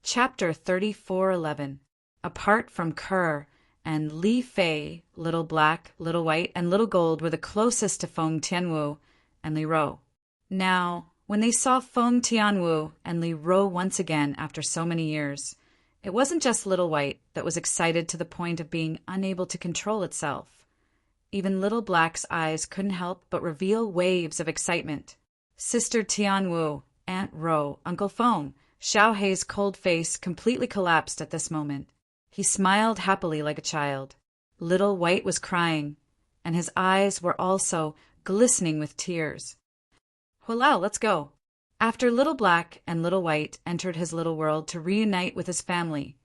Chapter 34:11. Apart from Kerr and Li Fei, Little Black, Little White, and Little Gold were the closest to Feng Tianwu and Li Ro. Now, when they saw Feng Tianwu and Li Ro once again after so many years, it wasn't just Little White that was excited to the point of being unable to control itself. Even Little Black's eyes couldn't help but reveal waves of excitement. Sister Tianwu, Aunt Ro, Uncle Feng. Xiao Hei's cold face completely collapsed at this moment. He smiled happily like a child. Little White was crying, and his eyes were also glistening with tears. "Hulao, let's go." After Little Black and Little White entered his little world to reunite with his family,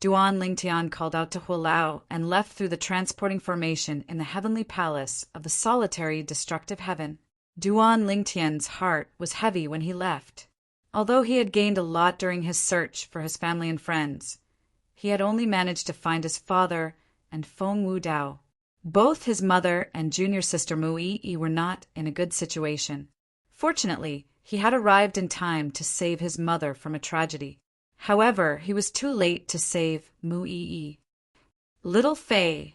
Duan Lingtian called out to Hulao and left through the transporting formation in the heavenly palace of the solitary destructive heaven. Duan Lingtian's heart was heavy when he left. Although he had gained a lot during his search for his family and friends, he had only managed to find his father and Feng Wu Dao. Both his mother and junior sister Mu Yi were not in a good situation. Fortunately, he had arrived in time to save his mother from a tragedy. However, he was too late to save Mu Yi. Little Fei,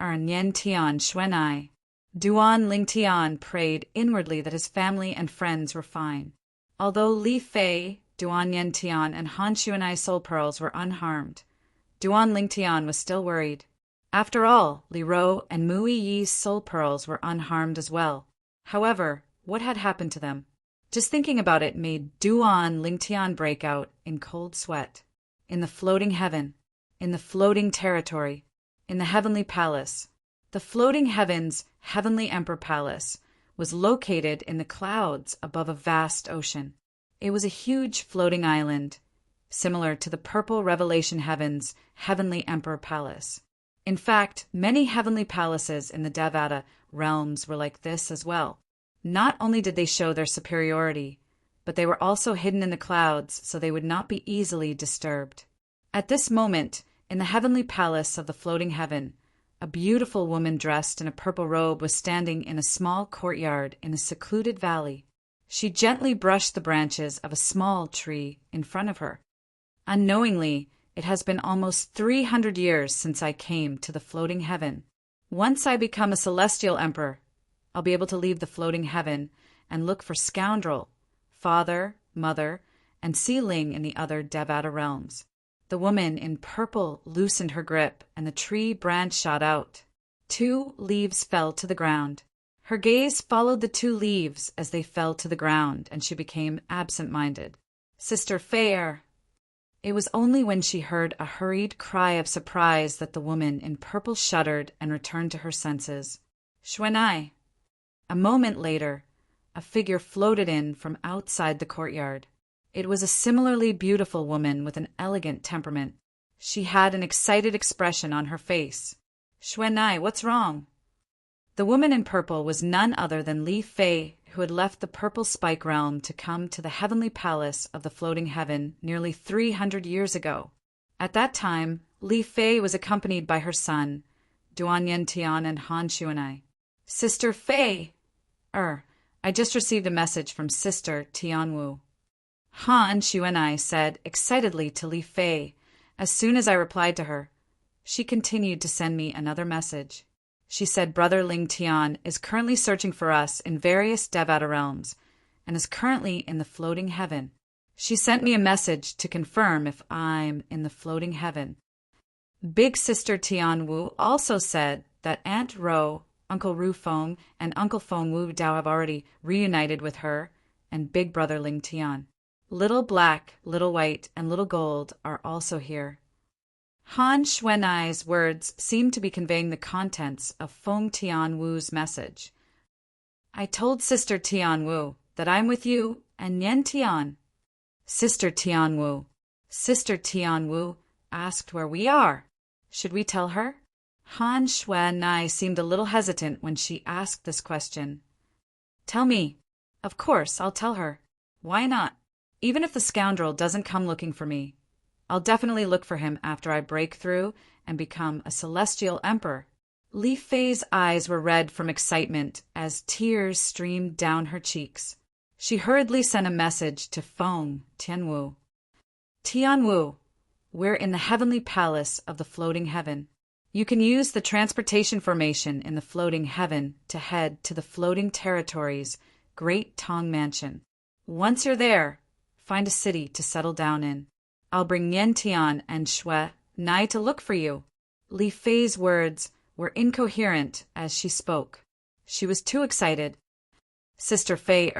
Nian Tian Xuanai. Duan Lingtian prayed inwardly that his family and friends were fine. Although Li Fei, Duan Yantian, and Han Xuanai soul pearls were unharmed, Duan Lingtian was still worried. After all, Li Ro and Mu Yi's soul pearls were unharmed as well. However, what had happened to them? Just thinking about it made Duan Lingtian break out in cold sweat. In the floating heaven, in the floating territory, in the heavenly palace. The floating heaven's heavenly emperor palace was located in the clouds above a vast ocean. It was a huge floating island, similar to the purple Revelation Heaven's heavenly emperor palace. In fact, many heavenly palaces in the Devata realms were like this as well. Not only did they show their superiority, but they were also hidden in the clouds so they would not be easily disturbed. At this moment, in the heavenly palace of the floating heaven, a beautiful woman dressed in a purple robe was standing in a small courtyard in a secluded valley. She gently brushed the branches of a small tree in front of her. Unknowingly, it has been almost 300 years since I came to the floating heaven. Once I become a celestial emperor, I'll be able to leave the floating heaven and look for Scoundrel, Father, Mother, and Sealing in the other Devata realms. The woman in purple loosened her grip, and the tree branch shot out. 2 leaves fell to the ground. Her gaze followed the 2 leaves as they fell to the ground, and she became absent-minded. Sister Fair. It was only when she heard a hurried cry of surprise that the woman in purple shuddered and returned to her senses. Xuanai. A moment later, a figure floated in from outside the courtyard. It was a similarly beautiful woman with an elegant temperament. She had an excited expression on her face. "Xuanai, what's wrong?" The woman in purple was none other than Li Fei, who had left the purple spike realm to come to the heavenly palace of the floating heaven nearly 300 years ago. At that time, Li Fei was accompanied by her son, Duan Yantian and Han Xuanai. "Sister Fei! I just received a message from Sister Tianwu." Han Xuanai said excitedly to Li Fei as soon as I replied to her. She continued to send me another message. She said Brother Ling Tian is currently searching for us in various Devata realms and is currently in the floating heaven. She sent me a message to confirm if I'm in the floating heaven. Big Sister Tianwu also said that Aunt Ro, Uncle Ru Feng, and Uncle Feng Wu Dao have already reunited with her and Big Brother Ling Tian. Little Black, Little White, and Little Gold are also here. Han Xuanai's words seemed to be conveying the contents of Feng Tianwu's message. "I told Sister Tianwu that I'm with you and Nian Tian." Sister Tianwu asked where we are. Should we tell her? Han Xuanai seemed a little hesitant when she asked this question. "Tell me." "Of course, I'll tell her. Why not? Even if the scoundrel doesn't come looking for me, I'll definitely look for him after I break through and become a celestial emperor." Li Fei's eyes were red from excitement as tears streamed down her cheeks. She hurriedly sent a message to Feng Tianwu. Tianwu, we're in the heavenly palace of the floating heaven. You can use the transportation formation in the floating heaven to head to the floating territories' Great Tong Mansion. Once you're there, find a city to settle down in. I'll bring Nian Tian and Shui nigh to look for you. Li Fei's words were incoherent as she spoke. She was too excited. Sister Fei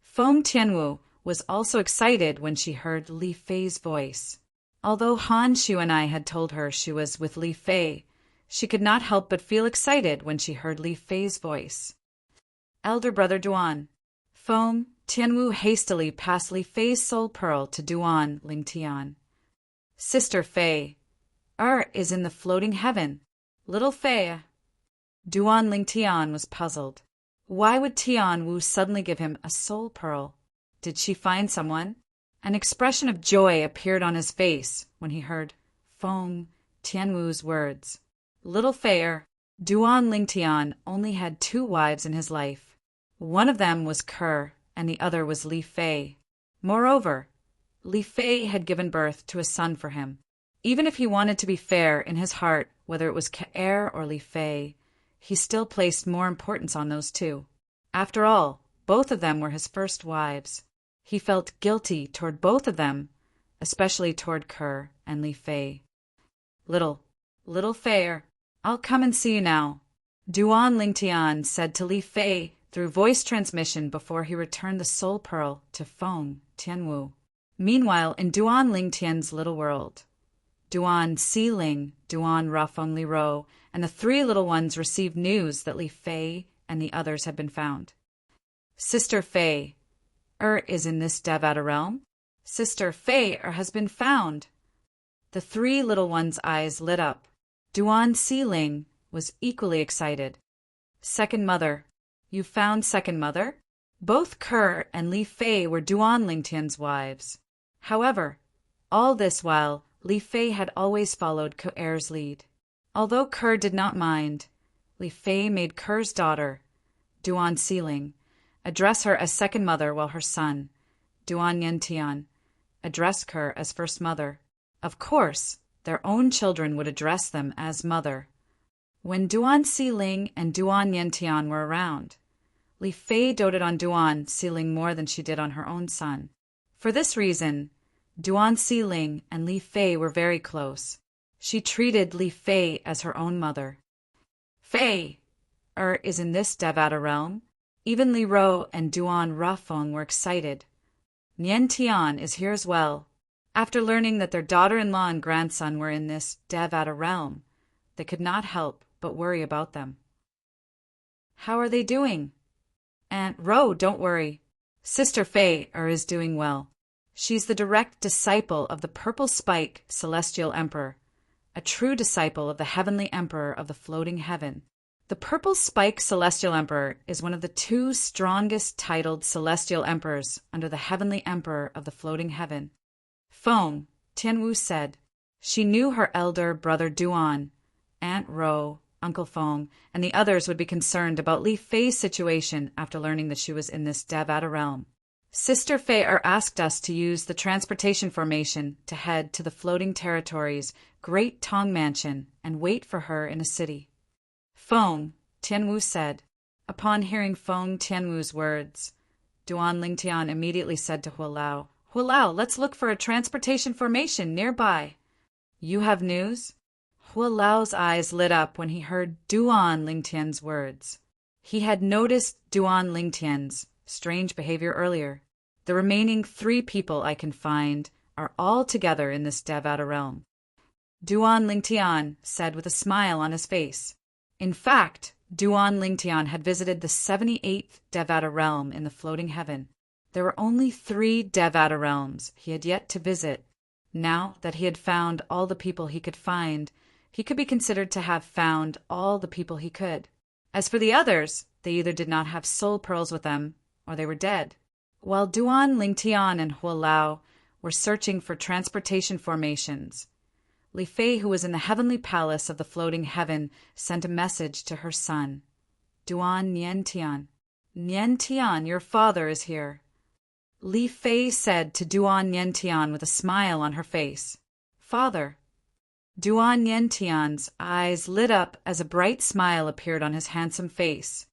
Feng Tianwu was also excited when she heard Li Fei's voice. Although Han Shu and I had told her she was with Li Fei, she could not help but feel excited when she heard Li Fei's voice. Elder brother Duan. Feng Tianwu hastily passed Li Fei's soul pearl to Duan Lingtian. Sister Fei is in the floating heaven. Little Fei. Duan Lingtian was puzzled. Why would Tianwu suddenly give him a soul pearl? Did she find someone? An expression of joy appeared on his face when he heard Feng Tianwu's words. Little Fei Duan Lingtian only had 2 wives in his life. One of them was Ke, and the other was Li Fei. Moreover, Li Fei had given birth to a son for him. Even if he wanted to be fair in his heart, whether it was Ke or Li Fei, he still placed more importance on those 2. After all, both of them were his first wives. He felt guilty toward both of them, especially toward Ke and Li Fei. Little Fei, I'll come and see you now, Duan Lingtian said to Li Fei through voice transmission before he returned the soul pearl to Feng Tianwu. Meanwhile, in Duan Lingtian's little world, Duan Xiling, Duan Rafeng Li Ro, and the 3 little ones received news that Li Fei and the others had been found. Sister Fei is in this Devata realm. Sister Fei has been found. The 3 little ones' eyes lit up. Duan Xiling was equally excited. Second mother. You found second mother? Both Ke and Li Fei were Duan Lingtian's wives. However, all this while, Li Fei had always followed Ke's lead. Although Ke did not mind, Li Fei made Ke's daughter, Duan Xiling, address her as second mother, while her son, Duan Yantian, addressed Ke as first mother. Of course, their own children would address them as mother. When Duan Xiling and Duan Yantian were around, Li Fei doted on Duan Xiling more than she did on her own son. For this reason, Duan Xiling and Li Fei were very close. She treated Li Fei as her own mother. Fei is in this Devata realm. Even Li Ro and Duan Rafeng were excited. Nian Tian is here as well. After learning that their daughter-in-law and grandson were in this Devata realm, they could not help but worry about them. How are they doing? Aunt Ro, don't worry. Sister Fei is doing well. She's the direct disciple of the Purple Spike Celestial Emperor, a true disciple of the Heavenly Emperor of the Floating Heaven. The Purple Spike Celestial Emperor is one of the 2 strongest titled Celestial Emperors under the Heavenly Emperor of the Floating Heaven. Feng Tianwu said. She knew her elder brother Duan, Aunt Ro, Uncle Feng, and the others would be concerned about Li Fei's situation after learning that she was in this Devata realm. Sister Fei asked us to use the transportation formation to head to the floating territory's Great Tong Mansion and wait for her in a city. Feng Tianwu said. Upon hearing Feng Tianwu's words, Duan Lingtian immediately said to Hualao, Hualao, let's look for a transportation formation nearby. You have news? Hualao's eyes lit up when he heard Duan Lingtian's words. He had noticed Duan Lingtian's strange behavior earlier. The remaining 3 people I can find are all together in this Devata realm. Duan Lingtian said with a smile on his face. In fact, Duan Lingtian had visited the 78th Devata realm in the floating heaven. There were only 3 Devata realms he had yet to visit. Now that he had found all the people he could find, he could be considered to have found all the people he could. As for the others, they either did not have soul pearls with them, or they were dead. While Duan Lingtian and Hualao were searching for transportation formations, Li Fei, who was in the heavenly palace of the floating heaven, sent a message to her son, Duan Nian Tian. Nian Tian, your father is here. Li Fei said to Duan Yantian with a smile on her face. Father. Duan Yantian's eyes lit up as a bright smile appeared on his handsome face.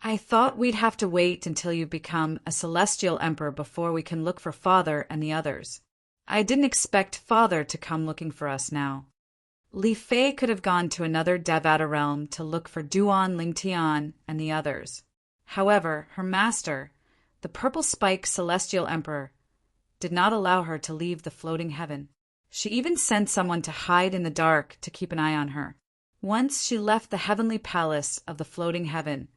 I thought we'd have to wait until you become a celestial emperor before we can look for Father and the others. I didn't expect Father to come looking for us now. Li Fei could have gone to another Devata realm to look for Duan Lingtian and the others. However, her master, the Purple Spike Celestial Emperor, did not allow her to leave the floating heaven. She even sent someone to hide in the dark to keep an eye on her. Once she left the heavenly palace of the floating heaven,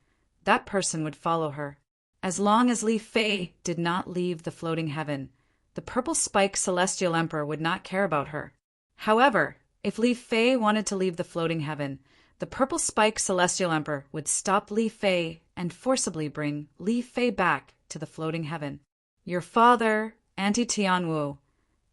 that person would follow her. As long as Li Fei did not leave the floating heaven, the Purple Spike Celestial Emperor would not care about her. However, if Li Fei wanted to leave the floating heaven, the Purple Spike Celestial Emperor would stop Li Fei and forcibly bring Li Fei back to the floating heaven. Your father, Auntie Tianwu,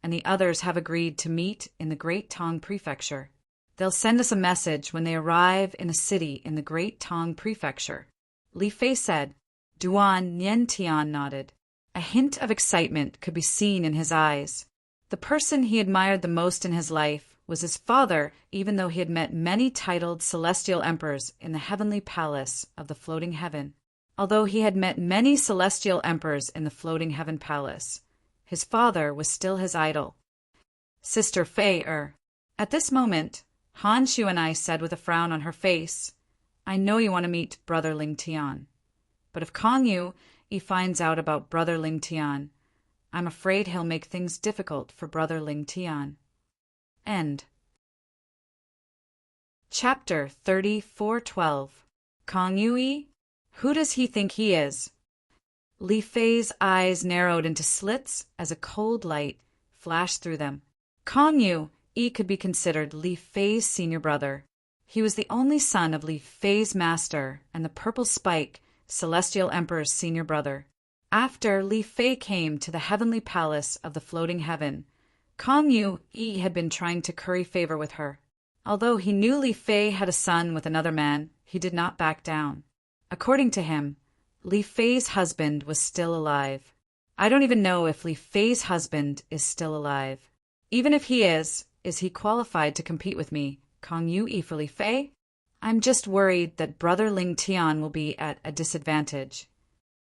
and the others have agreed to meet in the Great Tong Prefecture. They'll send us a message when they arrive in a city in the Great Tong Prefecture. Li Fei said. Duan Yantian nodded. A hint of excitement could be seen in his eyes. The person he admired the most in his life was his father, even though he had met many titled celestial emperors in the heavenly palace of the floating heaven. Although he had met many celestial emperors in the floating heaven palace, his father was still his idol. Sister Fei. At this moment, Han Shuanai said with a frown on her face, I know you want to meet Brother Ling Tian, but if Kong Yu finds out about Brother Ling Tian, I'm afraid he'll make things difficult for Brother Ling Tian. End. Chapter 34:12. Kong Yu? Who does he think he is? Li Fei's eyes narrowed into slits as a cold light flashed through them. Kong Yu could be considered Li Fei's senior brother. He was the only son of Li Fei's master and the Purple Spike Celestial Emperor's senior brother. After Li Fei came to the heavenly palace of the floating heaven, Kong Yu had been trying to curry favor with her. Although he knew Li Fei had a son with another man, he did not back down. According to him, Li Fei's husband was still alive. I don't even know if Li Fei's husband is still alive. Even if he is he qualified to compete with me, Kong Yu for Li Fei? I'm just worried that Brother Ling Tian will be at a disadvantage.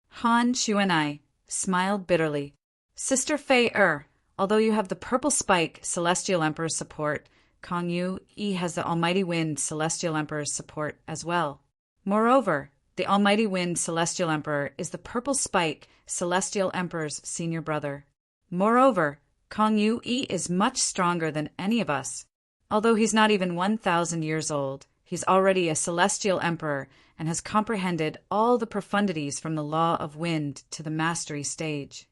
Han Shuanai smiled bitterly. Sister Fei although you have the Purple Spike Celestial Emperor's support, Kong Yu has the Almighty Wind Celestial Emperor's support as well. Moreover, the Almighty Wind Celestial Emperor is the Purple Spike Celestial Emperor's senior brother. Moreover, Kong Yu is much stronger than any of us. Although he's not even 1,000 years old, he's already a celestial emperor and has comprehended all the profundities from the law of wind to the mastery stage.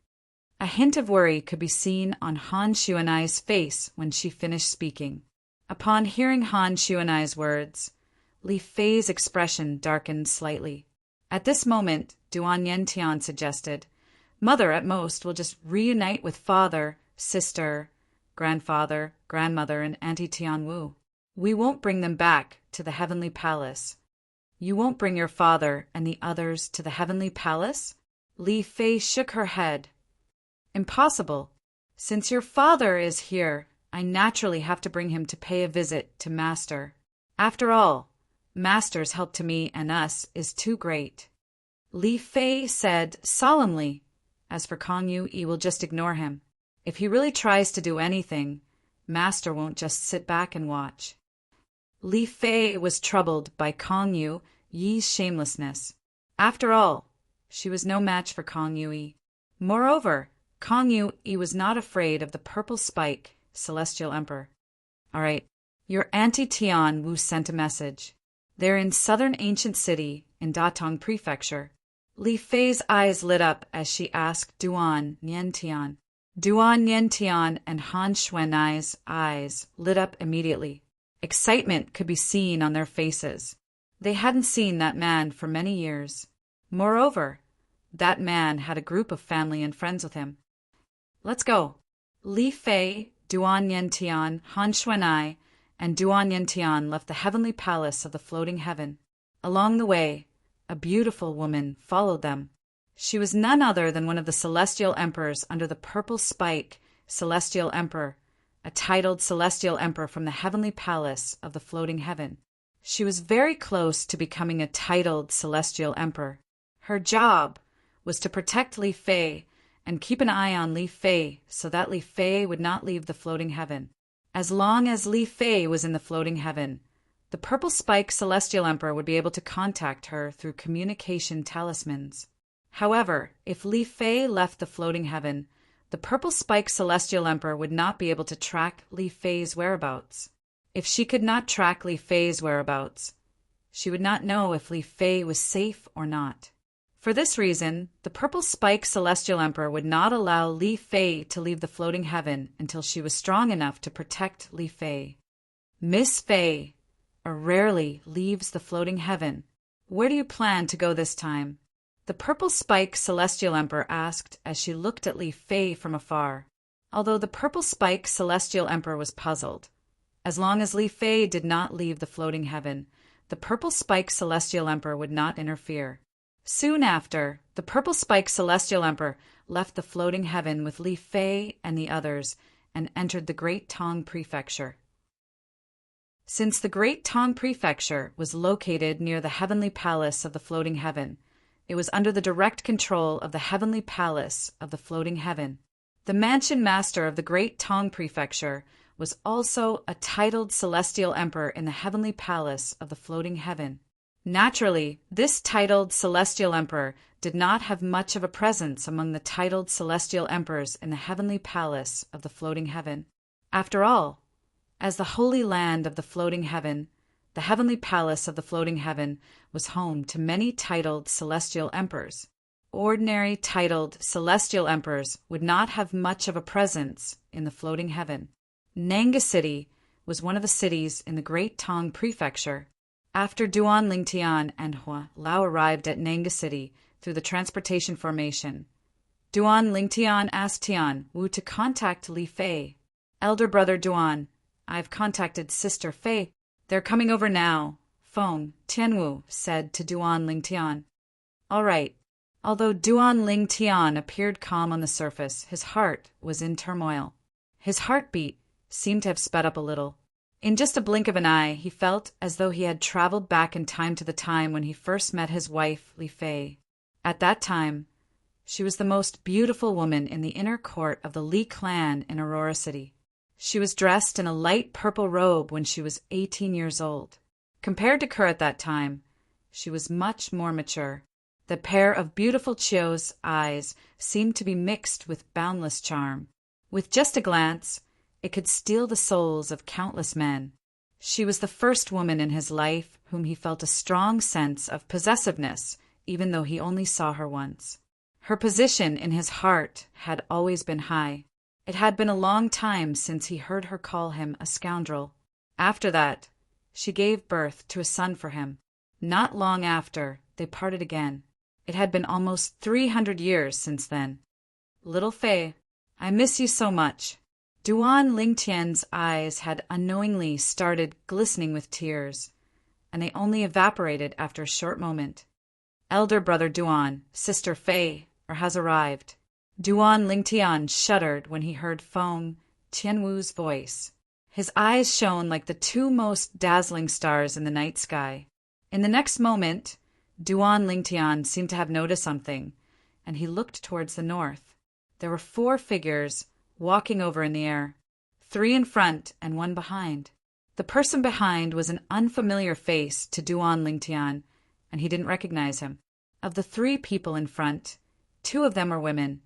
A hint of worry could be seen on Han Shuanai's face when she finished speaking. Upon hearing Han Shuanai's words, Li Fei's expression darkened slightly. At this moment, Duan Yantian suggested, Mother at most will just reunite with father, sister, grandfather, grandmother, and Auntie Tianwu. We won't bring them back to the heavenly palace. You won't bring your father and the others to the heavenly palace? Li Fei shook her head. Impossible. Since your father is here, I naturally have to bring him to pay a visit to Master. After all, Master's help to me and us is too great. Li Fei said solemnly. As for Kong Yu, will just ignore him. If he really tries to do anything, Master won't just sit back and watch. Li Fei was troubled by Kong Yu's shamelessness. After all, she was no match for Kong Yu. Moreover, Kong Yu was not afraid of the Purple Spike Celestial Emperor. All right, your Auntie Tianwu sent a message. They're in southern ancient city in Datong Prefecture. Li Fei's eyes lit up as she asked Duan Yantian. Duan Yantian and Han Shuanai's eyes lit up immediately. Excitement could be seen on their faces. They hadn't seen that man for many years. Moreover, that man had a group of family and friends with him. Let's go. Li Fei, Duan Yantian, Han Shuanai, and Duan Yantian left the heavenly palace of the floating heaven. Along the way, a beautiful woman followed them. She was none other than one of the celestial emperors under the purple spike, celestial emperor, a titled celestial emperor from the heavenly palace of the floating heaven. She was very close to becoming a titled celestial emperor. Her job was to protect Li Fei and keep an eye on Li Fei so that Li Fei would not leave the floating heaven. As long as Li Fei was in the floating heaven, the purple spike celestial emperor would be able to contact her through communication talismans. However, if Li Fei left the floating heaven, the purple spike celestial emperor would not be able to track Li Fei's whereabouts. If she could not track Li Fei's whereabouts, she would not know if Li Fei was safe or not. For this reason, the purple spike celestial emperor would not allow Li Fei to leave the floating heaven until she was strong enough to protect Li Fei. Miss Fei rarely leaves the floating heaven. Where do you plan to go this time? The purple spike celestial emperor asked as she looked at Li Fei from afar. Although the purple spike celestial emperor was puzzled, as long as Li Fei did not leave the floating heaven, the purple spike celestial emperor would not interfere. Soon after, the purple spike celestial emperor left the floating heaven with Li Fei and the others and entered the Great Tong Prefecture. Since the Great Tong Prefecture was located near the heavenly palace of the floating heaven, it was under the direct control of the heavenly palace of the floating heaven. The mansion master of the Great Tong Prefecture was also a titled celestial emperor in the heavenly palace of the floating heaven. Naturally, this titled celestial emperor did not have much of a presence among the titled celestial emperors in the heavenly palace of the floating heaven. After all, as the holy land of the floating heaven, the heavenly palace of the floating heaven was home to many titled celestial emperors. Ordinary titled celestial emperors would not have much of a presence in the floating heaven. Nanga City was one of the cities in the Great Tong Prefecture. After Duan Lingtian and Hua Lao arrived at Nanga City through the transportation formation, Duan Lingtian asked Tian Wu to contact Li Fei. Elder brother Duan, I've contacted Sister Fei. They're coming over now. Phone, Tianwu said to Duan Lingtian. All right. Although Duan Lingtian appeared calm on the surface, his heart was in turmoil. His heartbeat seemed to have sped up a little. In just a blink of an eye, he felt as though he had traveled back in time to the time when he first met his wife, Li Fei. At that time, she was the most beautiful woman in the inner court of the Li clan in Aurora City. She was dressed in a light purple robe when she was 18 years old. Compared to Kerr at that time, she was much more mature. The pair of beautiful Chio's eyes seemed to be mixed with boundless charm. With just a glance, it could steal the souls of countless men. She was the first woman in his life whom he felt a strong sense of possessiveness, even though he only saw her once. Her position in his heart had always been high. It had been a long time since he heard her call him a scoundrel. After that, she gave birth to a son for him. Not long after, they parted again. It had been almost 300 years since then. Little Fei, I miss you so much. Duan Lingtian's eyes had unknowingly started glistening with tears, and they only evaporated after a short moment. Elder brother Duan, Sister Fei, has arrived. Duan Lingtian shuddered when he heard Feng Tianwu's voice. His eyes shone like the two most dazzling stars in the night sky. In the next moment, Duan Lingtian seemed to have noticed something, and he looked towards the north. There were 4 figures walking over in the air, 3 in front and 1 behind. The person behind was an unfamiliar face to Duan Lingtian, and he didn't recognize him. Of the 3 people in front, 2 of them were women,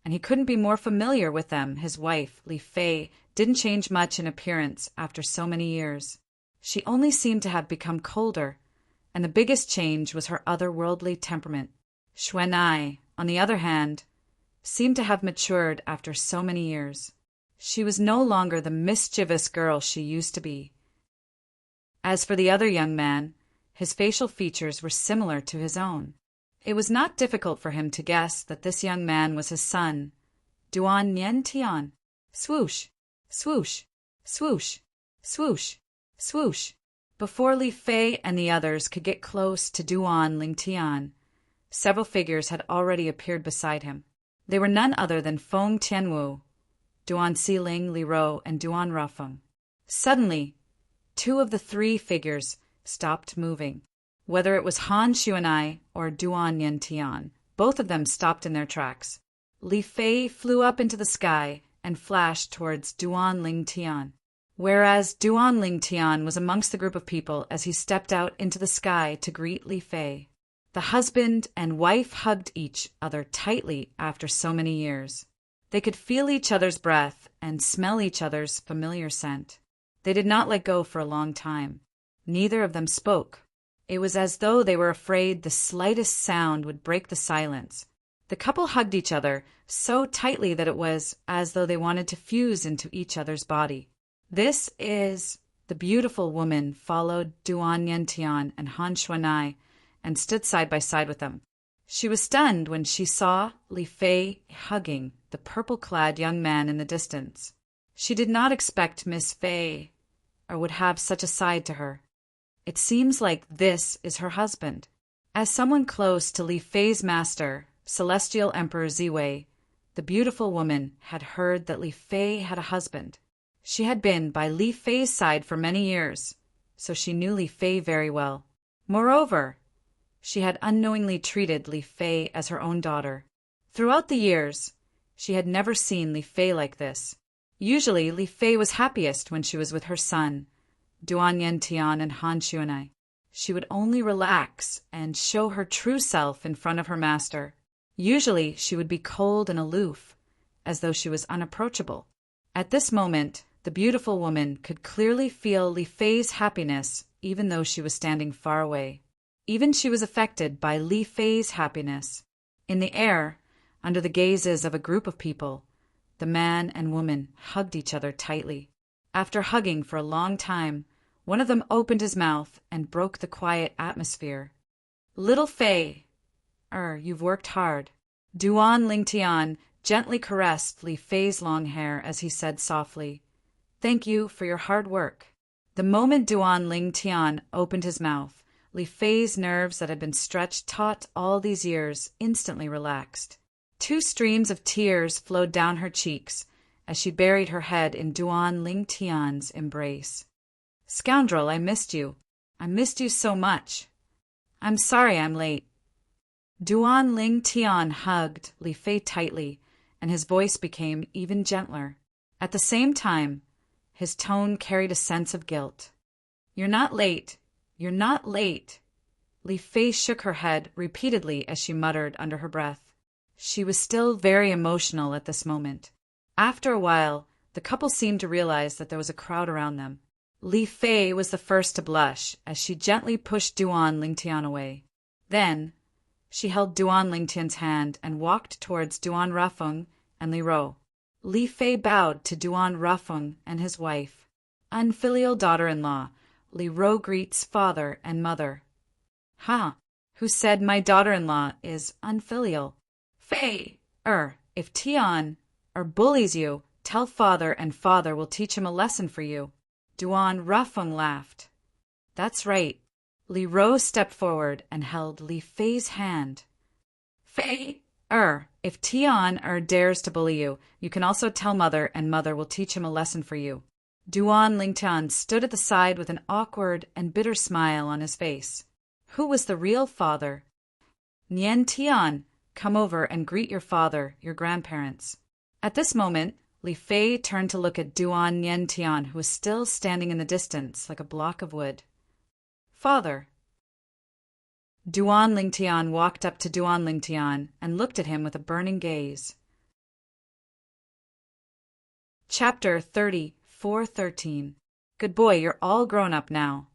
and he couldn't be more familiar with them. His wife, Li Fei, didn't change much in appearance after so many years. She only seemed to have become colder, and the biggest change was her otherworldly temperament. Xuanai, on the other hand, seemed to have matured after so many years. She was no longer the mischievous girl she used to be. As for the other young man, his facial features were similar to his own. It was not difficult for him to guess that this young man was his son, Duan Niantian. Swoosh, swoosh, swoosh, swoosh, swoosh. Before Li Fei and the others could get close to Duan Lingtian, several figures had already appeared beside him. They were none other than Feng Tianwu, Duan Siling, Li Ro, and Duan Rafeng. Suddenly, two of the three figures stopped moving. Whether it was Han Xuanai or Duan Yentian, both of them stopped in their tracks. Li Fei flew up into the sky and flashed towards Duan Lingtian, whereas Duan Lingtian was amongst the group of people as he stepped out into the sky to greet Li Fei. The husband and wife hugged each other tightly after so many years. They could feel each other's breath and smell each other's familiar scent. They did not let go for a long time. Neither of them spoke. It was as though they were afraid the slightest sound would break the silence. The couple hugged each other so tightly that it was as though they wanted to fuse into each other's body. This is... The beautiful woman followed Duan Yentian and Han Xuanai and stood side by side with them. She was stunned when she saw Li Fei hugging the purple-clad young man in the distance. She did not expect Miss Fei or would have such a side to her. It seems like this is her husband. As someone close to Li Fei's master, Celestial Emperor Ziwei, the beautiful woman had heard that Li Fei had a husband. She had been by Li Fei's side for many years, so she knew Li Fei very well. Moreover, she had unknowingly treated Li Fei as her own daughter. Throughout the years, she had never seen Li Fei like this. Usually, Li Fei was happiest when she was with her son, Duan Yentian and Han Xuanai. She would only relax and show her true self in front of her master. Usually, she would be cold and aloof, as though she was unapproachable. At this moment, the beautiful woman could clearly feel Li Fei's happiness, even though she was standing far away. Even she was affected by Li Fei's happiness. In the air, under the gazes of a group of people, the man and woman hugged each other tightly. After hugging for a long time, one of them opened his mouth and broke the quiet atmosphere. "Little Fei, you've worked hard." Duan Lingtian gently caressed Li Fei's long hair as he said softly, "Thank you for your hard work." The moment Duan Lingtian opened his mouth, Li Fei's nerves that had been stretched taut all these years instantly relaxed. Two streams of tears flowed down her cheeks as she buried her head in Duan Lingtian's embrace. "Scoundrel, I missed you. I missed you so much. I'm sorry I'm late." Duan Lingtian hugged Li Fei tightly, and his voice became even gentler. At the same time, his tone carried a sense of guilt. "You're not late. You're not late." Li Fei shook her head repeatedly as she muttered under her breath. She was still very emotional at this moment. After a while, the couple seemed to realize that there was a crowd around them. Li Fei was the first to blush as she gently pushed Duan Lingtian away. Then, she held Duan Lingtian's hand and walked towards Duan Rafeng and Li Ro. Li Fei bowed to Duan Rafeng and his wife. "Unfilial daughter-in-law, Li Ro greets father and mother." "Ha! Who said my daughter-in-law is unfilial?" "Fei, if Tian bullies you, tell father and father will teach him a lesson for you." Duan Rafeng laughed. "That's right." Li Ro stepped forward and held Li Fei's hand. "Fei, if Tian dares to bully you, you can also tell mother and mother will teach him a lesson for you." Duan Lingtian stood at the side with an awkward and bitter smile on his face. Who was the real father? "Nian Tian, come over and greet your father, your grandparents." At this moment, Li Fei turned to look at Duan Yentian, who was still standing in the distance like a block of wood. "Father." Duan Lingtian walked up to Duan Lingtian and looked at him with a burning gaze. Chapter 34:13. Good boy, you're all grown up now.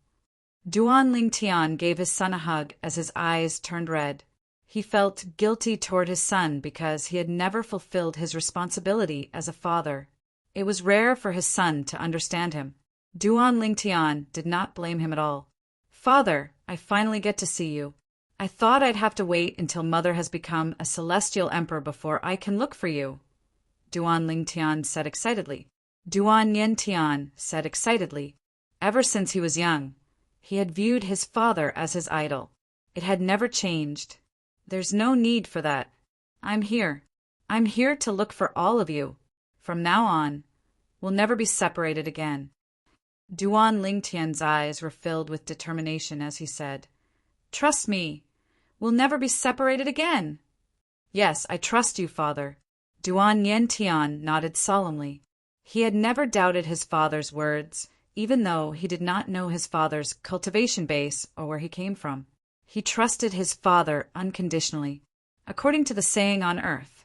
Duan Lingtian gave his son a hug as his eyes turned red. He felt guilty toward his son because he had never fulfilled his responsibility as a father. It was rare for his son to understand him. Duan Lingtian did not blame him at all. "Father, I finally get to see you. I thought I'd have to wait until mother has become a celestial emperor before I can look for you," Duan Lingtian said excitedly. Duan Yentian said excitedly. Ever since he was young, he had viewed his father as his idol. It had never changed. There's no need for that. I'm here. I'm here to look for all of you. From now on, we'll never be separated again." Duan Lingtian's eyes were filled with determination as he said, "Trust me. We'll never be separated again." "Yes, I trust you, father." Duan Yentian nodded solemnly. He had never doubted his father's words, even though he did not know his father's cultivation base or where he came from. He trusted his father unconditionally. According to the saying on earth,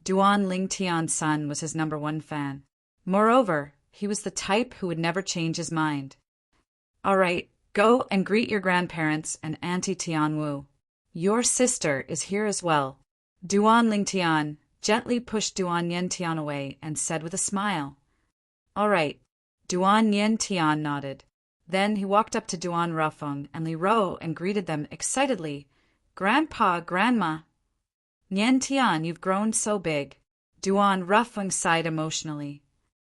Duan Lingtian's son was his #1 fan. Moreover, he was the type who would never change his mind. "All right, go and greet your grandparents and Auntie Tianwu. Your sister is here as well." Duan Lingtian gently pushed Duan Yentian away and said with a smile, "All right." Duan Yentian nodded. Then he walked up to Duan Rafeng and Li Ro and greeted them excitedly. "Grandpa, Grandma." "Nian, you've grown so big." Duan Rafeng sighed emotionally.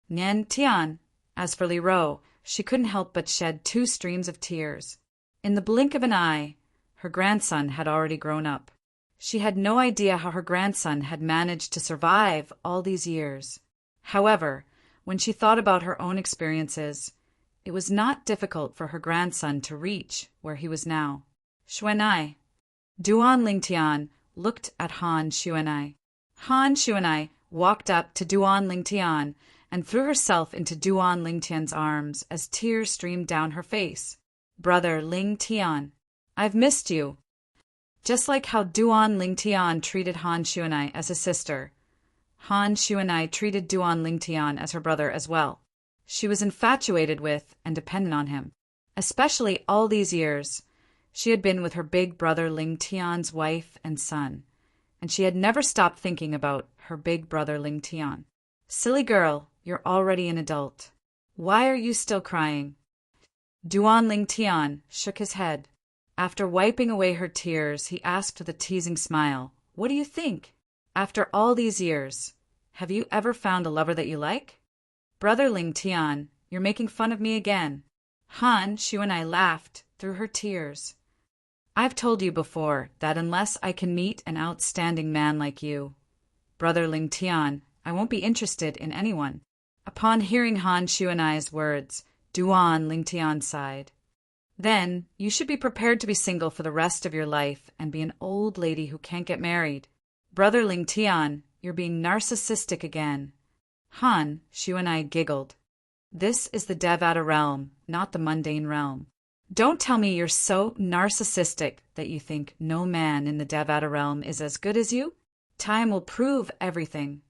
Nian. As for Li Ro, she couldn't help but shed 2 streams of tears. In the blink of an eye, her grandson had already grown up. She had no idea how her grandson had managed to survive all these years. However, when she thought about her own experiences, it was not difficult for her grandson to reach where he was now. "Xuanai." Duan Lingtian looked at Han Xuanai. Han Xuanai walked up to Duan Lingtian and threw herself into Duan Lingtian's arms as tears streamed down her face. "Brother Lingtian, I've missed you." Just like how Duan Lingtian treated Han Xuanai as his sister, Han Xuanai treated Duan Lingtian as her brother as well. She was infatuated with and dependent on him. Especially all these years, she had been with her big brother Lingtian's wife and son, and she had never stopped thinking about her big brother Lingtian. "Silly girl, you're already an adult. Why are you still crying?" Duan Lingtian shook his head. After wiping away her tears, he asked with a teasing smile, "What do you think? After all these years, have you ever found a lover that you like?" "Brother Lingtian, you're making fun of me again." Han Xuanai laughed through her tears. "I've told you before that unless I can meet an outstanding man like you, Brother Lingtian, I won't be interested in anyone." Upon hearing Han Xuanai's words, Duan Lingtian sighed. "Then you should be prepared to be single for the rest of your life and be an old lady who can't get married. Brother Lingtian, you're being narcissistic again." Han Xuanai giggled. "This is the Devata realm, not the mundane realm. Don't tell me you're so narcissistic that you think no man in the Devata realm is as good as you. Time will prove everything."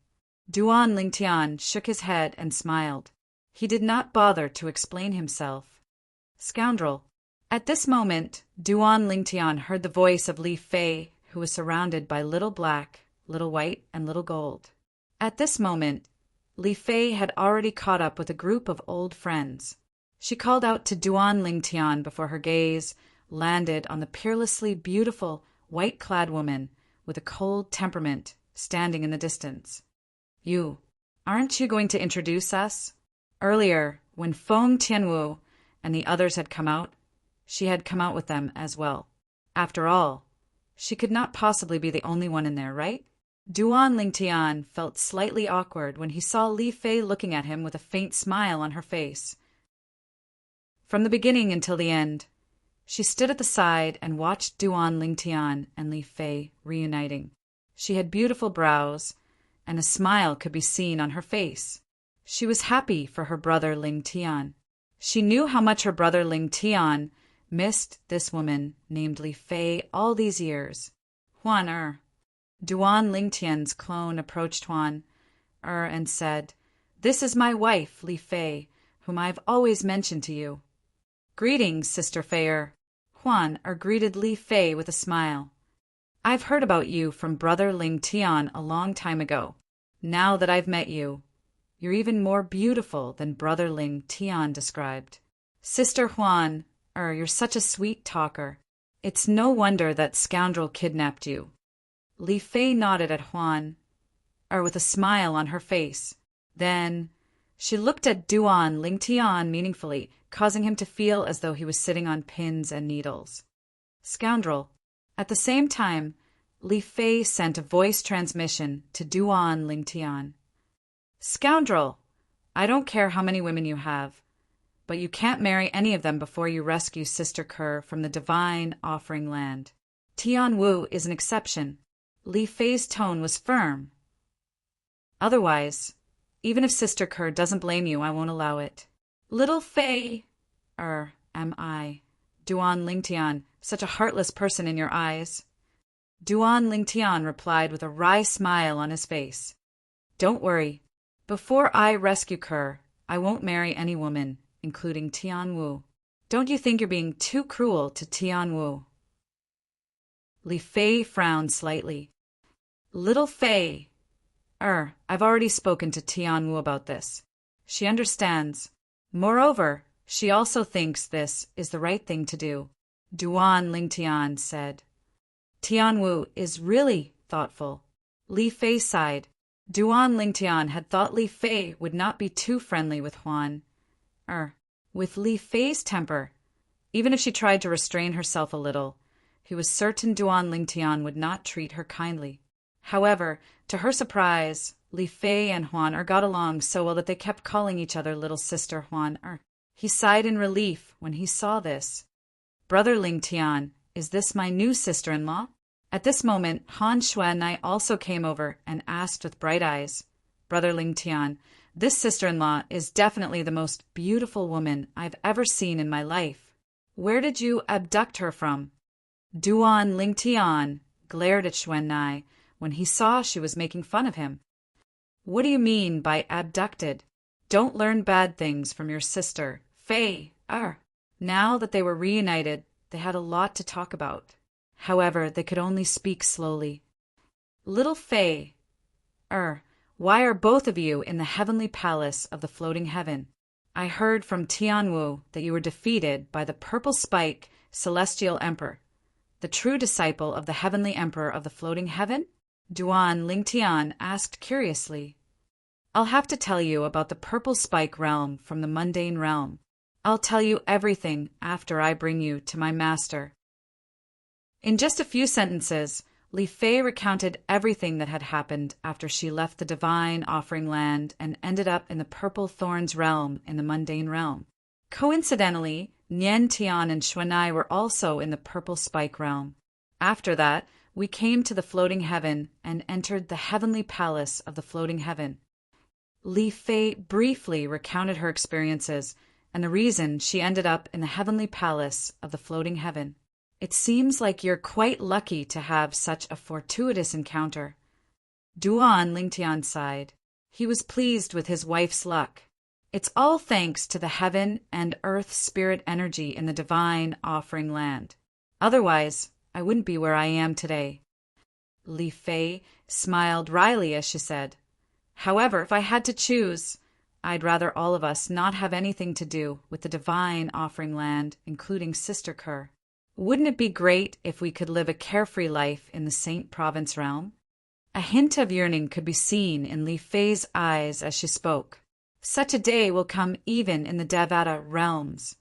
Duan Lingtian shook his head and smiled. He did not bother to explain himself. "Scoundrel." At this moment, Duan Lingtian heard the voice of Li Fei, who was surrounded by Little Black, Little White, and Little Gold. At this moment, Li Fei had already caught up with a group of old friends. She called out to Duan Lingtian before her gaze landed on the peerlessly beautiful, white-clad woman with a cold temperament standing in the distance. Aren't you going to introduce us?" Earlier, when Feng Tianwu and the others had come out, she had come out with them as well. After all, she could not possibly be the only one in there, right? Duan Lingtian felt slightly awkward when he saw Li Fei looking at him with a faint smile on her face. From the beginning until the end, she stood at the side and watched Duan Lingtian and Li Fei reuniting. She had beautiful brows, and a smile could be seen on her face. She was happy for her brother Lingtian. She knew how much her brother Lingtian missed this woman named Li Fei all these years. "Huan Duan Lingtian's clone approached Huan and said, "This is my wife, Li Fei, whom I have always mentioned to you." "Greetings, Sister Fei." Huan greeted Li Fei with a smile. "I've heard about you from Brother Lingtian a long time ago. Now that I've met you, you're even more beautiful than Brother Lingtian described. Sister Huan, you're such a sweet talker. It's no wonder that scoundrel kidnapped you." Li Fei nodded at Huan, with a smile on her face. Then she looked at Duan Lingtian meaningfully, causing him to feel as though he was sitting on pins and needles. "Scoundrel." At the same time, Li Fei sent a voice transmission to Duan Lingtian. Scoundrel! I don't care how many women you have, but you can't marry any of them before you rescue Sister Kerr from the divine offering land. Tian Wu is an exception. Li Fei's tone was firm. Otherwise, even if Sister Kerr doesn't blame you, I won't allow it. Little Fei, am I, Duan Lingtian, such a heartless person in your eyes? Duan Lingtian replied with a wry smile on his face. Don't worry. Before I rescue Kerr, I won't marry any woman, including Tian Wu. Don't you think you're being too cruel to Tian Wu? Li Fei frowned slightly. Little Fei, I've already spoken to Tian Wu about this. She understands. Moreover, she also thinks this is the right thing to do, Duan Lingtian said. Tian Wu is really thoughtful. Li Fei sighed. Duan Lingtian had thought Li Fei would not be too friendly with with Li Fei's temper. Even if she tried to restrain herself a little, he was certain Duan Lingtian would not treat her kindly. However, to her surprise, Li Fei and Huan got along so well that they kept calling each other little sister Huan. He sighed in relief when he saw this. Brother Lingtian, is this my new sister-in-law? At this moment, Han Xuanai also came over and asked with bright eyes, Brother Lingtian, this sister-in-law is definitely the most beautiful woman I've ever seen in my life. Where did you abduct her from? Duan Lingtian glared at Xuanai when he saw she was making fun of him. What do you mean by abducted? Don't learn bad things from your sister, Fei. Now that they were reunited, they had a lot to talk about. However, they could only speak slowly. Little Fei, why are both of you in the heavenly palace of the floating heaven? I heard from Tian Wu that you were defeated by the Purple Spike Celestial Emperor, the true disciple of the heavenly emperor of the floating heaven? Duan Lingtian asked curiously. I'll have to tell you about the Purple Spike realm from the mundane realm. I'll tell you everything after I bring you to my master. In just a few sentences, Li Fei recounted everything that had happened after she left the divine offering land and ended up in the Purple Thorns realm in the mundane realm. Coincidentally, Nian Tian and Xuanai were also in the Purple Spike realm. After that, we came to the floating heaven and entered the heavenly palace of the floating heaven. Li Fei briefly recounted her experiences and the reason she ended up in the heavenly palace of the floating heaven. It seems like you're quite lucky to have such a fortuitous encounter. Duan Lingtian sighed. He was pleased with his wife's luck. It's all thanks to the heaven and earth spirit energy in the divine offering land. Otherwise, I wouldn't be where I am today. Li Fei smiled wryly as she said, However, if I had to choose, I'd rather all of us not have anything to do with the divine offering land, including Sister Kerr. Wouldn't it be great if we could live a carefree life in the Saint Province realm? A hint of yearning could be seen in Li Fei's eyes as she spoke. Such a day will come even in the Devata realms,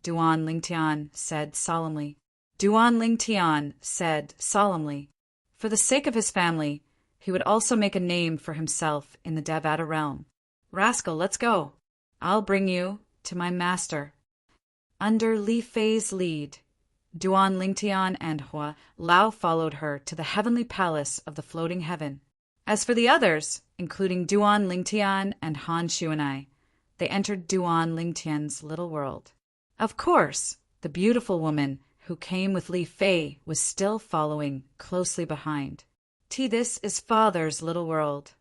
Duan Lingtian said solemnly. Duan Lingtian said solemnly. For the sake of his family, he would also make a name for himself in the Devata realm. Rascal, let's go. I'll bring you to my master. Under Li Fei's lead, Duan Lingtian and Hua Lao followed her to the heavenly palace of the floating heaven. As for the others, including Duan Lingtian and Han Xuanai, they entered Duan Lingtian's little world. Of course, the beautiful woman who came with Li Fei was still following closely behind. This is Father's little world.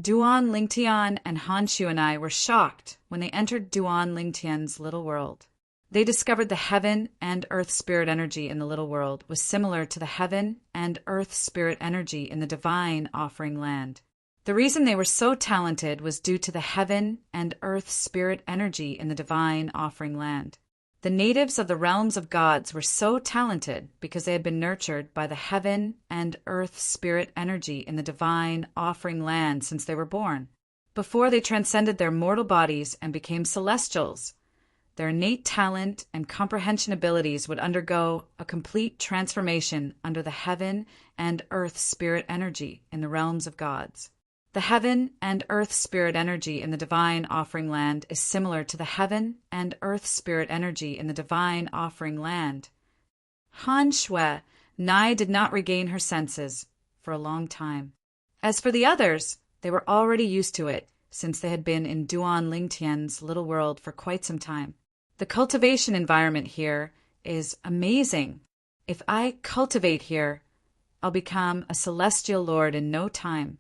Duan Lingtian and Han Xuanai were shocked when they entered Duan Lingtian's little world. They discovered the heaven and earth spirit energy in the little world was similar to the heaven and earth spirit energy in the divine offering land. The reason they were so talented was due to the heaven and earth spirit energy in the divine offering land. The natives of the realms of gods were so talented because they had been nurtured by the heaven and earth spirit energy in the divine offering land since they were born. Before they transcended their mortal bodies and became celestials, Their innate talent and comprehension abilities would undergo a complete transformation under the heaven and earth spirit energy in the realms of gods. The heaven and earth spirit energy in the divine offering land is similar to the heaven and earth spirit energy in the divine offering land. Han Shui Nai did not regain her senses for a long time. As for the others, they were already used to it, since they had been in Duan Lingtian's little world for quite some time. The cultivation environment here is amazing. If I cultivate here, I'll become a celestial lord in no time.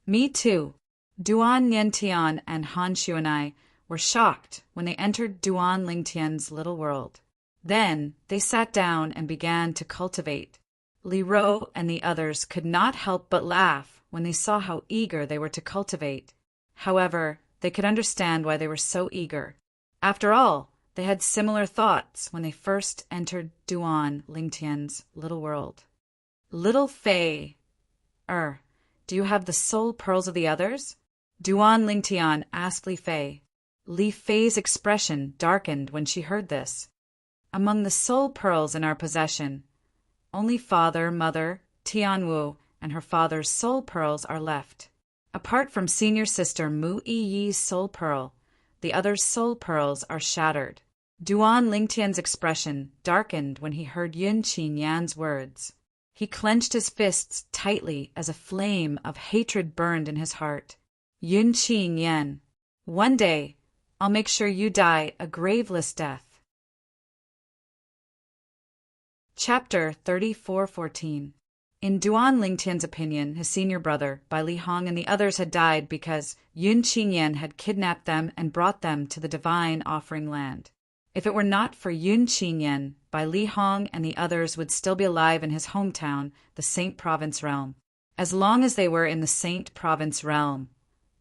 Me too. Duan Niantian and Han Shuanai were shocked when they entered Duan Lingtian's little world. Then they sat down and began to cultivate. Li Ro and the others could not help but laugh when they saw how eager they were to cultivate. However, they could understand why they were so eager. After all, they had similar thoughts when they first entered Duan Lingtian's little world. Little Fei, do you have the soul pearls of the others? Duan Lingtian asked Li Fei. Li Fei's expression darkened when she heard this. Among the soul pearls in our possession, only Father, Mother, Tianwu, and her father's soul pearls are left. Apart from senior sister Mu Yi's soul pearl, the other's soul pearls are shattered. Duan Lingtian's expression darkened when he heard Yun Qin Yan's words. He clenched his fists tightly as a flame of hatred burned in his heart. Yun Qin Yan, one day, I'll make sure you die a graveless death. Chapter 34:14. In Duan Lingtian's opinion, his senior brother, Bai Li Hong, and the others had died because Yun Qinyan had kidnapped them and brought them to the divine offering land. If it were not for Yun Qinyan, Bai Li Hong and the others would still be alive in his hometown, the Saint Province realm. As long as they were in the Saint Province realm,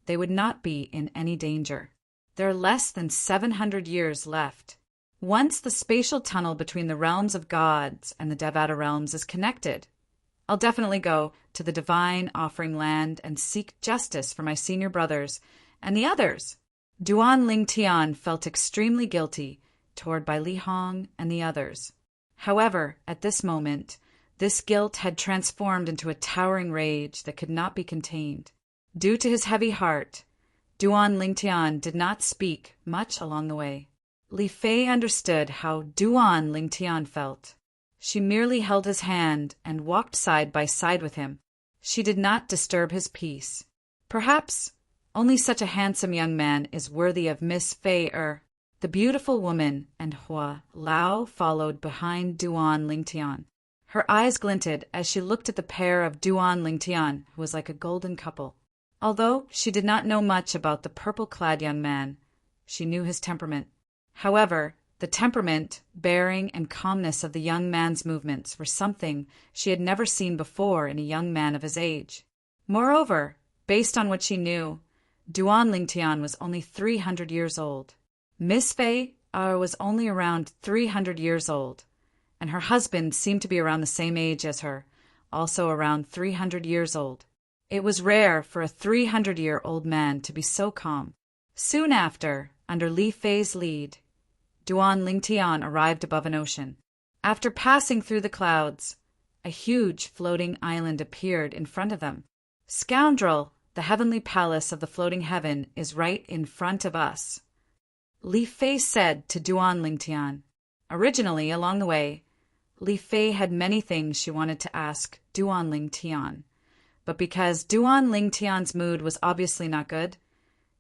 they would not be in any danger. There are less than 700 years left. Once the spatial tunnel between the realms of gods and the Devata realms is connected, I'll definitely go to the divine offering land and seek justice for my senior brothers and the others. Duan Lingtian felt extremely guilty toward Bai Li Hong and the others. However, at this moment, this guilt had transformed into a towering rage that could not be contained. Due to his heavy heart, Duan Lingtian did not speak much along the way. Li Fei understood how Duan Lingtian felt. She merely held his hand and walked side by side with him. She did not disturb his peace. Perhaps only such a handsome young man is worthy of Miss Fei The beautiful woman and Hua Lao followed behind Duan Lingtian. Her eyes glinted as she looked at the pair of Duan Lingtian, who was like a golden couple. Although she did not know much about the purple-clad young man, she knew his temperament. However, the temperament, bearing, and calmness of the young man's movements were something she had never seen before in a young man of his age. Moreover, based on what she knew, Duan Lingtian was only 300 years old. Miss Fei was only around 300 years old, and her husband seemed to be around the same age as her, also around 300 years old. It was rare for a 300-year-old man to be so calm. Soon after, under Li Fei's lead, Duan Lingtian arrived above an ocean. After passing through the clouds, a huge floating island appeared in front of them. Scoundrel, the heavenly palace of the floating heaven is right in front of us, Li Fei said to Duan Lingtian. Originally, along the way, Li Fei had many things she wanted to ask Duan Lingtian, but because Duan Lingtian's mood was obviously not good,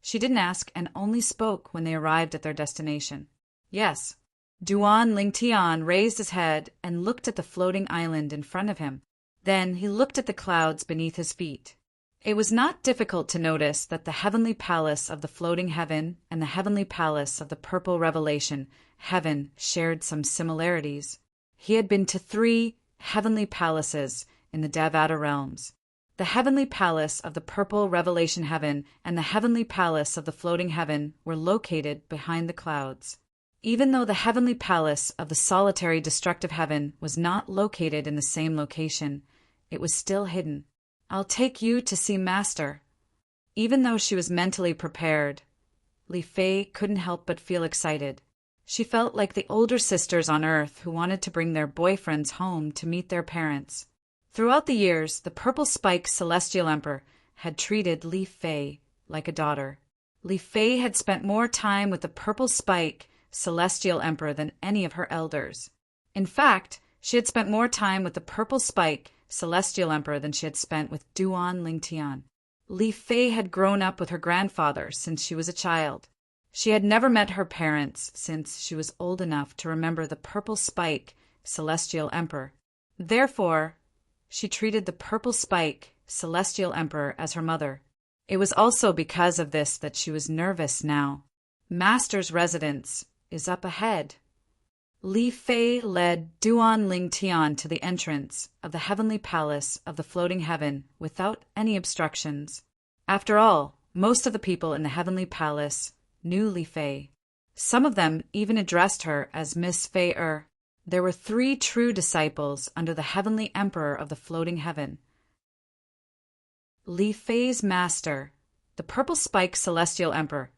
she didn't ask and only spoke when they arrived at their destination. Yes, Duan Lingtian raised his head and looked at the floating island in front of him. Then he looked at the clouds beneath his feet. It was not difficult to notice that the heavenly palace of the floating heaven and the heavenly palace of the purple revelation heaven shared some similarities. He had been to 3 heavenly palaces in the Devata realms. The heavenly palace of the purple revelation heaven and the heavenly palace of the floating heaven were located behind the clouds. Even though the heavenly palace of the solitary destructive heaven was not located in the same location, it was still hidden. I'll take you to see Master. Even though she was mentally prepared, Li Fei couldn't help but feel excited. She felt like the older sisters on Earth who wanted to bring their boyfriends home to meet their parents. Throughout the years, the Purple Spike Celestial Emperor had treated Li Fei like a daughter. Li Fei had spent more time with the Purple Spike Celestial Emperor than any of her elders. In fact, she had spent more time with the Purple Spike Celestial Emperor than she had spent with Duan Lingtian. Li Fei had grown up with her grandfather since she was a child. She had never met her parents since she was old enough to remember the Purple Spike Celestial Emperor. Therefore, she treated the Purple Spike Celestial Emperor as her mother. It was also because of this that she was nervous now. Master's residence is up ahead. Li Fei led Duan Lingtian to the entrance of the heavenly palace of the floating heaven without any obstructions. After all, most of the people in the heavenly palace knew Li Fei. Some of them even addressed her as Miss Fei. There were 3 true disciples under the heavenly emperor of the floating heaven. Li Fei's master, the Purple Spike Celestial Emperor,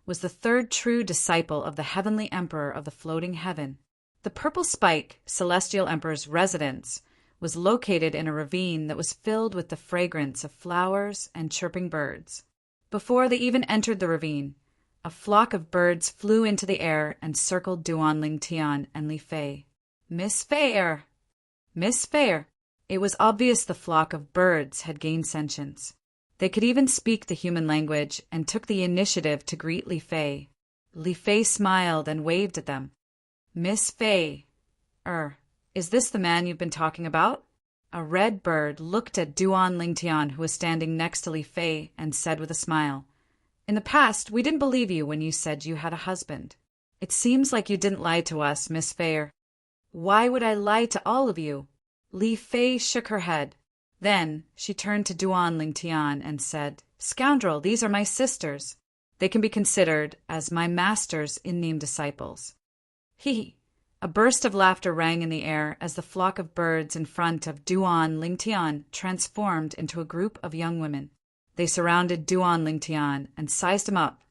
was the 3rd true disciple of the heavenly emperor of the floating heaven. The Purple Spike Celestial Emperor's residence was located in a ravine that was filled with the fragrance of flowers and chirping birds. Before they even entered the ravine, a flock of birds flew into the air and circled Duan Lingtian and Li Fei. Miss Fei! Miss Fei! It was obvious the flock of birds had gained sentience. They could even speak the human language and took the initiative to greet Li Fei. Li Fei smiled and waved at them. Miss Fei, is this the man you've been talking about? A red bird looked at Duan Lingtian, who was standing next to Li Fei, and said with a smile, "In the past, we didn't believe you when you said you had a husband. It seems like you didn't lie to us, Miss Fei." "Why would I lie to all of you?" Li Fei shook her head. Then she turned to Duan Lingtian and said, "Scoundrel, these are my sisters. They can be considered as my master's in-name disciples." He. A burst of laughter rang in the air as the flock of birds in front of Duan Lingtian transformed into a group of young women. They surrounded Duan Lingtian and sized him up.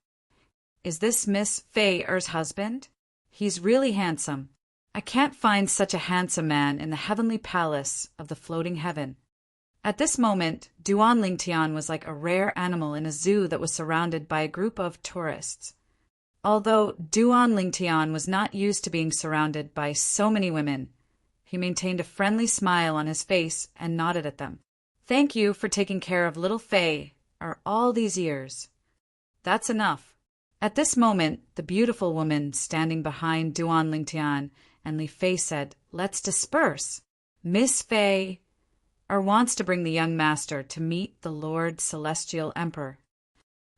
"Is this Miss Fei's husband? He's really handsome. I can't find such a handsome man in the heavenly palace of the floating heaven." At this moment, Duan Lingtian was like a rare animal in a zoo that was surrounded by a group of tourists. Although Duan Lingtian was not used to being surrounded by so many women, he maintained a friendly smile on his face and nodded at them. "Thank you for taking care of little Fei all these years. That's enough." At this moment, the beautiful woman standing behind Duan Lingtian and Li Fei said, "Let's disperse. Miss Fei wants to bring the young master to meet the Lord Celestial Emperor."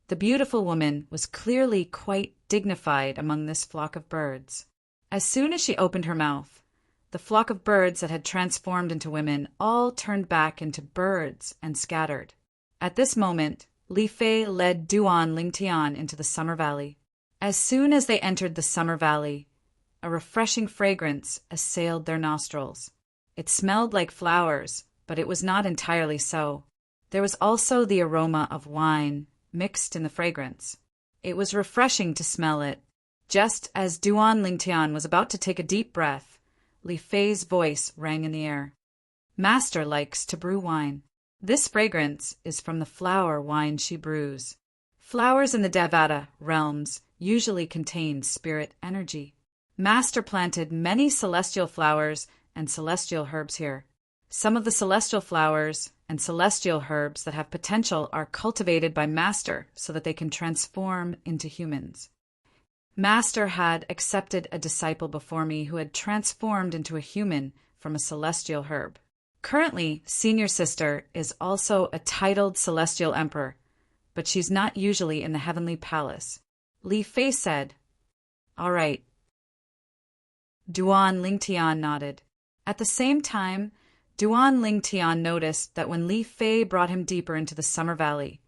The beautiful woman was clearly quite dignified among this flock of birds. As soon as she opened her mouth, the flock of birds that had transformed into women all turned back into birds and scattered. At this moment, Li Fei led Duan Lingtian into the Summer Valley. As soon as they entered the Summer Valley, a refreshing fragrance assailed their nostrils. It smelled like flowers, but it was not entirely so. There was also the aroma of wine mixed in the fragrance. It was refreshing to smell it. Just as Duan Lingtian was about to take a deep breath, Li Fei's voice rang in the air. "Master likes to brew wine. This fragrance is from the flower wine she brews. Flowers in the Devata realms usually contain spirit energy. Master planted many celestial flowers and celestial herbs here. Some of the celestial flowers and celestial herbs that have potential are cultivated by Master so that they can transform into humans. Master had accepted a disciple before me who had transformed into a human from a celestial herb. Currently, Senior Sister is also a titled Celestial Emperor, but she's not usually in the Heavenly Palace." Li Fei said, "All right." Duan Lingtian nodded. At the same time, Duan Lingtian noticed that when Li Fei brought him deeper into the Summer Valley,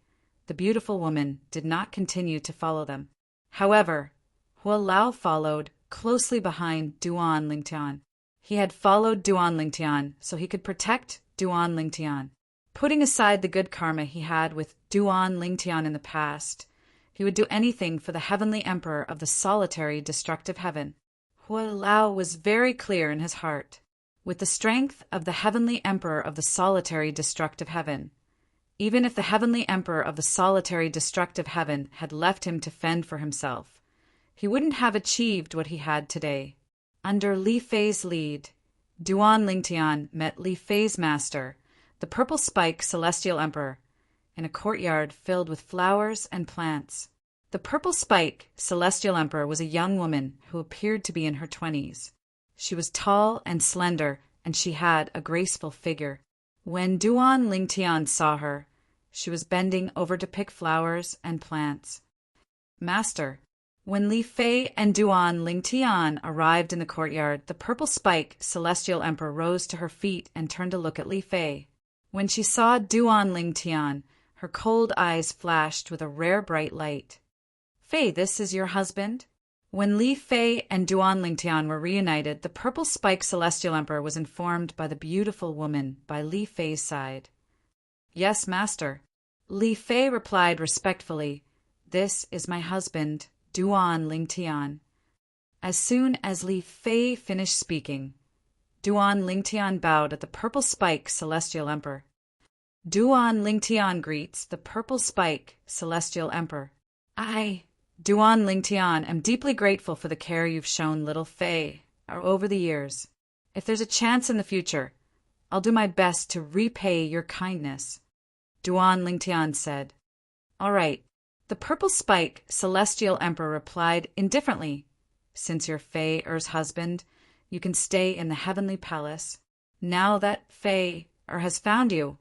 the beautiful woman did not continue to follow them. However, Hua Lao followed closely behind Duan Lingtian. He had followed Duan Lingtian so he could protect Duan Lingtian. Putting aside the good karma he had with Duan Lingtian in the past, he would do anything for the heavenly emperor of the solitary destructive heaven. Hua Lao was very clear in his heart. With the strength of the heavenly emperor of the solitary destructive heaven, even if the heavenly emperor of the solitary destructive heaven had left him to fend for himself, he wouldn't have achieved what he had today. Under Li Fei's lead, Duan Lingtian met Li Fei's master, the Purple Spike Celestial Emperor, in a courtyard filled with flowers and plants. The Purple Spike Celestial Emperor was a young woman who appeared to be in her 20s. She was tall and slender, and she had a graceful figure. When Duan Lingtian saw her, she was bending over to pick flowers and plants. Master, when Li Fei and Duan Lingtian arrived in the courtyard, the Purple Spike Celestial Emperor rose to her feet and turned to look at Li Fei. When she saw Duan Lingtian, her cold eyes flashed with a rare bright light. Fei, this is your husband? When Li Fei and Duan Lingtian were reunited, the Purple Spike Celestial Emperor was informed by the beautiful woman by Li Fei's side. Yes, master. Li Fei replied respectfully, This is my husband, Duan Lingtian. As soon as Li Fei finished speaking, Duan Lingtian bowed at the Purple Spike Celestial Emperor. Duan Lingtian greets the Purple Spike Celestial Emperor. I, Duan Lingtian, am deeply grateful for the care you've shown little Fei over the years. If there's a chance in the future, I'll do my best to repay your kindness. Duan Lingtian said. All right. The Purple Spike Celestial Emperor replied indifferently. Since you're Fei Er's husband, you can stay in the heavenly palace. Now that Fei Er has found you,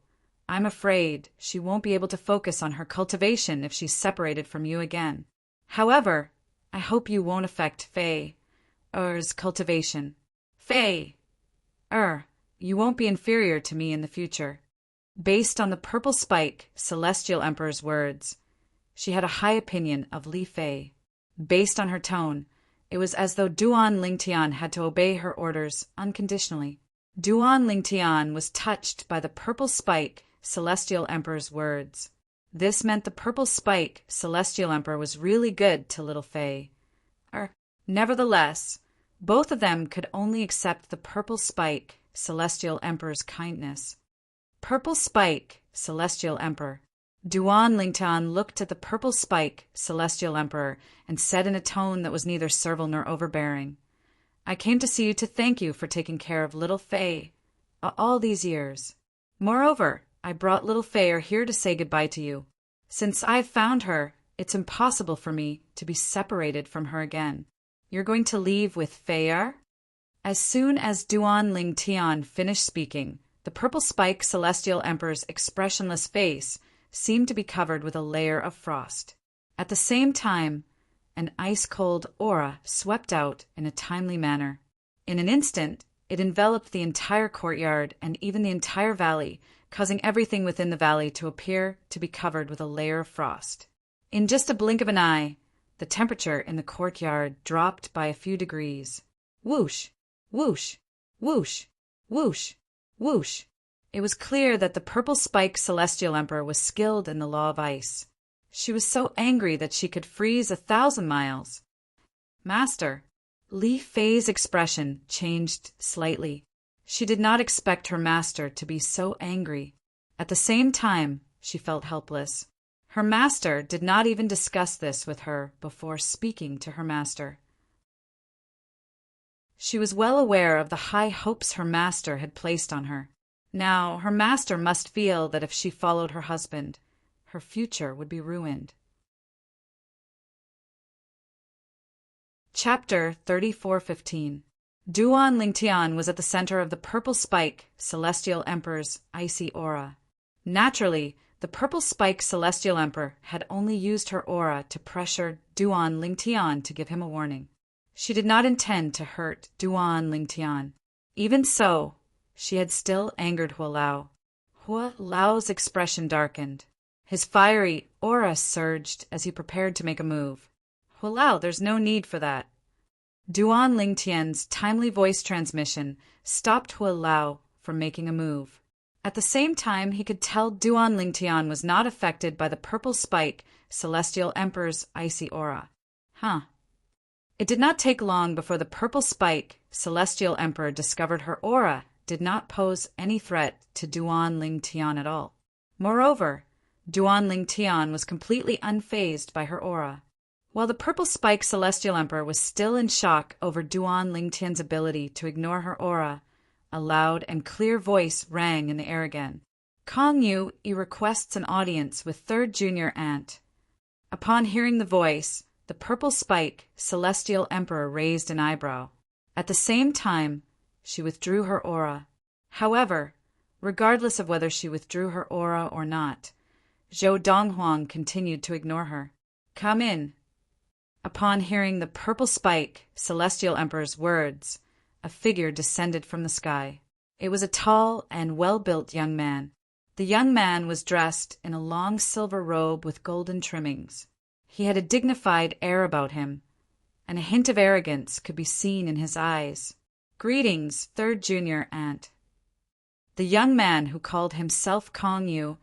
I'm afraid she won't be able to focus on her cultivation if she's separated from you again. However, I hope you won't affect Fei Er's cultivation. Fei Er, you won't be inferior to me in the future. Based on the Purple Spike Celestial Emperor's words, she had a high opinion of Li Fei. Based on her tone, it was as though Duan Lingtian had to obey her orders unconditionally. Duan Lingtian was touched by the Purple Spike Celestial Emperor's words. This meant the Purple Spike Celestial Emperor was really good to little Fei. Nevertheless, both of them could only accept the Purple Spike Celestial Emperor's kindness. Purple Spike Celestial Emperor. Duan Lingtian looked at the Purple Spike Celestial Emperor and said in a tone that was neither servile nor overbearing, I came to see you to thank you for taking care of little Fei all these years. Moreover, I brought little Fei here to say goodbye to you. Since I've found her, it's impossible for me to be separated from her again. You're going to leave with Fei? As soon as Duan Lingtian finished speaking, the Purple Spike Celestial Emperor's expressionless face seemed to be covered with a layer of frost. At the same time, an ice-cold aura swept out in a timely manner. In an instant, it enveloped the entire courtyard and even the entire valley, causing everything within the valley to appear to be covered with a layer of frost. In just a blink of an eye, the temperature in the courtyard dropped by a few degrees. Whoosh, whoosh, whoosh, whoosh, whoosh. It was clear that the Purple Spike Celestial Emperor was skilled in the law of ice. She was so angry that she could freeze 1,000 miles. Master, Li Fei's expression changed slightly. She did not expect her master to be so angry. At the same time, she felt helpless. Her master did not even discuss this with her before speaking to her master. She was well aware of the high hopes her master had placed on her. Now, her master must feel that if she followed her husband, her future would be ruined. Chapter 34:15. Duan Lingtian was at the center of the Purple Spike Celestial Emperor's icy aura. Naturally, the Purple Spike Celestial Emperor had only used her aura to pressure Duan Lingtian to give him a warning. She did not intend to hurt Duan Lingtian. Even so, she had still angered Hua Lao. Hua Lao's expression darkened. His fiery aura surged as he prepared to make a move. Hua Lao, there's no need for that. Duan Lingtian's timely voice transmission stopped Hua Lao from making a move. At the same time, he could tell Duan Lingtian was not affected by the Purple Spike Celestial Emperor's icy aura. It did not take long before the purple spike celestial emperor discovered her aura did not pose any threat to Duan Ling Tian at all. Moreover, Duan Ling Tian was completely unfazed by her aura. While the purple spike celestial emperor was still in shock over Duan Ling Tian's ability to ignore her aura, a loud and clear voice rang in the air again. Kong Yu requests an audience with third junior aunt. Upon hearing the voice, the purple spike celestial emperor raised an eyebrow. At the same time, she withdrew her aura. However, regardless of whether she withdrew her aura or not, Zhou Donghuang continued to ignore her. "Come in." Upon hearing the purple spike celestial emperor's words, a figure descended from the sky. It was a tall and well-built young man. The young man was dressed in a long silver robe with golden trimmings. He had a dignified air about him, and a hint of arrogance could be seen in his eyes. "Greetings, third junior aunt." The young man, who called himself Kong Yu,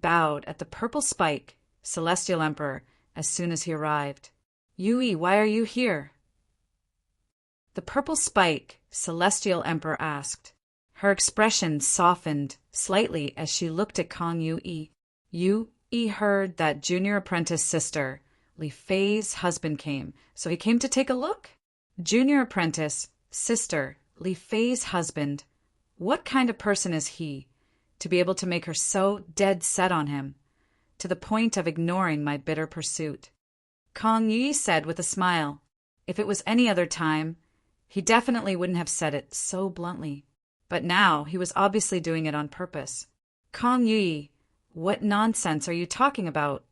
bowed at the purple spike celestial emperor as soon as he arrived. "Yui, why are you here?" The purple spike celestial emperor asked. Her expression softened slightly as she looked at Kong Yu. "Yui heard that junior apprentice sister Li Fei's husband came, so he came to take a look?" Junior apprentice sister Li Fei's husband. What kind of person is he, to be able to make her so dead set on him, to the point of ignoring my bitter pursuit? Kong Yu said with a smile. If it was any other time, he definitely wouldn't have said it so bluntly. But now he was obviously doing it on purpose. "Kong Yu, what nonsense are you talking about?"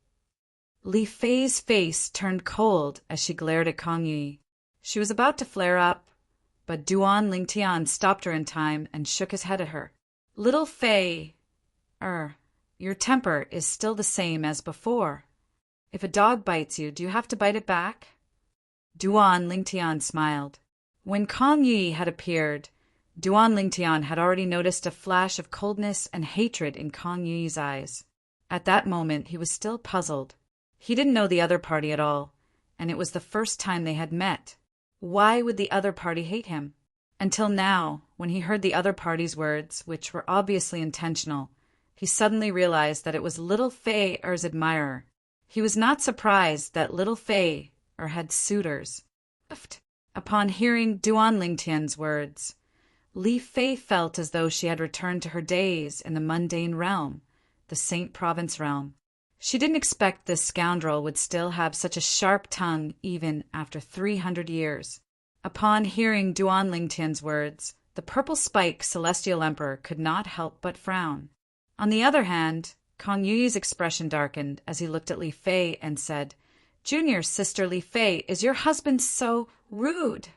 Li Fei's face turned cold as she glared at Kong Yu. She was about to flare up, but Duan Ling Tian stopped her in time and shook his head at her. "Little Fei, your temper is still the same as before. If a dog bites you, do you have to bite it back?" Duan Ling Tian smiled. When Kong Yu had appeared, Duan Ling Tian had already noticed a flash of coldness and hatred in Kong Yu's eyes. At that moment, he was still puzzled. He didn't know the other party at all, and it was the first time they had met. Why would the other party hate him? Until now, when he heard the other party's words, which were obviously intentional, he suddenly realized that it was little Fei's admirer. He was not surprised that little Fei had suitors. Upon hearing Duan Ling Tian's words, Li Fei felt as though she had returned to her days in the mundane realm, the Saint Province realm. She didn't expect this scoundrel would still have such a sharp tongue even after 300 years. Upon hearing Duan Ling Tian's words, the purple spike celestial emperor could not help but frown. On the other hand, Kong Yu's expression darkened as he looked at Li Fei and said, "Junior sister Li Fei, is your husband so rude?"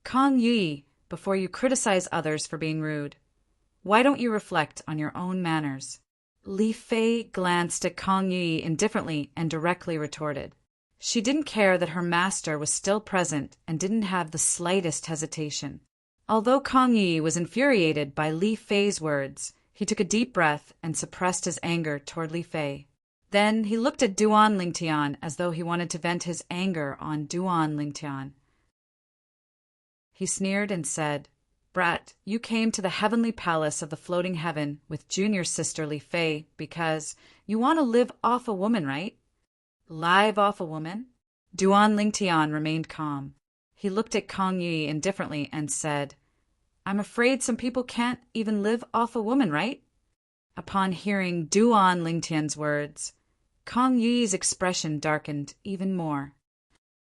"Kong Yu, before you criticize others for being rude, why don't you reflect on your own manners?" Li Fei glanced at Kong Yu indifferently and directly retorted. She didn't care that her master was still present and didn't have the slightest hesitation. Although Kong Yu was infuriated by Li Fei's words, he took a deep breath and suppressed his anger toward Li Fei. Then he looked at Duan Ling Tian as though he wanted to vent his anger on Duan Ling Tian. He sneered and said, "Brat, you came to the heavenly palace of the floating heaven with junior sister Li Fei because you want to live off a woman, right?" "Live off a woman?" Duan Ling Tian remained calm. He looked at Kong Yu indifferently and said, "I'm afraid some people can't even live off a woman, right?" Upon hearing Duan Ling Tian's words, Kong Yu's expression darkened even more.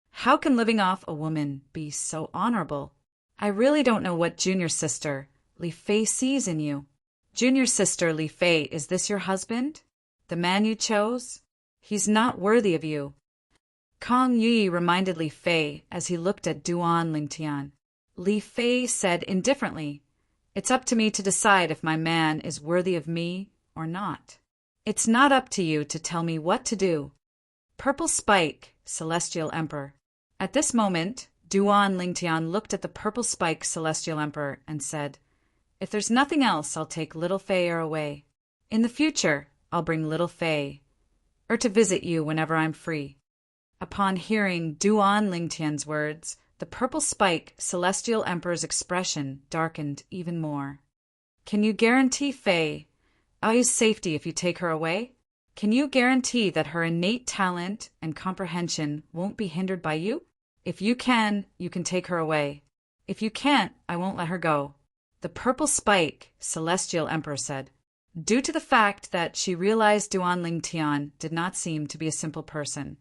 "How can living off a woman be so honorable? I really don't know what junior sister Li Fei sees in you. Junior sister Li Fei, is this your husband? The man you chose? He's not worthy of you." Kong Yu reminded Li Fei as he looked at Duan Ling Tian. Li Fei said indifferently, "It's up to me to decide if my man is worthy of me or not. It's not up to you to tell me what to do." Purple Spike, Celestial Emperor. At this moment, Duan Ling Tian looked at the purple spike celestial emperor and said, "If there's nothing else, I'll take little Fei away. In the future, I'll bring little Fei, to visit you whenever I'm free." Upon hearing Duan Lingtian's words, the purple spike celestial emperor's expression darkened even more. Can you guarantee Fei Ai's safety if you take her away? Can you guarantee that her innate talent and comprehension won't be hindered by you? If you can take her away. If you can't, I won't let her go. The purple spike celestial emperor said. Due to the fact that she realized Duan Lingtian did not seem to be a simple person,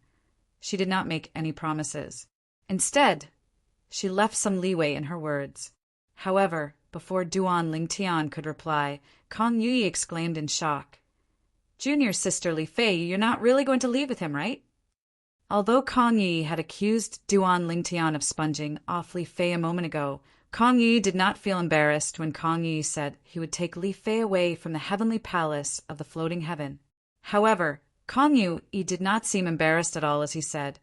she did not make any promises. Instead, she left some leeway in her words. However, before Duan Lingtian could reply, Kong Yui exclaimed in shock. Junior sister Li Fei, you're not really going to leave with him, right? Although Kong Yi had accused Duan Lingtian of sponging off Li Fei a moment ago, Kong Yi did not feel embarrassed when Kong Yi said he would take Li Fei away from the heavenly palace of the floating heaven. However, Kong Yi did not seem embarrassed at all as he said,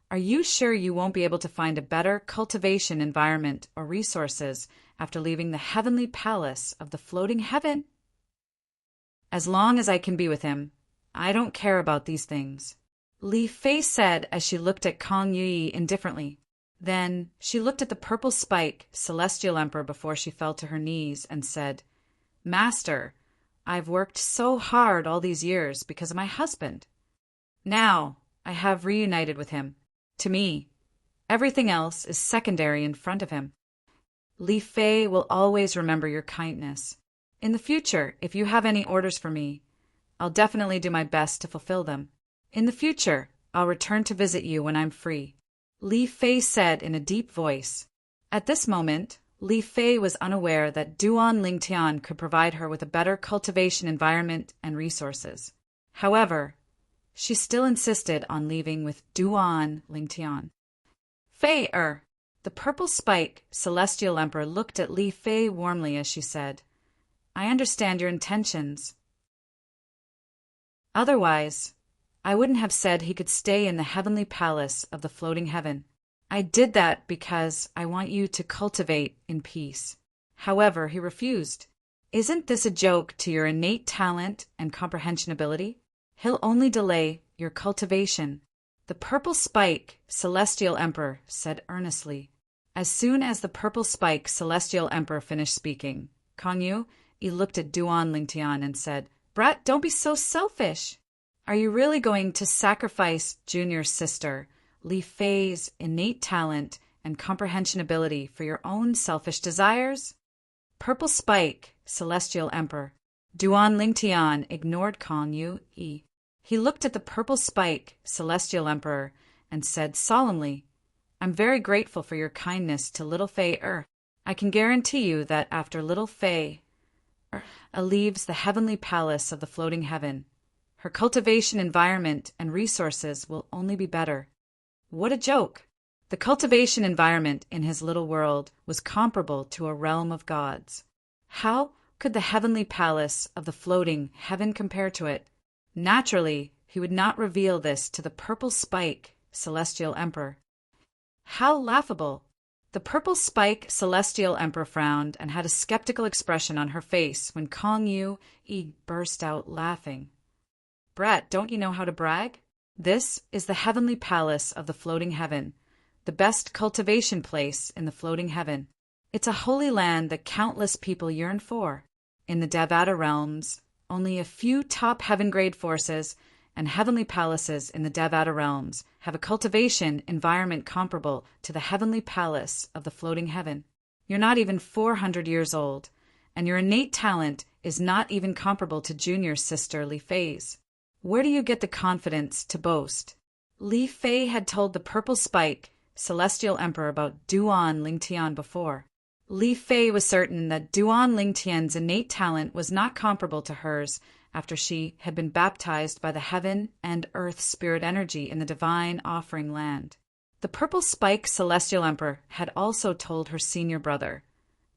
Are you sure you won't be able to find a better cultivation environment or resources after leaving the heavenly palace of the floating heaven? As long as I can be with him, I don't care about these things. Li Fei said as she looked at Kong Yi indifferently. Then she looked at the purple spike celestial emperor before she fell to her knees and said, Master, I've worked so hard all these years because of my husband. Now I have reunited with him. To me, everything else is secondary in front of him. Li Fei will always remember your kindness. In the future, if you have any orders for me, I'll definitely do my best to fulfill them. In the future, I'll return to visit you when I'm free. Li Fei said in a deep voice. At this moment, Li Fei was unaware that Duan Lingtian could provide her with a better cultivation environment and resources. However, she still insisted on leaving with Duan Lingtian. Fei the purple spike celestial emperor looked at Li Fei warmly as she said, I understand your intentions. Otherwise, I wouldn't have said he could stay in the heavenly palace of the floating heaven. I did that because I want you to cultivate in peace. However, he refused. Isn't this a joke to your innate talent and comprehension ability? He'll only delay your cultivation. The purple spike celestial emperor said earnestly. As soon as the purple spike celestial emperor finished speaking, Kong Yu, he looked at Duan Lingtian and said, Brat, don't be so selfish. Are you really going to sacrifice junior sister Li Fei's innate talent and comprehension ability for your own selfish desires? Purple spike celestial emperor. Duan Lingtian ignored Kong Yu. He looked at the purple spike celestial emperor and said solemnly, I'm very grateful for your kindness to little Fei I can guarantee you that after little Fei leaves the heavenly palace of the floating heaven, her cultivation environment and resources will only be better. What a joke! The cultivation environment in his little world was comparable to a realm of gods. How could the heavenly palace of the floating heaven compare to it? Naturally, he would not reveal this to the purple spike celestial emperor. How laughable! The purple spike celestial emperor frowned and had a skeptical expression on her face when Kong Yu burst out laughing. Brat, don't you know how to brag? This is the heavenly palace of the floating heaven, the best cultivation place in the floating heaven. It's a holy land that countless people yearn for. In the Devata realms, only a few top heaven-grade forces and heavenly palaces in the Devata realms have a cultivation environment comparable to the heavenly palace of the floating heaven. You're not even 400 years old, and your innate talent is not even comparable to junior sister Li Fei's. Where do you get the confidence to boast? Li Fei had told the purple spike celestial emperor about Duan Lingtian before. Li Fei was certain that Duan Lingtian's innate talent was not comparable to hers after she had been baptized by the heaven and earth spirit energy in the divine offering land. The purple spike celestial emperor had also told her senior brother,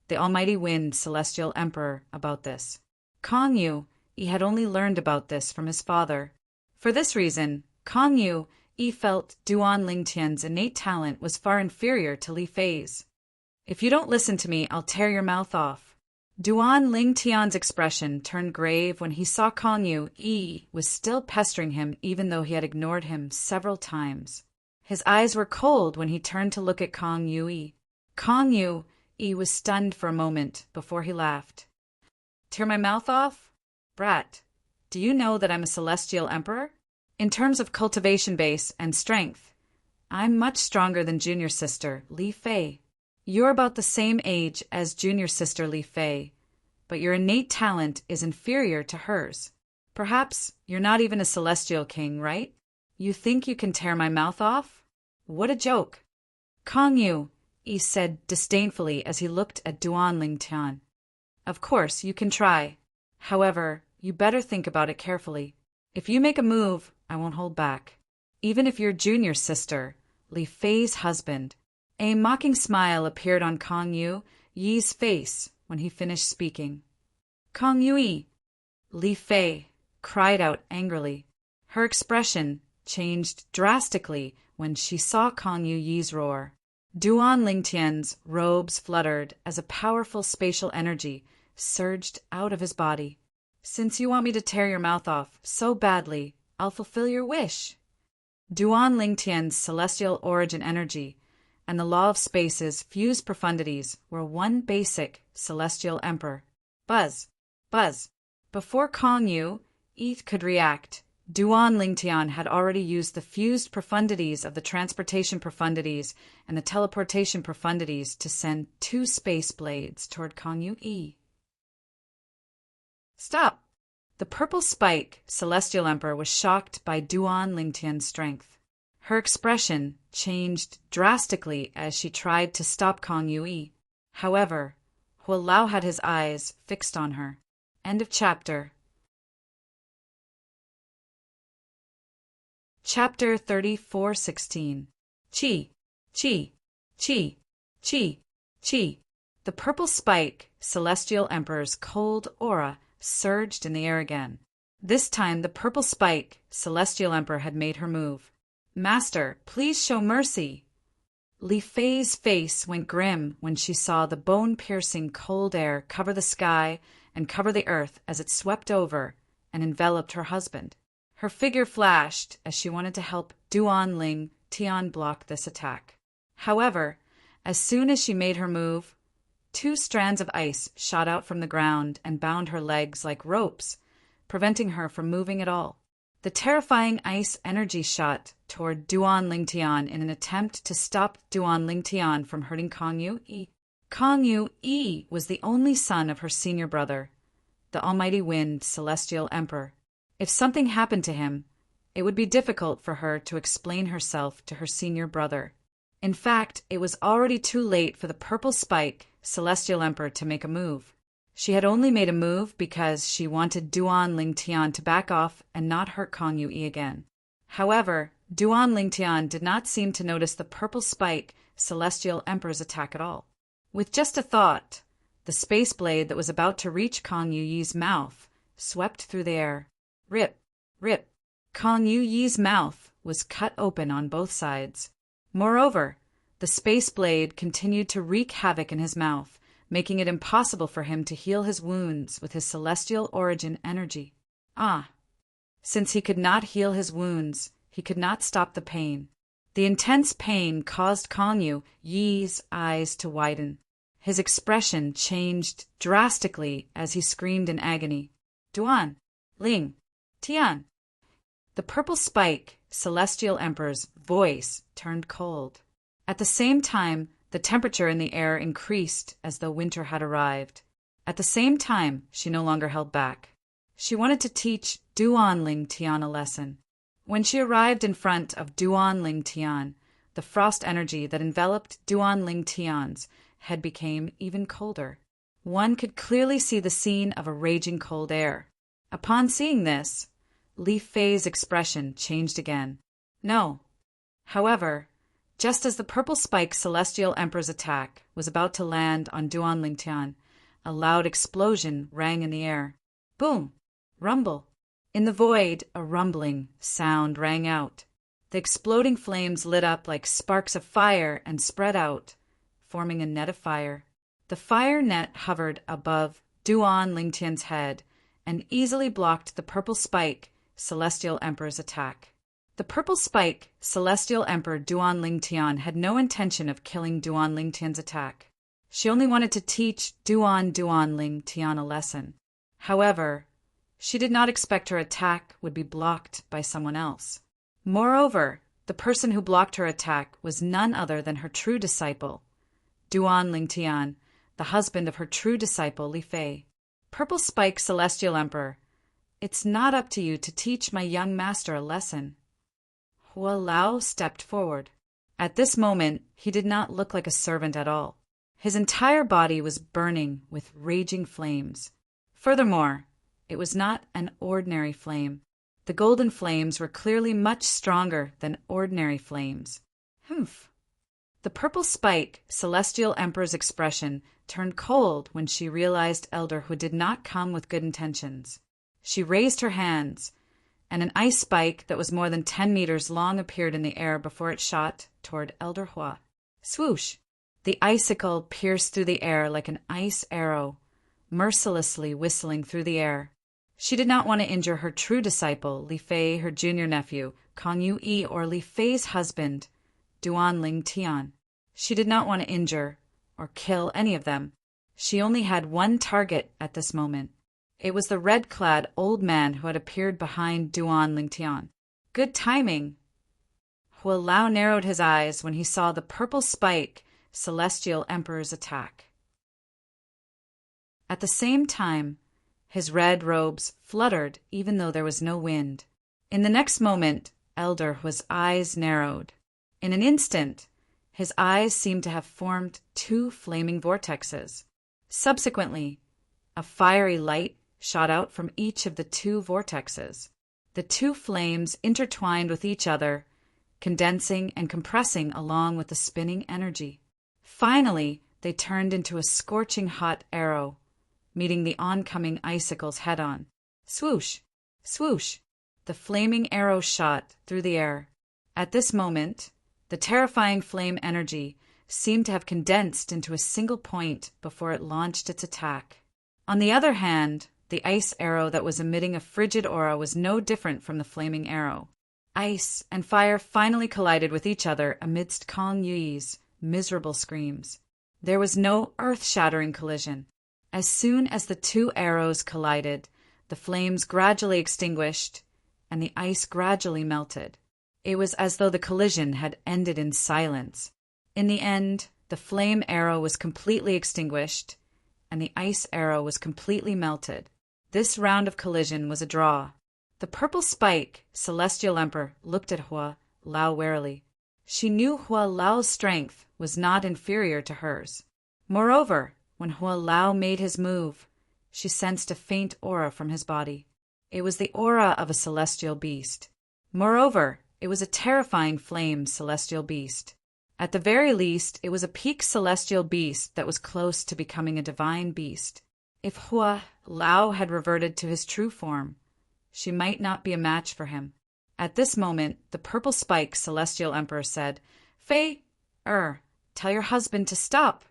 the almighty wind celestial emperor, about this. Kong Yu had only learned about this from his father. For this reason, Kong Yu felt Duan Lingtian's innate talent was far inferior to Li Fei's. If you don't listen to me, I'll tear your mouth off. Duan Lingtian's expression turned grave when he saw Kong Yu was still pestering him even though he had ignored him several times. His eyes were cold when he turned to look at Kong Yui. Kong Yui was stunned for a moment before he laughed. Tear my mouth off? Brat, do you know that I'm a celestial emperor? In terms of cultivation base and strength, I'm much stronger than junior sister Li Fei. You're about the same age as junior sister Li Fei, but your innate talent is inferior to hers. Perhaps you're not even a celestial king, right? You think you can tear my mouth off? What a joke! Kong Yu, he said disdainfully as he looked at Duan Lingtian. Of course, you can try. However, you better think about it carefully. If you make a move, I won't hold back. Even if you're junior sister, Li Fei's husband. A mocking smile appeared on Kong Yi's face when he finished speaking. Kong Yui, Li Fei cried out angrily. Her expression changed drastically when she saw Kong Yi's roar. Duan Lingtian's robes fluttered as a powerful spatial energy surged out of his body. Since you want me to tear your mouth off so badly, I'll fulfill your wish. Duan Lingtian's celestial origin energy and the law of space's fused profundities were one basic celestial emperor. Buzz! Buzz! Before Kong Yu could react, Duan Lingtian had already used the fused profundities of the transportation profundities and the teleportation profundities to send 2 space blades toward Kong Yu. Stop! The purple spike celestial emperor was shocked by Duan Lingtian's strength. Her expression changed drastically as she tried to stop Kong Yu. However, Huo Lao had his eyes fixed on her. End of chapter. Chapter 34:16. Chi, Chi, Chi, Chi, Chi. The purple spike celestial emperor's cold aura surged in the air again. This time the purple spike celestial emperor had made her move. Master, please show mercy. Li Fei's face went grim when she saw the bone-piercing cold air cover the sky and cover the earth as it swept over and enveloped her husband. Her figure flashed as she wanted to help Duan Lingtian block this attack. However, as soon as she made her move, 2 strands of ice shot out from the ground and bound her legs like ropes, preventing her from moving at all. The terrifying ice energy shot toward Duan Lingtian in an attempt to stop Duan Lingtian from hurting Kong Yu. Kong Yu was the only son of her senior brother, the Almighty Wind Celestial Emperor. If something happened to him, it would be difficult for her to explain herself to her senior brother. In fact, it was already too late for the purple spike Celestial Emperor to make a move. She had only made a move because she wanted Duan Lingtian to back off and not hurt Kong Yu again. However, Duan Lingtian did not seem to notice the purple spike Celestial Emperor's attack at all. With just a thought, the space blade that was about to reach Kong Yu's mouth swept through the air. Rip, rip. Kong Yu's mouth was cut open on both sides. Moreover, the space blade continued to wreak havoc in his mouth, making it impossible for him to heal his wounds with his celestial origin energy. Since he could not heal his wounds, he could not stop the pain. The intense pain caused Kong Yu's eyes to widen. His expression changed drastically as he screamed in agony. Duan, Ling, Tian. The purple spike Celestial Emperor's voice turned cold. At the same time, the temperature in the air increased as though winter had arrived. At the same time, she no longer held back. She wanted to teach Duan Lingtian a lesson. When she arrived in front of Duan Lingtian, the frost energy that enveloped Duan Lingtian's head became even colder. One could clearly see the scene of a raging cold air. Upon seeing this, Li Fei's expression changed again. No. However, just as the purple spike Celestial Emperor's attack was about to land on Duan Lingtian, a loud explosion rang in the air. Boom! Rumble! In the void, a rumbling sound rang out. The exploding flames lit up like sparks of fire and spread out, forming a net of fire. The fire net hovered above Duan Lingtian's head and easily blocked the purple spike Celestial Emperor's attack. The purple spike, Celestial Emperor Duan Lingtian had no intention of killing Duan Lingtian's attack. She only wanted to teach Duan Lingtian a lesson. However, she did not expect her attack would be blocked by someone else. Moreover, the person who blocked her attack was none other than her true disciple, Duan Lingtian, the husband of her true disciple Li Fei. Purple Spike, Celestial Emperor, it's not up to you to teach my young master a lesson. Hua Lao stepped forward. At this moment, he did not look like a servant at all. His entire body was burning with raging flames. Furthermore, it was not an ordinary flame. The golden flames were clearly much stronger than ordinary flames. Humph! The purple spike, Celestial Emperor's expression turned cold when she realized Elder Hu did not come with good intentions. She raised her hands, and an ice spike that was more than 10 meters long appeared in the air before it shot toward Elder Hua. Swoosh! The icicle pierced through the air like an ice arrow, mercilessly whistling through the air. She did not want to injure her true disciple, Li Fei, her junior nephew, Kong Yu-yi, or Li Fei's husband, Duan Lingtian. She did not want to injure or kill any of them. She only had one target at this moment. It was the red-clad old man who had appeared behind Duan Lingtian. Good timing! Hua Lao narrowed his eyes when he saw the purple spike, Celestial Emperor's attack. At the same time, his red robes fluttered even though there was no wind. In the next moment, Elder Hua's eyes narrowed. In an instant, his eyes seemed to have formed two flaming vortexes. Subsequently, a fiery light shot out from each of the two vortexes. The two flames intertwined with each other, condensing and compressing along with the spinning energy. Finally, they turned into a scorching hot arrow, meeting the oncoming icicles head-on. Swoosh! Swoosh! The flaming arrow shot through the air. At this moment, the terrifying flame energy seemed to have condensed into a single point before it launched its attack. On the other hand, the ice arrow that was emitting a frigid aura was no different from the flaming arrow. Ice and fire finally collided with each other amidst Kong Yuyi's miserable screams. There was no earth-shattering collision. As soon as the two arrows collided, the flames gradually extinguished and the ice gradually melted. It was as though the collision had ended in silence. In the end, the flame arrow was completely extinguished and the ice arrow was completely melted. This round of collision was a draw. The purple spike, Celestial Emperor, looked at Hua Lao warily. She knew Hua Lao's strength was not inferior to hers. Moreover, when Hua Lao made his move, she sensed a faint aura from his body. It was the aura of a celestial beast. Moreover, it was a terrifying flame celestial beast. At the very least, it was a peak celestial beast that was close to becoming a divine beast. If Hua Lao had reverted to his true form, she might not be a match for him. At this moment, the purple spike Celestial Emperor said, Fei, tell your husband to stop.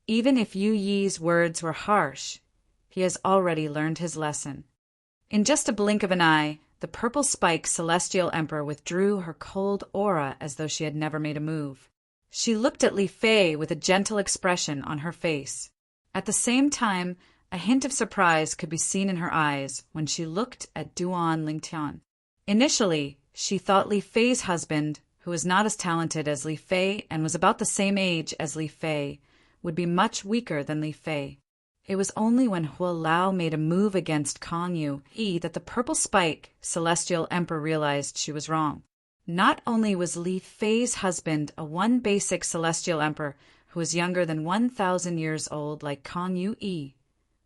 Even if Yu Yi's words were harsh, he has already learned his lesson. In just a blink of an eye, the purple spike Celestial Emperor withdrew her cold aura as though she had never made a move. She looked at Li Fei with a gentle expression on her face. At the same time, a hint of surprise could be seen in her eyes when she looked at Duan Lingtian. Initially, she thought Li Fei's husband, who was not as talented as Li Fei and was about the same age as Li Fei, would be much weaker than Li Fei. It was only when Hua Lao made a move against Kong Yu-yi that the purple spike Celestial Emperor realized she was wrong. Not only was Li Fei's husband a one basic Celestial Emperor who was younger than 1,000 years old like Kong Yu-yi,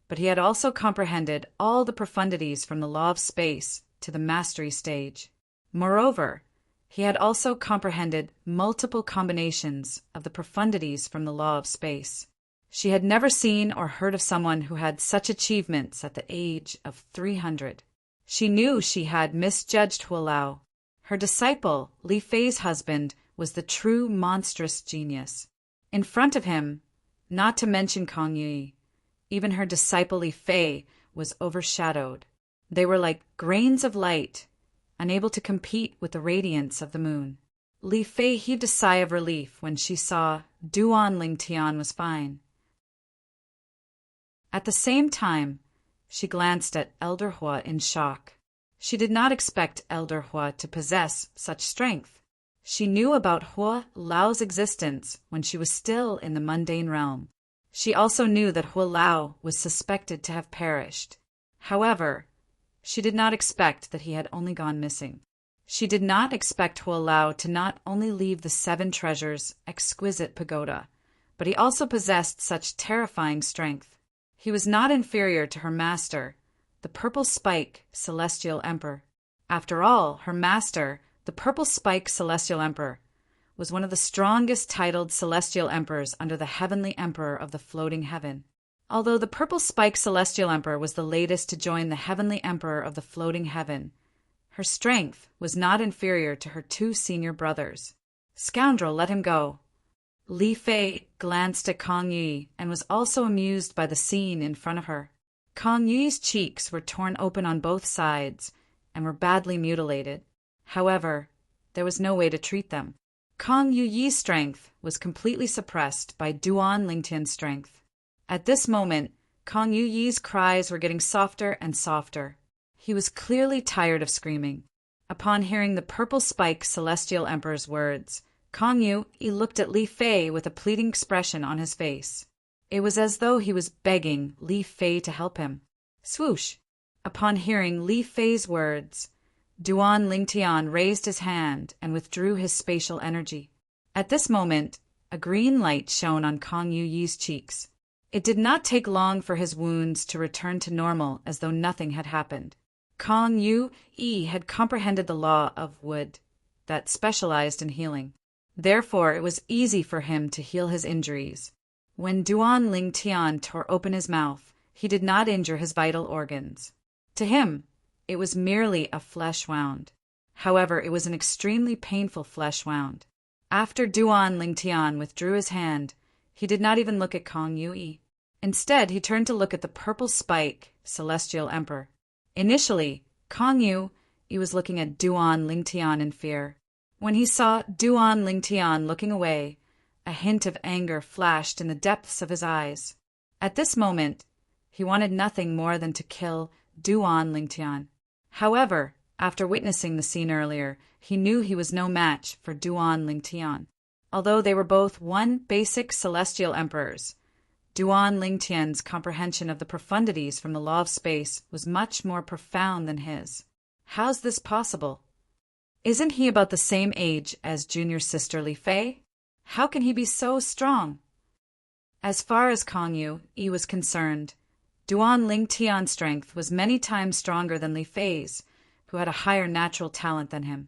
but he had also comprehended all the profundities from the law of space to the mastery stage. Moreover, he had also comprehended multiple combinations of the profundities from the law of space. She had never seen or heard of someone who had such achievements at the age of 300. She knew she had misjudged Hua Lao. Her disciple, Li Fei's husband, was the true monstrous genius. In front of him, not to mention Kong Yu, even her disciple Li Fei was overshadowed. They were like grains of light unable to compete with the radiance of the moon. Li Fei heaved a sigh of relief when she saw Duan Lingtian was fine. At the same time, she glanced at Elder Hua in shock. She did not expect Elder Hua to possess such strength. She knew about Hua Lao's existence when she was still in the mundane realm. She also knew that Hua Lao was suspected to have perished. However, she did not expect that he had only gone missing. She did not expect Hua Lao to not only leave the 7 treasures' exquisite pagoda, but he also possessed such terrifying strength. He was not inferior to her master, the Purple Spike Celestial Emperor. After all, her master, the Purple Spike Celestial Emperor, was one of the strongest titled Celestial Emperors under the Heavenly Emperor of the Floating Heaven. Although the Purple Spike Celestial Emperor was the latest to join the Heavenly Emperor of the Floating Heaven, her strength was not inferior to her 2 senior brothers. Scoundrel, let him go. Li Fei glanced at Kong Yi and was also amused by the scene in front of her. Kong Yi's cheeks were torn open on both sides and were badly mutilated. However, there was no way to treat them. Kong Yi's strength was completely suppressed by Duan Lingtian's strength. At this moment, Kong Yi's cries were getting softer and softer. He was clearly tired of screaming. Upon hearing the Purple Spike Celestial Emperor's words, Kong Yi looked at Li Fei with a pleading expression on his face. It was as though he was begging Li Fei to help him. Swoosh! Upon hearing Li Fei's words, Duan Lingtian raised his hand and withdrew his spatial energy. At this moment, a green light shone on Kong Yi's cheeks. It did not take long for his wounds to return to normal as though nothing had happened. Kong Yi had comprehended the law of wood that specialized in healing. Therefore, it was easy for him to heal his injuries. When Duan Lingtian tore open his mouth, he did not injure his vital organs. To him, it was merely a flesh wound. However, it was an extremely painful flesh wound. After Duan Lingtian withdrew his hand, he did not even look at Kong Yi. Instead, he turned to look at the Purple Spike Celestial Emperor. Initially, Kong Yi was looking at Duan Lingtian in fear. When he saw Duan Lingtian looking away, a hint of anger flashed in the depths of his eyes. At this moment, he wanted nothing more than to kill Duan Lingtian. However, after witnessing the scene earlier, he knew he was no match for Duan Lingtian. Although they were both one basic celestial emperors, Duan Lingtian's comprehension of the profundities from the law of space was much more profound than his. How's this possible? Isn't he about the same age as junior sister Li Fei? How can he be so strong? As far as Kong Yi was concerned, Duan Lingtian's strength was many times stronger than Li Fei's, who had a higher natural talent than him.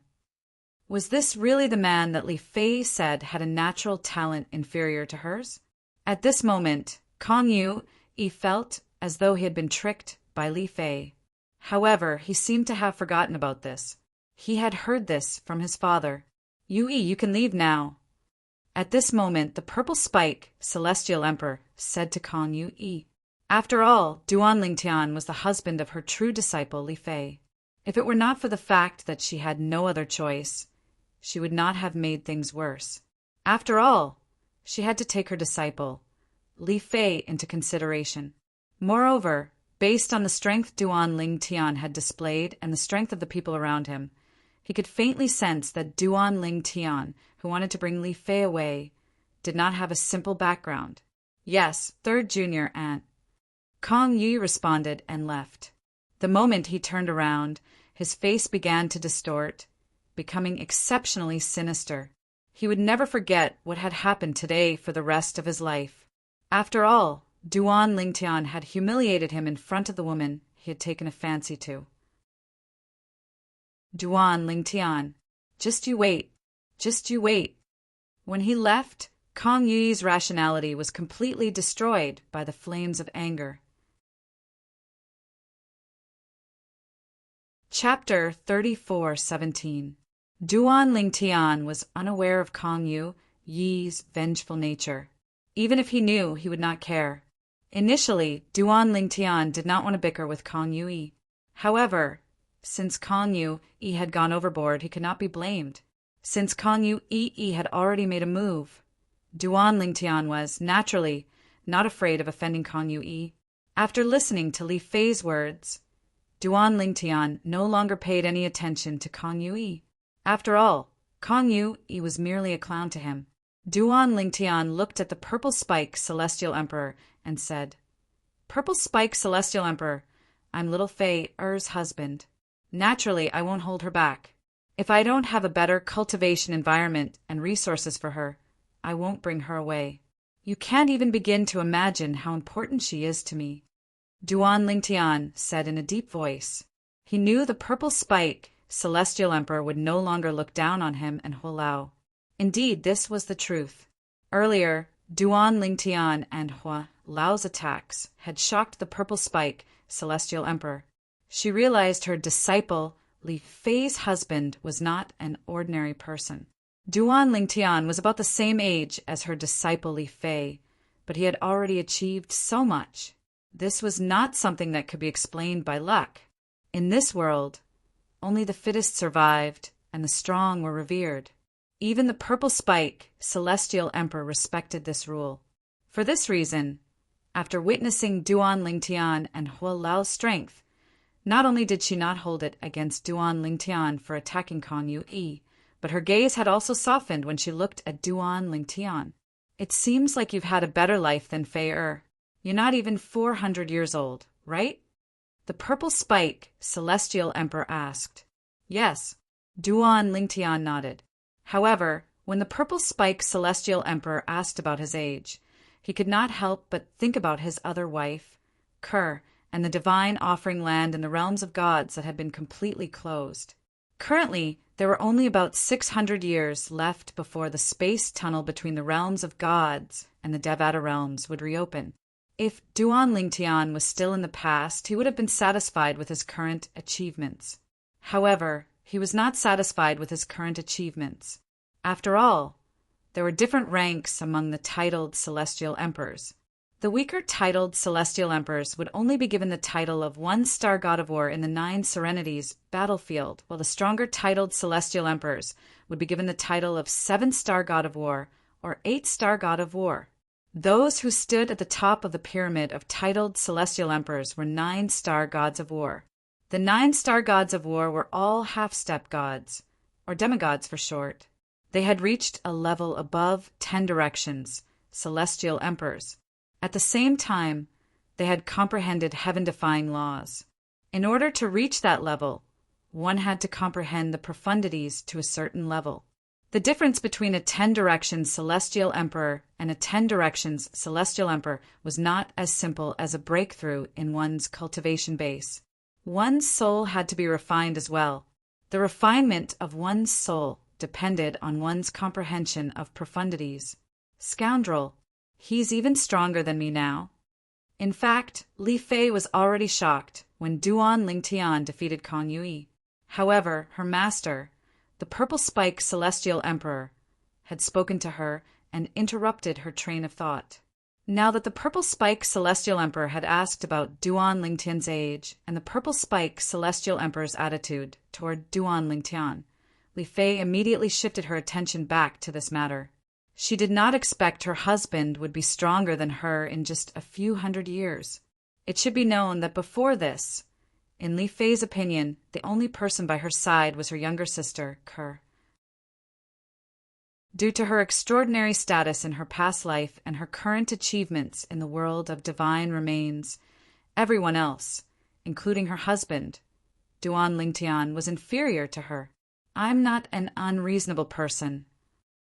Was this really the man that Li Fei said had a natural talent inferior to hers? At this moment, Kong Yi felt as though he had been tricked by Li Fei. However, he seemed to have forgotten about this. He had heard this from his father. Yui, you can leave now. At this moment, the Purple Spike Celestial Emperor said to Kong Yi. After all, Duan Lingtian was the husband of her true disciple Li Fei. If it were not for the fact that she had no other choice, she would not have made things worse. After all, she had to take her disciple, Li Fei, into consideration. Moreover, based on the strength Duan Lingtian had displayed and the strength of the people around him, he could faintly sense that Duan Lingtian, who wanted to bring Li Fei away, did not have a simple background. Yes, 3rd junior aunt. Kong Yi responded and left. The moment he turned around, his face began to distort, becoming exceptionally sinister. He would never forget what had happened today for the rest of his life. After all, Duan Lingtian had humiliated him in front of the woman he had taken a fancy to. Duan Lingtian, just you wait. Just you wait. When he left, Kong Yi's rationality was completely destroyed by the flames of anger. Chapter 34:17. Duan Lingtian was unaware of Kong Yi's vengeful nature. Even if he knew, he would not care. Initially, Duan Lingtian did not want to bicker with Kong Yi. However, Since Kong Yu had gone overboard, he could not be blamed. Since Kong Yu had already made a move, Duan Lingtian was, naturally, not afraid of offending Kong Yu. After listening to Li Fei's words, Duan Lingtian no longer paid any attention to Kong Yu. After all, Kong Yu was merely a clown to him. Duan Lingtian looked at the Purple Spike Celestial Emperor and said, "Purple Spike Celestial Emperor, I'm little Fei Er's husband. Naturally, I won't hold her back. If I don't have a better cultivation environment and resources for her, I won't bring her away. You can't even begin to imagine how important she is to me." Duan Lingtian said in a deep voice. He knew the Purple Spike Celestial Emperor would no longer look down on him and Hua Lao. Indeed, this was the truth. Earlier, Duan Lingtian and Hua Lao's attacks had shocked the Purple Spike Celestial Emperor. She realized her disciple Li Fei's husband was not an ordinary person. Duan Lingtian was about the same age as her disciple Li Fei, but he had already achieved so much. This was not something that could be explained by luck. In this world, only the fittest survived and the strong were revered. Even the Purple Spike Celestial Emperor respected this rule. For this reason, after witnessing Duan Lingtian and Hua Lao's strength, not only did she not hold it against Duan Lingtian for attacking Kong Yu, but her gaze had also softened when she looked at Duan Lingtian. "It seems like you've had a better life than Fei Er. You're not even 400 years old, right?" The Purple Spike Celestial Emperor asked. "Yes." Duan Lingtian nodded. However, when the Purple Spike Celestial Emperor asked about his age, he could not help but think about his other wife, Ker, and the divine offering land in the realms of gods that had been completely closed. Currently, there were only about 600 years left before the space tunnel between the realms of gods and the Devata realms would reopen. If Duan Lingtian was still in the past, he would have been satisfied with his current achievements. However, he was not satisfied with his current achievements. After all, there were different ranks among the titled celestial emperors. The weaker titled celestial emperors would only be given the title of 1-star god of war in the 9 Serenities battlefield, while the stronger titled celestial emperors would be given the title of 7-star god of war or 8-star god of war. Those who stood at the top of the pyramid of titled celestial emperors were 9-star gods of war. The 9-star gods of war were all half-step gods, or demigods for short. They had reached a level above 10 directions, celestial emperors. At the same time, they had comprehended heaven-defying laws. In order to reach that level, one had to comprehend the profundities to a certain level. The difference between a 10 directions celestial emperor and a 10 directions celestial emperor was not as simple as a breakthrough in one's cultivation base. One's soul had to be refined as well. The refinement of one's soul depended on one's comprehension of profundities. Scoundrel, he's even stronger than me now. In fact, Li Fei was already shocked when Duan Lingtian defeated Kong Yu. However, her master, the Purple Spike Celestial Emperor, had spoken to her and interrupted her train of thought. Now that the Purple Spike Celestial Emperor had asked about Duan Lingtian's age and the Purple Spike Celestial Emperor's attitude toward Duan Lingtian, Li Fei immediately shifted her attention back to this matter. She did not expect her husband would be stronger than her in just a few hundred years. It should be known that before this, in Li Fei's opinion, the only person by her side was her younger sister, Ker. Due to her extraordinary status in her past life and her current achievements in the world of divine remains, everyone else, including her husband, Duan Lingtian, was inferior to her. "I'm not an unreasonable person."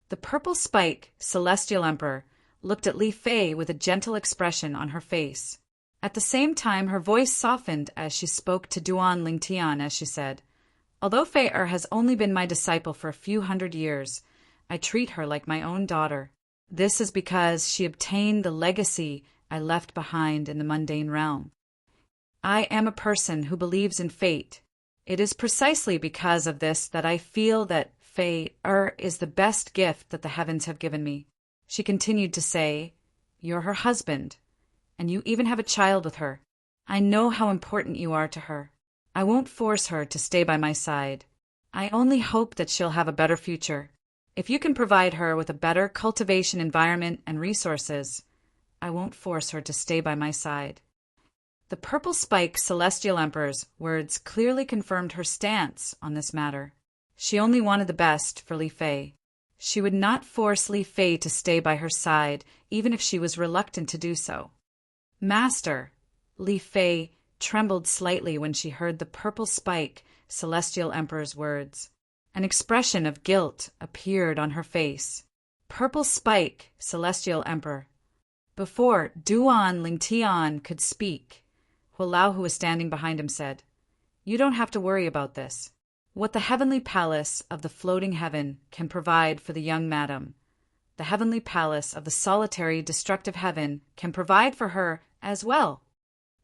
The Purple Spike Celestial Emperor looked at Li Fei with a gentle expression on her face. At the same time, her voice softened as she spoke to Duan Lingtian as she said, "Although Fei Er has only been my disciple for a few hundred years, I treat her like my own daughter. This is because she obtained the legacy I left behind in the mundane realm. I am a person who believes in fate. It is precisely because of this that I feel that Fei Er is the best gift that the heavens have given me." She continued to say, "You're her husband, and you even have a child with her. I know how important you are to her. I won't force her to stay by my side. I only hope that she'll have a better future. If you can provide her with a better cultivation environment and resources, I won't force her to stay by my side." The Purple Spike Celestial Emperor's words clearly confirmed her stance on this matter. She only wanted the best for Li Fei. She would not force Li Fei to stay by her side, even if she was reluctant to do so. "Master," Li Fei trembled slightly when she heard the Purple Spike Celestial Emperor's words. An expression of guilt appeared on her face. "Purple Spike Celestial Emperor." Before Duan Lingtian could speak, Hualao, who was standing behind him, said, "You don't have to worry about this. What the heavenly palace of the floating heaven can provide for the young madam, the heavenly palace of the solitary destructive heaven can provide for her as well."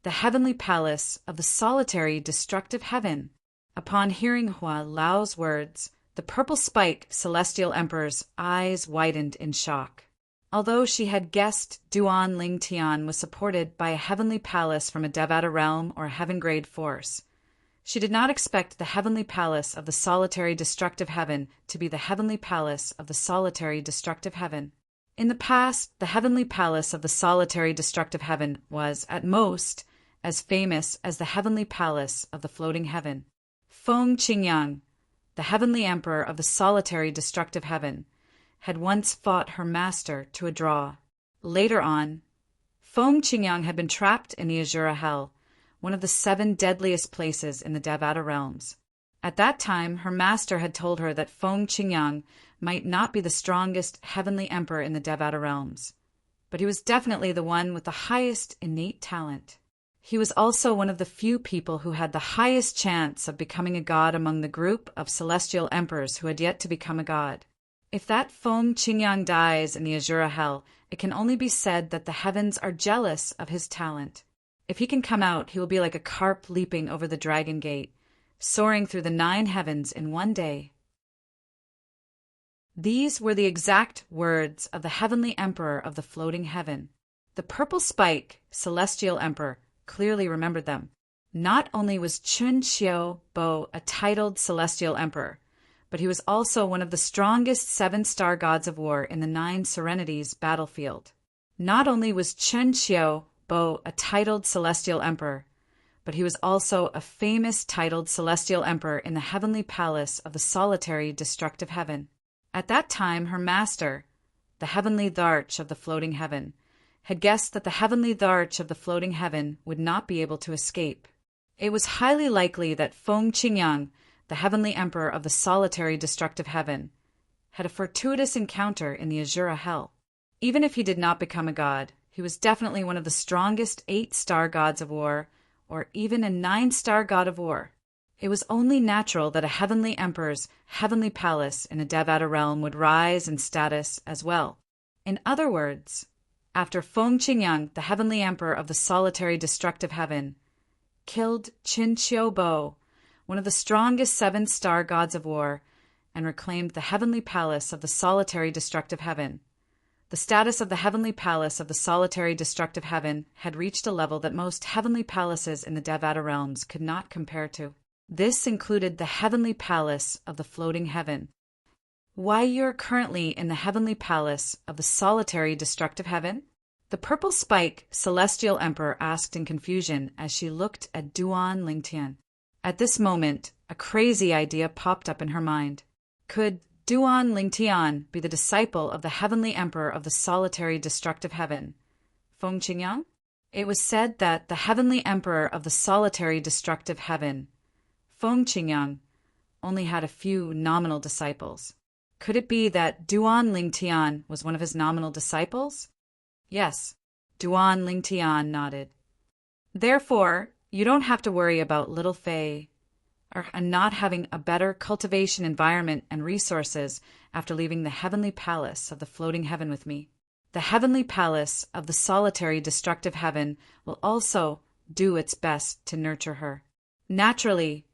The heavenly palace of the solitary destructive heaven. Upon hearing Hualao's words, the Purple Spike Celestial Emperor's eyes widened in shock. Although she had guessed Duan Lingtian was supported by a heavenly palace from a Devata realm or a heaven-grade force, she did not expect the heavenly palace of the solitary destructive heaven to be the heavenly palace of the solitary destructive heaven. In the past, the heavenly palace of the solitary destructive heaven was, at most, as famous as the heavenly palace of the floating heaven. Feng Qingyang, the heavenly emperor of the solitary destructive heaven, had once fought her master to a draw. Later on, Feng Qingyang had been trapped in the Azura Hell, one of the 7 deadliest places in the Devata realms. At that time, her master had told her that Feng Qingyang might not be the strongest heavenly emperor in the Devata realms, but he was definitely the one with the highest innate talent. He was also one of the few people who had the highest chance of becoming a god among the group of celestial emperors who had yet to become a god. If that Feng Qingyang dies in the Azura Hell, it can only be said that the heavens are jealous of his talent. If he can come out, he will be like a carp leaping over the dragon gate, soaring through the 9 heavens in one day. These were the exact words of the heavenly emperor of the floating heaven. The Purple Spike Celestial Emperor clearly remembered them. Not only was Chun Xiao Bo a titled celestial emperor, but he was also one of the strongest 7-star gods of war in the 9 Serenities battlefield. Not only was Chun Xiao Bo a titled celestial emperor, but he was also a famous titled celestial emperor in the heavenly palace of the solitary destructive heaven. At that time, her master, the heavenly Dharch of the floating heaven, had guessed that the heavenly Dharch of the floating heaven would not be able to escape. It was highly likely that Feng Qingyang, the heavenly emperor of the solitary destructive heaven, had a fortuitous encounter in the Azura Hell. Even if he did not become a god, he was definitely one of the strongest 8-star gods of war, or even a 9-star god of war. It was only natural that a heavenly emperor's heavenly palace in a Devata realm would rise in status as well. In other words, after Feng Qingyang, the heavenly emperor of the solitary destructive heaven, killed Qin Xiao Bo, one of the strongest 7-star gods of war, and reclaimed the heavenly palace of the solitary destructive heaven, the status of the heavenly palace of the solitary destructive heaven had reached a level that most heavenly palaces in the Devata realms could not compare to. This included the heavenly palace of the floating heaven. Why you're currently in the heavenly palace of the solitary destructive heaven? The Purple Spike Celestial Emperor asked in confusion as she looked at Duan Lingtian. At this moment, a crazy idea popped up in her mind. Could Duan Lingtian be the disciple of the heavenly emperor of the solitary destructive heaven, Feng Qingyang? It was said that the heavenly emperor of the solitary destructive heaven, Feng Qingyang, only had a few nominal disciples. Could it be that Duan Lingtian was one of his nominal disciples? Yes, Duan Lingtian nodded. Therefore, you don't have to worry about little Fei or not having a better cultivation environment and resources after leaving the heavenly palace of the floating heaven with me. The heavenly palace of the solitary destructive heaven will also do its best to nurture her. Naturally,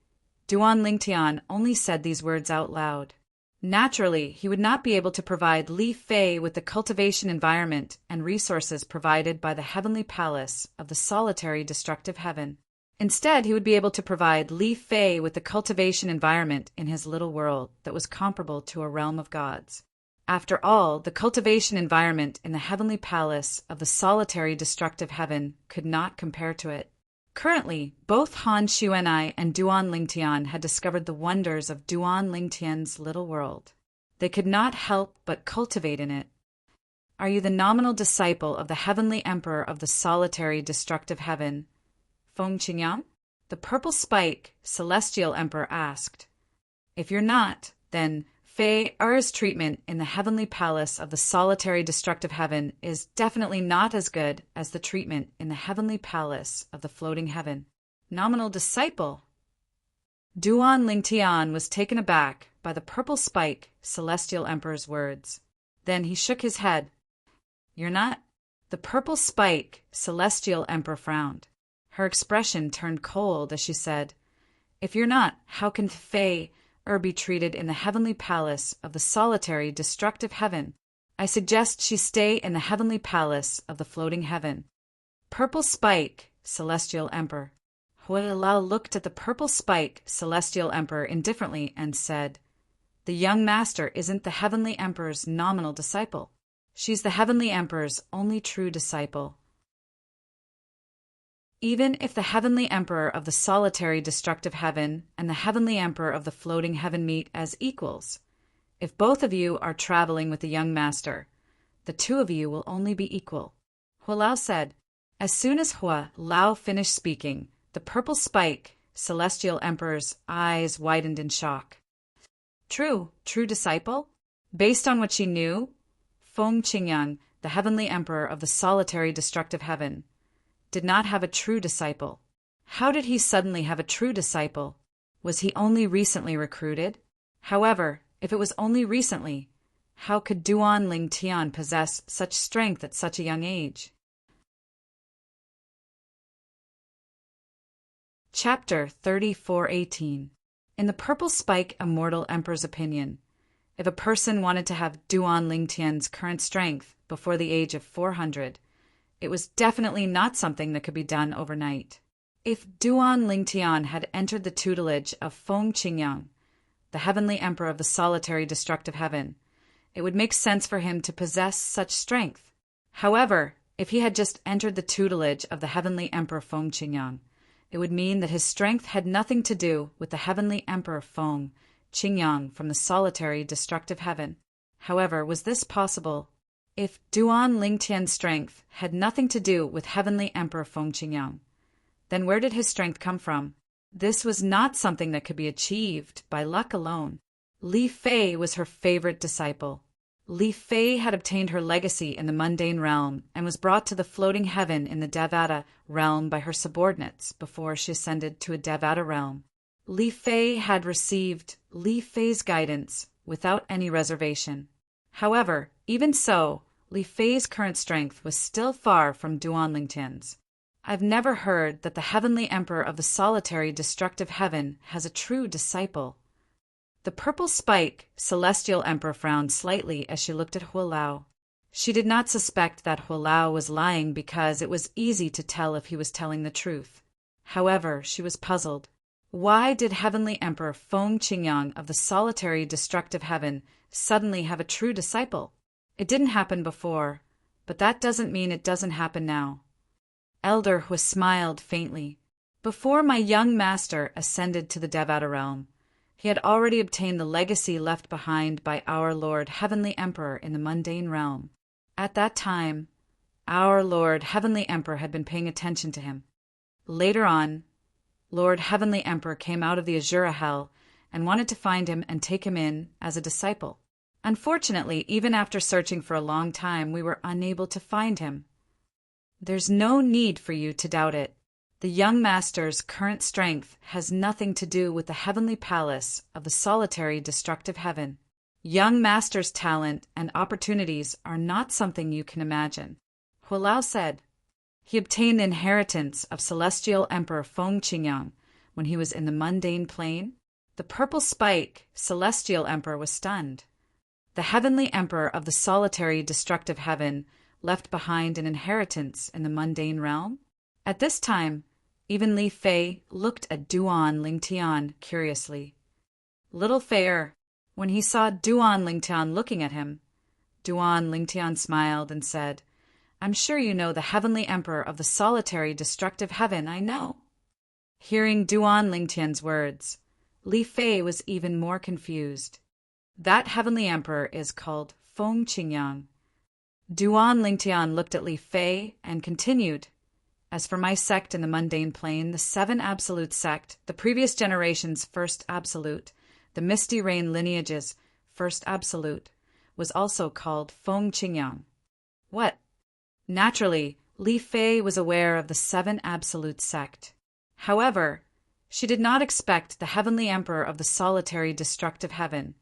Duan Lingtian only said these words out loud. Naturally, he would not be able to provide Li Fei with the cultivation environment and resources provided by the heavenly palace of the solitary destructive heaven. Instead, he would be able to provide Li Fei with the cultivation environment in his little world that was comparable to a realm of gods. After all, the cultivation environment in the heavenly palace of the solitary destructive heaven could not compare to it. Currently, both Han Xuanai and Duan Lingtian had discovered the wonders of Duan Lingtian's little world. They could not help but cultivate in it. Are you the nominal disciple of the heavenly emperor of the solitary destructive heaven, Feng Qingyang? The purple spike, celestial emperor asked. If you're not, then Fei Er's treatment in the heavenly palace of the solitary destructive heaven is definitely not as good as the treatment in the heavenly palace of the floating heaven. Nominal disciple? Duan Lingtian was taken aback by the purple spike, celestial emperor's words. Then he shook his head. You're not? The purple spike, celestial emperor frowned. Her expression turned cold as she said, If you're not, how can Fei be treated in the heavenly palace of the solitary destructive heaven? I suggest she stay in the heavenly palace of the floating heaven. Purple spike, celestial emperor. Hualao looked at the purple spike, celestial emperor indifferently and said, The young master isn't the heavenly emperor's nominal disciple. She's the heavenly emperor's only true disciple. Even if the heavenly emperor of the solitary destructive heaven and the heavenly emperor of the floating heaven meet as equals, if both of you are traveling with the young master, the two of you will only be equal. Hualao said. As soon as Hualao finished speaking, the purple spike, celestial emperor's eyes widened in shock. True disciple? Based on what she knew, Feng Qingyang, the heavenly emperor of the solitary destructive heaven, did not have a true disciple. How did he suddenly have a true disciple? Was he only recently recruited? However, if it was only recently, how could Duan Lingtian possess such strength at such a young age? Chapter 34:18. In the purple spike immortal emperor's opinion, if a person wanted to have Duan Lingtian's current strength before the age of 400, it was definitely not something that could be done overnight. If Duan Lingtian had entered the tutelage of Feng Qingyang, the heavenly emperor of the solitary destructive heaven, it would make sense for him to possess such strength. However, if he had just entered the tutelage of the heavenly emperor Feng Qingyang, it would mean that his strength had nothing to do with the heavenly emperor Feng Qingyang from the solitary destructive heaven. However, was this possible? If Duan Lingtian's strength had nothing to do with heavenly emperor Feng Qingyang, then where did his strength come from? This was not something that could be achieved by luck alone. Li Fei was her favorite disciple. Li Fei had obtained her legacy in the mundane realm and was brought to the floating heaven in the Devata realm by her subordinates before she ascended to a Devata realm. Li Fei had received Li Fei's guidance without any reservation. However, even so, Li Fei's current strength was still far from Duan Lingtian's. I've never heard that the heavenly emperor of the solitary destructive heaven has a true disciple. The purple spike, celestial emperor frowned slightly as she looked at Hualao. She did not suspect that Hualao was lying because it was easy to tell if he was telling the truth. However, she was puzzled. Why did heavenly emperor Feng Qingyang of the solitary destructive heaven suddenly have a true disciple? It didn't happen before, but that doesn't mean it doesn't happen now. Elder Hu smiled faintly. Before my young master ascended to the Devata realm, he had already obtained the legacy left behind by our Lord Heavenly Emperor in the mundane realm. At that time, our Lord Heavenly Emperor had been paying attention to him. Later on, Lord Heavenly Emperor came out of the Azura Hell and wanted to find him and take him in as a disciple. Unfortunately, even after searching for a long time, we were unable to find him. There's no need for you to doubt it. The young master's current strength has nothing to do with the heavenly palace of the solitary destructive heaven. Young master's talent and opportunities are not something you can imagine. Hualao said. He obtained the inheritance of celestial emperor Feng Qingyang when he was in the mundane plane. The purple spike, celestial emperor, was stunned. The heavenly emperor of the solitary destructive heaven left behind an inheritance in the mundane realm? At this time, Even Li Fei looked at Duan Lingtian curiously. Little Fei, when he saw Duan Lingtian looking at him, Duan Lingtian smiled and said, "I'm sure you know the heavenly emperor of the solitary destructive heaven, I know." Hearing Duan Lingtian's words, Li Fei was even more confused. That heavenly emperor is called Feng Qingyang. Duan Lingtian looked at Li Fei and continued, "As for my sect in the mundane plane, the Seven Absolute sect, the previous generation's first absolute, the Misty Rain lineage's first absolute, was also called Feng Qingyang." What? Naturally, Li Fei was aware of the Seven Absolute sect. However, she did not expect the heavenly emperor of the solitary destructive heaven,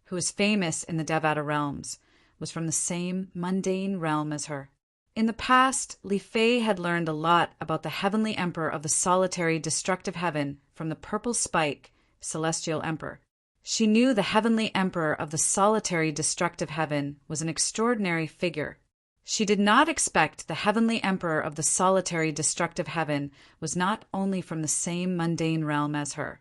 who is famous in the Devata realms, was from the same mundane realm as her. In the past, Li Fei had learned a lot about the heavenly emperor of the solitary destructive heaven from the Purple Spike celestial emperor. She knew the heavenly emperor of the solitary destructive heaven was an extraordinary figure. She did not expect the heavenly emperor of the solitary destructive heaven was not only from the same mundane realm as her,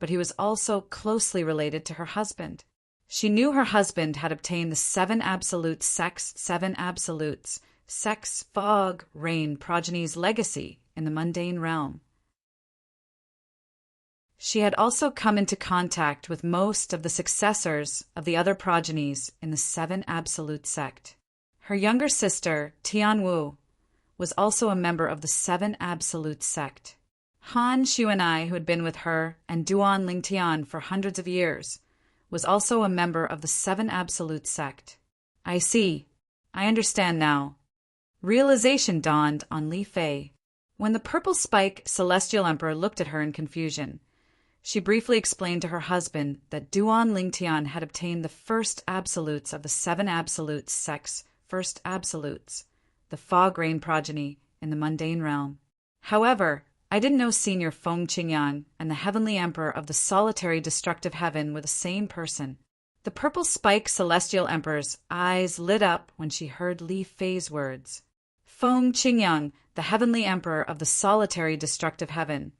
but he was also closely related to her husband. She knew her husband had obtained the Seven Absolute Sect's Seven Absolutes, sex, fog, rain, progeny's legacy in the mundane realm. She had also come into contact with most of the successors of the other progenies in the Seven Absolute sect. Her younger sister, Tianwu, was also a member of the Seven Absolute sect. Han Xuanai, who had been with her and Duan Lingtian for hundreds of years, was also a member of the Seven Absolute sect. I see. I understand now. Realization dawned on Li Fei. When the Purple Spike celestial emperor looked at her in confusion, she briefly explained to her husband that Duan Lingtian had obtained the first absolutes of the Seven Absolute sect's first absolutes, the fog rain progeny in the mundane realm. However, I didn't know Senior Feng Qingyang and the heavenly emperor of the solitary destructive heaven were the same person. The Purple Spike celestial emperor's eyes lit up when she heard Li Fei's words. Feng Qingyang, the heavenly emperor of the solitary destructive heaven,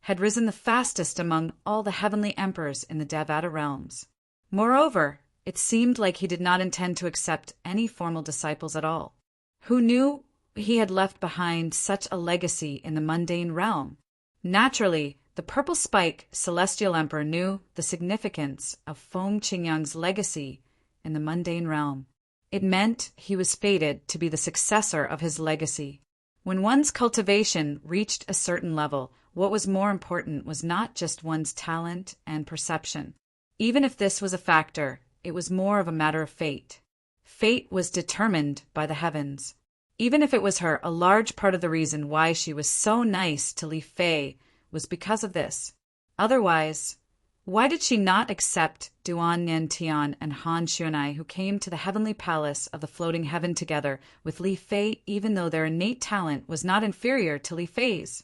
had risen the fastest among all the heavenly emperors in the Devata realms. Moreover, it seemed like he did not intend to accept any formal disciples at all. Who knew he had left behind such a legacy in the mundane realm? Naturally, the Purple Spike celestial emperor knew the significance of Feng Qingyang's legacy in the mundane realm. It meant he was fated to be the successor of his legacy. When one's cultivation reached a certain level, what was more important was not just one's talent and perception. Even if this was a factor, it was more of a matter of fate. Fate was determined by the heavens. Even if it was her, a large part of the reason why she was so nice to Li Fei was because of this. Otherwise, why did she not accept Duan Niantian and Han Xuanai, who came to the heavenly palace of the floating heaven together with Li Fei, even though their innate talent was not inferior to Li Fei's?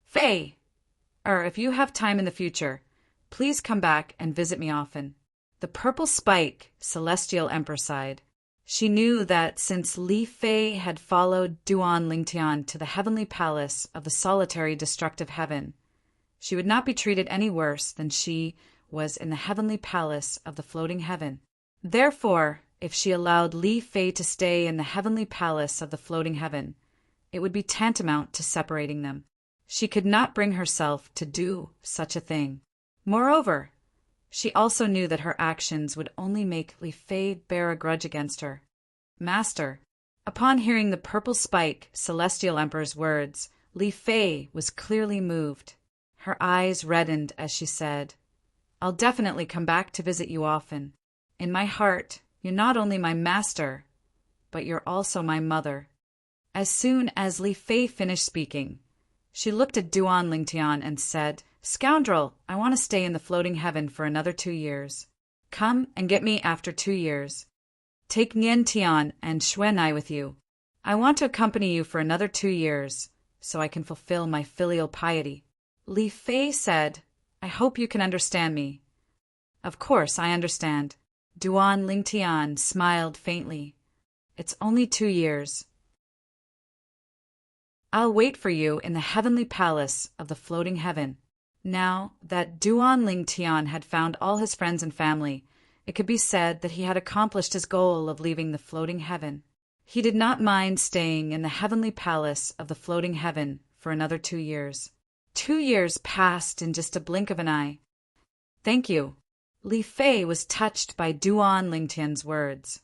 Fei! If you have time in the future, please come back and visit me often. The Purple Spike celestial emperor sighed. She knew that since Li Fei had followed Duan Lingtian to the heavenly palace of the solitary destructive heaven, she would not be treated any worse than she was in the heavenly palace of the floating heaven. Therefore, if she allowed Li Fei to stay in the heavenly palace of the floating heaven, it would be tantamount to separating them. She could not bring herself to do such a thing. Moreover, she also knew that her actions would only make Li Fei bear a grudge against her. Master. Upon hearing the Purple Spike celestial emperor's words, Li Fei was clearly moved. Her eyes reddened as she said, "I'll definitely come back to visit you often. In my heart, you're not only my master, but you're also my mother." As soon as Li Fei finished speaking, she looked at Duan Lingtian and said, "Scoundrel, I want to stay in the floating heaven for another 2 years. Come and get me after 2 years. Take Nian Tian and Xuanai with you. I want to accompany you for another 2 years, so I can fulfill my filial piety." Li Fei said, "I hope you can understand me." "Of course I understand." Duan Lingtian smiled faintly. "It's only 2 years. I'll wait for you in the heavenly palace of the floating heaven. Now that Duan Ling Tian had found all his friends and family, it could be said that he had accomplished his goal of leaving the floating heaven. He did not mind staying in the heavenly palace of the floating heaven for another 2 years. 2 years passed in just a blink of an eye. Thank you. Li Fei was touched by Duan Lingtian's words.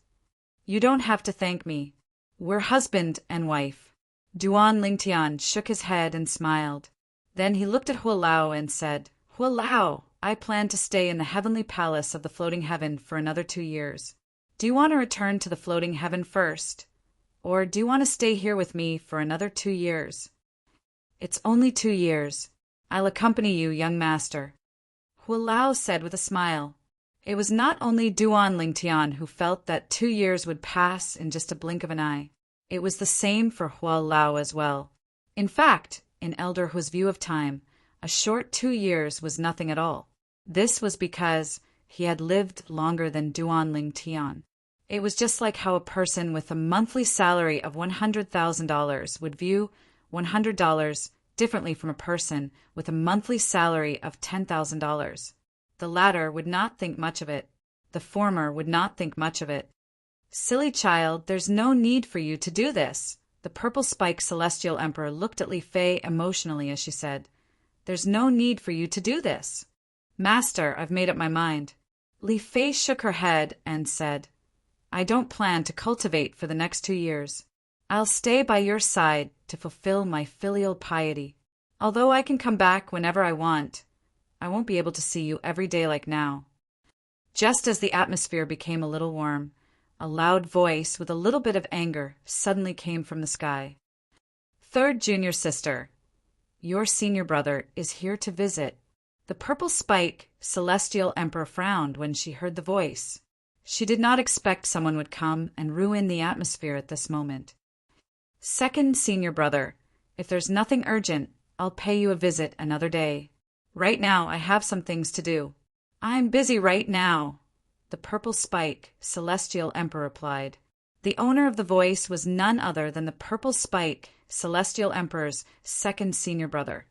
You don't have to thank me. We're husband and wife. Duan Lingtian shook his head and smiled. Then he looked at Hualao and said, Hualao, I plan to stay in the heavenly palace of the floating heaven for another 2 years. Do you want to return to the floating heaven first? Or do you want to stay here with me for another 2 years? It's only 2 years. I'll accompany you, young master. Hualao said with a smile. It was not only Duan Lingtian who felt that 2 years would pass in just a blink of an eye. It was the same for Hualao as well. In fact, in Elder Hu's view of time, a short 2 years was nothing at all. This was because he had lived longer than Duan Lingtian. It was just like how a person with a monthly salary of $100,000 would view $100 differently from a person with a monthly salary of $10,000. The latter would not think much of it. The former would not think much of it. Silly child, there's no need for you to do this. The purple-spiked celestial emperor looked at Li Fei emotionally as she said, There's no need for you to do this. Master, I've made up my mind. Li Fei shook her head and said, I don't plan to cultivate for the next 2 years. I'll stay by your side to fulfill my filial piety. Although I can come back whenever I want, I won't be able to see you every day like now. Just as the atmosphere became a little warm, a loud voice with a little bit of anger suddenly came from the sky. Third junior sister, your senior brother is here to visit. The purple spike celestial emperor frowned when she heard the voice. She did not expect someone would come and ruin the atmosphere at this moment. Second senior brother, if there's nothing urgent, I'll pay you a visit another day. Right now I have some things to do. I'm busy right now, the purple spike celestial emperor replied. The owner of the voice was none other than the purple spike celestial emperor's second senior brother,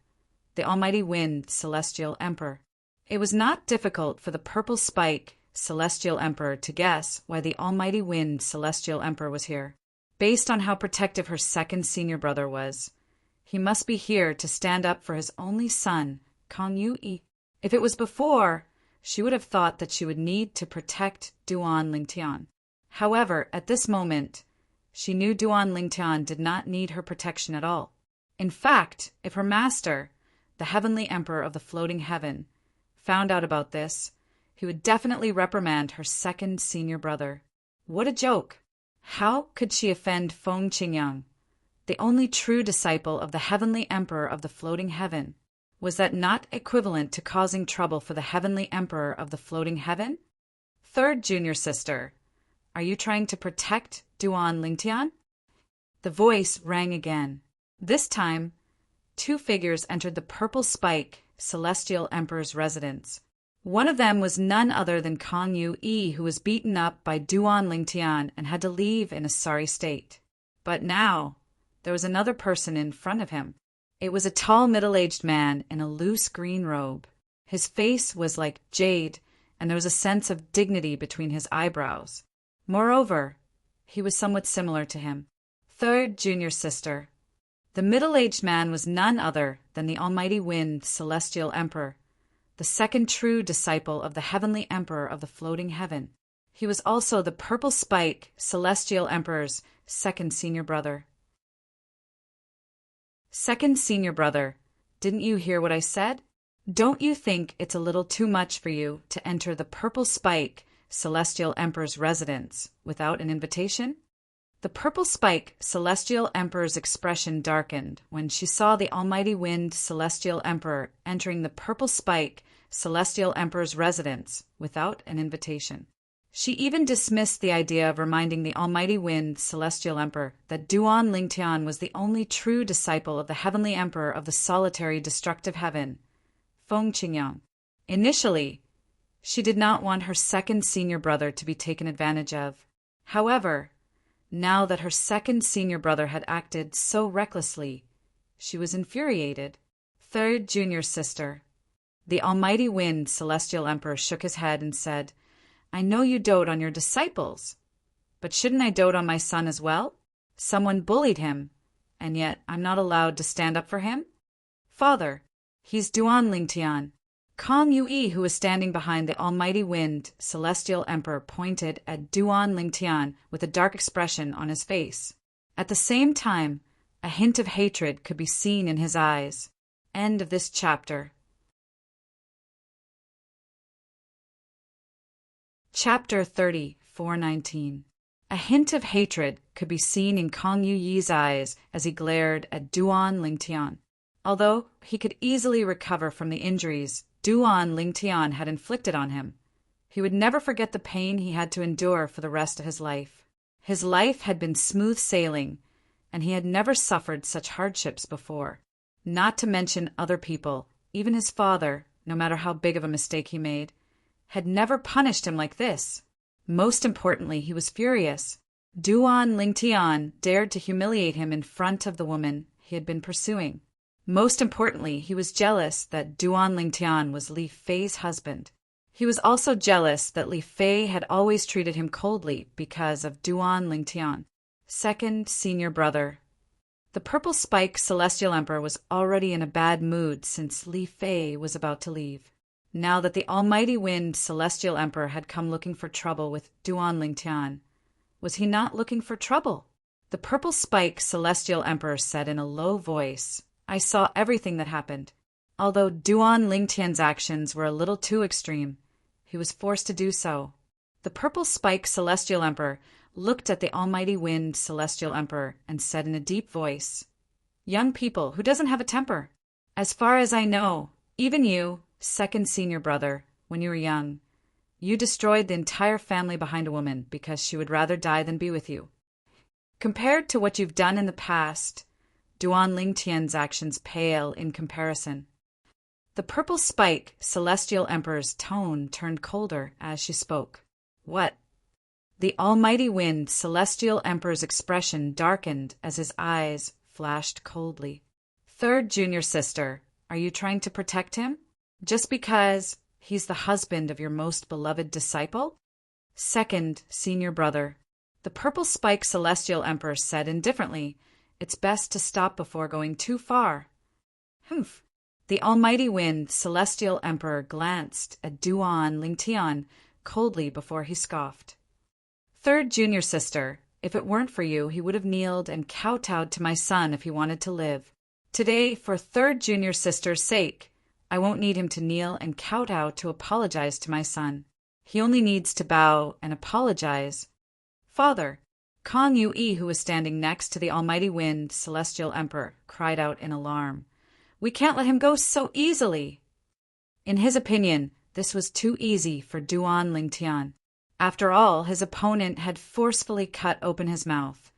the almighty wind celestial emperor. It was not difficult for the purple spike celestial emperor to guess why the almighty wind celestial emperor was here. Based on how protective her second senior brother was, he must be here to stand up for his only son, Kang Yu-yi. If it was before, she would have thought that she would need to protect Duan Lingtian. However, at this moment, she knew Duan Lingtian did not need her protection at all. In fact, if her master, the heavenly emperor of the floating heaven, found out about this, he would definitely reprimand her second senior brother. What a joke! How could she offend Feng Qingyang, the only true disciple of the heavenly emperor of the floating heaven? Was that not equivalent to causing trouble for the heavenly emperor of the floating heaven? Third junior sister, are you trying to protect Duan Lingtian? The voice rang again. This time, 2 figures entered the purple spike celestial emperor's residence. One of them was none other than Kang Yu-yi, who was beaten up by Duan Lingtian and had to leave in a sorry state. But now, there was another person in front of him. It was a tall middle-aged man in a loose green robe. His face was like jade, and there was a sense of dignity between his eyebrows. Moreover, he was somewhat similar to him. Third junior sister. The middle-aged man was none other than the almighty wind celestial emperor, the second true disciple of the heavenly emperor of the floating heaven. He was also the purple spike celestial emperor's second senior brother. Second senior brother, didn't you hear what I said? Don't you think it's a little too much for you to enter the purple spike celestial emperor's residence without an invitation? The purple spike celestial emperor's expression darkened when she saw the almighty wind celestial emperor entering the purple spike celestial emperor's residence without an invitation. She even dismissed the idea of reminding the almighty wind celestial emperor that Duan Lingtian was the only true disciple of the heavenly emperor of the solitary destructive heaven, Feng Qingyang. Initially, she did not want her second senior brother to be taken advantage of. However, now that her second senior brother had acted so recklessly, She was infuriated. Third junior sister. The almighty wind, celestial emperor, shook his head and said, I know you dote on your disciples, but shouldn't I dote on my son as well? Someone bullied him, and yet I'm not allowed to stand up for him? Father, he's Duan Lingtian. Kong Yui, who was standing behind the almighty wind, celestial emperor, pointed at Duan Lingtian with a dark expression on his face. At the same time, a hint of hatred could be seen in his eyes. End of this chapter. Chapter 30, 419. A hint of hatred could be seen in Kong Yuyi's eyes as he glared at Duan Lingtian. Although he could easily recover from the injuries Duan Lingtian had inflicted on him, he would never forget the pain he had to endure for the rest of his life. His life had been smooth sailing, and he had never suffered such hardships before. Not to mention other people, even his father, no matter how big of a mistake he made, had never punished him like this. Most importantly, he was furious. Duan Lingtian dared to humiliate him in front of the woman he had been pursuing. Most importantly, he was jealous that Duan Lingtian was Li Fei's husband. He was also jealous that Li Fei had always treated him coldly because of Duan Lingtian. Second senior brother. The purple spike celestial emperor was already in a bad mood since Li Fei was about to leave. Now that the almighty wind celestial emperor had come looking for trouble with Duan Lingtian, was he not looking for trouble? The purple spike celestial emperor said in a low voice, I saw everything that happened. Although Duan Lingtian's actions were a little too extreme, he was forced to do so. The purple spike celestial emperor looked at the almighty wind celestial emperor and said in a deep voice, Young people, who doesn't have a temper? As far as I know, even you, second senior brother, when you were young, you destroyed the entire family behind a woman because she would rather die than be with you. Compared to what you've done in the past, Duan Lingtian's actions pale in comparison. The purple spike celestial emperor's tone turned colder as she spoke. What? The almighty wind celestial emperor's expression darkened as his eyes flashed coldly. Third junior sister, are you trying to protect him? Just because he's the husband of your most beloved disciple? Second senior brother. The purple spike celestial emperor said indifferently, It's best to stop before going too far. Humph. The almighty wind celestial emperor glanced at Duan Lingtian coldly before he scoffed. Third junior sister, if it weren't for you, he would have kneeled and kowtowed to my son if he wanted to live. Today, for third junior sister's sake, I won't need him to kneel and kowtow to apologize to my son. He only needs to bow and apologize. Father, Kong Yui, who was standing next to the almighty wind celestial emperor, cried out in alarm. We can't let him go so easily. In his opinion, this was too easy for Duan Lingtian. After all, his opponent had forcefully cut open his mouth,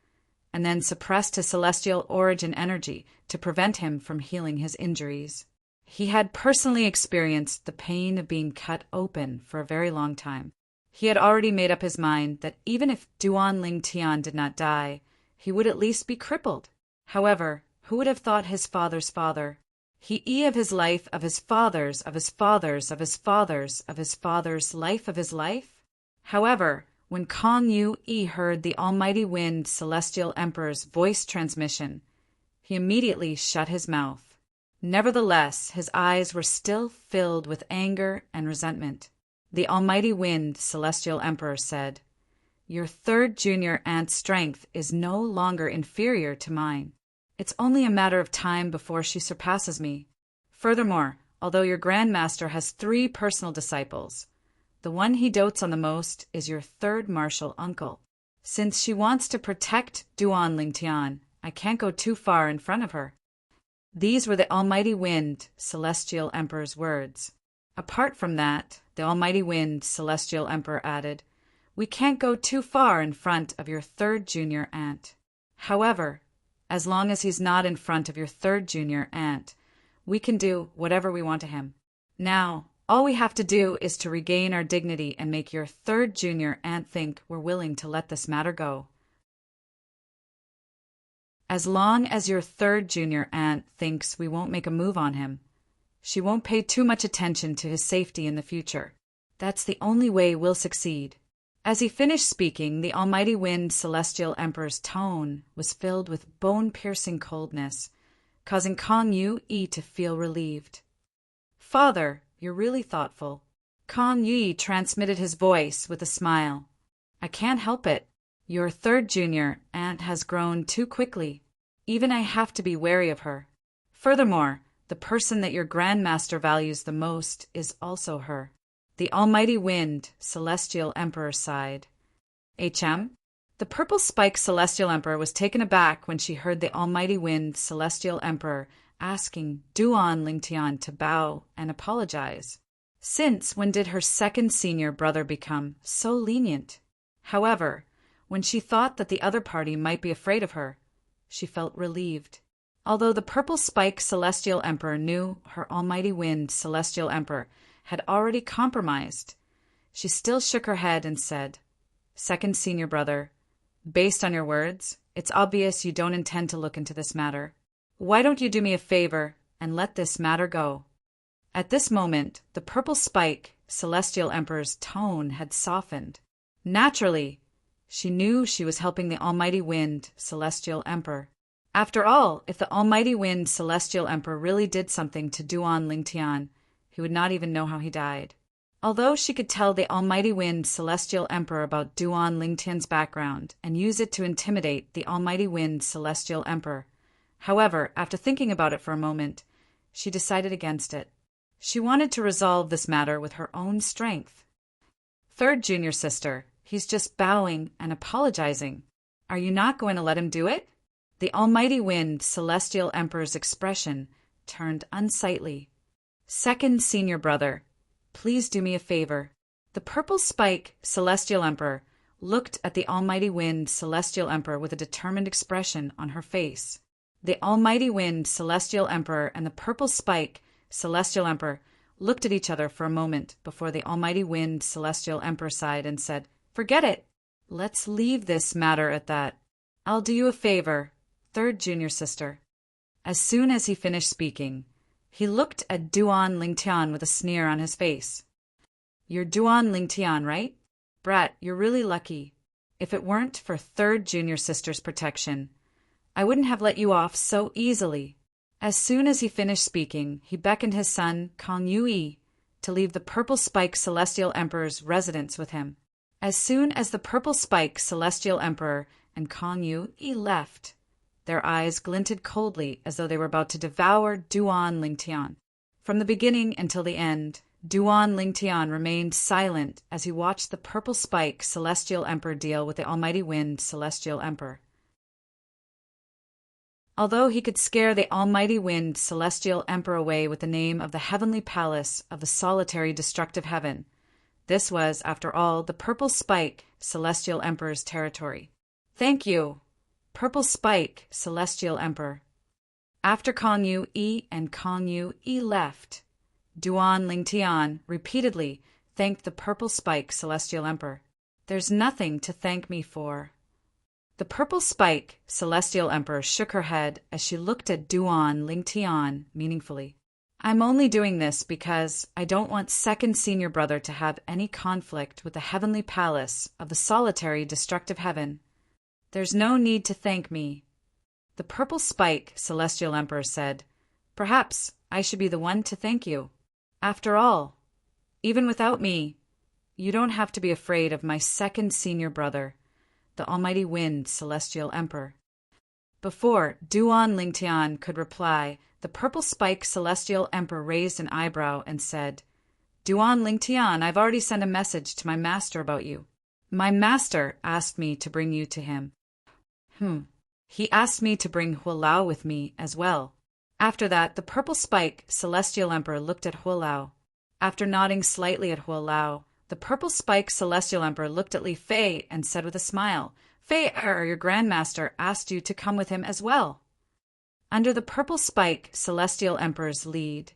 and then suppressed his celestial origin energy to prevent him from healing his injuries. He had personally experienced the pain of being cut open for a very long time. He had already made up his mind that even if Duan Lingtian did not die, he would at least be crippled. However, who would have thought his father's father? He of his life, of his father's, of his father's, of his father's, of his father's life of his life? However, when Kong Yu heard the almighty wind celestial emperor's voice transmission, he immediately shut his mouth. Nevertheless, his eyes were still filled with anger and resentment. The almighty wind celestial emperor said, Your third junior aunt's strength is no longer inferior to mine. It's only a matter of time before she surpasses me. Furthermore, although your grandmaster has 3 personal disciples, the one he dotes on the most is your third martial uncle. Since she wants to protect Duan Lingtian, I can't go too far in front of her. These were the almighty wind celestial emperor's words. Apart from that, the almighty wind celestial emperor added, We can't go too far in front of your third junior aunt. However, as long as he's not in front of your third junior aunt, we can do whatever we want to him. Now, all we have to do is to regain our dignity and make your third junior aunt think we're willing to let this matter go. As long as your third junior aunt thinks we won't make a move on him, she won't pay too much attention to his safety in the future. That's the only way we'll succeed." As he finished speaking, the almighty wind celestial emperor's tone was filled with bone-piercing coldness, causing Kong Yu-yi to feel relieved. "Father, you're really thoughtful." Kong Yu-yi transmitted his voice with a smile. "I can't help it. Your third junior aunt has grown too quickly. Even I have to be wary of her. Furthermore, the person that your grandmaster values the most is also her." The almighty wind celestial emperor sighed. The purple spike celestial emperor was taken aback when she heard the almighty wind celestial emperor asking Duan Lingtian to bow and apologize. Since when did her second senior brother become so lenient? However, when she thought that the other party might be afraid of her, she felt relieved. Although the purple spike celestial emperor knew her almighty wind celestial emperor had already compromised, she still shook her head and said, "Second senior brother, based on your words, it's obvious you don't intend to look into this matter. Why don't you do me a favor and let this matter go?" At this moment, the purple spike celestial emperor's tone had softened. Naturally, she knew she was helping the almighty wind celestial emperor. After all, if the almighty wind celestial emperor really did something to Duan Lingtian, he would not even know how he died. Although she could tell the almighty wind celestial emperor about Duan Lingtian's background and use it to intimidate the almighty wind celestial emperor. However, after thinking about it for a moment, she decided against it. She wanted to resolve this matter with her own strength. "Third junior sister, he's just bowing and apologizing. Are you not going to let him do it?" The almighty wind celestial emperor's expression turned unsightly. "Second senior brother, please do me a favor." The purple spike celestial emperor looked at the almighty wind celestial emperor with a determined expression on her face. The almighty wind celestial emperor and the purple spike celestial emperor looked at each other for a moment before the almighty wind celestial emperor sighed and said, "Forget it. Let's leave this matter at that. I'll do you a favor, third junior sister." As soon as he finished speaking, he looked at Duan Lingtian with a sneer on his face. "You're Duan Lingtian, right? Brat, you're really lucky. If it weren't for third junior sister's protection, I wouldn't have let you off so easily." As soon as he finished speaking, he beckoned his son, Kong Yu-yi, to leave the purple spike celestial emperor's residence with him. As soon as the purple spike celestial emperor and Kong Yu-yi left, their eyes glinted coldly as though they were about to devour Duan Lingtian. From the beginning until the end, Duan Lingtian remained silent as he watched the purple spike celestial emperor deal with the almighty wind celestial emperor. Although he could scare the almighty wind celestial emperor away with the name of the heavenly palace of the solitary destructive heaven, this was, after all, the purple spike celestial emperor's territory. "Thank you, purple spike celestial emperor." After Kong Yu-yi and Kong Yu-yi left, Duan Lingtian repeatedly thanked the purple spike celestial emperor. "There's nothing to thank me for." The purple spike celestial emperor shook her head as she looked at Duan Lingtian meaningfully. "I'm only doing this because I don't want second senior brother to have any conflict with the heavenly palace of the solitary destructive heaven. There's no need to thank me." The purple spike celestial emperor said, "Perhaps I should be the one to thank you. After all, even without me, you don't have to be afraid of my second senior brother, the almighty wind celestial emperor." Before Duan Lingtian could reply, the purple spike celestial emperor raised an eyebrow and said, "Duan Lingtian, I've already sent a message to my master about you. My master asked me to bring you to him." He asked me to bring Huolao with me as well." After that, the purple spike celestial emperor looked at Huolao. After nodding slightly at Huolao, the purple spike celestial emperor looked at Li Fei and said with a smile, "Fei, your grandmaster asked you to come with him as well." Under the purple spike celestial emperor's lead,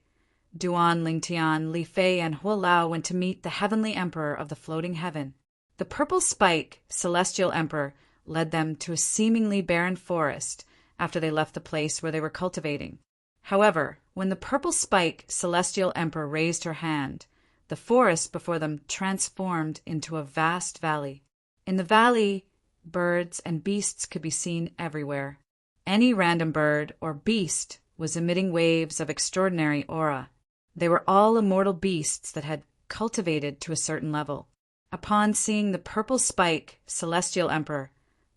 Duan Lingtian, Li Fei, and Huolao went to meet the heavenly emperor of the floating heaven. The purple spike celestial emperor led them to a seemingly barren forest after they left the place where they were cultivating. However, when the purple spike celestial emperor raised her hand, the forest before them transformed into a vast valley. In the valley, birds and beasts could be seen everywhere. Any random bird or beast was emitting waves of extraordinary aura. They were all immortal beasts that had cultivated to a certain level. Upon seeing the purple spike celestial emperor,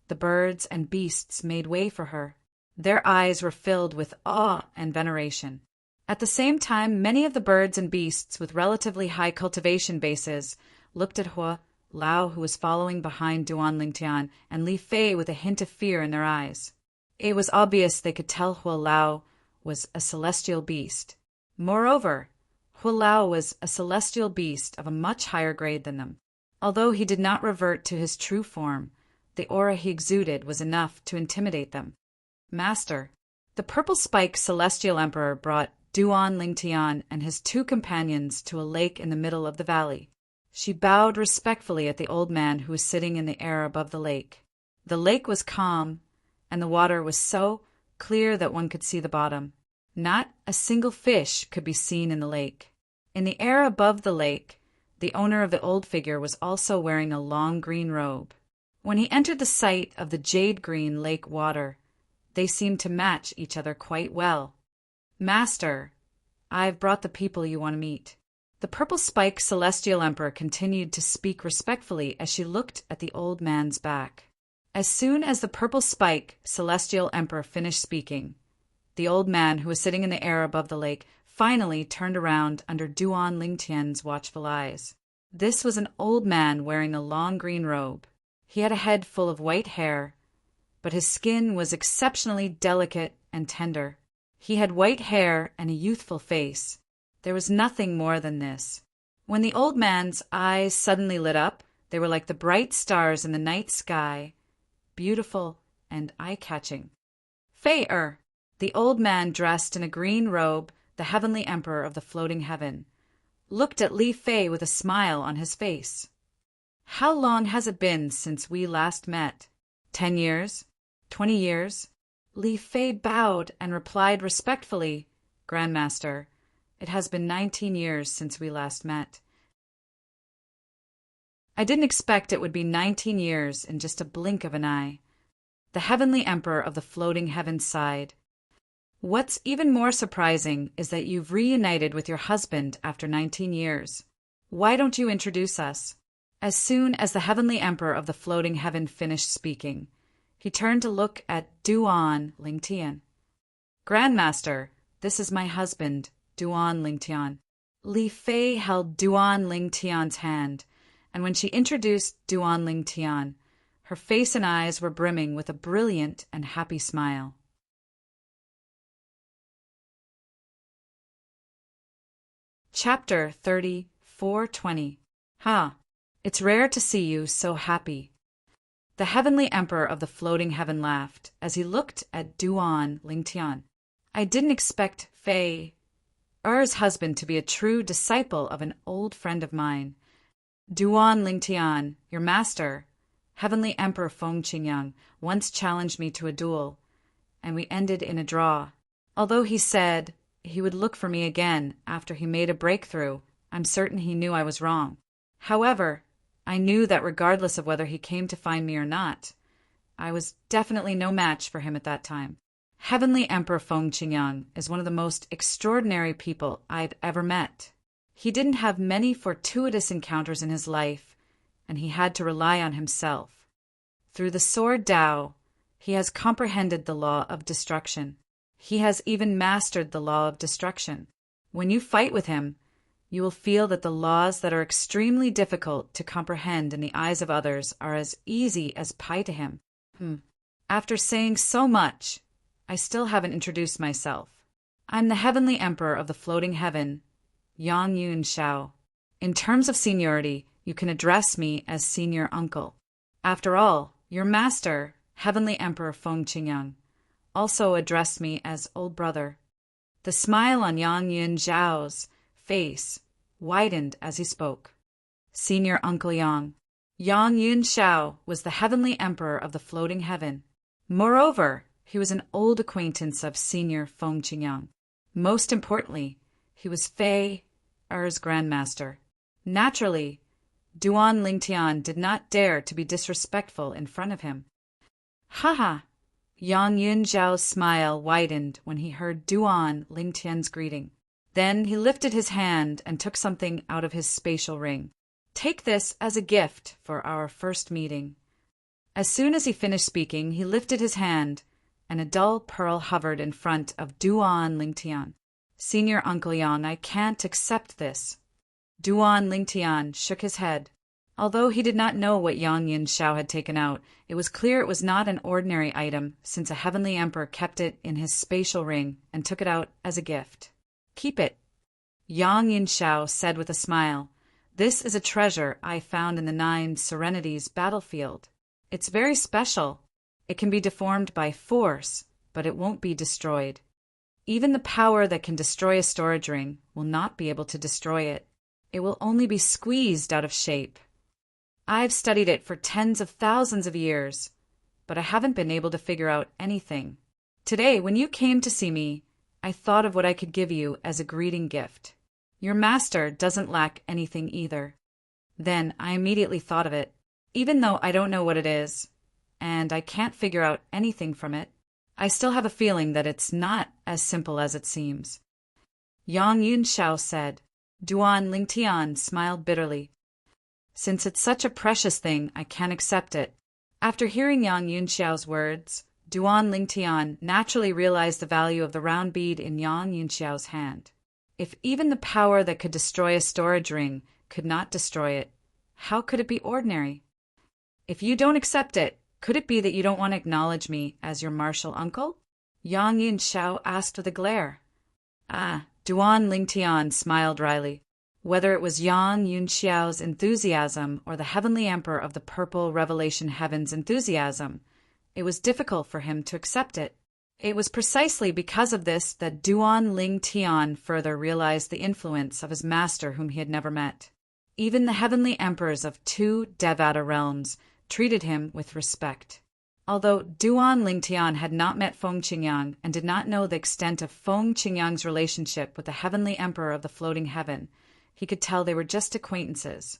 the birds and beasts made way for her. Their eyes were filled with awe and veneration. At the same time, many of the birds and beasts with relatively high cultivation bases looked at Hua Lao, who was following behind Duan Lingtian, and Li Fei with a hint of fear in their eyes. It was obvious they could tell Hua Lao was a celestial beast. Moreover, Hua Lao was a celestial beast of a much higher grade than them. Although he did not revert to his true form, the aura he exuded was enough to intimidate them. Master, the purple spike celestial emperor brought Duan Lingtian and his two companions to a lake in the middle of the valley. She bowed respectfully at the old man who was sitting in the air above the lake. The lake was calm, and the water was so clear that one could see the bottom. Not a single fish could be seen in the lake. In the air above the lake, the owner of the old figure was also wearing a long green robe. When he entered the sight of the jade-green lake water, they seemed to match each other quite well. Master, I've brought the people you want to meet. The purple spike celestial emperor continued to speak respectfully as she looked at the old man's back. As soon as the purple spike celestial emperor finished speaking, the old man who was sitting in the air above the lake finally turned around under Duan Lingtian's watchful eyes. This was an old man wearing a long green robe. He had a head full of white hair, but his skin was exceptionally delicate and tender. He had white hair and a youthful face. There was nothing more than this. When the old man's eyes suddenly lit up, they were like the bright stars in the night sky, beautiful and eye-catching. Fei-er, the old man dressed in a green robe, the heavenly emperor of the floating heaven, looked at Li Fei with a smile on his face. How long has it been since we last met? 10 years? 20 years? Li Fei bowed and replied respectfully, Grandmaster, it has been 19 years since we last met. I didn't expect it would be 19 years in just a blink of an eye. The heavenly emperor of the floating heaven sighed. What's even more surprising is that you've reunited with your husband after 19 years. Why don't you introduce us? As soon as the heavenly emperor of the floating heaven finished speaking, he turned to look at Duan Lingtian. Grandmaster, this is my husband, Duan Lingtian. Li Fei held Duan Lingtian's hand, and when she introduced Duan Lingtian, her face and eyes were brimming with a brilliant and happy smile. Chapter 34:20. Ha! It's rare to see you so happy. The heavenly emperor of the floating heaven laughed as he looked at Duan Lingtian. I didn't expect Fei-er's husband to be a true disciple of an old friend of mine. Duan Lingtian, your master, heavenly emperor Feng Qingyang, once challenged me to a duel, and we ended in a draw. Although he said he would look for me again after he made a breakthrough, I'm certain he knew I was wrong. However, I knew that regardless of whether he came to find me or not, I was definitely no match for him at that time. Heavenly Emperor Feng Qingyang is one of the most extraordinary people I've ever met. He didn't have many fortuitous encounters in his life, and he had to rely on himself. Through the sword Tao, he has comprehended the law of destruction. He has even mastered the law of destruction. When you fight with him, you will feel that the laws that are extremely difficult to comprehend in the eyes of others are as easy as pie to him. After saying so much, I still haven't introduced myself. I'm the Heavenly Emperor of the Floating Heaven, Yang Yun Shao. In terms of seniority, you can address me as Senior Uncle. After all, your master, Heavenly Emperor Feng Qingyang, also addressed me as Old Brother. The smile on Yang Yun Zhao's face widened as he spoke. Senior Uncle Yang. Yang Yun Shao was the Heavenly Emperor of the Floating Heaven. Moreover, He was an old acquaintance of Senior Feng Qingyang. Most importantly, he was Fei Er's grandmaster. Naturally, Duan Lingtian did not dare to be disrespectful in front of him. Ha ha! Yang Yunzhao's smile widened when he heard Duan Lingtian's greeting. Then he lifted his hand and took something out of his spatial ring. Take this as a gift for our first meeting. As soon as he finished speaking, he lifted his hand, and a dull pearl hovered in front of Duan Lingtian. Senior Uncle Yang, I can't accept this. Duan Lingtian shook his head. Although he did not know what Yang Yunxiao had taken out, it was clear it was not an ordinary item, since a heavenly emperor kept it in his spatial ring and took it out as a gift. Keep it, Yang Yunxiao said with a smile. This is a treasure I found in the 9 Serenities battlefield. It's very special. It can be deformed by force, but it won't be destroyed. Even the power that can destroy a storage ring will not be able to destroy it. It will only be squeezed out of shape. I've studied it for tens of thousands of years, but I haven't been able to figure out anything. Today, when you came to see me, I thought of what I could give you as a greeting gift. Your master doesn't lack anything either. Then I immediately thought of it. Even though I don't know what it is, and I can't figure out anything from it, I still have a feeling that it's not as simple as it seems. Yang Yunxiao said. Duan Lingtian smiled bitterly. Since it's such a precious thing, I can't accept it. After hearing Yang Yunxiao's words, Duan Lingtian naturally realized the value of the round bead in Yang Yunxiao's hand. If even the power that could destroy a storage ring could not destroy it, how could it be ordinary? If you don't accept it, could it be that you don't want to acknowledge me as your martial uncle? Yang Yunxiao asked with a glare. Duan Lingtian smiled wryly. Whether it was Yang Yunxiao's enthusiasm or the heavenly emperor of the purple revelation heaven's enthusiasm, it was difficult for him to accept it. It was precisely because of this that Duan Lingtian further realized the influence of his master whom he had never met. Even the heavenly emperors of 2 Devata realms treated him with respect. Although Duan Lingtian had not met Feng Qingyang and did not know the extent of Feng Qingyang's relationship with the heavenly emperor of the floating heaven, he could tell they were just acquaintances.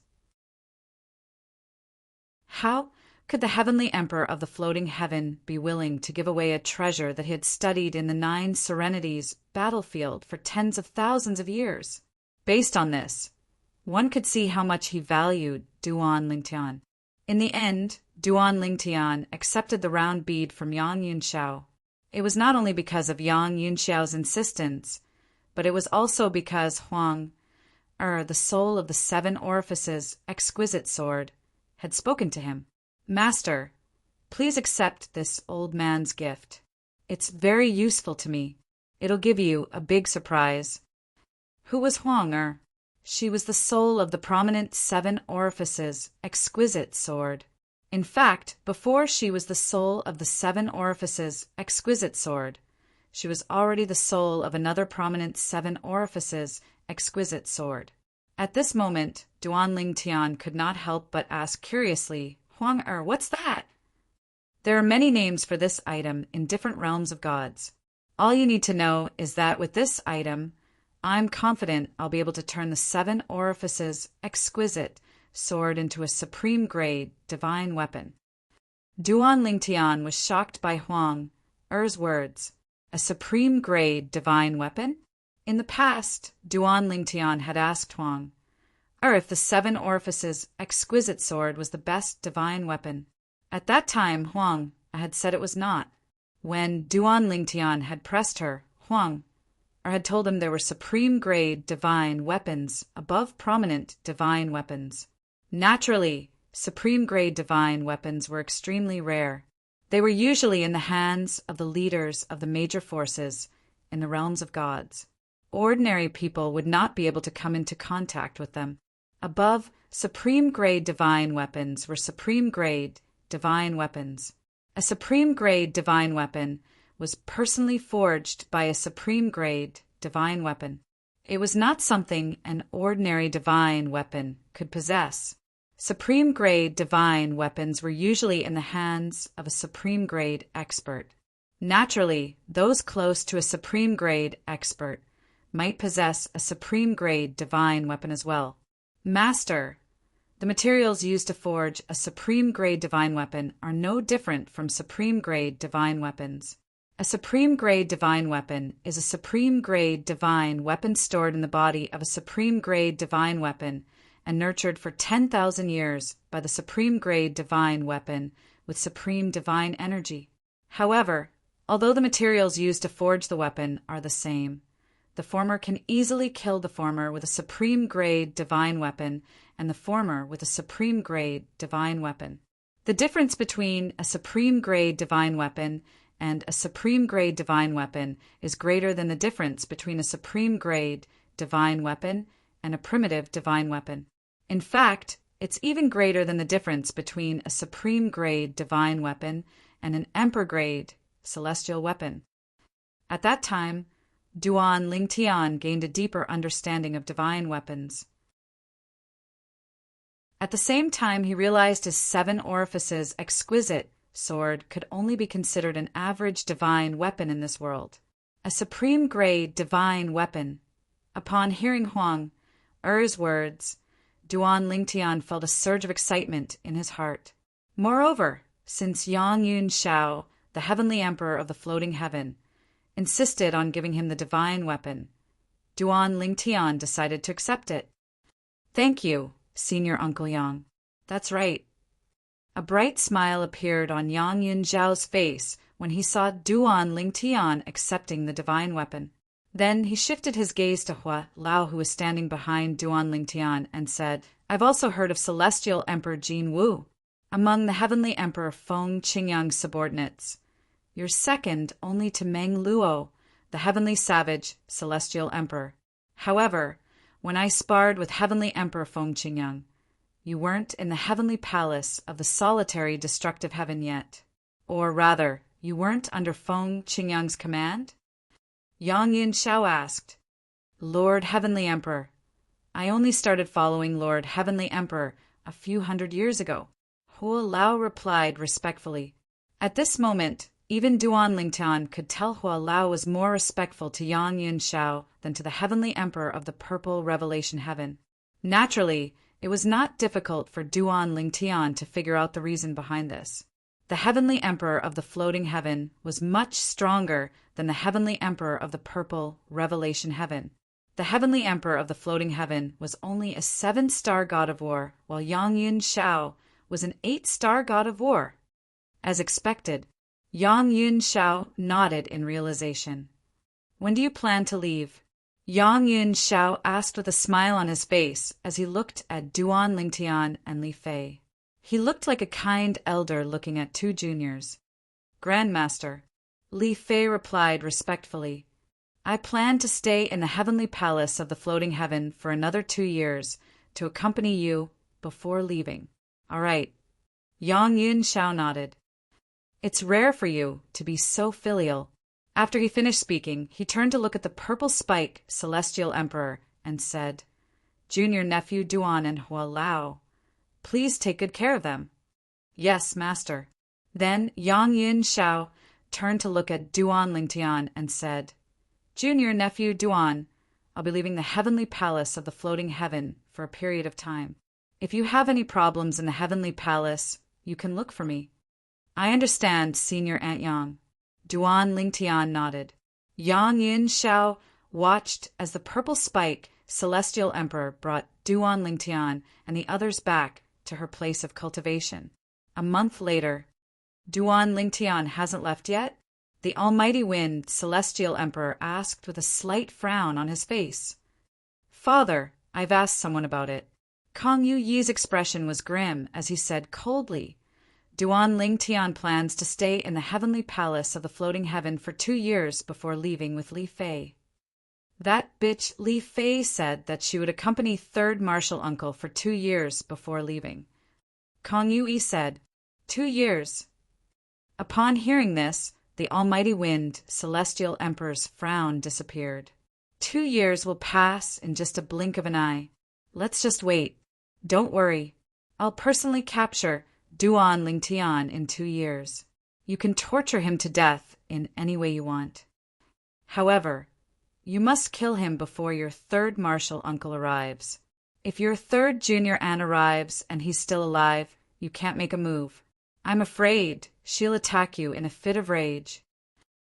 How could the heavenly emperor of the floating heaven be willing to give away a treasure that he had studied in the 9 Serenities battlefield for tens of thousands of years? Based on this, one could see how much he valued Duan Lingtian. In the end, Duan Lingtian accepted the round bead from Yang Yunxiao. It was not only because of Yang Yunxiao's insistence, but it was also because Huang, the soul of the 7 orifices exquisite sword, had spoken to him. Master, please accept this old man's gift. It's very useful to me. It'll give you a big surprise. Who was Huang? She was the soul of the prominent 7 orifices exquisite sword. In fact, before she was the soul of the 7 orifices exquisite sword, she was already the soul of another prominent 7 orifices exquisite sword. At this moment, Duan Lingtian could not help but ask curiously, Huang what's that? There are many names for this item in different realms of gods. All you need to know is that with this item, I'm confident I'll be able to turn the 7 orifices exquisite sword into a supreme grade divine weapon. Duan Lingtian was shocked by Huang Er's words. A supreme grade divine weapon? In the past, Duan Lingtian had asked Huang if the 7 orifices exquisite sword was the best divine weapon. At that time, Huang had said it was not. When Duan Lingtian had pressed her, Huang had told him there were supreme grade divine weapons above prominent divine weapons. Naturally, supreme grade divine weapons were extremely rare. They were usually in the hands of the leaders of the major forces in the realms of gods. Ordinary people would not be able to come into contact with them. Above supreme grade divine weapons were supreme grade divine weapons. A supreme grade divine weapon was personally forged by a supreme grade divine weapon. It was not something an ordinary divine weapon could possess. Supreme grade divine weapons were usually in the hands of a supreme grade expert. Naturally, those close to a supreme grade expert might possess a supreme grade divine weapon as well. Master, the materials used to forge a supreme grade divine weapon are no different from supreme grade divine weapons. A supreme grade divine weapon is a supreme grade divine weapon stored in the body of a supreme grade divine weapon and nurtured for 10,000 years by the supreme grade divine weapon with supreme divine energy. However, although the materials used to forge the weapon are the same, the former can easily kill the former with a supreme grade divine weapon and the former with a supreme grade divine weapon. The difference between a supreme grade divine weapon and a supreme grade divine weapon is greater than the difference between a supreme grade divine weapon and a primitive divine weapon. In fact, it's even greater than the difference between a supreme grade divine weapon and an emperor grade celestial weapon. At that time, Duan Lingtian gained a deeper understanding of divine weapons. At the same time, he realized his 7 orifices exquisite sword could only be considered an average divine weapon in this world. A supreme grade divine weapon. Upon hearing Huang Er's words, Duan Lingtian felt a surge of excitement in his heart. Moreover, since Yang Yun Shao, the heavenly emperor of the floating heaven, insisted on giving him the divine weapon, Duan Lingtian decided to accept it. Thank you, Senior Uncle Yang. That's right. A bright smile appeared on Yang Yun Zhao's face when he saw Duan Lingtian accepting the divine weapon. Then he shifted his gaze to Hua Lao, who was standing behind Duan Lingtian, and said, I've also heard of Celestial Emperor Jin Wu, among the Heavenly Emperor Feng Qingyang's subordinates. You're second only to Meng Luo, the Heavenly Savage Celestial Emperor. However, when I sparred with Heavenly Emperor Feng Qingyang, you weren't in the heavenly palace of the solitary destructive heaven yet. Or rather, you weren't under Feng Qingyang's command? Yang Yun Shao asked. Lord Heavenly Emperor, I only started following Lord Heavenly Emperor a few hundred years ago. Hua Lao replied respectfully. At this moment, even Duan Lingtian could tell Hua Lao was more respectful to Yang Yun Shao than to the Heavenly Emperor of the Purple Revelation Heaven. Naturally, it was not difficult for Duan Lingtian to figure out the reason behind this. The Heavenly Emperor of the Floating Heaven was much stronger than the Heavenly Emperor of the Purple Revelation Heaven. The Heavenly Emperor of the Floating Heaven was only a 7-star god of war, while Yang Yun Shao was an 8-star god of war. As expected, Yang Yun Shao nodded in realization. When do you plan to leave? Yang Yun Shao asked with a smile on his face as he looked at Duan Lingtian and Li Fei. He looked like a kind elder looking at 2 juniors. Grandmaster, Li Fei replied respectfully, I plan to stay in the heavenly palace of the floating heaven for another 2 years to accompany you before leaving. All right. Yang Yun Shao nodded. It's rare for you to be so filial. After he finished speaking, he turned to look at the purple spike Celestial Emperor and said, Junior nephew Duan and Hua Lao, please take good care of them. Yes, master. Then Yang Yun Shao turned to look at Duan Lingtian and said, Junior nephew Duan, I'll be leaving the heavenly palace of the floating heaven for a period of time. If you have any problems in the heavenly palace, you can look for me. I understand, Senior Aunt Yang. Duan Lingtian nodded. Yang Yun Shao watched as the purple spike Celestial Emperor brought Duan Lingtian and the others back to her place of cultivation. A month later, Duan Lingtian hasn't left yet? The Almighty Wind Celestial Emperor asked with a slight frown on his face. Father, I've asked someone about it. Kong Yu Yi's expression was grim as he said coldly, Duan Lingtian plans to stay in the heavenly palace of the floating heaven for 2 years before leaving with Li Fei. That bitch Li Fei said that she would accompany third martial uncle for 2 years before leaving. Kong Yu said, 2 years. Upon hearing this, the Almighty Wind Celestial Emperor's frown disappeared. 2 years will pass in just a blink of an eye. Let's just wait. Don't worry. I'll personally capture Duan Lingtian in 2 years. You can torture him to death in any way you want. However, you must kill him before your third martial uncle arrives. If your third junior aunt arrives and he's still alive, you can't make a move. I'm afraid she'll attack you in a fit of rage.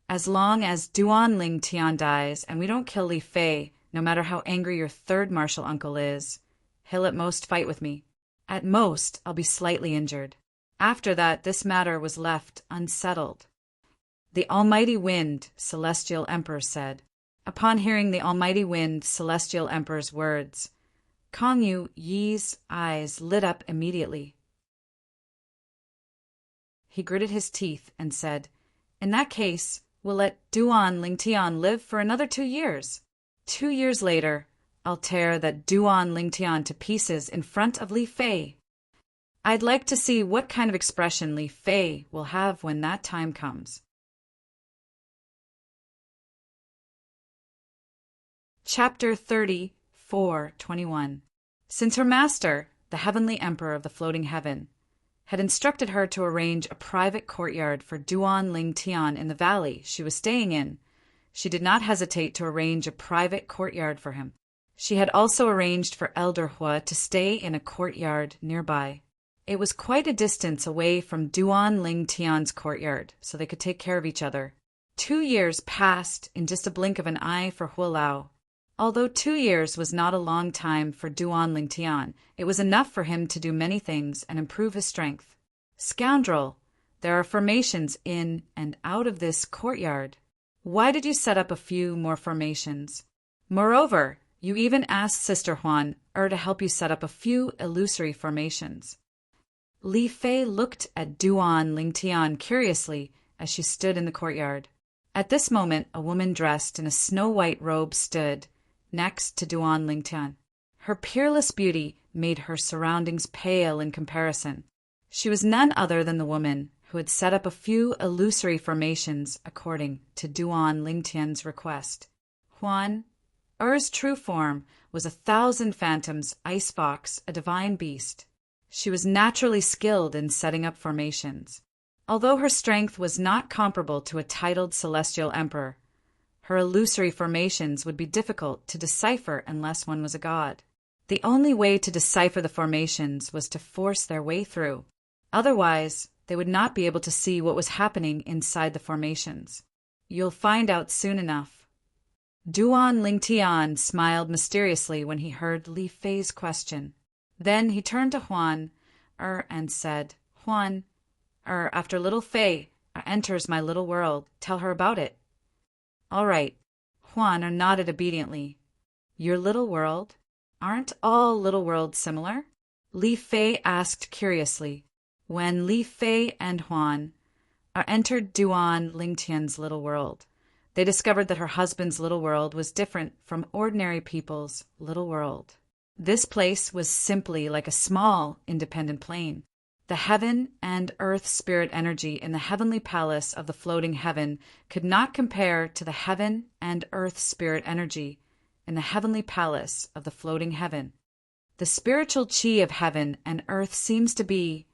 As long as Duan Ling Tian dies and we don't kill Li Fei, no matter how angry your third martial uncle is, he'll at most fight with me. At most, I'll be slightly injured. After that, this matter was left unsettled. The Almighty Wind, Celestial Emperor said. Upon hearing the Almighty Wind, Celestial Emperor's words, Kong Yu Yi's eyes lit up immediately. He gritted his teeth and said, In that case, we'll let Duan Lingtian live for another 2 years. 2 years later, I'll tear that Duan Lingtian to pieces in front of Li Fei. I'd like to see what kind of expression Li Fei will have when that time comes. Chapter 34:21. Since her master, the Heavenly Emperor of the Floating Heaven, had instructed her to arrange a private courtyard for Duan Lingtian in the valley she was staying in, she did not hesitate to arrange a private courtyard for him. She had also arranged for Elder Hua to stay in a courtyard nearby. It was quite a distance away from Duan Lingtian's courtyard, so they could take care of each other. 2 years passed in just a blink of an eye for Hua Lao. Although 2 years was not a long time for Duan Lingtian, it was enough for him to do many things and improve his strength. Scoundrel, there are formations in and out of this courtyard. Why did you set up a few more formations? Moreover, you even asked Sister Huan to help you set up a few illusory formations. Li Fei looked at Duan Lingtian curiously as she stood in the courtyard. At this moment, a woman dressed in a snow-white robe stood next to Duan Lingtian. Her peerless beauty made her surroundings pale in comparison. She was none other than the woman who had set up a few illusory formations according to Duan Lingtian's request. Huan, Er's true form was 1,000 phantoms, ice fox, a divine beast. She was naturally skilled in setting up formations. Although her strength was not comparable to a titled celestial emperor, her illusory formations would be difficult to decipher unless one was a god. The only way to decipher the formations was to force their way through. Otherwise, they would not be able to see what was happening inside the formations. You'll find out soon enough. Duan Lingtian smiled mysteriously when he heard Li Fei's question. Then he turned to Huan and said, Huan, after little Fei enters my little world, tell her about it. All right. Huan nodded obediently. Your little world? Aren't all little worlds similar? Li Fei asked curiously. When Li Fei and Huan entered Duan Lingtian's little world, they discovered that her husband's little world was different from ordinary people's little world. This place was simply like a small, independent plane. The heaven and earth spirit energy in the heavenly palace of the floating heaven could not compare to the heaven and earth spirit energy in the heavenly palace of the floating heaven. The spiritual chi of heaven and earth seems to be,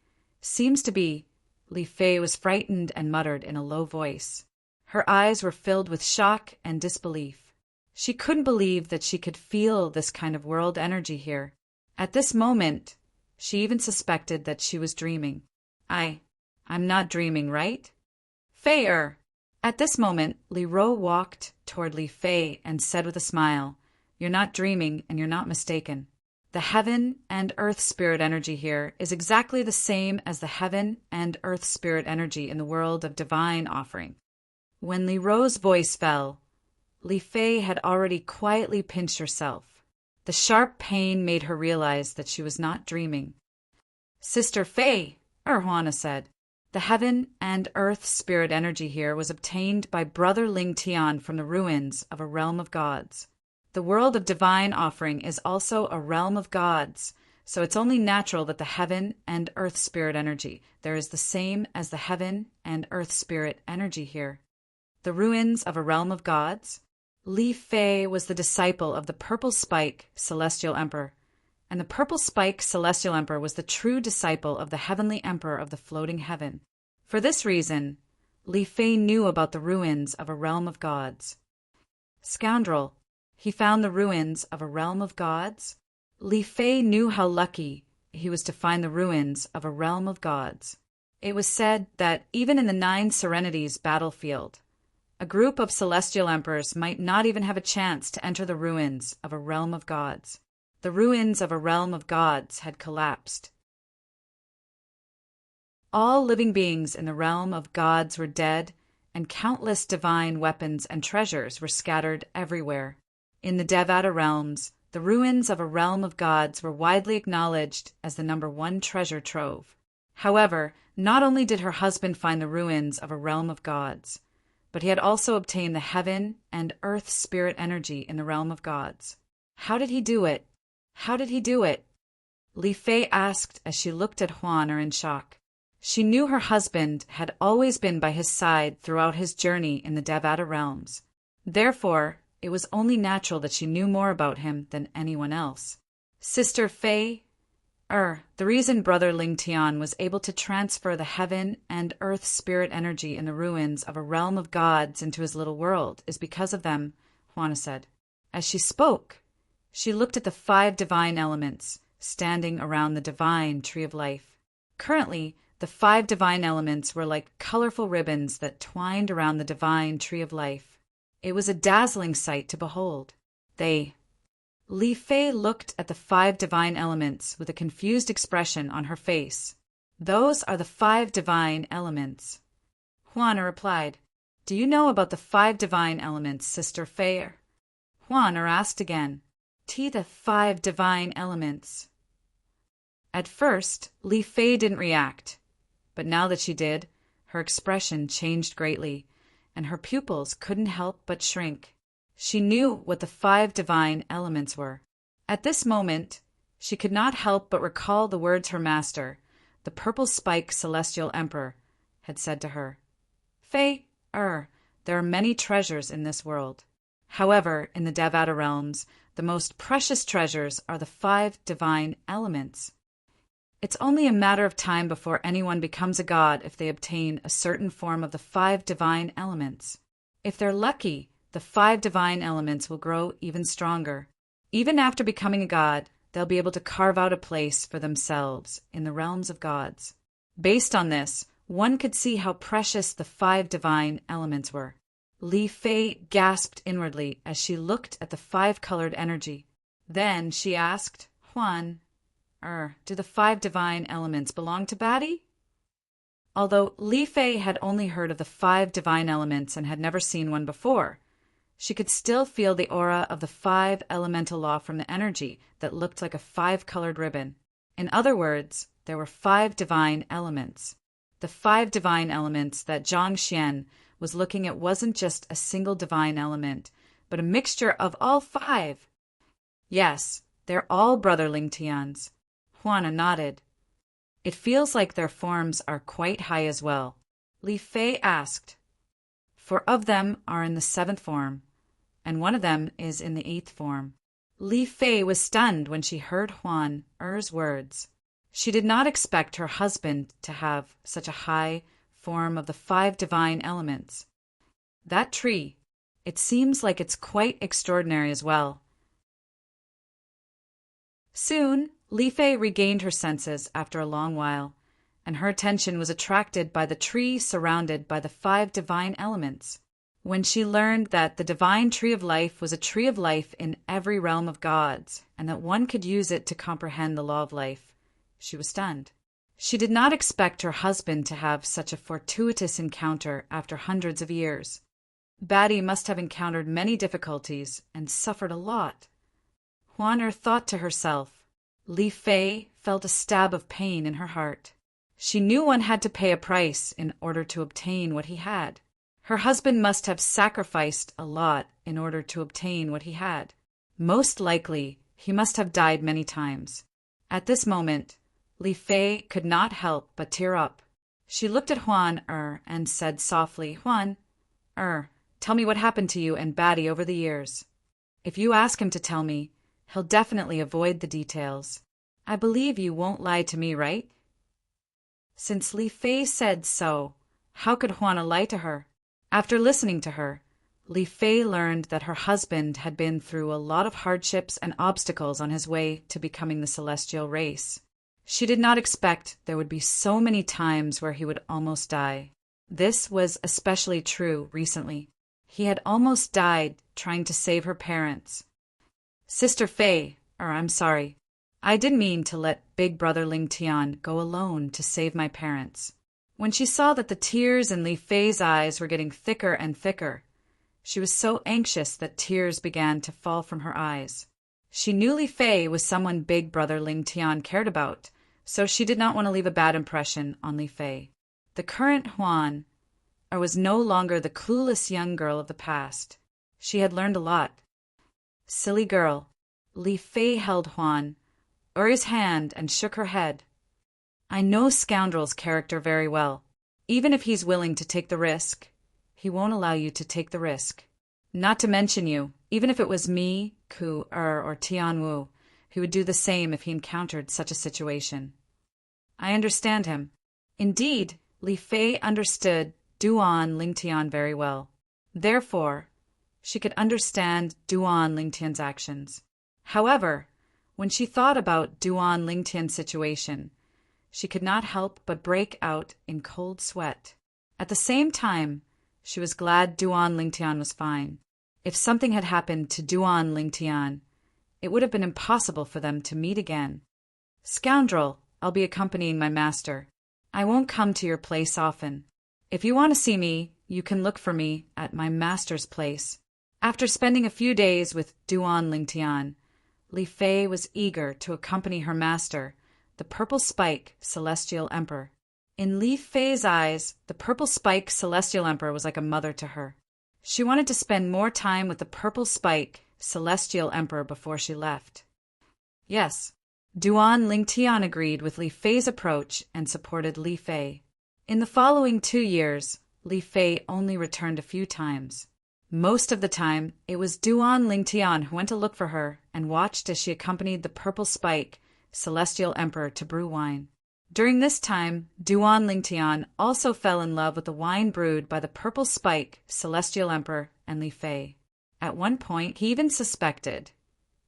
Li Fei was frightened and muttered in a low voice. Her eyes were filled with shock and disbelief. She couldn't believe that she could feel this kind of world energy here. At this moment, she even suspected that she was dreaming. I'm not dreaming, right? Fei-er. At this moment, Li Ro walked toward Li Fei and said with a smile, You're not dreaming and you're not mistaken. The heaven and earth spirit energy here is exactly the same as the heaven and earth spirit energy in the world of divine offering. When Li Ro's voice fell, Li Fei had already quietly pinched herself. The sharp pain made her realize that she was not dreaming. Sister Fei, Huana said, the heaven and earth spirit energy here was obtained by Brother Ling Tian from the ruins of a realm of gods. The world of divine offering is also a realm of gods, so it's only natural that the heaven and earth spirit energy there is the same as the heaven and earth spirit energy here. The ruins of a realm of gods? Li Fei was the disciple of the Purple Spike Celestial Emperor, and the Purple Spike Celestial Emperor was the true disciple of the Heavenly Emperor of the Floating Heaven. For this reason, Li Fei knew about the ruins of a realm of gods. Scoundrel, he found the ruins of a realm of gods? Li Fei knew how lucky he was to find the ruins of a realm of gods. It was said that even in the Nine Serenities battlefield, a group of celestial emperors might not even have a chance to enter the ruins of a realm of gods. The ruins of a realm of gods had collapsed. All living beings in the realm of gods were dead, and countless divine weapons and treasures were scattered everywhere. In the Devata realms, the ruins of a realm of gods were widely acknowledged as the #1 treasure trove. However, not only did her husband find the ruins of a realm of gods, but he had also obtained the heaven and earth spirit energy in the realm of gods. How did he do it? How did he do it? Li Fei asked as she looked at Huan in shock. She knew her husband had always been by his side throughout his journey in the Devata realms. Therefore, it was only natural that she knew more about him than anyone else. Sister Fei, the reason Brother Ling Tian was able to transfer the heaven and earth spirit energy in the ruins of a realm of gods into his little world is because of them, Huana said. As she spoke, she looked at the 5 divine elements standing around the divine tree of life. Currently, the 5 divine elements were like colorful ribbons that twined around the divine tree of life. It was a dazzling sight to behold. Li Fei looked at the 5 divine elements with a confused expression on her face. Those are the 5 divine elements. Huana replied, Do you know about the 5 divine elements, Sister Fei? Huana asked again, the 5 divine elements. At first, Li Fei didn't react. But now that she did, her expression changed greatly, and her pupils couldn't help but shrink. She knew what the 5 divine elements were. At this moment, she could not help but recall the words her master, the Purple Spike Celestial Emperor, had said to her. Fei, there are many treasures in this world. However, in the Devata realms, the most precious treasures are the 5 divine elements. It's only a matter of time before anyone becomes a god if they obtain a certain form of the 5 divine elements. If they're lucky, the 5 divine elements will grow even stronger. Even after becoming a god, they'll be able to carve out a place for themselves in the realms of gods. Based on this, one could see how precious the 5 divine elements were. Li Fei gasped inwardly as she looked at the 5-colored energy. Then she asked, Huan, do the 5 divine elements belong to Batty? Although Li Fei had only heard of the 5 divine elements and had never seen one before, she could still feel the aura of the 5 elemental law from the energy that looked like a 5-colored ribbon. In other words, there were 5 divine elements. The 5 divine elements that Zhang Xian was looking at wasn't just a single divine element, but a mixture of all 5. Yes, they're all Brother Ling Tian's. Huana nodded. It feels like their forms are quite high as well. Li Fei asked. 4 of them are in the 7th form, and 1 of them is in the 8th form. Li Fei was stunned when she heard Huan's words. She did not expect her husband to have such a high form of the 5 divine elements. That tree, it seems like it's quite extraordinary as well. Soon, Li Fei regained her senses after a long while, and her attention was attracted by the tree surrounded by the 5 divine elements. When she learned that the divine tree of life was a tree of life in every realm of gods, and that one could use it to comprehend the law of life, she was stunned. She did not expect her husband to have such a fortuitous encounter after hundreds of years. Batty must have encountered many difficulties and suffered a lot. Huaner thought to herself. Li Fei felt a stab of pain in her heart. She knew one had to pay a price in order to obtain what he had. Her husband must have sacrificed a lot in order to obtain what he had. Most likely, he must have died many times. At this moment, Li Fei could not help but tear up. She looked at Huan and said softly, Huan, tell me what happened to you and Batty over the years. If you ask him to tell me, he'll definitely avoid the details. I believe you won't lie to me, right? Since Li Fei said so, How could Juana lie to her? After listening to her, Li Fei learned that her husband had been through a lot of hardships and obstacles on his way to becoming the celestial race. She did not expect there would be so many times where he would almost die. This was especially true recently. He had almost died trying to save her parents. Sister Fei, I'm sorry, I didn't mean to let Big Brother Ling Tian go alone to save my parents. When she saw that the tears in Li Fei's eyes were getting thicker and thicker, she was so anxious that tears began to fall from her eyes. She knew Li Fei was someone Big Brother Ling Tian cared about, so she did not want to leave a bad impression on Li Fei. The current Huan was no longer the clueless young girl of the past. She had learned a lot. Silly girl. Li Fei held Huan Uri's hand and shook her head. I know Scoundrel's character very well. Even if he's willing to take the risk, he won't allow you to take the risk. Not to mention you, even if it was me, Ku or Tian Wu, he would do the same if he encountered such a situation. I understand him. Indeed, Li Fei understood Duan Lingtian very well. Therefore, she could understand Duan Lingtian's actions. However, when she thought about Duan Lingtian's situation, she could not help but break out in cold sweat. At the same time, she was glad Duan Lingtian was fine. If something had happened to Duan Lingtian, it would have been impossible for them to meet again. Scoundrel, I'll be accompanying my master. I won't come to your place often. If you want to see me, you can look for me at my master's place. After spending a few days with Duan Lingtian, Li Fei was eager to accompany her master, the Purple Spike Celestial Emperor. In Li Fei's eyes, the Purple Spike Celestial Emperor was like a mother to her. She wanted to spend more time with the Purple Spike Celestial Emperor before she left. Yes, Duan Lingtian agreed with Li Fei's approach and supported Li Fei. In the following 2 years, Li Fei only returned a few times. Most of the time, it was Duan Lingtian who went to look for her and watched as she accompanied the Purple Spike Celestial Emperor to brew wine. During this time, Duan Lingtian also fell in love with the wine brewed by the Purple Spike Celestial Emperor and Li Fei. At one point, he even suspected.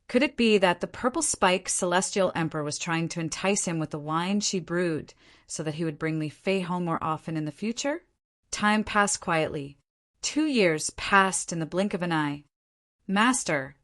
Could it be that the Purple Spike Celestial Emperor was trying to entice him with the wine she brewed so that he would bring Li Fei home more often in the future? Time passed quietly. 2 years passed in the blink of an eye. Master,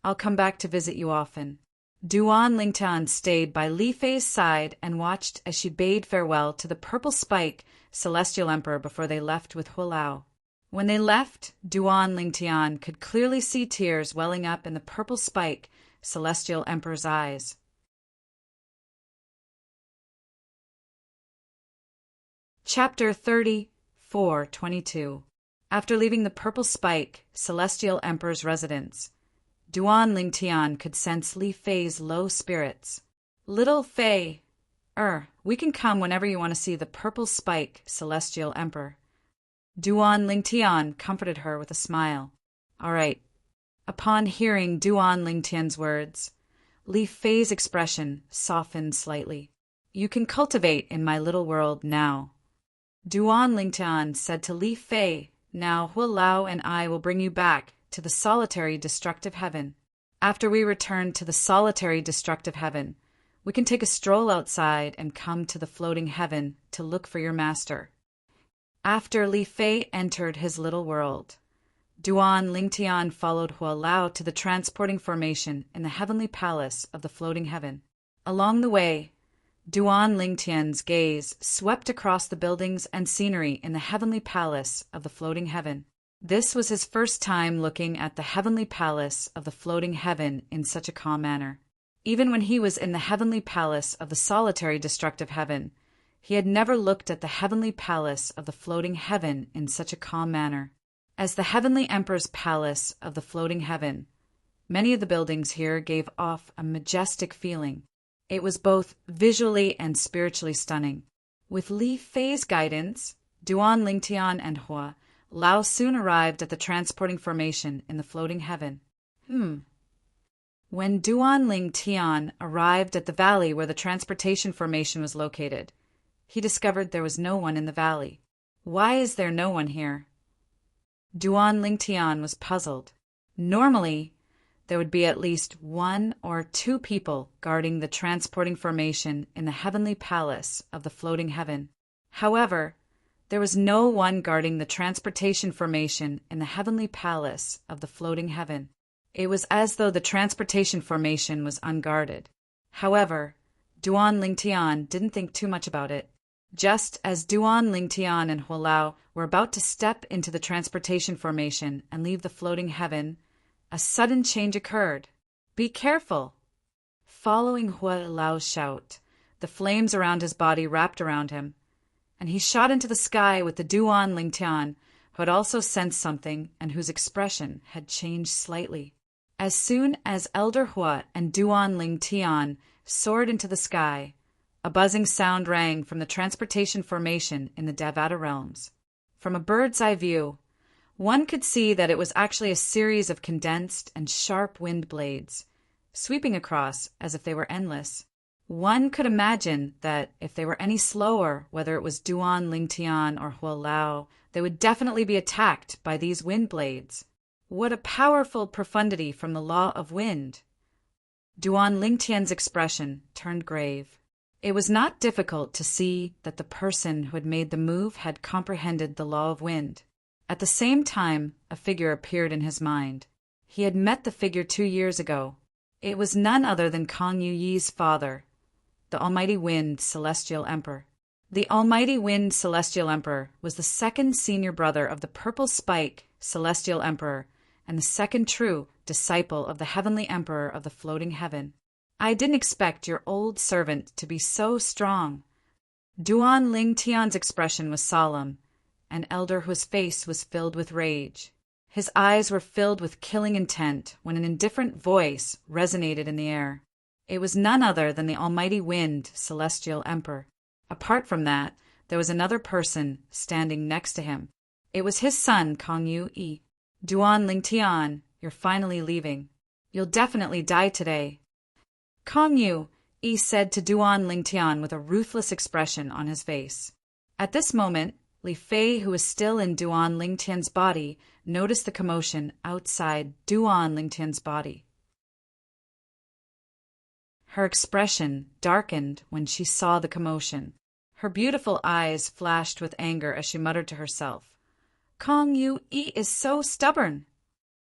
I'll come back to visit you often. Duan Lingtian stayed by Li Fei's side and watched as she bade farewell to the Purple Spike Celestial Emperor before they left with Hualao. When they left, Duan Lingtian could clearly see tears welling up in the Purple Spike Celestial Emperor's eyes. Chapter 34:22. After leaving the Purple Spike Celestial Emperor's residence, Duan Lingtian could sense Li Fei's low spirits. Little Fei, we can come whenever you want to see the Purple Spike Celestial Emperor. Duan Lingtian comforted her with a smile. All right. Upon hearing Duan Lingtian's words, Li Fei's expression softened slightly. You can cultivate in my little world now. Duan Lingtian said to Li Fei, now Hualao and I will bring you back to the solitary destructive heaven. After we return to the solitary destructive heaven, we can take a stroll outside and come to the floating heaven to look for your master. After Li Fei entered his little world, Duan Lingtian followed Hualao to the transporting formation in the heavenly palace of the floating heaven. Along the way, Duan Lingtian's gaze swept across the buildings and scenery in the heavenly palace of the floating heaven. This was his first time looking at the heavenly palace of the floating heaven in such a calm manner. Even when he was in the heavenly palace of the solitary destructive heaven, he had never looked at the heavenly palace of the floating heaven in such a calm manner. As the heavenly emperor's palace of the floating heaven, many of the buildings here gave off a majestic feeling. It was both visually and spiritually stunning. With Li Fei's guidance, Duan Lingtian and Hualao soon arrived at the transporting formation in the floating heaven. When Duan Lingtian arrived at the valley where the transportation formation was located, he discovered there was no one in the valley. Why is there no one here? Duan Lingtian was puzzled. Normally, there would be at least 1 or 2 people guarding the transporting formation in the heavenly palace of the floating heaven. However, there was no one guarding the transportation formation in the heavenly palace of the floating heaven. It was as though the transportation formation was unguarded. However, Duan Lingtian didn't think too much about it. Just as Duan Lingtian and Hualao were about to step into the transportation formation and leave the floating heaven, a sudden change occurred. Be careful! Following Hualao's shout, the flames around his body wrapped around him, and he shot into the sky with the Duan Lingtian, who had also sensed something and whose expression had changed slightly. As soon as Elder Hua and Duan Lingtian soared into the sky, a buzzing sound rang from the transportation formation in the Devata realms. From a bird's eye view, one could see that it was actually a series of condensed and sharp wind blades, sweeping across as if they were endless. One could imagine that if they were any slower, whether it was Duan Lingtian or Hualao, they would definitely be attacked by these wind blades. What a powerful profundity from the law of wind! Duan Lingtian's expression turned grave. It was not difficult to see that the person who had made the move had comprehended the law of wind. At the same time, a figure appeared in his mind. He had met the figure 2 years ago. It was none other than Kong Yuyi's father, the Almighty Wind Celestial Emperor. The Almighty Wind Celestial Emperor was the second senior brother of the Purple Spike Celestial Emperor and the second true disciple of the Heavenly Emperor of the Floating Heaven. I didn't expect your old servant to be so strong. Duan Lingtian's expression was solemn, and Elder Hua's face was filled with rage. His eyes were filled with killing intent when an indifferent voice resonated in the air. It was none other than the Almighty Wind Celestial Emperor. Apart from that, there was another person standing next to him. It was his son, Kong Yu-yi. Duan Lingtian, you're finally leaving. You'll definitely die today. Kong Yu-yi said to Duan Lingtian with a ruthless expression on his face. At this moment, Li Fei, who was still in Duan Lingtian's body, noticed the commotion outside Duan Lingtian's body. Her expression darkened when she saw the commotion. Her beautiful eyes flashed with anger as she muttered to herself, Kong Yu-yi is so stubborn.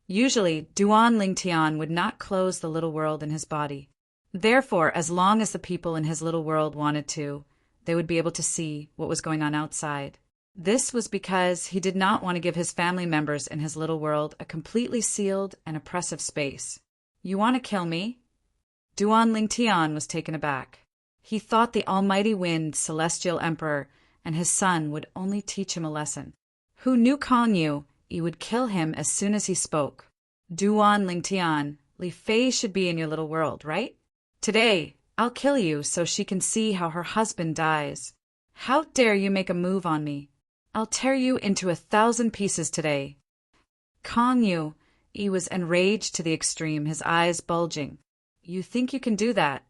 Usually, Duan Lingtian would not close the little world in his body. Therefore, as long as the people in his little world wanted to, they would be able to see what was going on outside. This was because he did not want to give his family members in his little world a completely sealed and oppressive space. You want to kill me? Duan Lingtian was taken aback. He thought the Almighty Wind Celestial Emperor and his son would only teach him a lesson. Who knew Kong Yu-yi would kill him as soon as he spoke. Duan Lingtian, Li Fei should be in your little world, right? Today, I'll kill you so she can see how her husband dies. How dare you make a move on me? I'll tear you into 1,000 pieces today. Kong Yu-yi was enraged to the extreme, his eyes bulging. You think you can do that?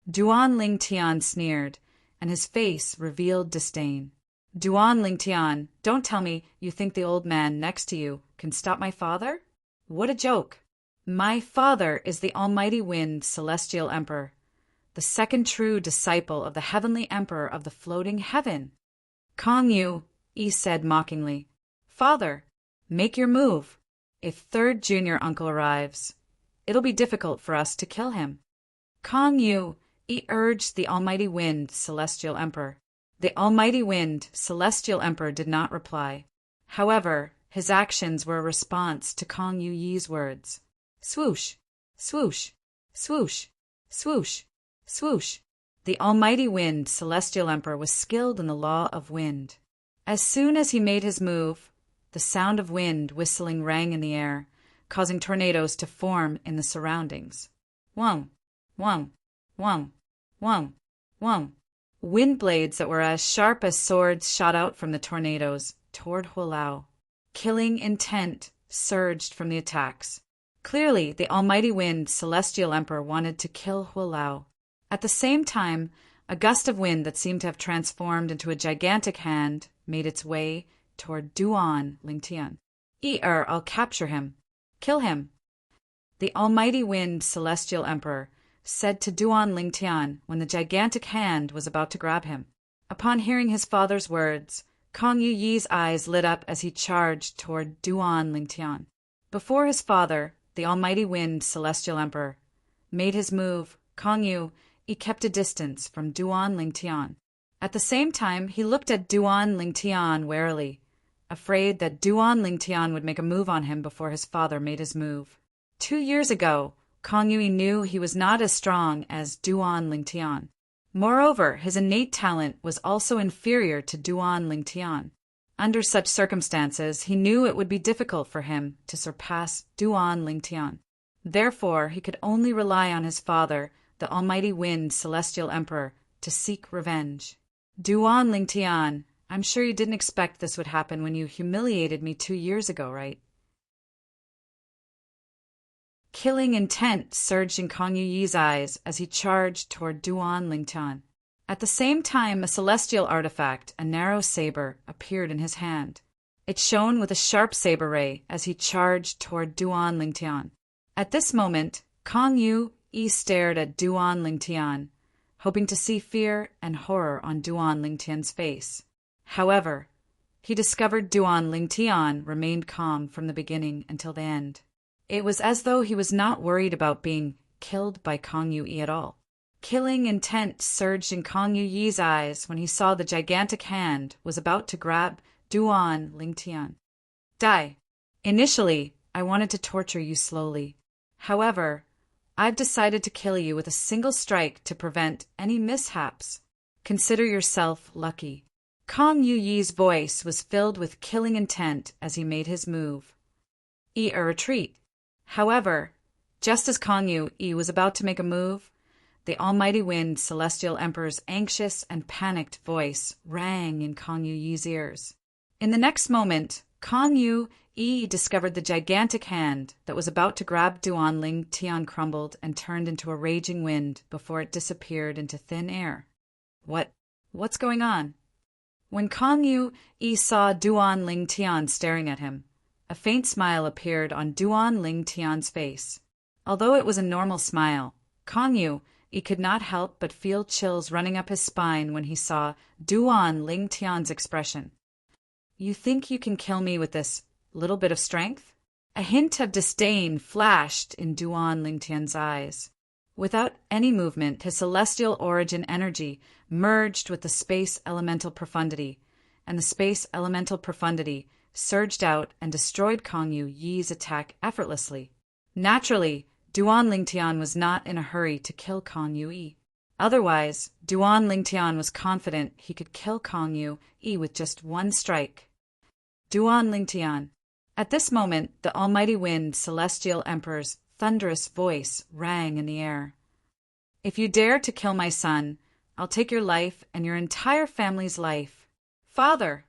Duan Lingtian sneered, and his face revealed disdain. Duan Lingtian, don't tell me you think the old man next to you can stop my father? What a joke! My father is the Almighty Wind Celestial Emperor, the second true disciple of the Heavenly Emperor of the Floating Heaven. Kong Yu-yi said mockingly, Father, make your move. If third junior uncle arrives, it'll be difficult for us to kill him. Kong Yu-yi urged the Almighty Wind Celestial Emperor. The Almighty Wind Celestial Emperor did not reply. However, his actions were a response to Kong Yu-yi's words. Swoosh, swoosh, swoosh, swoosh, swoosh. The Almighty Wind Celestial Emperor was skilled in the law of wind. As soon as he made his move, the sound of wind whistling rang in the air, causing tornadoes to form in the surroundings. Wong, wong, wong, wong, wong. Wind blades that were as sharp as swords shot out from the tornadoes toward Hualao. Killing intent surged from the attacks. Clearly, the Almighty Wind Celestial Emperor wanted to kill Hualao. At the same time, a gust of wind that seemed to have transformed into a gigantic hand made its way toward Duan Lingtian. I'll capture him. Kill him. The almighty wind celestial emperor said to Duan Lingtian when the gigantic hand was about to grab him. Upon hearing his father's words, Kong Yu Yi's eyes lit up as he charged toward Duan Lingtian. Before his father, the almighty wind celestial emperor, made his move, Kong Yu kept a distance from Duan Lingtian. At the same time, he looked at Duan Lingtian warily, afraid that Duan Lingtian would make a move on him before his father made his move. 2 years ago, Kong Yu knew he was not as strong as Duan Lingtian. Moreover, his innate talent was also inferior to Duan Lingtian. Under such circumstances, he knew it would be difficult for him to surpass Duan Lingtian. Therefore, he could only rely on his father, the almighty wind celestial emperor, to seek revenge. Duan Lingtian, I'm sure you didn't expect this would happen when you humiliated me 2 years ago, right? Killing intent surged in Kong Yu Yi's eyes as he charged toward Duan Lingtian. At the same time, a celestial artifact, a narrow saber, appeared in his hand. It shone with a sharp saber ray as he charged toward Duan Lingtian. At this moment, Kong Yu stared at Duan Lingtian, hoping to see fear and horror on Duan Lingtian's face. However, he discovered Duan Lingtian remained calm from the beginning until the end. It was as though he was not worried about being killed by Kong Yu at all. Killing intent surged in Kong Yu Yi's eyes when he saw the gigantic hand was about to grab Duan Lingtian. Die. Initially, I wanted to torture you slowly. However, I've decided to kill you with a single strike to prevent any mishaps. Consider yourself lucky. Kong Yu Yi's voice was filled with killing intent as he made his move. A retreat. However, just as Kong Yu was about to make a move, the almighty wind celestial emperor's anxious and panicked voice rang in Kong Yu Yi's ears. In the next moment, Kong Yu discovered the gigantic hand that was about to grab Duan Lingtian crumbled and turned into a raging wind before it disappeared into thin air. What's going on? When Kong Yu saw Duan Lingtian staring at him, a faint smile appeared on Duan Lingtian's face. Although it was a normal smile, Kong Yu could not help but feel chills running up his spine when he saw Duan Lingtian's expression. You think you can kill me with this little bit of strength? A hint of disdain flashed in Duan Lingtian's eyes. Without any movement, his celestial origin energy merged with the space elemental profundity, and the space elemental profundity surged out and destroyed Kong Yu Yi's attack effortlessly. Naturally, Duan Lingtian was not in a hurry to kill Kong Yu Yi. Otherwise, Duan Lingtian was confident he could kill Kong Yu Yi with just one strike. Duan Lingtian. At this moment, the almighty wind celestial emperor's thunderous voice rang in the air. If you dare to kill my son, I'll take your life and your entire family's life. Father!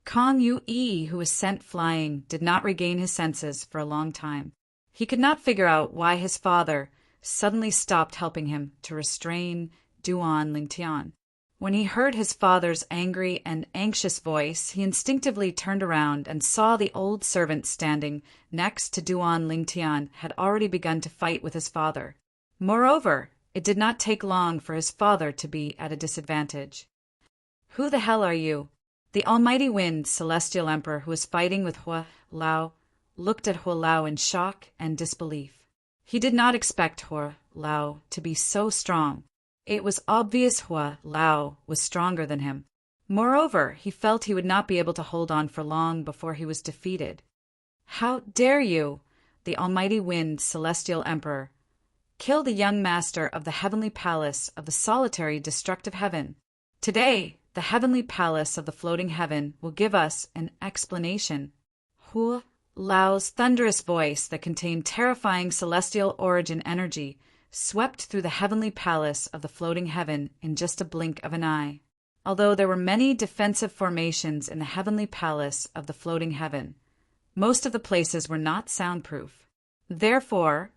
Kong Yu Yi, who was sent flying, did not regain his senses for a long time. He could not figure out why his father suddenly stopped helping him to restrain Duan Lingtian. When he heard his father's angry and anxious voice, he instinctively turned around and saw the old servant standing next to Duan Lingtian had already begun to fight with his father. Moreover, it did not take long for his father to be at a disadvantage. Who the hell are you? The almighty wind celestial emperor who was fighting with Hua Lao looked at Hua Lao in shock and disbelief. He did not expect Hua Lao to be so strong. It was obvious Hua Lao was stronger than him. Moreover, he felt he would not be able to hold on for long before he was defeated. How dare you, the almighty wind celestial emperor, kill the young master of the heavenly palace of the solitary destructive heaven? Today, the heavenly palace of the floating heaven will give us an explanation. Hua Lao's thunderous voice that contained terrifying celestial origin energy swept through the heavenly palace of the floating heaven in just a blink of an eye. Although there were many defensive formations in the heavenly palace of the floating heaven, most of the places were not soundproof. Therefore,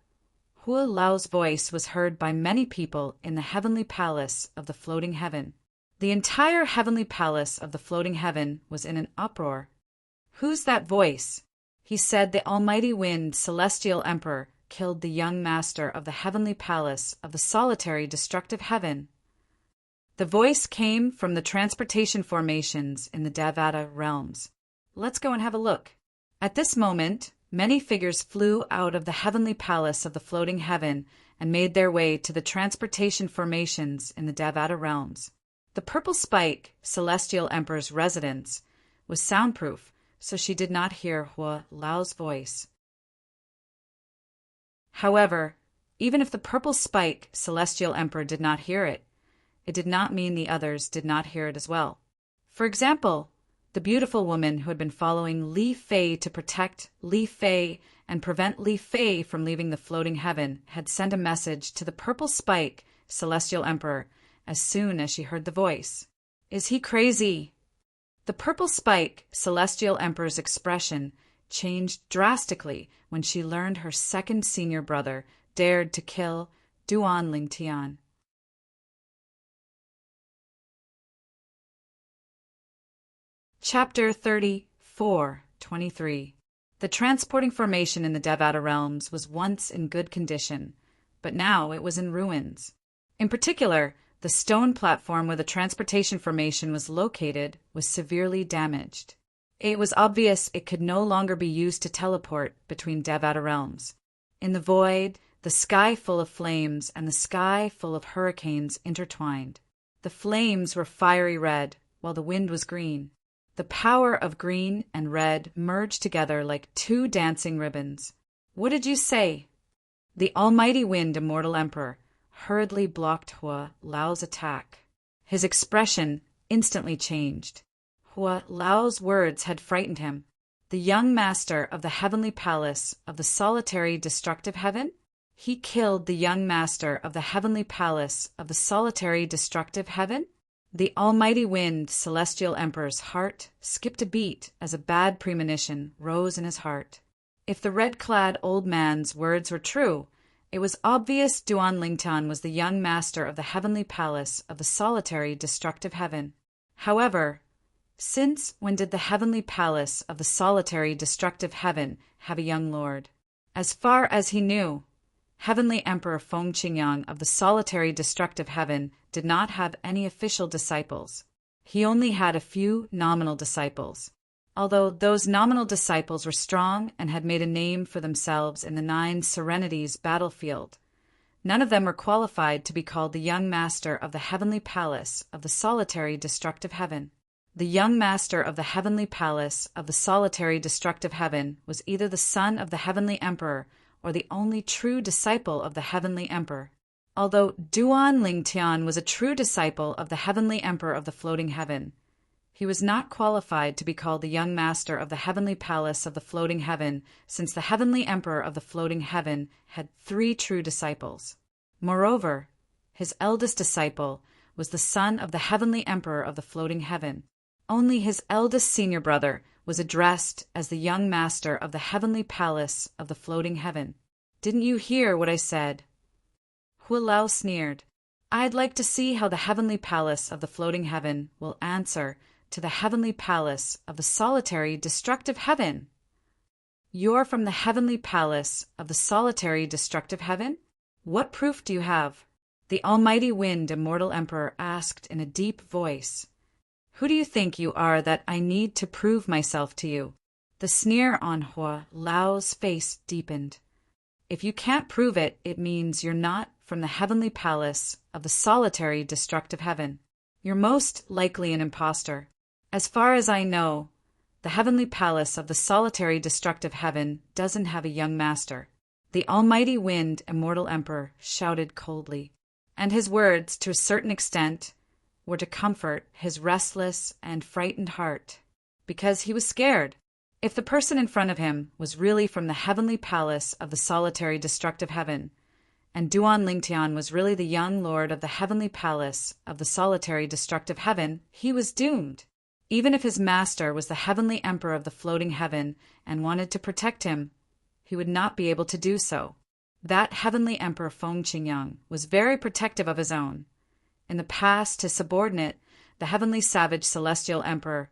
Hua Lao's voice was heard by many people in the heavenly palace of the floating heaven. The entire heavenly palace of the floating heaven was in an uproar. "Who's that voice?" He said the almighty wind, celestial emperor, killed the young master of the heavenly palace of the solitary destructive heaven. The voice came from the transportation formations in the Devata realms. Let's go and have a look. At this moment, many figures flew out of the heavenly palace of the floating heaven and made their way to the transportation formations in the Devata realms. The purple spike, celestial emperor's residence, was soundproof, so she did not hear Hua Lao's voice. However, even if the purple spike, celestial emperor, did not hear it, it did not mean the others did not hear it as well. For example, the beautiful woman who had been following Li Fei to protect Li Fei and prevent Li Fei from leaving the floating heaven had sent a message to the purple spike, celestial emperor, as soon as she heard the voice. "Is he crazy?" The purple spike, celestial emperor's expression changed drastically when she learned her second senior brother dared to kill Duan Lingtian. Chapter 34:23. The transporting formation in the Devata realms was once in good condition, but now it was in ruins. In particular, the stone platform where the transportation formation was located was severely damaged. It was obvious it could no longer be used to teleport between Devata realms. In the void, the sky full of flames and the sky full of hurricanes intertwined. The flames were fiery red, while the wind was green. The power of green and red merged together like two dancing ribbons. "What did you say?" The almighty wind, immortal emperor, hurriedly blocked Hua Lao's attack. His expression instantly changed. Hua Lao's words had frightened him. The young master of the heavenly palace of the solitary destructive heaven? He killed the young master of the heavenly palace of the solitary destructive heaven? The almighty wind, celestial emperor's heart skipped a beat as a bad premonition rose in his heart. If the red-clad old man's words were true, it was obvious Duan Lingtian was the young master of the heavenly palace of the solitary destructive heaven. However, since when did the heavenly palace of the solitary destructive heaven have a young lord? As far as he knew, Heavenly Emperor Feng Qingyang of the solitary destructive heaven did not have any official disciples. He only had a few nominal disciples. Although those nominal disciples were strong and had made a name for themselves in the 9 Serenities battlefield, none of them were qualified to be called the young master of the heavenly palace of the solitary destructive heaven. The young master of the heavenly palace of the solitary destructive heaven was either the son of the heavenly emperor or the only true disciple of the heavenly emperor. Although Duan Lingtian was a true disciple of the heavenly emperor of the floating heaven, he was not qualified to be called the young master of the heavenly palace of the floating heaven, since the heavenly emperor of the floating heaven had 3 true disciples. Moreover, his eldest disciple was the son of the heavenly emperor of the floating heaven. Only his eldest senior brother was addressed as the young master of the heavenly palace of the floating heaven. "Didn't you hear what I said?" Hua Lao sneered. "I'd like to see how the heavenly palace of the floating heaven will answer to the heavenly palace of the solitary destructive heaven." "You're from the heavenly palace of the solitary destructive heaven? What proof do you have?" The almighty wind, immortal emperor, asked in a deep voice. "Who do you think you are that I need to prove myself to you?" The sneer on Hua Lao's face deepened. "If you can't prove it, it means you're not from the heavenly palace of the solitary destructive heaven. You're most likely an impostor. As far as I know, the heavenly palace of the solitary destructive heaven doesn't have a young master." The almighty wind, immortal emperor, shouted coldly, and his words, to a certain extent, were to comfort his restless and frightened heart, because he was scared. If the person in front of him was really from the heavenly palace of the solitary destructive heaven, and Duan Lingtian was really the young lord of the heavenly palace of the solitary destructive heaven, he was doomed. Even if his master was the heavenly emperor of the floating heaven and wanted to protect him, he would not be able to do so. That heavenly emperor Feng Qingyang was very protective of his own. In the past, his subordinate, the heavenly savage celestial emperor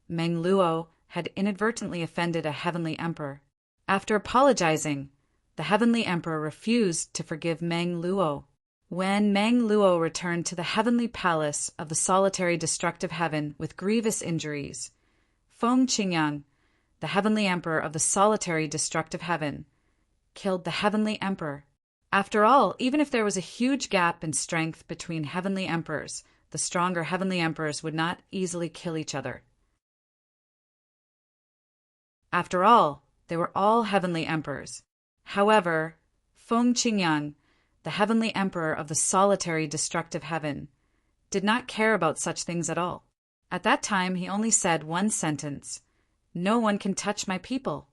Meng Luo, had inadvertently offended a heavenly emperor. After apologizing, the heavenly emperor refused to forgive Meng Luo. When Meng Luo returned to the heavenly palace of the solitary destructive heaven with grievous injuries, Feng Qingyang, the heavenly emperor of the solitary destructive heaven, killed the heavenly emperor. After all, even if there was a huge gap in strength between heavenly emperors, the stronger heavenly emperors would not easily kill each other. After all, they were all heavenly emperors. However, Feng Qingyang, the heavenly emperor of the solitary destructive heaven, did not care about such things at all. At that time, he only said one sentence: "No one can touch my people."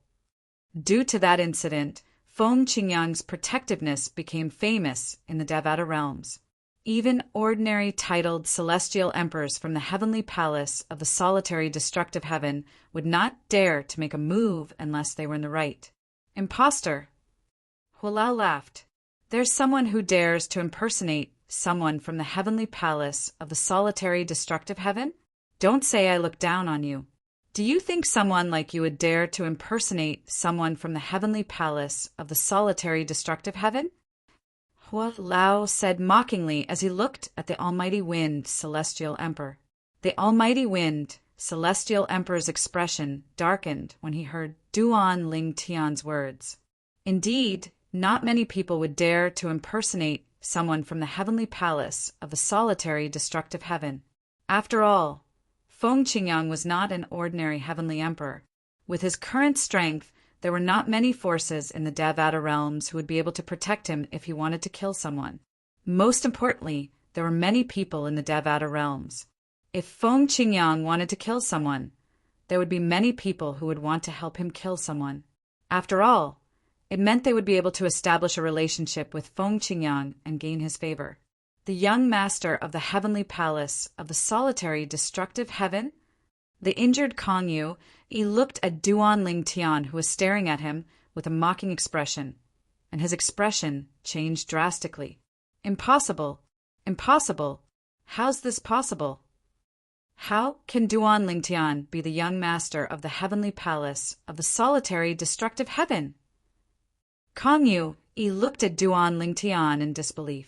Due to that incident, Feng Qingyang's protectiveness became famous in the Devata realms. Even ordinary titled celestial emperors from the heavenly palace of the solitary destructive heaven would not dare to make a move unless they were in the right. Imposter. Hualao laughed. There's someone who dares to impersonate someone from the heavenly palace of the solitary destructive heaven? Don't say I look down on you. Do you think someone like you would dare to impersonate someone from the heavenly palace of the solitary destructive heaven? Hualao said mockingly as he looked at the Almighty Wind Celestial Emperor. The Almighty Wind Celestial Emperor's expression darkened when he heard Duan Ling Tian's words. Indeed, not many people would dare to impersonate someone from the heavenly palace of the solitary destructive heaven. After all, Feng Qingyang was not an ordinary heavenly emperor. With his current strength, there were not many forces in the Devata realms who would be able to protect him if he wanted to kill someone. Most importantly, there were many people in the Devata realms. If Feng Qingyang wanted to kill someone, there would be many people who would want to help him kill someone. After all, it meant they would be able to establish a relationship with Feng Qingyang and gain his favor. The young master of the heavenly palace of the solitary destructive heaven? The injured Kong Yu, he looked at Duan Ling Tian, who was staring at him with a mocking expression, and his expression changed drastically. Impossible! Impossible! How's this possible? How can Duan Ling Tian be the young master of the heavenly palace of the solitary destructive heaven? Kong Yu, he looked at Duan Ling Tian in disbelief.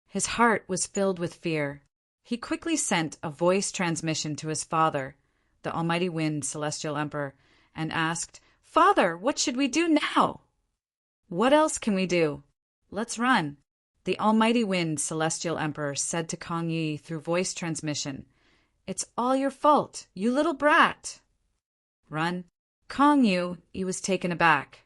His heart was filled with fear. He quickly sent a voice transmission to his father, the Almighty Wind Celestial Emperor, and asked, "Father, what should we do now?" "What else can we do? Let's run," the Almighty Wind Celestial Emperor said to Kong Yi through voice transmission. "It's all your fault, you little brat." Run? Kong Yu, he was taken aback.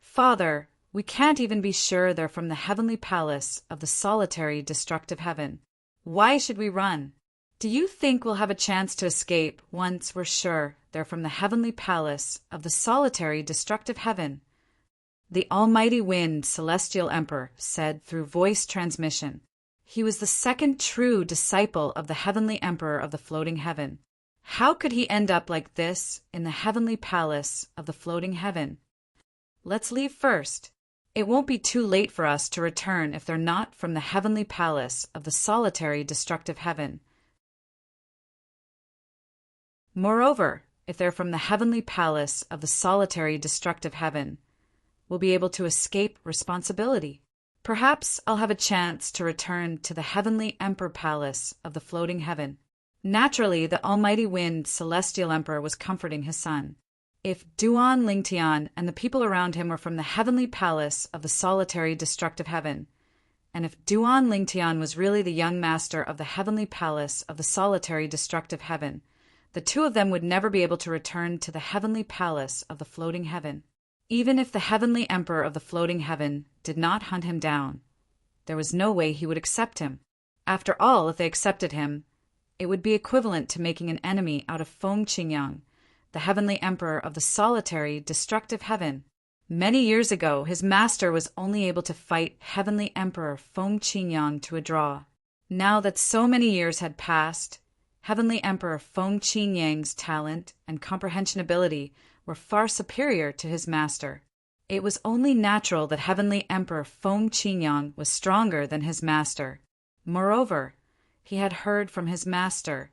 "Father, we can't even be sure they're from the heavenly palace of the solitary destructive heaven. Why should we run? Do you think we'll have a chance to escape once we're sure they're from the heavenly palace of the solitary destructive heaven?" The Almighty Wind Celestial Emperor said through voice transmission. He was the second true disciple of the heavenly emperor of the floating heaven. How could he end up like this in the heavenly palace of the floating heaven? Let's leave first. It won't be too late for us to return if they're not from the heavenly palace of the solitary destructive heaven. Moreover, if they're from the heavenly palace of the solitary destructive heaven, we'll be able to escape responsibility. Perhaps I'll have a chance to return to the heavenly emperor palace of the floating heaven. Naturally, the Almighty Wind Celestial Emperor was comforting his son. If Duan Lingtian and the people around him were from the heavenly palace of the solitary destructive heaven, and if Duan Lingtian was really the young master of the heavenly palace of the solitary destructive heaven, the two of them would never be able to return to the heavenly palace of the floating heaven. Even if the heavenly emperor of the floating heaven did not hunt him down, there was no way he would accept him. After all, if they accepted him, it would be equivalent to making an enemy out of Feng Qingyang, the heavenly emperor of the solitary destructive heaven. Many years ago, his master was only able to fight heavenly emperor Feng Qingyang to a draw. Now that so many years had passed, heavenly emperor Feng Qingyang's talent and comprehension ability were far superior to his master. It was only natural that Heavenly Emperor Feng Qingyang was stronger than his master. Moreover, he had heard from his master,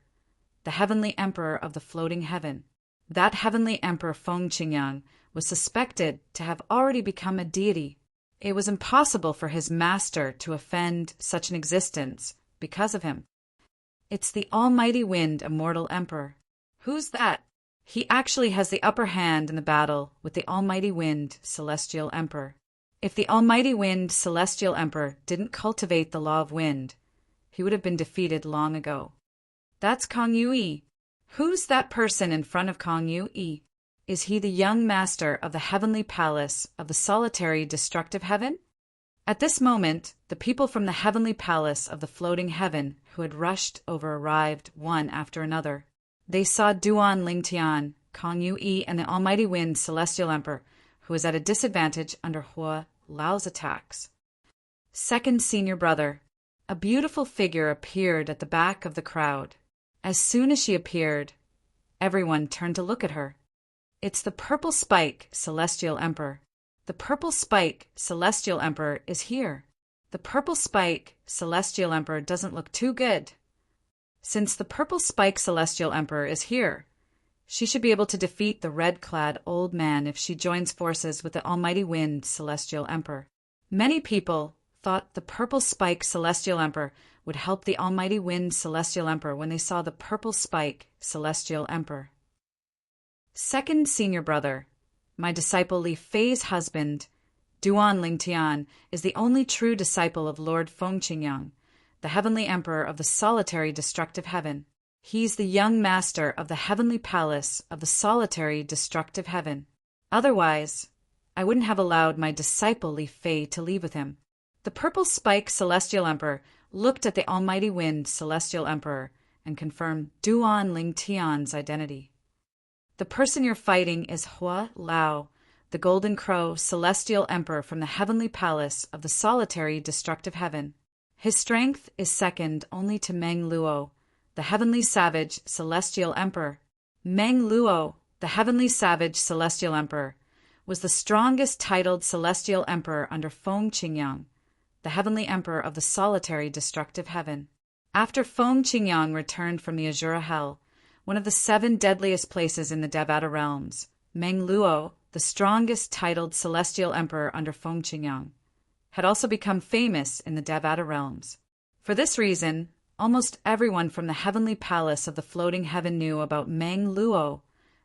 the Heavenly Emperor of the floating heaven. That Heavenly Emperor Feng Qingyang was suspected to have already become a deity. It was impossible for his master to offend such an existence because of him. It's the Almighty Wind, Immortal Emperor. Who's that? He actually has the upper hand in the battle with the Almighty Wind, Celestial Emperor. If the Almighty Wind, Celestial Emperor didn't cultivate the law of wind, he would have been defeated long ago. That's Kong Yui. Who's that person in front of Kong Yui? Is he the young master of the heavenly palace of the solitary destructive heaven? At this moment, the people from the heavenly palace of the floating heaven who had rushed over arrived one after another. They saw Duan Lingtian, Kong Yui, and the Almighty Wind Celestial Emperor, who was at a disadvantage under Hua Lao's attacks. Second senior brother. A beautiful figure appeared at the back of the crowd. As soon as she appeared, everyone turned to look at her. It's the Purple Spike, Celestial Emperor. The Purple Spike, Celestial Emperor, is here. The Purple Spike, Celestial Emperor doesn't look too good. Since the Purple Spike, Celestial Emperor is here, she should be able to defeat the red-clad old man if she joins forces with the Almighty Wind, Celestial Emperor. Many people thought the Purple Spike, Celestial Emperor would help the Almighty Wind, Celestial Emperor when they saw the Purple Spike, Celestial Emperor. Second senior brother. My disciple Li Fei's husband, Duan Lingtian, is the only true disciple of Lord Feng Qingyang, the Heavenly Emperor of the solitary destructive heaven. He's the young master of the heavenly palace of the solitary destructive heaven. Otherwise, I wouldn't have allowed my disciple Li Fei to leave with him. The Purple Spike, Celestial Emperor looked at the Almighty Wind, Celestial Emperor, and confirmed Duan Lingtian's identity. The person you're fighting is Hua Lao, the Golden Crow, Celestial Emperor from the heavenly palace of the solitary destructive heaven. His strength is second only to Meng Luo, the heavenly savage, Celestial Emperor. Meng Luo, the heavenly savage, Celestial Emperor, was the strongest titled Celestial Emperor under Feng Qingyang, the heavenly emperor of the solitary destructive heaven. After Feng Qingyang returned from the Azura Hell, one of the 7 deadliest places in the Devata realms, Meng Luo, the strongest titled Celestial Emperor under Feng Qingyang, had also become famous in the Devata realms. For this reason, almost everyone from the heavenly palace of the floating heaven knew about Meng Luo,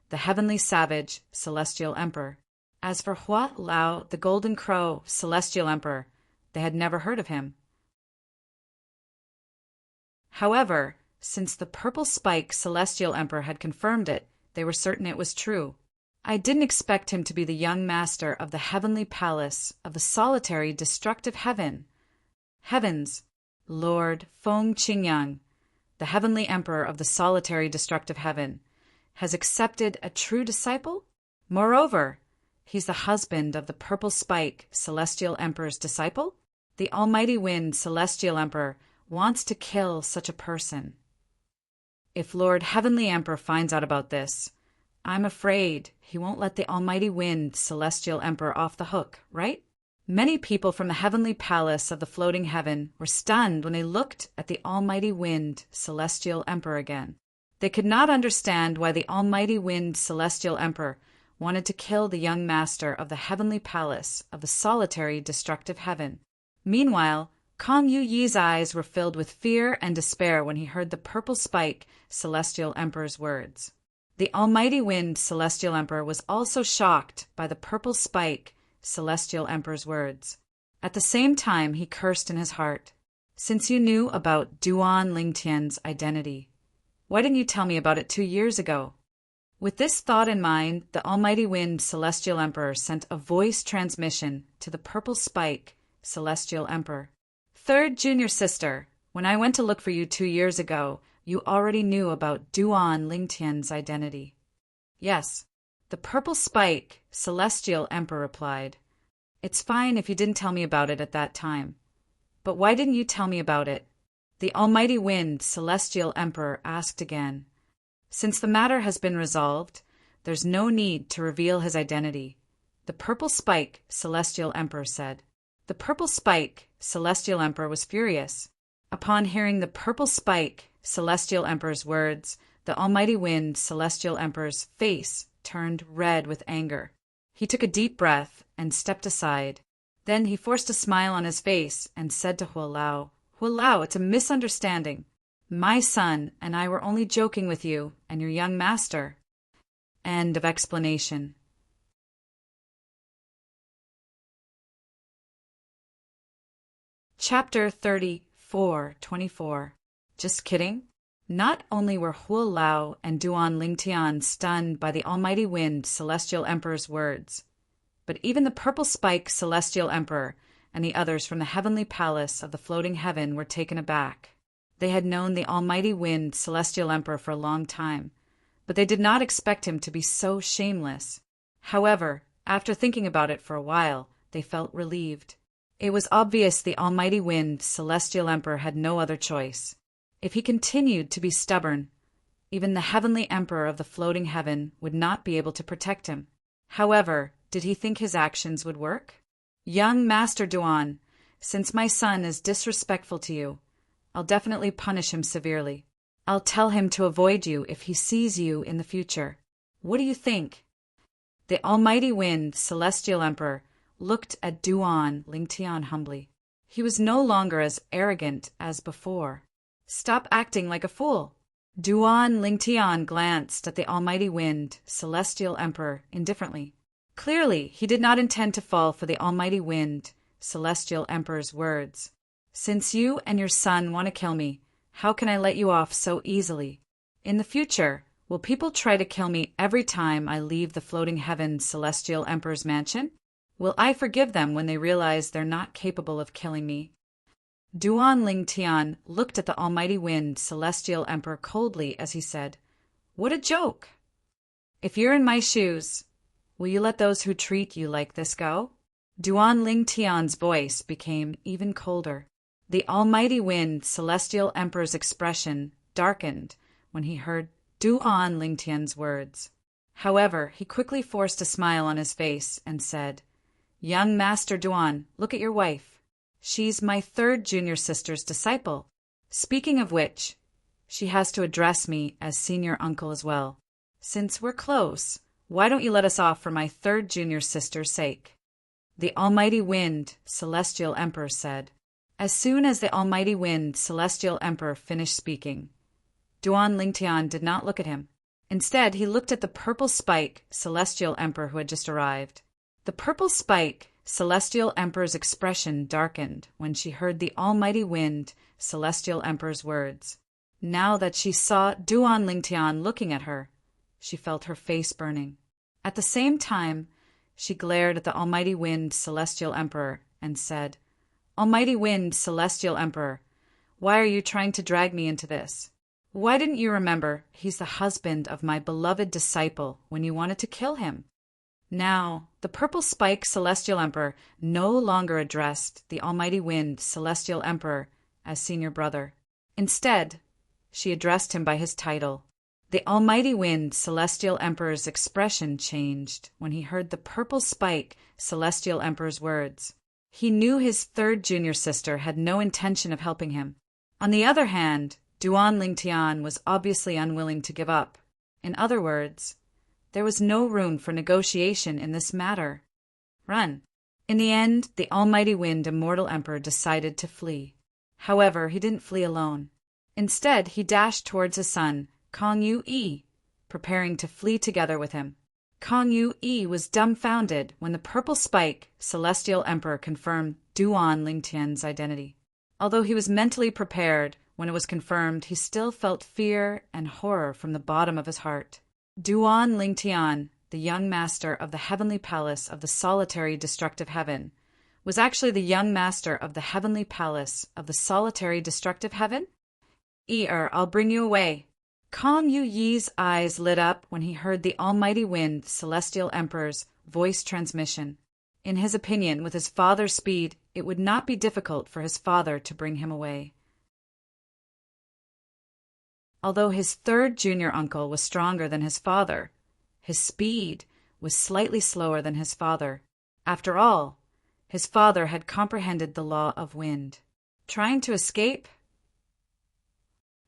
the heavenly savage, Celestial Emperor. As for Hua Lao, the Golden Crow, Celestial Emperor, they had never heard of him. However, since the Purple Spike, Celestial Emperor had confirmed it, they were certain it was true. I didn't expect him to be the young master of the heavenly palace of the solitary destructive heavens. Lord Feng Qingyang, the heavenly emperor of the solitary destructive heaven, has accepted a true disciple? Moreover, he's the husband of the Purple Spike, Celestial Emperor's disciple? The Almighty Wind, Celestial Emperor, wants to kill such a person. If Lord Heavenly Emperor finds out about this, I'm afraid he won't let the Almighty Wind, Celestial Emperor off the hook, right? Many people from the heavenly palace of the floating heaven were stunned when they looked at the Almighty Wind, Celestial Emperor again. They could not understand why the Almighty Wind, Celestial Emperor wanted to kill the young master of the heavenly palace of the solitary destructive heaven. Meanwhile, Kong Yuyi's eyes were filled with fear and despair when he heard the Purple Spike, Celestial Emperor's words. The Almighty Wind, Celestial Emperor was also shocked by the Purple Spike, Celestial Emperor's words. At the same time, he cursed in his heart. Since you knew about Duan Lingtian's identity, why didn't you tell me about it 2 years ago? With this thought in mind, the Almighty Wind, Celestial Emperor sent a voice transmission to the Purple Spike, Celestial Emperor. Third junior sister, when I went to look for you 2 years ago, you already knew about Duan Lingtian's identity. Yes, the Purple Spike, Celestial Emperor replied. It's fine if you didn't tell me about it at that time. But why didn't you tell me about it? The Almighty Wind, Celestial Emperor asked again. Since the matter has been resolved, there's no need to reveal his identity. The Purple Spike, Celestial Emperor said. The Purple Spike, Celestial Emperor was furious. Upon hearing the Purple Spike, Celestial Emperor's words, the Almighty Wind, Celestial Emperor's face turned red with anger. He took a deep breath and stepped aside. Then he forced a smile on his face and said to Hualao, Hualao, it's a misunderstanding. My son and I were only joking with you and your young master. End of explanation. Chapter 34:24. Just kidding? Not only were Hualao and Duan Lingtian stunned by the Almighty Wind, Celestial Emperor's words, but even the Purple Spike, Celestial Emperor, and the others from the heavenly palace of the floating heaven were taken aback. They had known the Almighty Wind, Celestial Emperor for a long time, but they did not expect him to be so shameless. However, after thinking about it for a while, they felt relieved. It was obvious the Almighty Wind, Celestial Emperor had no other choice. If he continued to be stubborn, even the heavenly emperor of the floating heaven would not be able to protect him. However, did he think his actions would work? Young Master Duan, since my son is disrespectful to you, I'll definitely punish him severely. I'll tell him to avoid you if he sees you in the future. What do you think? The Almighty Wind, Celestial Emperor, looked at Duan Lingtian humbly. He was no longer as arrogant as before. Stop acting like a fool. Duan Lingtian glanced at the Almighty Wind, Celestial Emperor, indifferently. Clearly, he did not intend to fall for the Almighty Wind, Celestial Emperor's words. Since you and your son want to kill me, how can I let you off so easily? In the future, will people try to kill me every time I leave the floating heaven Celestial Emperor's mansion? Will I forgive them when they realize they're not capable of killing me? Duan Lingtian looked at the Almighty Wind, Celestial Emperor coldly as he said, What a joke! If you're in my shoes, will you let those who treat you like this go? Duan Lingtian's voice became even colder. The Almighty Wind, Celestial Emperor's expression darkened when he heard Duan Lingtian's words. However, he quickly forced a smile on his face and said, Young Master Duan, look at your wife. She's my third junior sister's disciple. Speaking of which, she has to address me as senior uncle as well. Since we're close, why don't you let us off for my third junior sister's sake? The Almighty Wind, Celestial Emperor said. As soon as the Almighty Wind, Celestial Emperor finished speaking, Duan Lingtian did not look at him. Instead, he looked at the Purple Spike, Celestial Emperor who had just arrived. The Purple Spike, Celestial Emperor's expression darkened when she heard the Almighty Wind, Celestial Emperor's words. Now that she saw Duan Lingtian looking at her, she felt her face burning. At the same time, she glared at the Almighty Wind, Celestial Emperor, and said, Almighty Wind, Celestial Emperor, why are you trying to drag me into this? Why didn't you remember he's the husband of my beloved disciple when you wanted to kill him? Now, the Purple Spike, Celestial Emperor no longer addressed the Almighty Wind, Celestial Emperor, as senior brother. Instead, she addressed him by his title. The Almighty Wind, Celestial Emperor's expression changed when he heard the Purple Spike, Celestial Emperor's words. He knew his third junior sister had no intention of helping him. On the other hand, Duan Lingtian was obviously unwilling to give up. In other words, there was no room for negotiation in this matter. Run. In the end, the Almighty Wind, Immortal Emperor decided to flee. However, he didn't flee alone. Instead, he dashed towards his son, Kong Yu-yi, preparing to flee together with him. Kong Yu-yi was dumbfounded when the Purple Spike, Celestial Emperor confirmed Duan Lingtian's identity. Although he was mentally prepared, when it was confirmed, he still felt fear and horror from the bottom of his heart. Duan Lingtian, the young master of the heavenly palace of the solitary destructive heaven, was actually the young master of the heavenly palace of the solitary destructive heaven? I'll bring you away. Kong Yu-yi's eyes lit up when he heard the Almighty Wind, Celestial Emperor's voice transmission. In his opinion, with his father's speed, it would not be difficult for his father to bring him away. Although his third junior uncle was stronger than his father, his speed was slightly slower than his father. After all, his father had comprehended the law of wind. Trying to escape?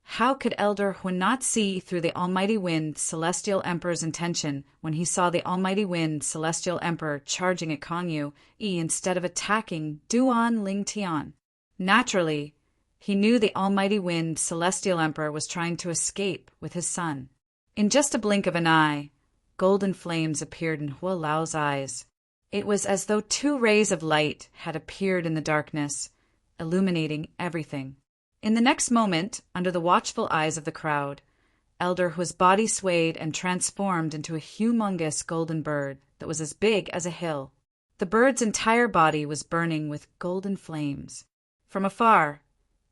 How could Elder Hu not see through the Almighty Wind Celestial Emperor's intention when he saw the Almighty Wind Celestial Emperor charging at Kong Yu instead of attacking Duan Ling Tian? Naturally, he knew the Almighty Wind Celestial Emperor was trying to escape with his son. In just a blink of an eye, golden flames appeared in Hua Lao's eyes. It was as though two rays of light had appeared in the darkness, illuminating everything. In the next moment, under the watchful eyes of the crowd, Elder Hu's body swayed and transformed into a humongous golden bird that was as big as a hill. The bird's entire body was burning with golden flames. From afar,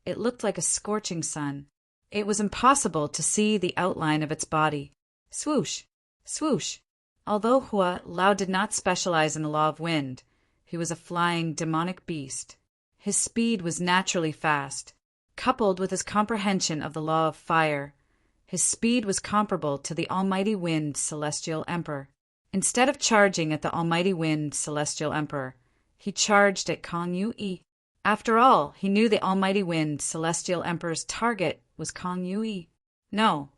it looked like a scorching sun. It was impossible to see the outline of its body. Swoosh! Swoosh! Although Hua Lao did not specialize in the law of wind, he was a flying demonic beast. His speed was naturally fast. Coupled with his comprehension of the law of fire, his speed was comparable to the Almighty Wind Celestial Emperor. Instead of charging at the Almighty Wind Celestial Emperor, he charged at Kong Yu. After all, he knew the Almighty Wind Celestial Emperor's target was Kong Yu. No,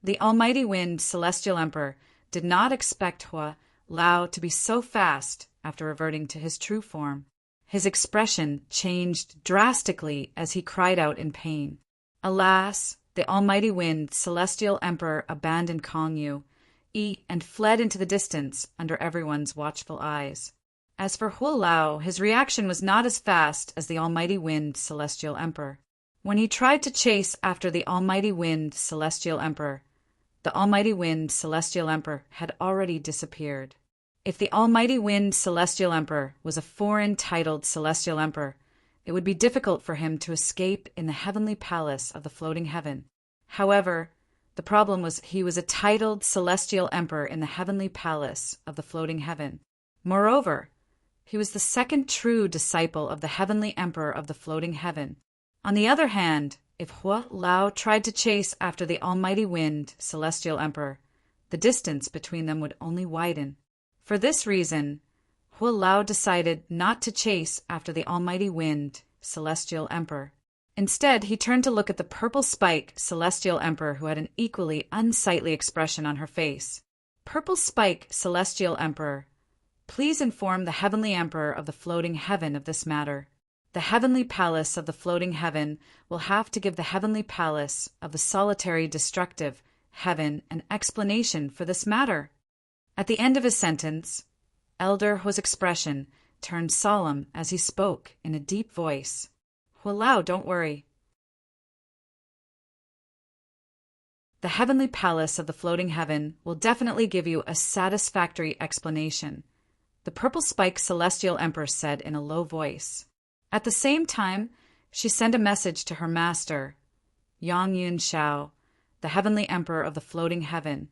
the Almighty Wind Celestial Emperor did not expect Hua Lao to be so fast after reverting to his true form. His expression changed drastically as he cried out in pain. Alas, the Almighty Wind Celestial Emperor abandoned Kong Yu and fled into the distance under everyone's watchful eyes. As for Hua Lao, his reaction was not as fast as the Almighty Wind Celestial Emperor. When he tried to chase after the Almighty Wind Celestial Emperor, the Almighty Wind Celestial Emperor had already disappeared. If the Almighty Wind Celestial Emperor was a foreign-titled Celestial Emperor, it would be difficult for him to escape in the heavenly palace of the floating heaven. However, the problem was he was a titled Celestial Emperor in the heavenly palace of the floating heaven. Moreover, he was the second true disciple of the heavenly Emperor of the floating heaven. On the other hand, if Hua Lao tried to chase after the Almighty Wind Celestial Emperor, the distance between them would only widen. For this reason, Hua Lao decided not to chase after the Almighty Wind Celestial Emperor. Instead, he turned to look at the Purple Spike Celestial Emperor, who had an equally unsightly expression on her face. Purple Spike Celestial Emperor, please inform the Heavenly Emperor of the floating heaven of this matter. The Heavenly Palace of the floating heaven will have to give the Heavenly Palace of the solitary destructive heaven an explanation for this matter. At the end of his sentence, Elder Hu's expression turned solemn as he spoke in a deep voice. Hua Lao, don't worry. The Heavenly Palace of the floating heaven will definitely give you a satisfactory explanation, the Purple Spike Celestial Emperor said in a low voice. At the same time, she sent a message to her master, Yang Yun Shao, the Heavenly Emperor of the floating heaven,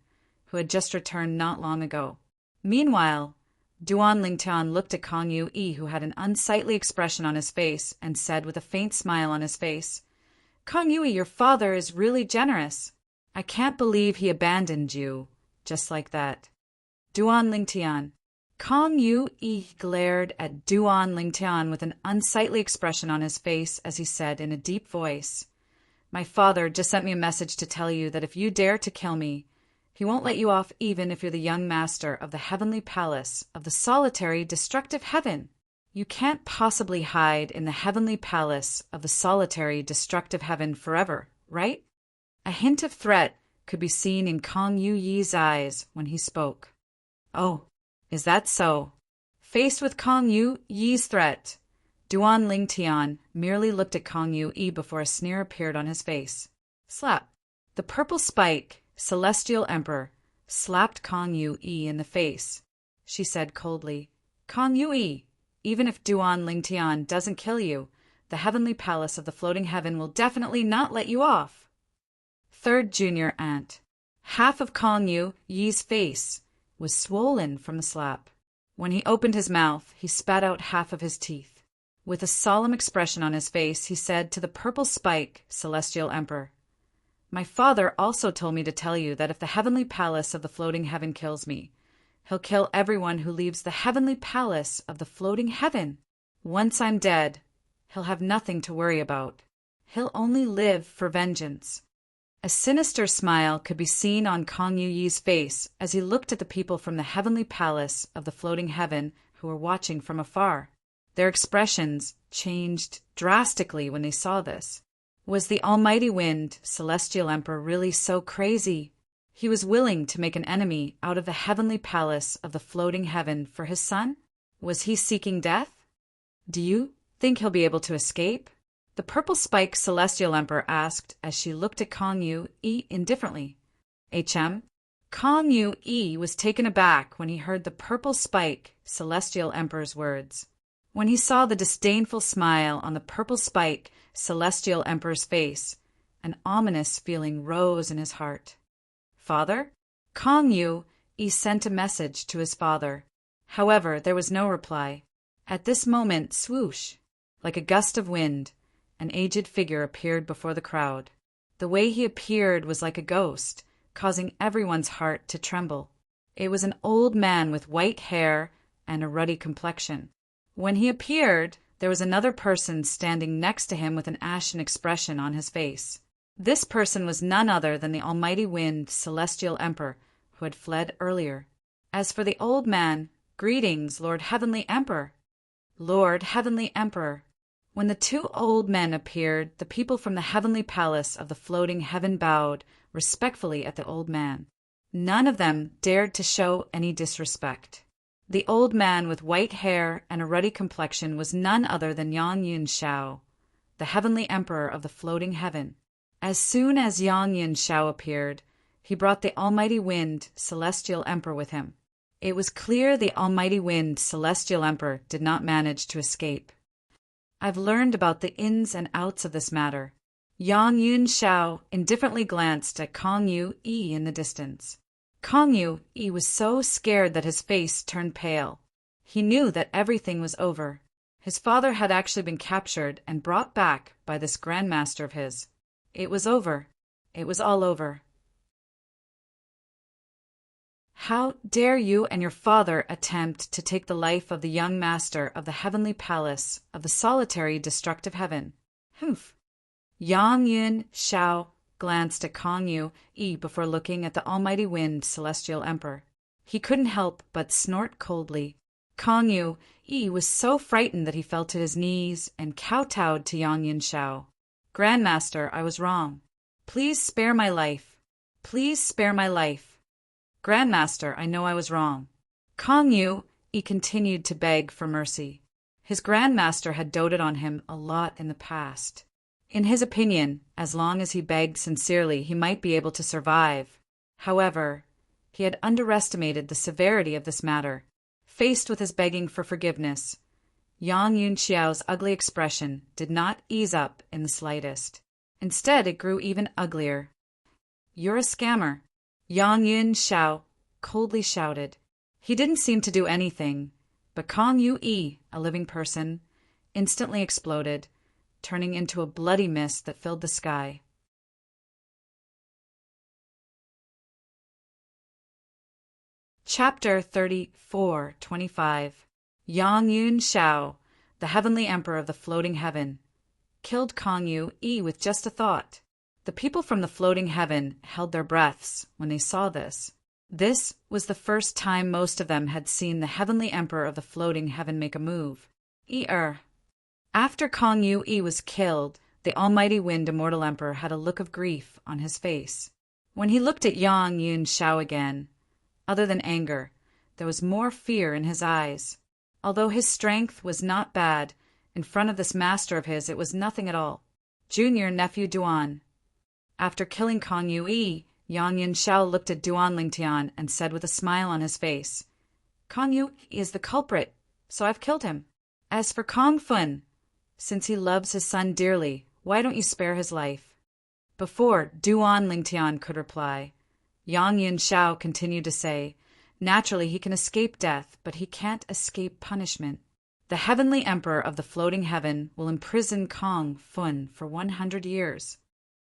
who had just returned not long ago. Meanwhile, Duan Lingtian looked at Kong Yu, who had an unsightly expression on his face, and said with a faint smile on his face, Kong Yu, your father is really generous. I can't believe he abandoned you, just like that. Duan Lingtian. Kong Yu glared at Duan Lingtian with an unsightly expression on his face as he said in a deep voice, My father just sent me a message to tell you that if you dare to kill me, he won't let you off even if you're the young master of the heavenly palace of the solitary destructive heaven. You can't possibly hide in the heavenly palace of the solitary destructive heaven forever, right? A hint of threat could be seen in Kong Yu's eyes when he spoke. Oh, is that so? Faced with Kong Yu's threat, Duan Lingtian merely looked at Kong Yu before a sneer appeared on his face. Slap. The Purple Spike Celestial Emperor slapped Kong Yu in the face. She said coldly, Kong Yu, even if Duan Lingtian doesn't kill you, the heavenly palace of the floating heaven will definitely not let you off. Third junior aunt. Half of Kong Yu's face was swollen from the slap. When he opened his mouth, he spat out half of his teeth. With a solemn expression on his face, he said to the Purple Spike Celestial Emperor, My father also told me to tell you that if the heavenly palace of the floating heaven kills me, He'll kill everyone who leaves the heavenly palace of the floating heaven. Once I'm dead, he'll have nothing to worry about. He'll only live for vengeance. A sinister smile could be seen on Kong Yuyi's face as he looked at the people from the heavenly palace of the floating heaven who were watching from afar. Their expressions changed drastically when they saw this. Was the almighty wind, celestial emperor, really so crazy? He was willing to make an enemy out of the heavenly palace of the floating heaven for his son? Was he seeking death? Do you think he'll be able to escape? The purple-spiked celestial emperor asked as she looked at Kong Yu-yi indifferently. Kong Yu-yi was taken aback when he heard the purple-spike celestial emperor's words. When he saw the disdainful smile on the purple-spike celestial emperor's face, an ominous feeling rose in his heart. Father? Kong Yu-yi sent a message to his father. However, there was no reply. At this moment, swoosh, like a gust of wind, an aged figure appeared before the crowd. The way he appeared was like a ghost, causing everyone's heart to tremble. It was an old man with white hair and a ruddy complexion. When he appeared, there was another person standing next to him with an ashen expression on his face. This person was none other than the almighty wind celestial emperor who had fled earlier. As for the old man, greetings, Lord Heavenly Emperor. Lord Heavenly Emperor. When the two old men appeared, the people from the heavenly palace of the floating heaven bowed respectfully at the old man. None of them dared to show any disrespect. The old man with white hair and a ruddy complexion was none other than Yang Yunxiao, the heavenly emperor of the floating heaven. As soon as Yang Yunxiao appeared, he brought the almighty wind celestial emperor with him. It was clear the almighty wind celestial emperor did not manage to escape. I've learned about the ins and outs of this matter. Yang Yunxiao indifferently glanced at Kong Yu-yi in the distance. Kong Yu-yi was so scared that his face turned pale. He knew that everything was over. His father had actually been captured and brought back by this grandmaster of his. It was over. It was all over. How dare you and your father attempt to take the life of the young master of the heavenly palace of the solitary destructive heaven? Humph. Yang Yunxiao glanced at Kong Yu-yi before looking at the almighty wind celestial emperor. He couldn't help but snort coldly. Kong Yu-yi was so frightened that he fell to his knees and kowtowed to Yang Yunxiao. Grandmaster, I was wrong. Please spare my life. Please spare my life. Grandmaster, I know I was wrong. Kong Yu-yi continued to beg for mercy. His grandmaster had doted on him a lot in the past. In his opinion, as long as he begged sincerely, he might be able to survive. However, he had underestimated the severity of this matter. Faced with his begging for forgiveness, Yang Yunxiao's ugly expression did not ease up in the slightest. Instead, it grew even uglier. You're a scammer, Yang Yunxiao coldly shouted. He didn't seem to do anything, but Kong Yu-yi, a living person, instantly exploded, turning into a bloody mist that filled the sky. Chapter 34:25. Yang Yunxiao, the heavenly emperor of the floating heaven, killed Kong Yu-yi with just a thought. The people from the floating heaven held their breaths when they saw this. This was the first time most of them had seen the heavenly emperor of the floating heaven make a move. After Kong Yu-yi was killed, the almighty wind immortal emperor had a look of grief on his face. When he looked at Yang Yunxiao again, other than anger, there was more fear in his eyes. Although his strength was not bad, in front of this master of his it was nothing at all. Junior nephew Duan. After killing Kong Yu-yi, Yang Yunxiao looked at Duan Lingtian and said with a smile on his face, Kong Yu-yi is the culprit, so I've killed him. As for Kong Fun, since he loves his son dearly, why don't you spare his life? Before Duan Lingtian could reply, Yang Yunxiao continued to say, naturally he can escape death, but he can't escape punishment. The heavenly emperor of the floating heaven will imprison Kong Fun for 100 years.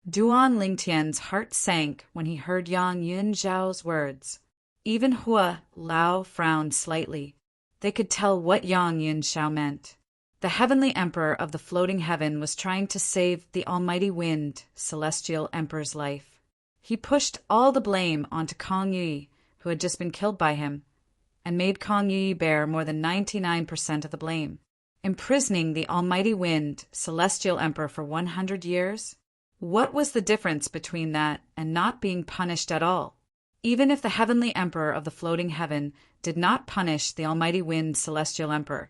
Duan Lingtian's heart sank when he heard Yang Yunxiao's words. Even Hua Lao frowned slightly. They could tell what Yang Yunxiao meant. The heavenly emperor of the floating heaven was trying to save the almighty wind, celestial emperor's life. He pushed all the blame onto Kong Yi, who had just been killed by him, and made Kong Yi bear more than 99% of the blame. Imprisoning the almighty wind, celestial emperor for 100 years? What was the difference between that and not being punished at all? Even if the heavenly emperor of the floating heaven did not punish the almighty wind, celestial emperor,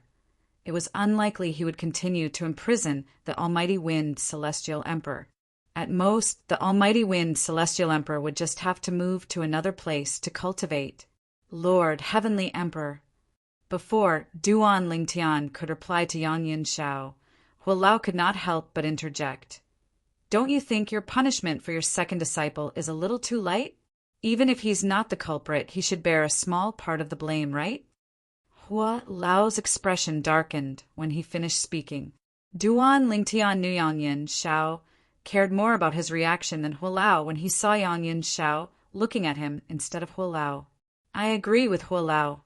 it was unlikely he would continue to imprison the almighty wind, celestial emperor. At most, the almighty wind, celestial emperor would just have to move to another place to cultivate. Lord, heavenly emperor. Before Duan Lingtian could reply to Yang Yunxiao, Hualao could not help but interject. Don't you think your punishment for your second disciple is a little too light? Even if he's not the culprit, he should bear a small part of the blame, right? Hua Lao's expression darkened when he finished speaking. Duan Lingtian knew Yang Yunxiao cared more about his reaction than Hua Lao when he saw Yang Yunxiao looking at him instead of Hua Lao. I agree with Hua Lao,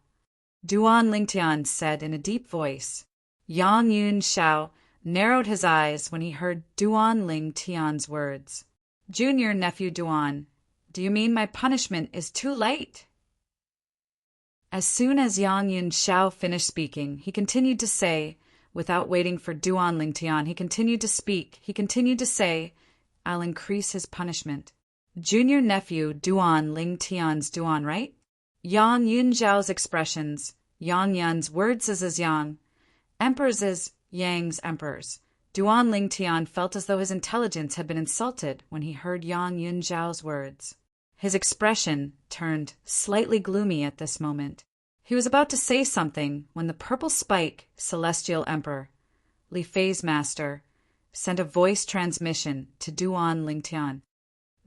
Duan Lingtian said in a deep voice. Yang Yunxiao narrowed his eyes when he heard Duan Lingtian's words. Junior nephew Duan, do you mean my punishment is too light? As soon as Yang Yunxiao finished speaking, he continued to say, without waiting for Duan Lingtian, he continued to speak. He continued to say, I'll increase his punishment. Junior nephew Duan Lingtian's Duan, right? Yang Yunxiao's expressions, Yang Yun's words as Yang, emperors as Yang's emperors. Duan Lingtian felt as though his intelligence had been insulted when he heard Yang Yunxiao's words. His expression turned slightly gloomy at this moment. He was about to say something when the purple spike, celestial emperor, Li Fei's master, sent a voice transmission to Duan Lingtian.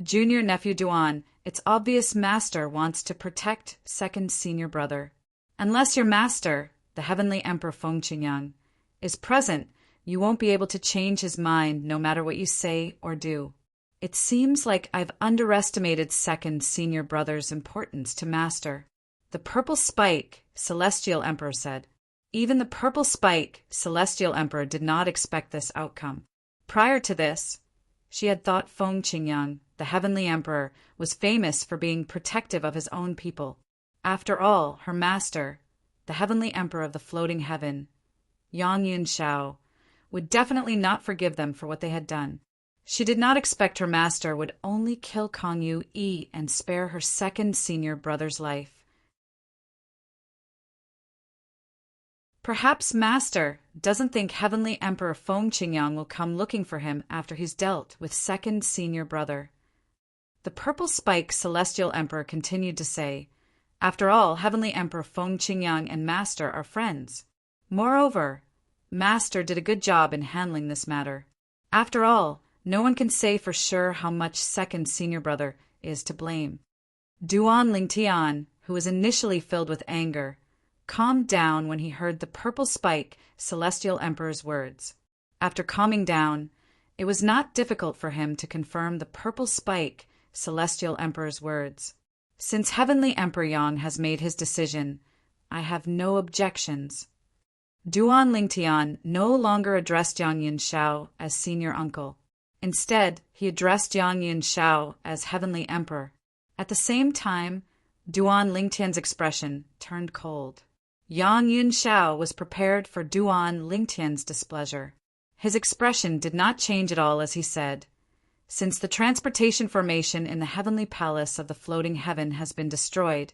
Junior nephew Duan, it's obvious master wants to protect second senior brother. Unless your master, the heavenly emperor Feng Qingyang, is present, you won't be able to change his mind no matter what you say or do. It seems like I've underestimated second senior brother's importance to master. The purple spike, celestial emperor said. Even the purple spike, celestial emperor did not expect this outcome. Prior to this, she had thought Feng Qingyang, the heavenly emperor, was famous for being protective of his own people. After all, her master, the heavenly emperor of the floating heaven, Yang Yunxiao, would definitely not forgive them for what they had done. She did not expect her master would only kill Kong Yu and spare her second senior brother's life. Perhaps master doesn't think heavenly emperor Feng Qingyang will come looking for him after he's dealt with second senior brother. The purple spike celestial emperor continued to say, after all, heavenly emperor Feng Qingyang and master are friends. Moreover, master did a good job in handling this matter. After all, no one can say for sure how much second senior brother is to blame. Duan Lingtian, who was initially filled with anger, calmed down when he heard the purple spike celestial emperor's words. After calming down, it was not difficult for him to confirm the purple spike celestial emperor's words. Since heavenly emperor Yang has made his decision, I have no objections. Duan Lingtian no longer addressed Yang Yunxiao as senior uncle. Instead, he addressed Yang Yunxiao as heavenly emperor. At the same time, Duan Lingtian's expression turned cold. Yang Yunxiao was prepared for Duan Lingtian's displeasure. His expression did not change at all as he said, since the transportation formation in the heavenly palace of the floating heaven has been destroyed,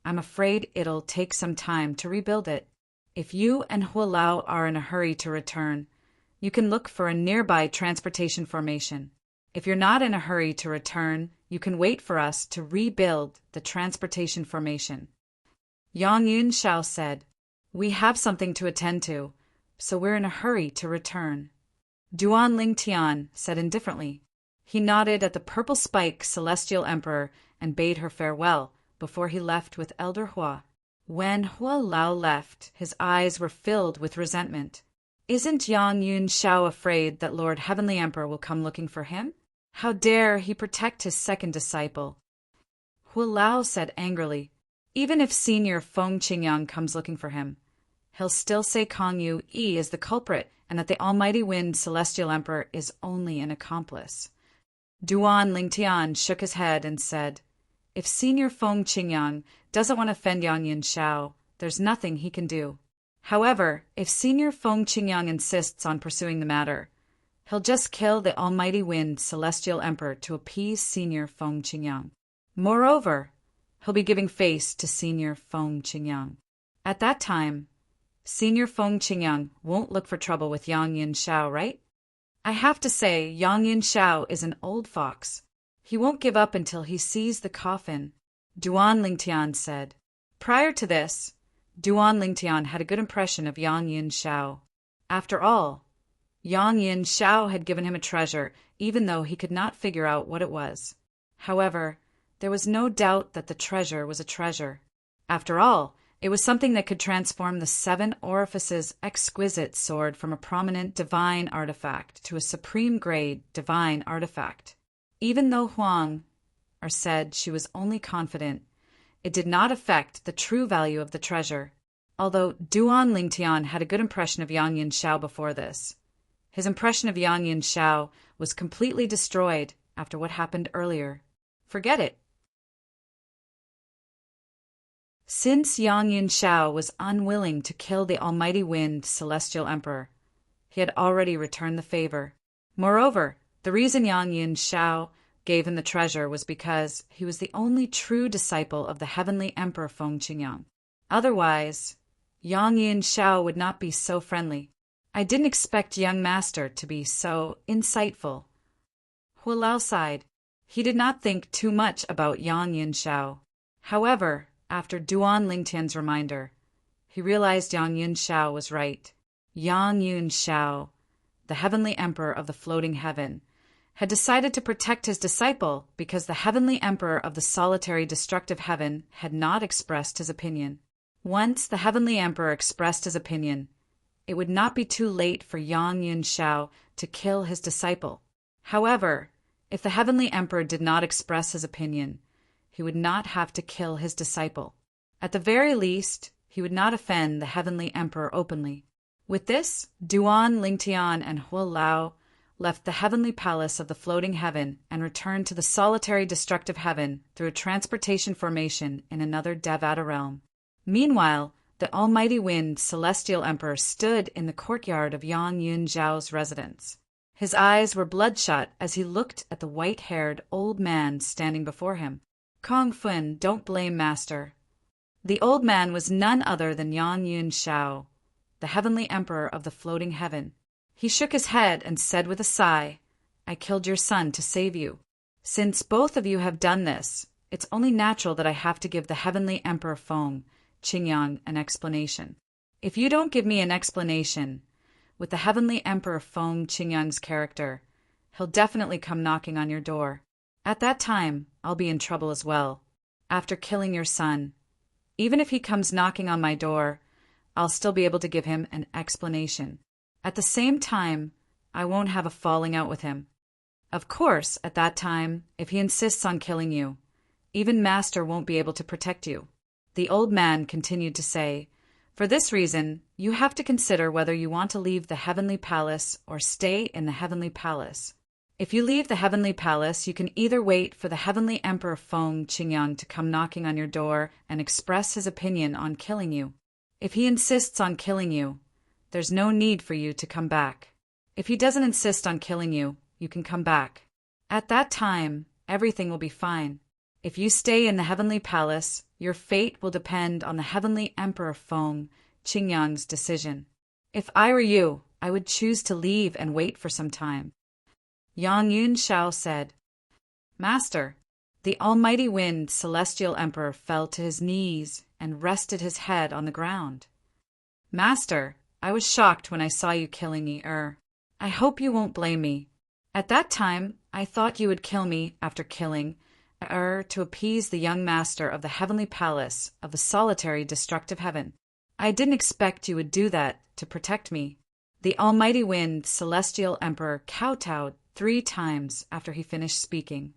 I'm afraid it'll take some time to rebuild it. If you and Hua Lao are in a hurry to return, you can look for a nearby transportation formation. If you're not in a hurry to return, you can wait for us to rebuild the transportation formation. Yang Yunxiao said, we have something to attend to, so we're in a hurry to return. Duan Lingtian said indifferently. He nodded at the purple spike celestial emperor and bade her farewell before he left with Elder Hua. When Hua Lao left, his eyes were filled with resentment. Isn't Yang Yunxiao afraid that Lord Heavenly Emperor will come looking for him? How dare he protect his second disciple? Hua Lao said angrily, Even if Senior Feng Qingyang comes looking for him, he'll still say Kong Yu Yi is the culprit and that the Almighty Wind Celestial Emperor is only an accomplice. Duan Lingtian shook his head and said, if Senior Feng Qingyang doesn't want to offend Yang Yinshao, there's nothing he can do. However, if Senior Feng Qingyang insists on pursuing the matter, he'll just kill the Almighty Wind Celestial Emperor to appease Senior Feng Qingyang. Moreover, he'll be giving face to Senior Feng Qingyang. At that time, Senior Feng Qingyang won't look for trouble with Yang Yinshao, right? I have to say, Yang Yinshao is an old fox. He won't give up until he sees the coffin, Duan Lingtian said. Prior to this, Duan Lingtian had a good impression of Yang Yinshao. After all, Yang Yinshao had given him a treasure, even though he could not figure out what it was. However, there was no doubt that the treasure was a treasure. After all, it was something that could transform the 7 orifices exquisite sword from a prominent divine artifact to a supreme-grade divine artifact. Even though Huang said she was only confident, it did not affect the true value of the treasure. Although Duan Lingtian had a good impression of Yang Yinshao before this, his impression of Yang Yinshao was completely destroyed after what happened earlier. Forget it. Since Yang Yinshao was unwilling to kill the Almighty Wind Celestial Emperor, he had already returned the favor. Moreover, the reason Yang Yinshao gave him the treasure was because he was the only true disciple of the Heavenly Emperor Feng Qingyang. Otherwise, Yang Yinshao would not be so friendly. I didn't expect young master to be so insightful. Hu Lao sighed. He did not think too much about Yang Yinshao. However, after Duan Lingtian's reminder, he realized Yang Yinshao was right. Yang Yinshao, the Heavenly Emperor of the Floating Heaven, had decided to protect his disciple because the Heavenly Emperor of the Solitary Destructive Heaven had not expressed his opinion. Once the Heavenly Emperor expressed his opinion, it would not be too late for Yang Yinshao to kill his disciple. However, if the Heavenly Emperor did not express his opinion, he would not have to kill his disciple. At the very least, he would not offend the Heavenly Emperor openly. With this, Duan Lingtian and Hu Lao left the heavenly palace of the floating heaven and returned to the solitary destructive heaven through a transportation formation in another Devata realm. Meanwhile, the Almighty Wind Celestial Emperor stood in the courtyard of Yang Yinzhao's residence. His eyes were bloodshot as he looked at the white-haired old man standing before him. Kong Fun, don't blame master. The old man was none other than Yang Yinshao, the Heavenly Emperor of the floating heaven. He shook his head and said with a sigh, I killed your son to save you. Since both of you have done this, it's only natural that I have to give the Heavenly Emperor Feng Qingyang an explanation. If you don't give me an explanation, with the Heavenly Emperor Feng Qingyang's character, he'll definitely come knocking on your door. At that time, I'll be in trouble as well. After killing your son, even if he comes knocking on my door, I'll still be able to give him an explanation. At the same time, I won't have a falling out with him. Of course, at that time, if he insists on killing you, even master won't be able to protect you. The old man continued to say, for this reason, you have to consider whether you want to leave the heavenly palace or stay in the heavenly palace. If you leave the heavenly palace, you can either wait for the Heavenly Emperor Feng Qingyang to come knocking on your door and express his opinion on killing you. If he insists on killing you, there's no need for you to come back. If he doesn't insist on killing you, you can come back. At that time, everything will be fine. If you stay in the heavenly palace, your fate will depend on the Heavenly Emperor Feng Qingyang's decision. If I were you, I would choose to leave and wait for some time. Yang Yunshao said, Master, the Almighty Wind Celestial Emperor fell to his knees and rested his head on the ground. Master, I was shocked when I saw you killing me. I hope you won't blame me. At that time, I thought you would kill me after killing to appease the young master of the heavenly palace of the solitary destructive heaven. I didn't expect you would do that to protect me. The Almighty Wind Celestial Emperor kowtowed 3 times after he finished speaking.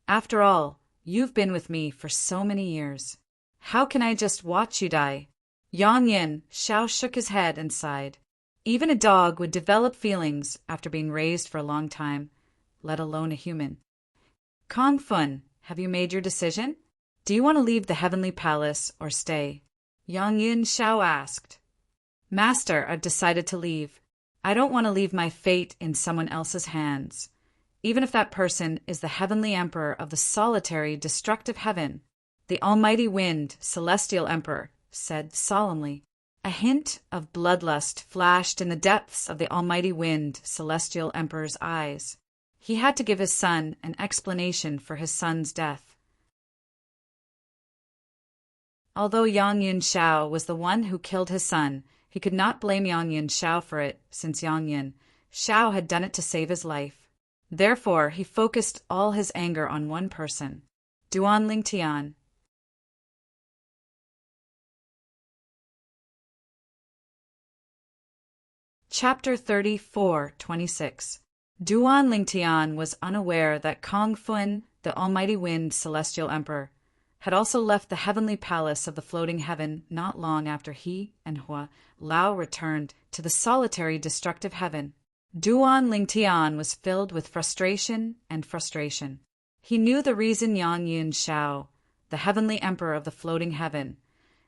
After all, you've been with me for so many years. How can I just watch you die? Yang Yin Xiao shook his head and sighed. Even a dog would develop feelings after being raised for a long time, let alone a human. Kong Fun, have you made your decision? Do you want to leave the heavenly palace or stay? Yang Yin Xiao asked. Master, I've decided to leave. I don't want to leave my fate in someone else's hands, even if that person is the heavenly emperor of the solitary, destructive heaven. The almighty wind, celestial emperor, said solemnly. A hint of bloodlust flashed in the depths of the almighty wind, celestial emperor's eyes. He had to give his son an explanation for his son's death. Although Yang Yin Xiao was the one who killed his son, he could not blame Yang Yin Xiao for it, since Yang Yin Xiao had done it to save his life. Therefore, he focused all his anger on one person, Duan Lingtian. Chapter 34:26. Duan Lingtian was unaware that Kong Fun, the almighty wind celestial emperor, had also left the heavenly palace of the floating heaven not long after he and Hua Lao returned to the solitary destructive heaven. Duan Lingtian was filled with frustration and frustration. He knew the reason Yang Yin Xiao, the heavenly emperor of the floating heaven,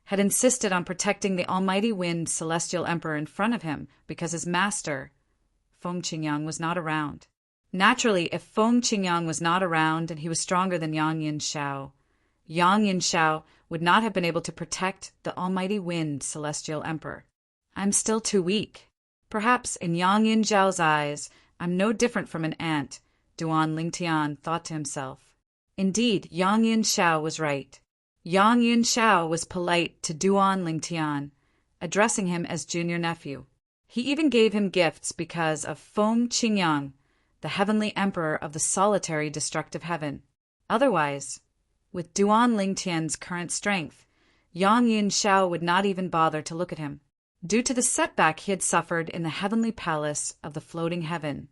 had insisted on protecting the almighty wind celestial emperor in front of him because his master, Feng Qingyang, was not around. Naturally, if Feng Qingyang was not around and he was stronger than Yang Yin Xiao would not have been able to protect the almighty wind celestial emperor. I'm still too weak. Perhaps in Yang Yin Xiao's eyes, I'm no different from an ant, Duan Lingtian thought to himself. Indeed, Yang Yin Xiao was right. Yang Yin Xiao was polite to Duan Lingtian, addressing him as junior nephew. He even gave him gifts because of Feng Qingyang, the heavenly emperor of the solitary destructive heaven. Otherwise, with Duan Lingtian's current strength, Yang Yin Xiao would not even bother to look at him. Due to the setback he had suffered in the heavenly palace of the floating heaven,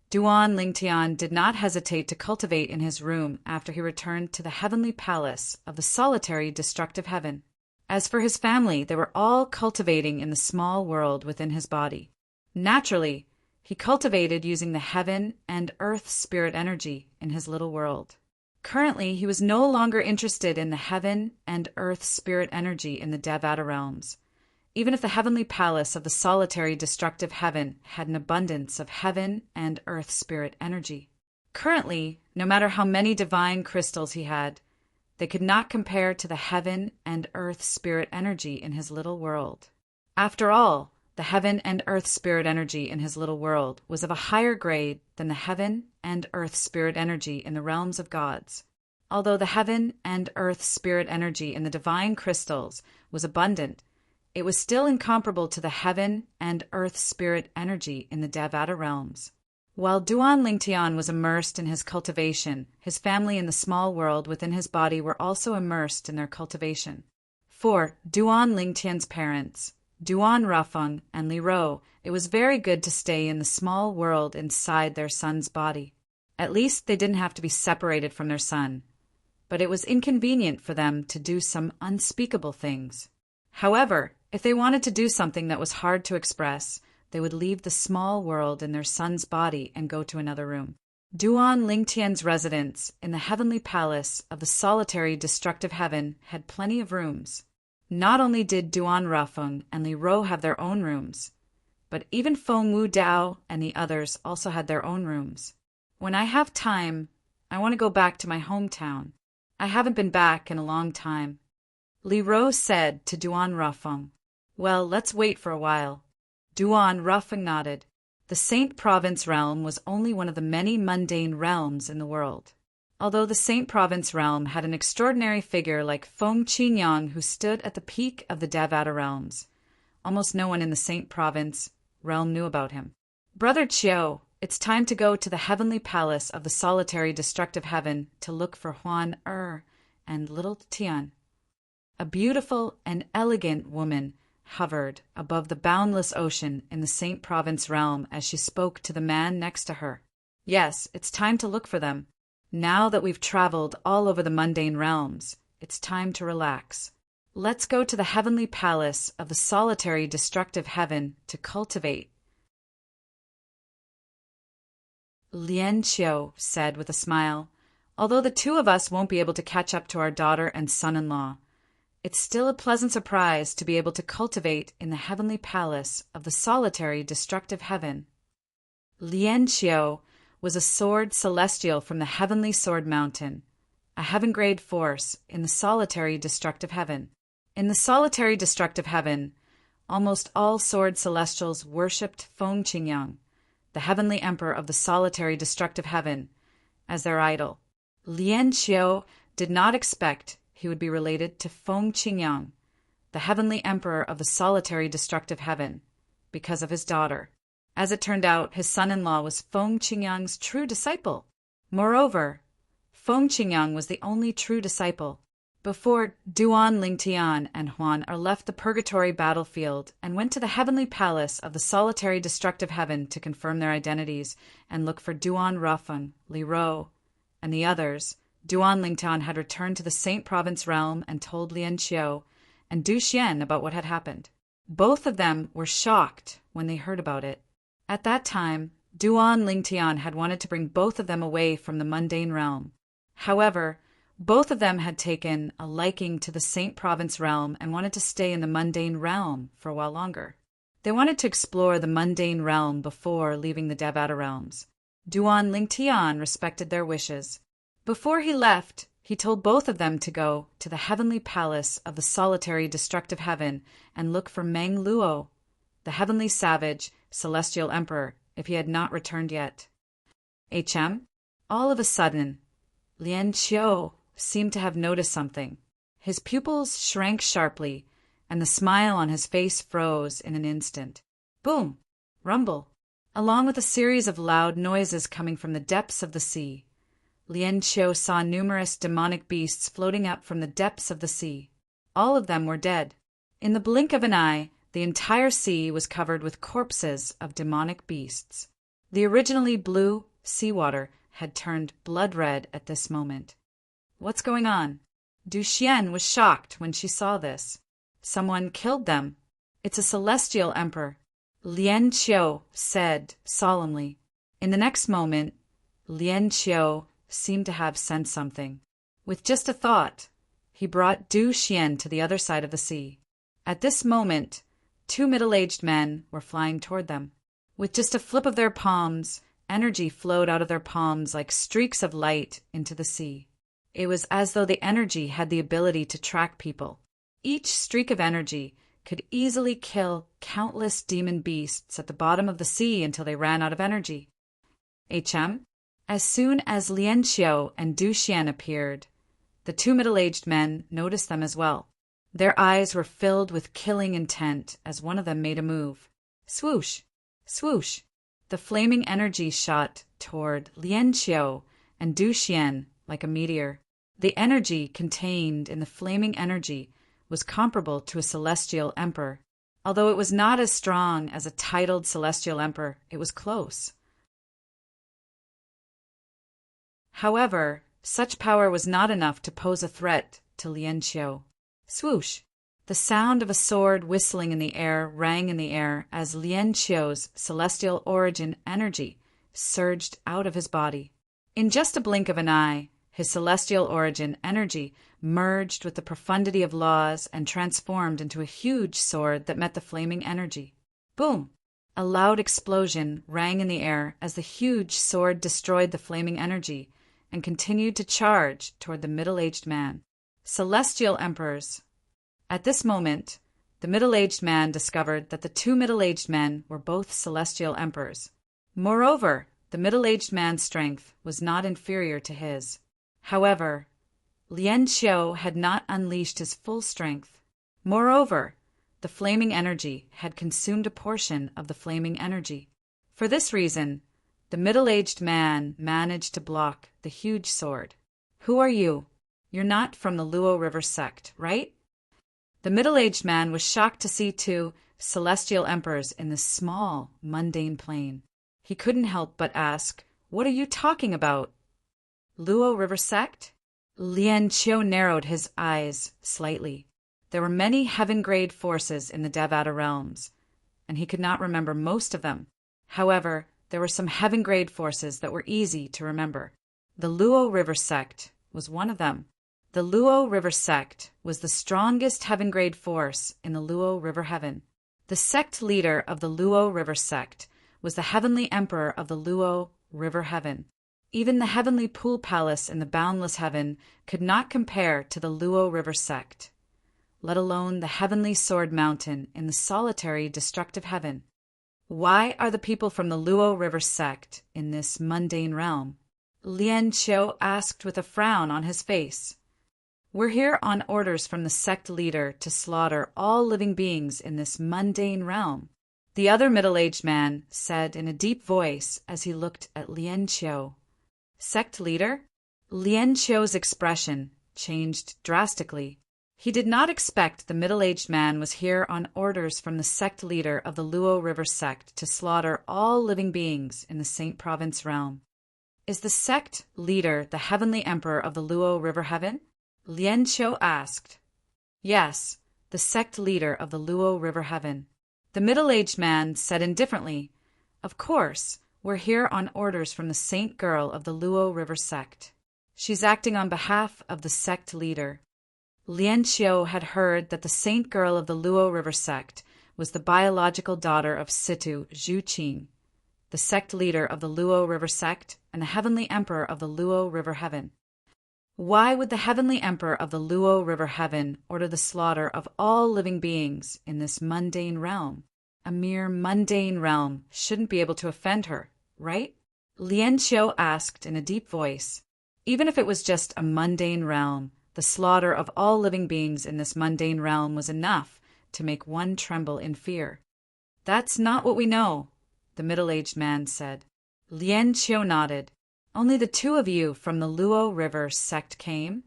Duan Lingtian did not hesitate to cultivate in his room after he returned to the heavenly palace of the solitary destructive heaven. As for his family, they were all cultivating in the small world within his body. Naturally, he cultivated using the heaven and earth spirit energy in his little world. Currently, he was no longer interested in the heaven and earth spirit energy in the Devata realms, even if the heavenly palace of the solitary destructive heaven had an abundance of heaven and earth spirit energy. Currently, no matter how many divine crystals he had, they could not compare to the heaven and earth spirit energy in his little world. After all, the heaven and earth spirit energy in his little world was of a higher grade than the heaven and earth spirit energy in the realms of gods. Although the heaven and earth spirit energy in the divine crystals was abundant, it was still incomparable to the heaven and earth spirit energy in the Devata realms. While Duan Lingtian was immersed in his cultivation, his family in the small world within his body were also immersed in their cultivation. For Duan Lingtian's parents, Duan Rafeng and Li Ro, it was very good to stay in the small world inside their son's body. At least they didn't have to be separated from their son, but it was inconvenient for them to do some unspeakable things. However, if they wanted to do something that was hard to express, they would leave the small world in their son's body and go to another room. Duan Lingtian's residence in the heavenly palace of the solitary destructive heaven had plenty of rooms. Not only did Duan Rafeng and Li Ro have their own rooms, but even Feng Wu Dao and the others also had their own rooms. When I have time, I want to go back to my hometown. I haven't been back in a long time. Li Ro said to Duan Rafeng. Well, let's wait for a while. Duan Rafeng nodded. The Saint Province realm was only one of the many mundane realms in the world. Although the Saint Province realm had an extraordinary figure like Feng Qingyang who stood at the peak of the Devata realms, almost no one in the Saint Province realm knew about him. Brother Chiao, it's time to go to the heavenly palace of the solitary destructive heaven to look for Huan and little Tian. A beautiful and elegant woman hovered above the boundless ocean in the Saint Province realm as she spoke to the man next to her. Yes, it's time to look for them. Now that we've traveled all over the mundane realms, it's time to relax. Let's go to the heavenly palace of the solitary destructive heaven to cultivate. Lien Qiu said with a smile, although the two of us won't be able to catch up to our daughter and son-in-law, it's still a pleasant surprise to be able to cultivate in the heavenly palace of the solitary destructive heaven. Lien Qiu was a sword celestial from the heavenly sword mountain, a heaven-grade force in the solitary destructive heaven. In the solitary destructive heaven, almost all sword celestials worshipped Feng Qingyang, the heavenly emperor of the solitary destructive heaven, as their idol. Lien Qiu did not expect he would be related to Feng Qingyang, the heavenly emperor of the solitary destructive heaven, because of his daughter. As it turned out, his son-in-law was Feng Qingyang's true disciple. Moreover, Feng Qingyang was the only true disciple. Before Duan Lingtian and Huan are left the purgatory battlefield and went to the heavenly palace of the solitary destructive heaven to confirm their identities and look for Duan Rufeng, Li Ro, and the others, Duan Lingtian had returned to the Saint Province realm and told Lien Qiu and Du Xian about what had happened. Both of them were shocked when they heard about it. At that time, Duan Lingtian had wanted to bring both of them away from the mundane realm. However, both of them had taken a liking to the Saint Province realm and wanted to stay in the mundane realm for a while longer. They wanted to explore the mundane realm before leaving the Devata realms. Duan Lingtian respected their wishes. Before he left, he told both of them to go to the heavenly palace of the solitary destructive heaven and look for Meng Luo, the heavenly savage, celestial emperor, if he had not returned yet. All of a sudden, Lien Qiu seemed to have noticed something. His pupils shrank sharply, and the smile on his face froze in an instant. Boom! Rumble! Along with a series of loud noises coming from the depths of the sea, Lien Qiu saw numerous demonic beasts floating up from the depths of the sea. All of them were dead. In the blink of an eye, the entire sea was covered with corpses of demonic beasts. The originally blue seawater had turned blood red at this moment. What's going on? Du Xian was shocked when she saw this. Someone killed them. It's a celestial emperor, Lien Qiu said solemnly. In the next moment, Lien Qiu seemed to have sensed something. With just a thought, he brought Du Xian to the other side of the sea. At this moment, two middle-aged men were flying toward them. With just a flip of their palms, energy flowed out of their palms like streaks of light into the sea. It was as though the energy had the ability to track people. Each streak of energy could easily kill countless demon beasts at the bottom of the sea until they ran out of energy. As soon as Lien Qiu and Du Xian appeared, the two middle-aged men noticed them as well. Their eyes were filled with killing intent as one of them made a move. Swoosh! Swoosh! The flaming energy shot toward Lien Qiu and Du Xian like a meteor. The energy contained in the flaming energy was comparable to a celestial emperor. Although it was not as strong as a titled celestial emperor, it was close. However, such power was not enough to pose a threat to Lien Qiu. Swoosh! The sound of a sword whistling in the air rang in the air as Lien Qiu's celestial origin energy surged out of his body. In just a blink of an eye, his celestial origin energy merged with the profundity of laws and transformed into a huge sword that met the flaming energy. Boom! A loud explosion rang in the air as the huge sword destroyed the flaming energy and continued to charge toward the middle-aged man. Celestial emperors. At this moment, the middle-aged man discovered that the two middle-aged men were both celestial emperors. Moreover, the middle-aged man's strength was not inferior to his. However, Lien Qiu had not unleashed his full strength. Moreover, the flaming energy had consumed a portion of the flaming energy. For this reason, the middle-aged man managed to block the huge sword. Who are you? You're not from the Luo River sect, right? The middle-aged man was shocked to see two celestial emperors in this small, mundane plane. He couldn't help but ask, "What are you talking about?" Luo River sect? Lien Qiu narrowed his eyes slightly. There were many heaven-grade forces in the Devata realms, and he could not remember most of them. However, there were some heaven-grade forces that were easy to remember. The Luo River sect was one of them. The Luo River sect was the strongest heaven-grade force in the Luo River heaven. The sect leader of the Luo River sect was the heavenly emperor of the Luo River heaven. Even the heavenly pool palace in the boundless heaven could not compare to the Luo River sect, let alone the heavenly sword mountain in the solitary destructive heaven. Why are the people from the Luo River sect in this mundane realm? Lien Qiu asked with a frown on his face. We're here on orders from the sect leader to slaughter all living beings in this mundane realm, the other middle-aged man said in a deep voice as he looked at Lien Qiu. Sect leader? Lien Qiu's expression changed drastically. He did not expect the middle-aged man was here on orders from the sect leader of the Luo River sect to slaughter all living beings in the Saint Province realm. Is the sect leader the heavenly emperor of the Luo River heaven? Lien Qiu asked. Yes, the sect leader of the Luo River heaven. The middle-aged man said indifferently, Of course, we're here on orders from the saint girl of the Luo River sect. She's acting on behalf of the sect leader. Lien Qiu had heard that the saint girl of the Luo River sect was the biological daughter of Situ Zhu Qing, the sect leader of the Luo River sect and the heavenly emperor of the Luo River heaven. Why would the heavenly emperor of the Luo River heaven order the slaughter of all living beings in this mundane realm? A mere mundane realm shouldn't be able to offend her, right? Lien Qiu asked in a deep voice. Even if it was just a mundane realm, the slaughter of all living beings in this mundane realm was enough to make one tremble in fear. That's not what we know, the middle-aged man said. Lien Qiu nodded. Only the two of you from the Luo River sect came?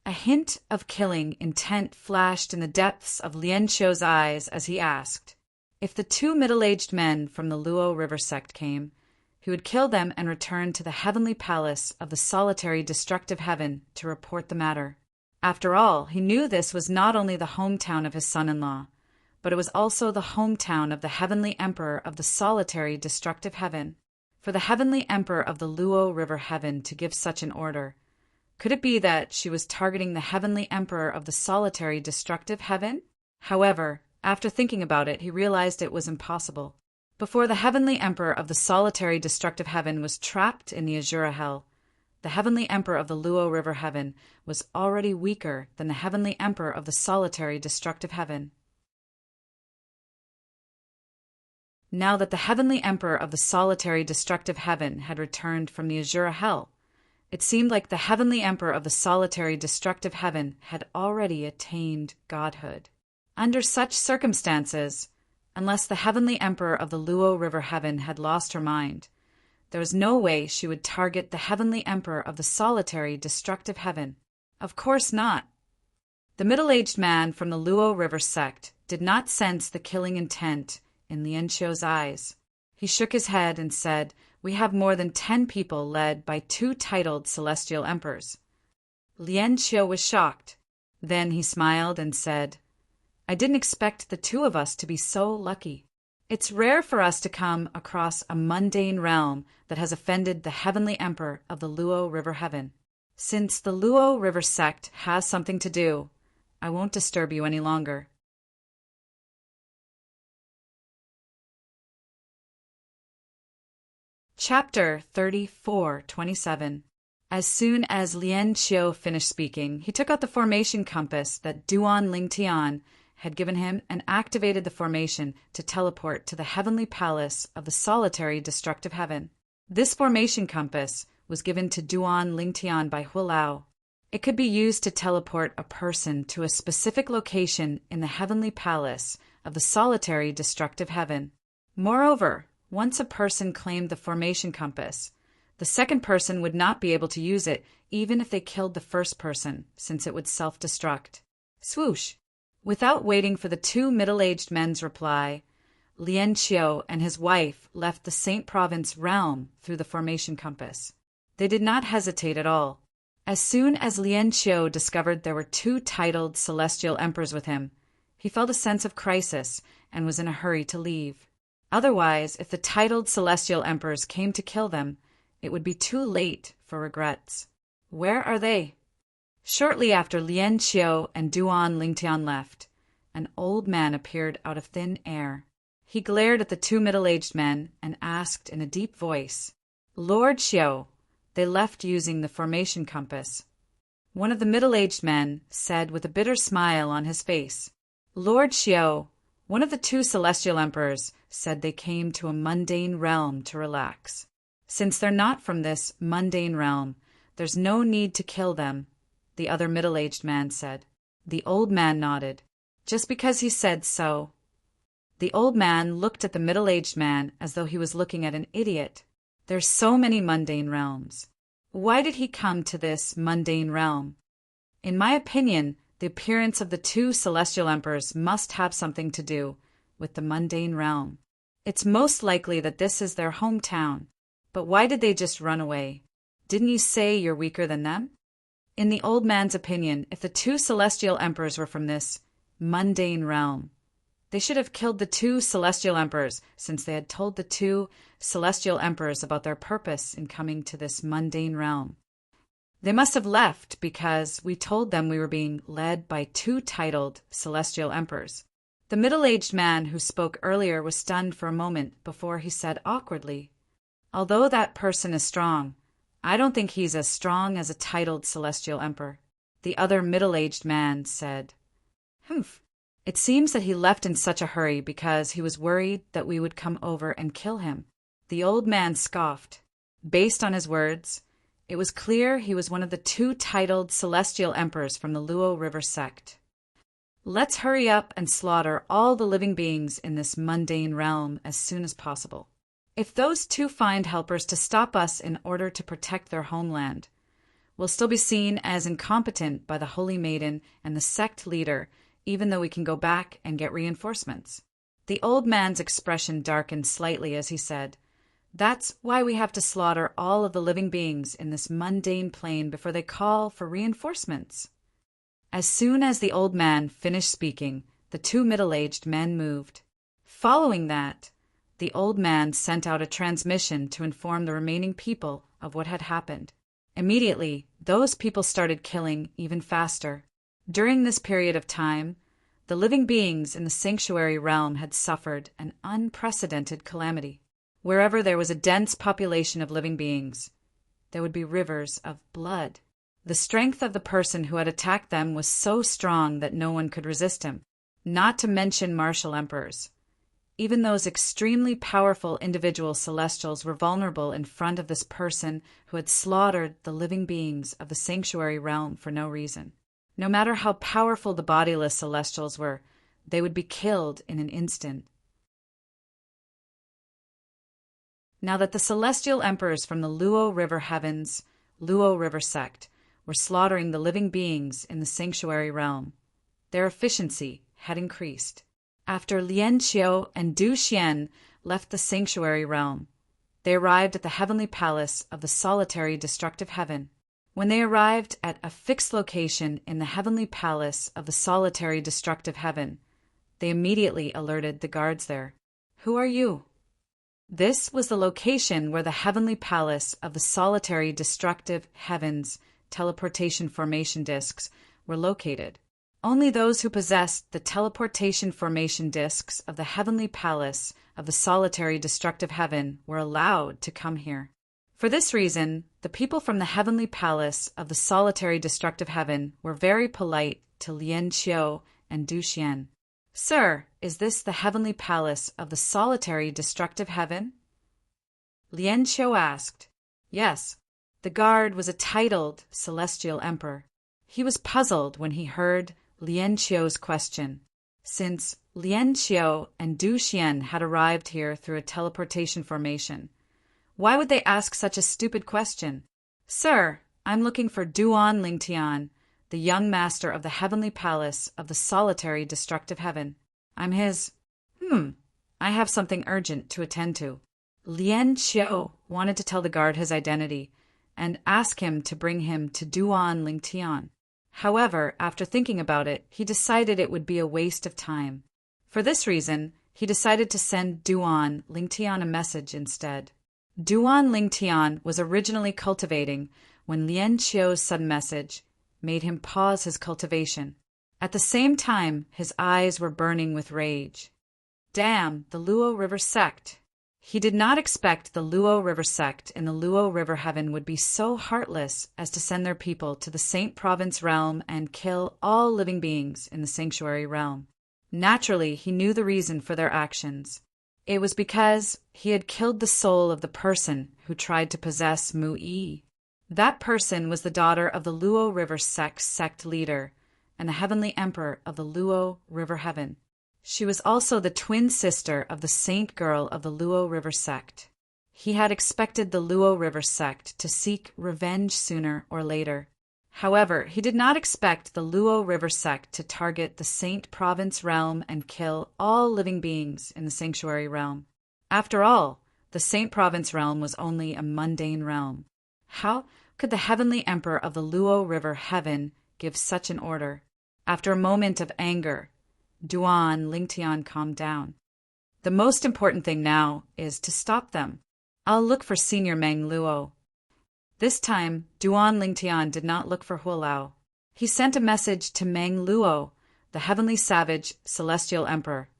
A hint of killing intent flashed in the depths of Lien Qiu's eyes as he asked. If the two middle-aged men from the Luo River sect came, he would kill them and return to the heavenly palace of the solitary destructive heaven to report the matter. After all, he knew this was not only the hometown of his son-in-law, but it was also the hometown of the heavenly emperor of the solitary destructive heaven. For the heavenly emperor of the Luo River heaven to give such an order, could it be that she was targeting the heavenly emperor of the solitary destructive heaven? However, after thinking about it, he realized it was impossible. Before the heavenly emperor of the solitary destructive heaven was trapped in the Azura hell, the heavenly emperor of the Luo River heaven was already weaker than the heavenly emperor of the solitary destructive heaven. Now that the heavenly emperor of the solitary destructive heaven had returned from the Azura hell, it seemed like the heavenly emperor of the solitary destructive heaven had already attained godhood. Under such circumstances, unless the heavenly emperor of the Luo River heaven had lost her mind, there was no way she would target the heavenly emperor of the solitary destructive heaven. Of course not. The middle-aged man from the Luo River sect did not sense the killing intent in Lien Qiu's eyes. He shook his head and said, We have more than 10 people led by 2 titled celestial emperors. Lien Qiu was shocked. Then he smiled and said, I didn't expect the 2 of us to be so lucky. It's rare for us to come across a mundane realm that has offended the heavenly emperor of the Luo River heaven. Since the Luo River sect has something to do, I won't disturb you any longer. Chapter 34:27. As soon as Lien Qiu finished speaking, he took out the formation compass that Duan Lingtian had given him and activated the formation to teleport to the heavenly palace of the solitary destructive heaven. This formation compass was given to Duan Lingtian by Hulao. It could be used to teleport a person to a specific location in the heavenly palace of the solitary destructive heaven. Moreover, once a person claimed the formation compass, the second person would not be able to use it even if they killed the first person, since it would self-destruct. Swoosh! Without waiting for the 2 middle-aged men's reply, Lien Qiu and his wife left the Saint Province realm through the formation compass. They did not hesitate at all. As soon as Lien Qiu discovered there were two titled celestial emperors with him, he felt a sense of crisis and was in a hurry to leave. Otherwise, if the titled celestial emperors came to kill them, it would be too late for regrets. Where are they? Shortly after Lien Qiu and Duan Lingtian left, an old man appeared out of thin air. He glared at the two middle-aged men and asked in a deep voice, "Lord Qiu, they left using the formation compass." One of the middle-aged men said with a bitter smile on his face, "Lord Qiu, one of the two celestial emperors said they came to a mundane realm to relax. Since they're not from this mundane realm, there's no need to kill them," the other middle-aged man said. The old man nodded. Just because he said so. The old man looked at the middle-aged man as though he was looking at an idiot. There's so many mundane realms. Why did he come to this mundane realm? In my opinion, the appearance of the two celestial emperors must have something to do with the mundane realm. It's most likely that this is their hometown. But why did they just run away? Didn't you say you're weaker than them? In the old man's opinion, if the two celestial emperors were from this mundane realm, they should have killed the two celestial emperors, since they had told the two celestial emperors about their purpose in coming to this mundane realm. They must have left because we told them we were being led by two titled celestial emperors. The middle-aged man who spoke earlier was stunned for a moment before he said awkwardly, "Although that person is strong, I don't think he's as strong as a titled celestial emperor." The other middle-aged man said, "Humph. It seems that he left in such a hurry because he was worried that we would come over and kill him." The old man scoffed. Based on his words, it was clear he was one of the two titled celestial emperors from the Luo River sect. "Let's hurry up and slaughter all the living beings in this mundane realm as soon as possible. If those two find helpers to stop us in order to protect their homeland, we'll still be seen as incompetent by the Holy Maiden and the sect leader, even though we can go back and get reinforcements." The old man's expression darkened slightly as he said, "That's why we have to slaughter all of the living beings in this mundane plane before they call for reinforcements." As soon as the old man finished speaking, the two middle-aged men moved. Following that, the old man sent out a transmission to inform the remaining people of what had happened. Immediately, those people started killing even faster. During this period of time, the living beings in the sanctuary realm had suffered an unprecedented calamity. Wherever there was a dense population of living beings, there would be rivers of blood. The strength of the person who had attacked them was so strong that no one could resist him, not to mention martial emperors. Even those extremely powerful individual celestials were vulnerable in front of this person who had slaughtered the living beings of the sanctuary realm for no reason. No matter how powerful the bodiless celestials were, they would be killed in an instant. Now that the celestial emperors from the Luo River Heavens, Luo River sect, were slaughtering the living beings in the sanctuary realm, their efficiency had increased. After Lien Qiu and Du Xian left the sanctuary realm, they arrived at the heavenly palace of the solitary destructive heaven. When they arrived at a fixed location in the heavenly palace of the solitary destructive heaven, they immediately alerted the guards there. "Who are you?" This was the location where the heavenly palace of the solitary destructive heavens teleportation formation discs were located. Only those who possessed the teleportation formation discs of the heavenly palace of the solitary destructive heaven were allowed to come here. For this reason, the people from the heavenly palace of the solitary destructive heaven were very polite to Lien Qiu and Du Xian. "Sir, is this the heavenly palace of the solitary destructive heaven?" Lien Qiu asked. Yes. The guard was a titled celestial emperor. He was puzzled when he heard Lien Qiu's question. Since Lien Qiu and Du Xian had arrived here through a teleportation formation, why would they ask such a stupid question? "Sir, I'm looking for Duan Lingtian, the young master of the heavenly palace of the solitary destructive heaven. I'm his... I have something urgent to attend to." Lien Qiu wanted to tell the guard his identity, and ask him to bring him to Duan Lingtian. However, after thinking about it, he decided it would be a waste of time. For this reason, he decided to send Duan Lingtian a message instead. Duan Lingtian was originally cultivating when Lien Qiu's sudden message made him pause his cultivation. At the same time, his eyes were burning with rage. Damn, the Luo River sect! He did not expect the Luo River sect in the Luo River heaven would be so heartless as to send their people to the Saint Province realm and kill all living beings in the sanctuary realm. Naturally, he knew the reason for their actions. It was because he had killed the soul of the person who tried to possess Mu Yi. That person was the daughter of the Luo River sect leader and the heavenly emperor of the Luo River heaven. She was also the twin sister of the saint girl of the Luo River sect. He had expected the Luo River sect to seek revenge sooner or later. However, he did not expect the Luo River sect to target the Saint Province realm and kill all living beings in the sanctuary realm. After all, the Saint Province realm was only a mundane realm. How could the heavenly emperor of the Luo River heaven give such an order? After a moment of anger, Duan Lingtian calmed down. The most important thing now is to stop them. I'll look for Senior Meng Luo. This time, Duan Lingtian did not look for Huolao. He sent a message to Meng Luo, the heavenly savage celestial emperor,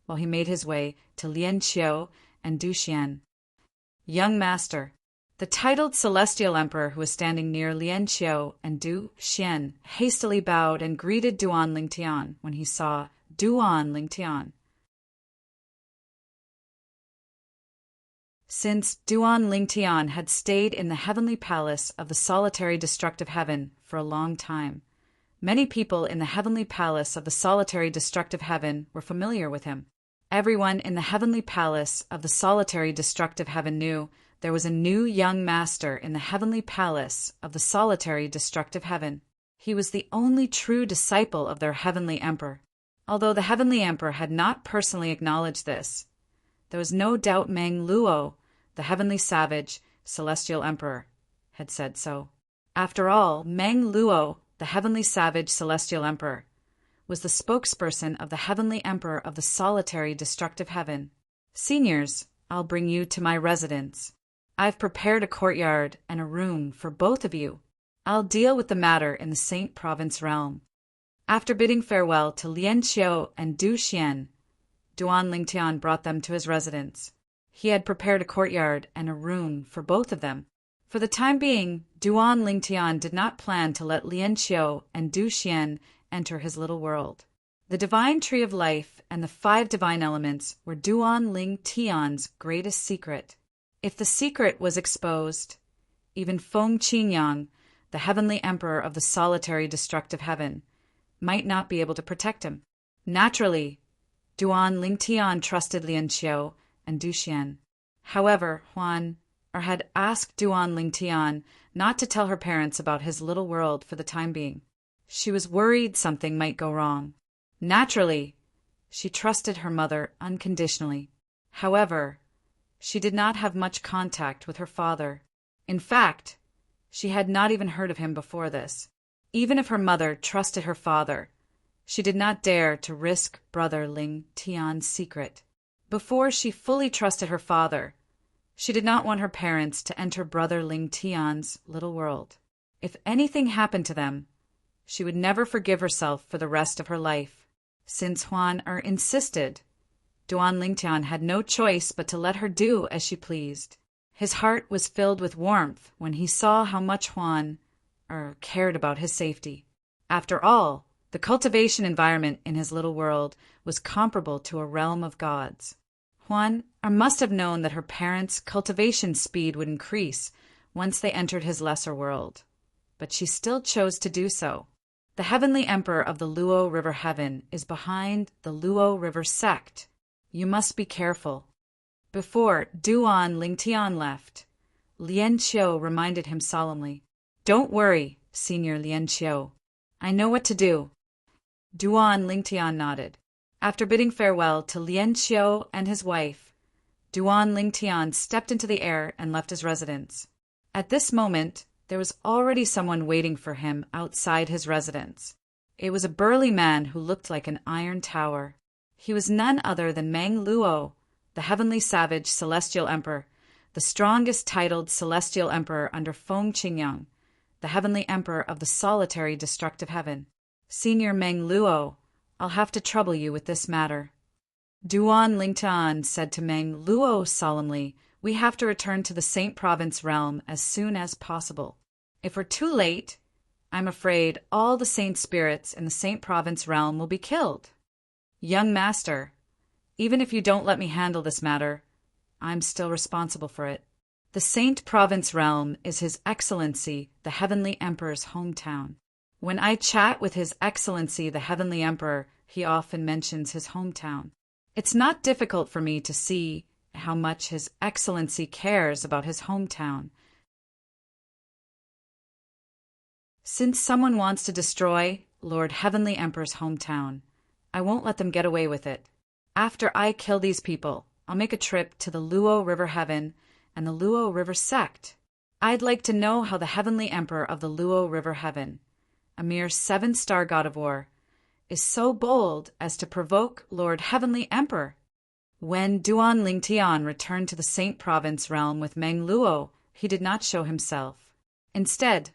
while he made his way to Lien Qiu and Du Xian. Young master. The titled celestial emperor who was standing near Lien Qiu and Du Xian hastily bowed and greeted Duan Lingtian when he saw Duan Lingtian. Since Duan Lingtian had stayed in the heavenly palace of the solitary destructive heaven for a long time, many people in the heavenly palace of the solitary destructive heaven were familiar with him. Everyone in the heavenly palace of the solitary destructive heaven knew there was a new young master in the heavenly palace of the solitary destructive heaven. He was the only true disciple of their heavenly emperor. Although the heavenly emperor had not personally acknowledged this, there was no doubt Meng Luo, the heavenly savage, celestial emperor, had said so. After all, Meng Luo, the heavenly savage, celestial emperor, was the spokesperson of the heavenly emperor of the solitary destructive heaven. Seniors, I'll bring you to my residence. I've prepared a courtyard and a room for both of you. I'll deal with the matter in the Saint Province realm. After bidding farewell to Lien Qiu and Du Xian, Duan Lingtian brought them to his residence. He had prepared a courtyard and a room for both of them. For the time being, Duan Lingtian did not plan to let Lien Qiu and Du Xian enter his little world. The divine tree of life and the 5 divine elements were Duan Lingtian's greatest secret. If the secret was exposed, even Feng Qinyang, the heavenly emperor of the solitary destructive heaven, might not be able to protect him. Naturally, Duan Lingtian trusted Lien Qiu and Du Xian. However, Huan had asked Duan Lingtian not to tell her parents about his little world for the time being. She was worried something might go wrong. Naturally, she trusted her mother unconditionally. However, she did not have much contact with her father. In fact, she had not even heard of him before this. Even if her mother trusted her father, she did not dare to risk brother Ling Tian's secret. Before she fully trusted her father, she did not want her parents to enter brother Ling Tian's little world. If anything happened to them, she would never forgive herself for the rest of her life. Since Huan insisted, Duan Lingtian had no choice but to let her do as she pleased. His heart was filled with warmth when he saw how much Huan cared about his safety. After all, the cultivation environment in his little world was comparable to a realm of gods. Huan must have known that her parents' cultivation speed would increase once they entered his lesser world, but she still chose to do so. The heavenly emperor of the Luo River heaven is behind the Luo River sect. You must be careful. Before Duan Lingtian left, Lien Qiu reminded him solemnly, "Don't worry, Senior Lien Qiu. I know what to do." Duan Lingtian nodded. After bidding farewell to Lien Qiu and his wife, Duan Lingtian stepped into the air and left his residence. At this moment, there was already someone waiting for him outside his residence. It was a burly man who looked like an iron tower. He was none other than Meng Luo, the heavenly savage celestial emperor, the strongest titled celestial emperor under Feng Qingyang, the heavenly emperor of the solitary destructive heaven. Senior Meng Luo, I'll have to trouble you with this matter. Duan Lingtian said to Meng Luo solemnly, we have to return to the Saint Province realm as soon as possible. If we're too late, I'm afraid all the saint spirits in the Saint Province realm will be killed. Young master, even if you don't let me handle this matter, I'm still responsible for it. The Saint Province realm is His Excellency, the Heavenly Emperor's hometown. When I chat with His Excellency, the Heavenly Emperor, he often mentions his hometown. It's not difficult for me to see how much His Excellency cares about his hometown. Since someone wants to destroy Lord Heavenly Emperor's hometown, I won't let them get away with it. After I kill these people, I'll make a trip to the Luo River Heaven and the Luo River Sect. I'd like to know how the Heavenly Emperor of the Luo River Heaven, a mere 7-star god of war, is so bold as to provoke Lord Heavenly Emperor. When Duan Lingtian returned to the Saint Province realm with Meng Luo, he did not show himself. Instead,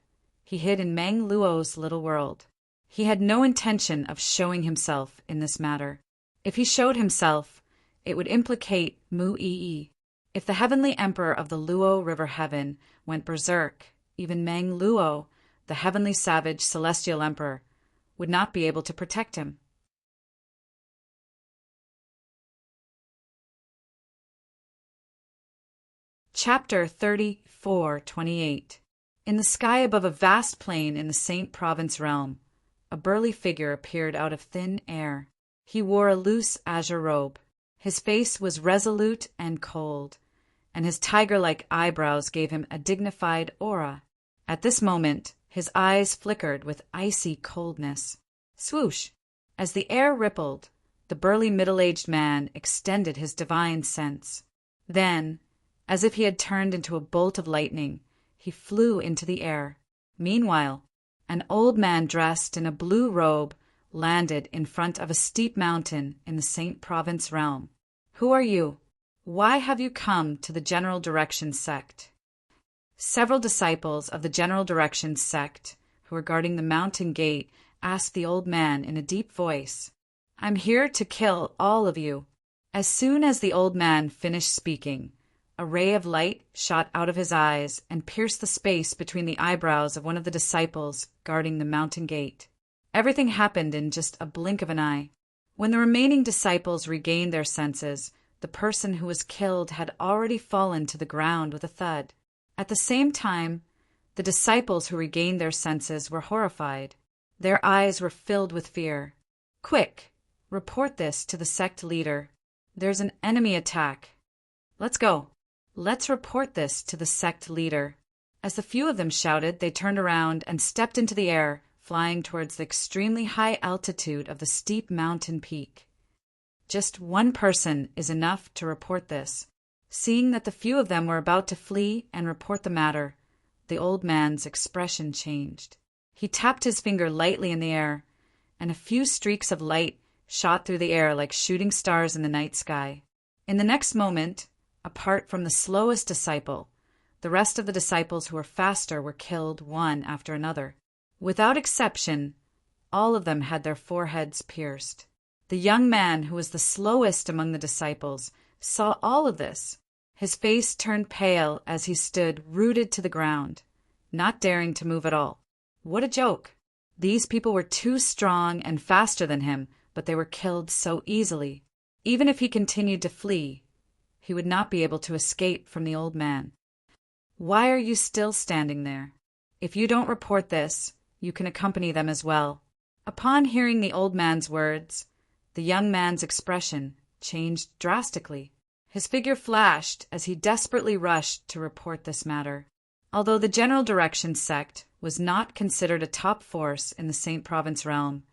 he hid in Meng Luo's little world. He had no intention of showing himself in this matter. If he showed himself, it would implicate Mu Yi. If the Heavenly Emperor of the Luo River Heaven went berserk, even Meng Luo, the heavenly savage celestial emperor, would not be able to protect him. Chapter 34:28. In the sky above a vast plain in the Saint Province realm, a burly figure appeared out of thin air. He wore a loose azure robe. His face was resolute and cold, and his tiger-like eyebrows gave him a dignified aura. At this moment, his eyes flickered with icy coldness. Swoosh! As the air rippled, the burly middle-aged man extended his divine sense. Then, as if he had turned into a bolt of lightning, he flew into the air. Meanwhile, an old man dressed in a blue robe landed in front of a steep mountain in the Saint Province realm. Who are you? Why have you come to the General Directions sect? Several disciples of the General Directions sect, who were guarding the mountain gate, asked the old man in a deep voice, I'm here to kill all of you. As soon as the old man finished speaking, a ray of light shot out of his eyes and pierced the space between the eyebrows of one of the disciples guarding the mountain gate. Everything happened in just a blink of an eye. When the remaining disciples regained their senses, the person who was killed had already fallen to the ground with a thud. At the same time, the disciples who regained their senses were horrified. Their eyes were filled with fear. Quick, report this to the sect leader. There's an enemy attack. Let's go. Let's report this to the sect leader. As the few of them shouted, they turned around and stepped into the air, flying towards the extremely high altitude of the steep mountain peak. Just one person is enough to report this. Seeing that the few of them were about to flee and report the matter, the old man's expression changed. He tapped his finger lightly in the air, and a few streaks of light shot through the air like shooting stars in the night sky. In the next moment, apart from the slowest disciple, the rest of the disciples who were faster were killed one after another. Without exception, all of them had their foreheads pierced. The young man who was the slowest among the disciples saw all of this. His face turned pale as he stood rooted to the ground, not daring to move at all. What a joke! These people were too strong and faster than him, but they were killed so easily. Even if he continued to flee, he would not be able to escape from the old man. Why are you still standing there? If you don't report this, you can accompany them as well. Upon hearing the old man's words, the young man's expression changed drastically. His figure flashed as he desperately rushed to report this matter. Although the General Directions sect was not considered a top force in the Saint Province realm,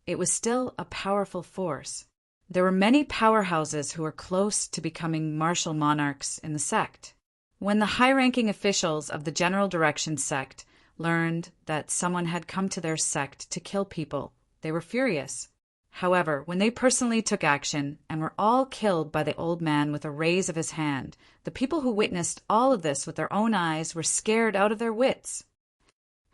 it was still a powerful force. There were many powerhouses who were close to becoming martial monarchs in the sect. When the high-ranking officials of the General Direction sect learned that someone had come to their sect to kill people, they were furious. However, when they personally took action and were all killed by the old man with a raise of his hand, the people who witnessed all of this with their own eyes were scared out of their wits.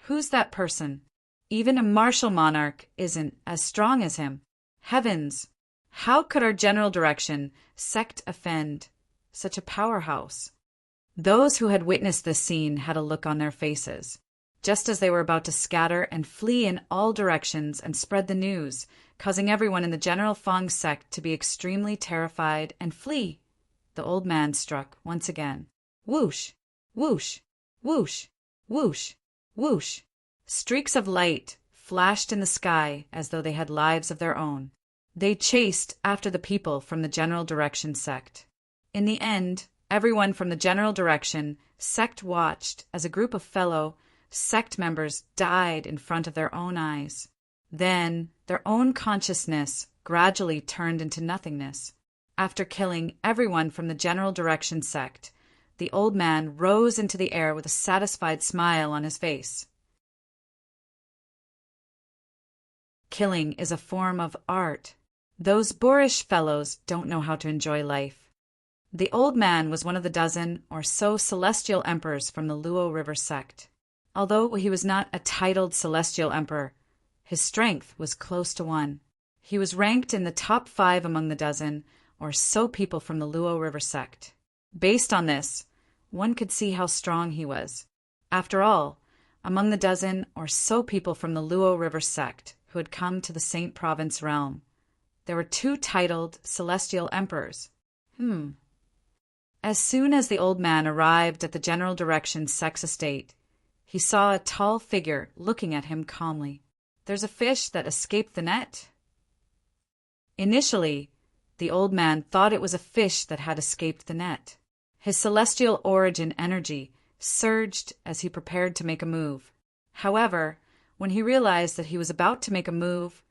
Who's that person? Even a martial monarch isn't as strong as him. Heavens! How could our General Direction sect offend such a powerhouse? Those who had witnessed this scene had a look on their faces, just as they were about to scatter and flee in all directions and spread the news, causing everyone in the General Feng sect to be extremely terrified and flee. The old man struck once again. Whoosh! Whoosh! Whoosh! Whoosh! Whoosh! Streaks of light flashed in the sky as though they had lives of their own. They chased after the people from the General Direction sect. In the end, everyone from the General Direction sect watched as a group of fellow sect members died in front of their own eyes. Then their own consciousness gradually turned into nothingness. After killing everyone from the General Direction sect, the old man rose into the air with a satisfied smile on his face. Killing is a form of art. Those boorish fellows don't know how to enjoy life. The old man was one of the dozen or so celestial emperors from the Luo River sect. Although he was not a titled celestial emperor, his strength was close to one. He was ranked in the top 5 among the dozen or so people from the Luo River sect. Based on this, one could see how strong he was. After all, among the dozen or so people from the Luo River sect who had come to the Saint Province realm, there were 2 titled celestial emperors. As soon as the old man arrived at the General Direction sect's estate, he saw a tall figure looking at him calmly. There's a fish that escaped the net. Initially, the old man thought it was a fish that had escaped the net. His celestial origin energy surged as he prepared to make a move. However, when he realized that he was about to make a move,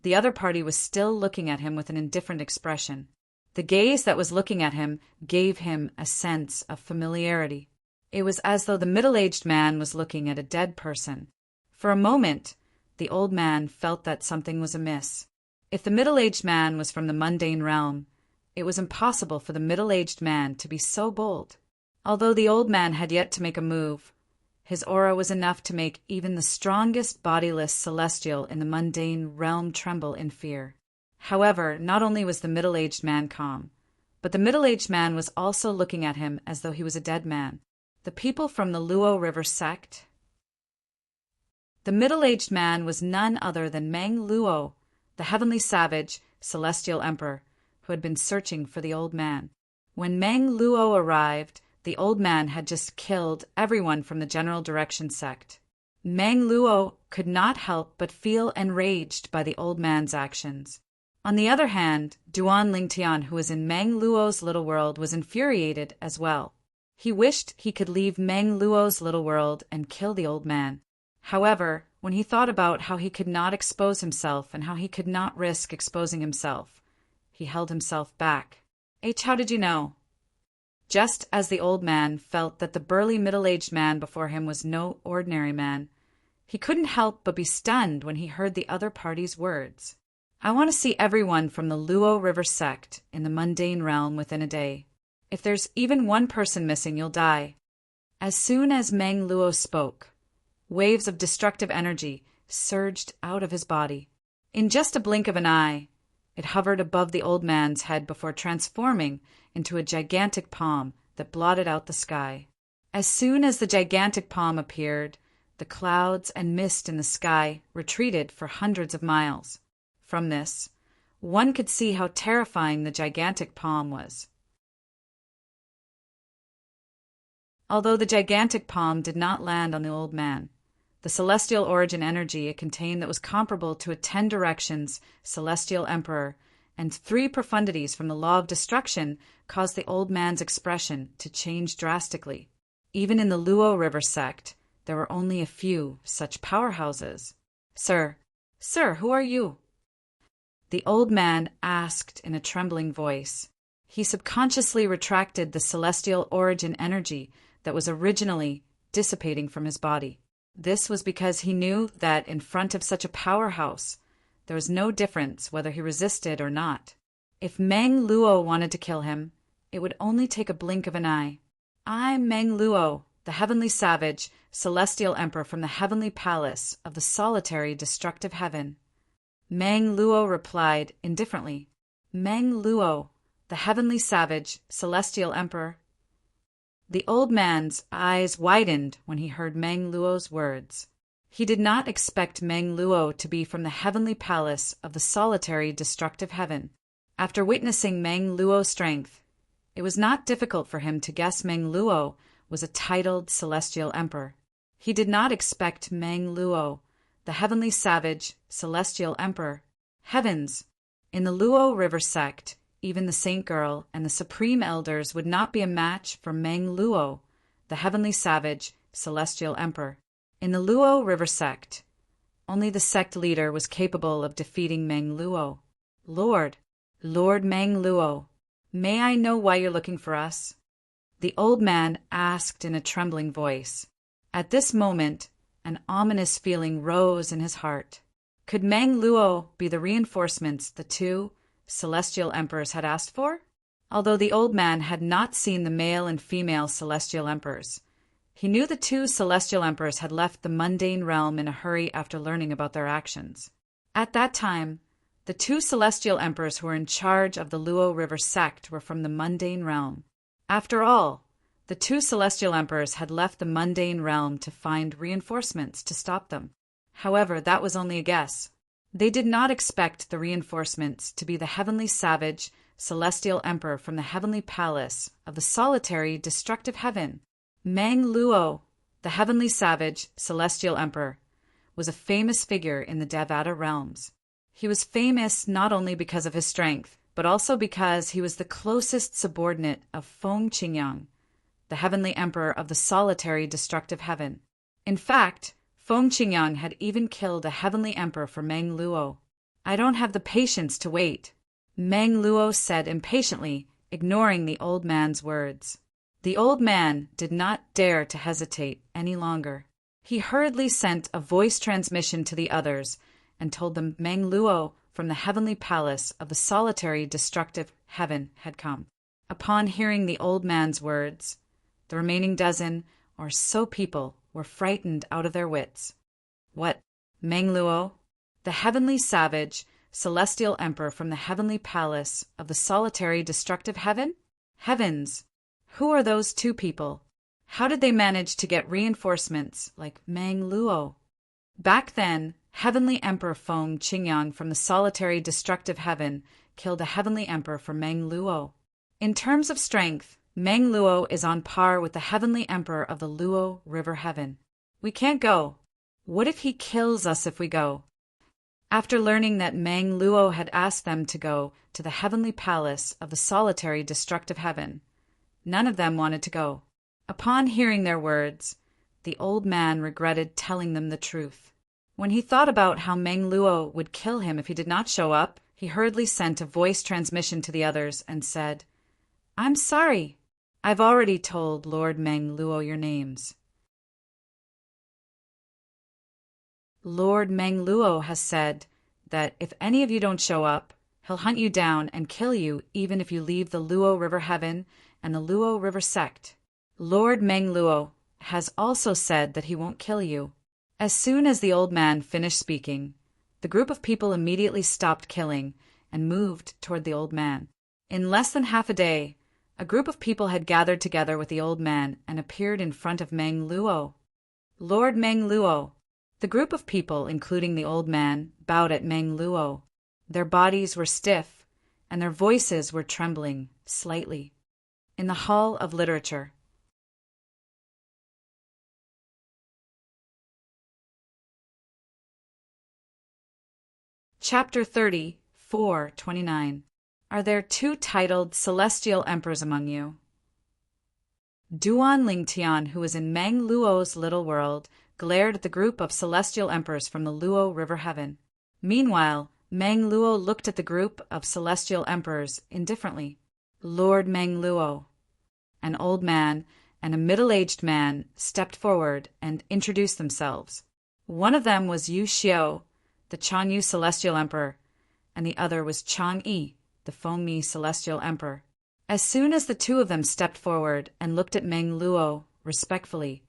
the other party was still looking at him with an indifferent expression. The gaze that was looking at him gave him a sense of familiarity. It was as though the middle-aged man was looking at a dead person. For a moment, the old man felt that something was amiss. If the middle-aged man was from the mundane realm, it was impossible for the middle-aged man to be so bold. Although the old man had yet to make a move, his aura was enough to make even the strongest bodiless celestial in the mundane realm tremble in fear. However, not only was the middle-aged man calm, but the middle-aged man was also looking at him as though he was a dead man. The people from the Luo River sect. The middle-aged man was none other than Meng Luo, the heavenly savage, celestial emperor, who had been searching for the old man. When Meng Luo arrived, the old man had just killed everyone from the General Direction sect. Meng Luo could not help but feel enraged by the old man's actions. On the other hand, Duan Lingtian, who was in Meng Luo's little world, was infuriated as well. He wished he could leave Meng Luo's little world and kill the old man. However, when he thought about how he could not expose himself and how he could not risk exposing himself, he held himself back. How did you know? Just as the old man felt that the burly middle-aged man before him was no ordinary man, he couldn't help but be stunned when he heard the other party's words. I want to see everyone from the Luo River sect in the mundane realm within a day. If there's even one person missing, you'll die. As soon as Meng Luo spoke, waves of destructive energy surged out of his body. In just a blink of an eye, it hovered above the old man's head before transforming into a gigantic palm that blotted out the sky. As soon as the gigantic palm appeared, the clouds and mist in the sky retreated for hundreds of miles. From this, one could see how terrifying the gigantic palm was. Although the gigantic palm did not land on the old man, the celestial origin energy it contained that was comparable to a 10 directions celestial emperor and 3 profundities from the law of destruction caused the old man's expression to change drastically. Even in the Luo River sect, there were only a few such powerhouses. Sir, who are you? The old man asked in a trembling voice. He subconsciously retracted the celestial origin energy that was originally dissipating from his body. This was because he knew that in front of such a powerhouse, there was no difference whether he resisted or not. If Meng Luo wanted to kill him, it would only take a blink of an eye. I'm Meng Luo, the heavenly savage, celestial emperor from the heavenly palace of the solitary destructive heaven. Meng Luo replied indifferently. Meng Luo, the heavenly savage, celestial emperor. The old man's eyes widened when he heard Meng Luo's words. He did not expect Meng Luo to be from the heavenly palace of the solitary destructive heaven. After witnessing Meng Luo's strength, it was not difficult for him to guess Meng Luo was a titled celestial emperor. He did not expect Meng Luo, the heavenly savage, celestial emperor. Heavens! In the Luo River sect, even the Saint Girl and the Supreme Elders would not be a match for Meng Luo, the heavenly savage, celestial emperor. In the Luo River sect, only the sect leader was capable of defeating Meng Luo. Lord Meng Luo, may I know why you're looking for us? The old man asked in a trembling voice. At this moment, an ominous feeling rose in his heart. Could Meng Luo be the reinforcements the two celestial emperors had asked for? Although the old man had not seen the male and female celestial emperors, he knew the two celestial emperors had left the mundane realm in a hurry after learning about their actions. At that time, the two celestial emperors who were in charge of the Luo River sect were from the mundane realm. After all, the two celestial emperors had left the mundane realm to find reinforcements to stop them. However, that was only a guess. They did not expect the reinforcements to be the heavenly savage, celestial emperor from the heavenly palace of the solitary, destructive heaven. Meng Luo, the heavenly savage, celestial emperor, was a famous figure in the Devata realms. He was famous not only because of his strength, but also because he was the closest subordinate of Feng Qingyang, the heavenly emperor of the solitary, destructive heaven. In fact, Feng Qingyang had even killed a heavenly emperor for Meng Luo. I don't have the patience to wait, Meng Luo said impatiently, ignoring the old man's words. The old man did not dare to hesitate any longer. He hurriedly sent a voice transmission to the others and told them Meng Luo from the heavenly palace of the solitary, destructive heaven had come. Upon hearing the old man's words, the remaining dozen or so people were frightened out of their wits. What? Meng Luo, the heavenly savage, celestial emperor from the heavenly palace of the solitary, destructive heaven? Heavens! Who are those two people? How did they manage to get reinforcements like Meng Luo? Back then, heavenly emperor Feng Qingyang from the solitary, destructive heaven killed a heavenly emperor for Meng Luo. In terms of strength, Meng Luo is on par with the heavenly emperor of the Luo River heaven. We can't go. What if he kills us if we go? After learning that Meng Luo had asked them to go to the heavenly palace of the solitary, destructive heaven, none of them wanted to go. Upon hearing their words, the old man regretted telling them the truth. When he thought about how Meng Luo would kill him if he did not show up, he hurriedly sent a voice transmission to the others and said, I'm sorry. I've already told Lord Meng Luo your names. Lord Meng Luo has said that if any of you don't show up, he'll hunt you down and kill you even if you leave the Luo River heaven and the Luo River sect. Lord Meng Luo has also said that he won't kill you. As soon as the old man finished speaking, the group of people immediately stopped killing and moved toward the old man. In less than half a day, a group of people had gathered together with the old man and appeared in front of Meng Luo. Lord Meng Luo. The group of people, including the old man, bowed at Meng Luo. Their bodies were stiff, and their voices were trembling slightly. In the Hall of Literature. Chapter 30, 4:29. Are there two titled celestial emperors among you? Duan Lingtian, who was in Meng Luo's little world, glared at the group of celestial emperors from the Luo River heaven. Meanwhile, Meng Luo looked at the group of celestial emperors indifferently. Lord Meng Luo. An old man and a middle-aged man stepped forward and introduced themselves. One of them was Yu Xiao, the Changyu Celestial Emperor, and the other was Chang Yi, the Fengmi Celestial Emperor. As soon as the two of them stepped forward and looked at Meng Luo respectfully,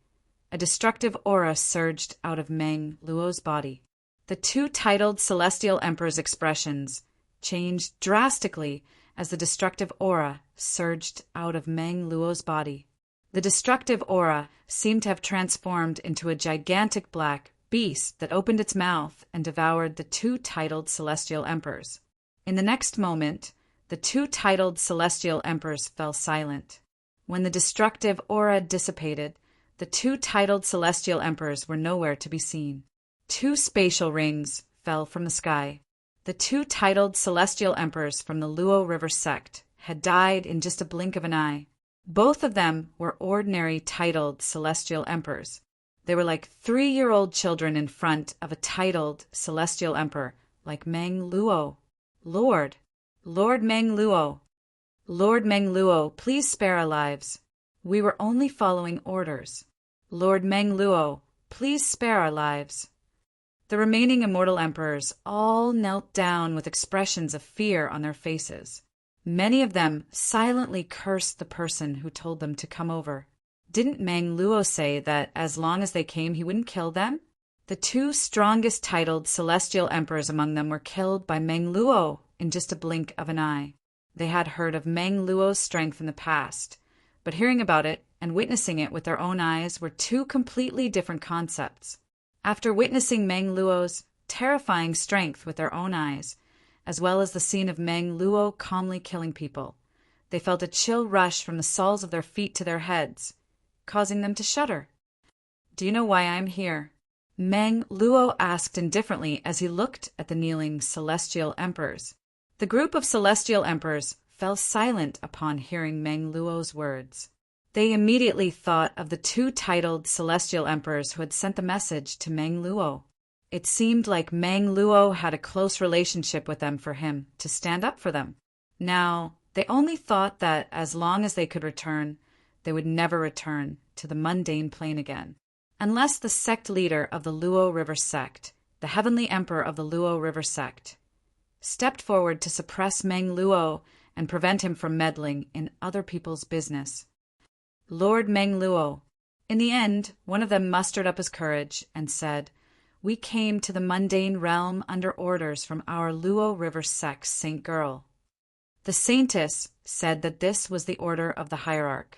a destructive aura surged out of Meng Luo's body. The two titled Celestial Emperors' expressions changed drastically as the destructive aura surged out of Meng Luo's body. The destructive aura seemed to have transformed into a gigantic black beast that opened its mouth and devoured the two titled Celestial Emperors. In the next moment, the two titled Celestial Emperors fell silent. When the destructive aura dissipated, the two titled Celestial Emperors were nowhere to be seen. Two spatial rings fell from the sky. The two titled Celestial Emperors from the Luo River sect had died in just a blink of an eye. Both of them were ordinary titled Celestial Emperors. They were like 3-year-old children in front of a titled Celestial Emperor like Meng Luo. Lord Meng Luo. Lord Meng Luo, please spare our lives. We were only following orders. Lord Meng Luo, please spare our lives. The remaining immortal emperors all knelt down with expressions of fear on their faces. Many of them silently cursed the person who told them to come over. Didn't Meng Luo say that as long as they came he wouldn't kill them? The two strongest titled Celestial Emperors among them were killed by Meng Luo in just a blink of an eye. They had heard of Meng Luo's strength in the past, but hearing about it and witnessing it with their own eyes were two completely different concepts. After witnessing Meng Luo's terrifying strength with their own eyes, as well as the scene of Meng Luo calmly killing people, they felt a chill rush from the soles of their feet to their heads, causing them to shudder. Do you know why I'm here? Meng Luo asked indifferently as he looked at the kneeling Celestial Emperors. The group of Celestial Emperors fell silent upon hearing Meng Luo's words. They immediately thought of the two titled Celestial Emperors who had sent the message to Meng Luo. It seemed like Meng Luo had a close relationship with them for him to stand up for them. Now, they only thought that as long as they could return, they would never return to the mundane plane again. Unless the sect leader of the Luo River sect, the Heavenly Emperor of the Luo River sect, stepped forward to suppress Meng Luo and prevent him from meddling in other people's business. Lord Meng Luo. In the end, one of them mustered up his courage and said, "We came to the mundane realm under orders from our Luo River sect saint girl." The saintess said that this was the order of the hierarch.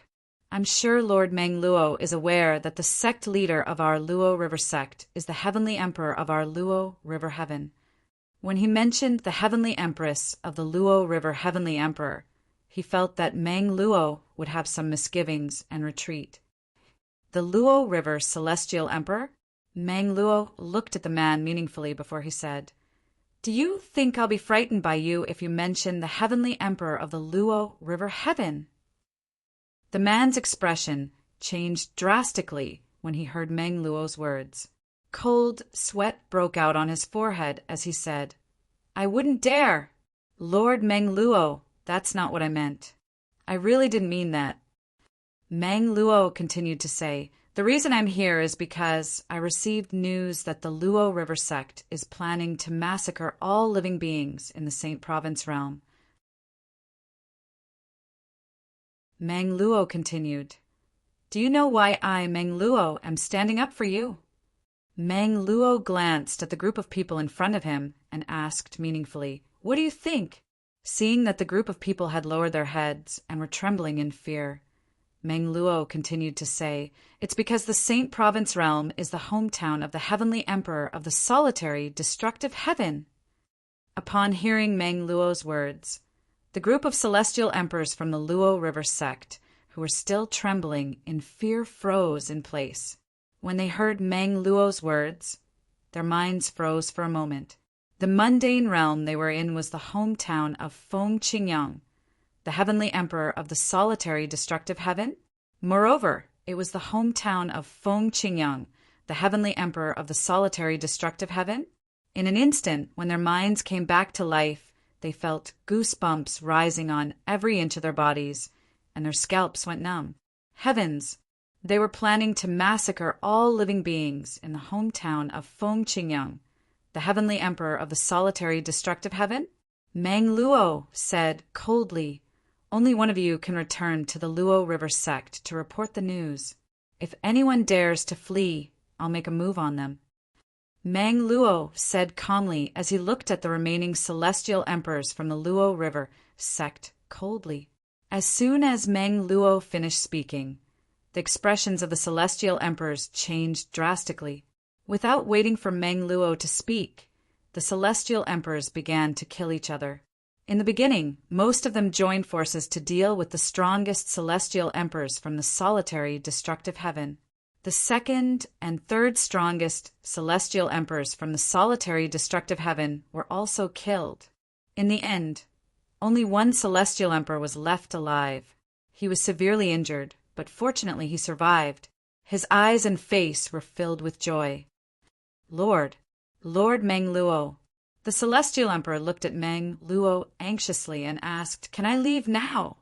I'm sure Lord Meng Luo is aware that the sect leader of our Luo River sect is the Heavenly Emperor of our Luo River Heaven. When he mentioned the Heavenly Empress of the Luo River Heavenly Emperor, he felt that Meng Luo would have some misgivings and retreat. The Luo River Celestial Emperor? Meng Luo looked at the man meaningfully before he said, "Do you think I'll be frightened by you if you mention the Heavenly Emperor of the Luo River Heaven?" The man's expression changed drastically when he heard Meng Luo's words. Cold sweat broke out on his forehead as he said, "I wouldn't dare! Lord Meng Luo, that's not what I meant. I really didn't mean that." Meng Luo continued to say, "The reason I'm here is because I received news that the Luo River sect is planning to massacre all living beings in the Saint Province realm." Meng Luo continued, "Do you know why I, Meng Luo, am standing up for you?" Meng Luo glanced at the group of people in front of him and asked meaningfully, "What do you think?" Seeing that the group of people had lowered their heads and were trembling in fear, Meng Luo continued to say, "It's because the Saint Province realm is the hometown of the Heavenly Emperor of the solitary, destructive heaven." Upon hearing Meng Luo's words, the group of Celestial Emperors from the Luo River sect, who were still trembling in fear, froze in place. When they heard Meng Luo's words, their minds froze for a moment. The mundane realm they were in was the hometown of Feng Qingyang, the Heavenly Emperor of the solitary, destructive heaven. Moreover, it was the hometown of Feng Qingyang, the Heavenly Emperor of the solitary, destructive heaven. In an instant, when their minds came back to life, They felt goosebumps rising on every inch of their bodies, and their scalps went numb. Heavens! They were planning to massacre all living beings in the hometown of Feng Qingyang, the heavenly emperor of the solitary destructive heaven? Mang Luo said coldly, "Only one of you can return to the Luo River sect to report the news. If anyone dares to flee, I'll make a move on them." Mang Luo said calmly as he looked at the remaining celestial emperors from the Luo River sect coldly. As soon as Mang Luo finished speaking, the expressions of the celestial emperors changed drastically. Without waiting for Mang Luo to speak, the celestial emperors began to kill each other. In the beginning, most of them joined forces to deal with the strongest celestial emperors from the solitary destructive heaven. The second and third strongest celestial emperors from the solitary destructive heaven were also killed. In the end, only one celestial emperor was left alive. He was severely injured, but fortunately he survived. His eyes and face were filled with joy. Lord Mang Luo. The celestial emperor looked at Mang Luo anxiously and asked, "Can I leave now?"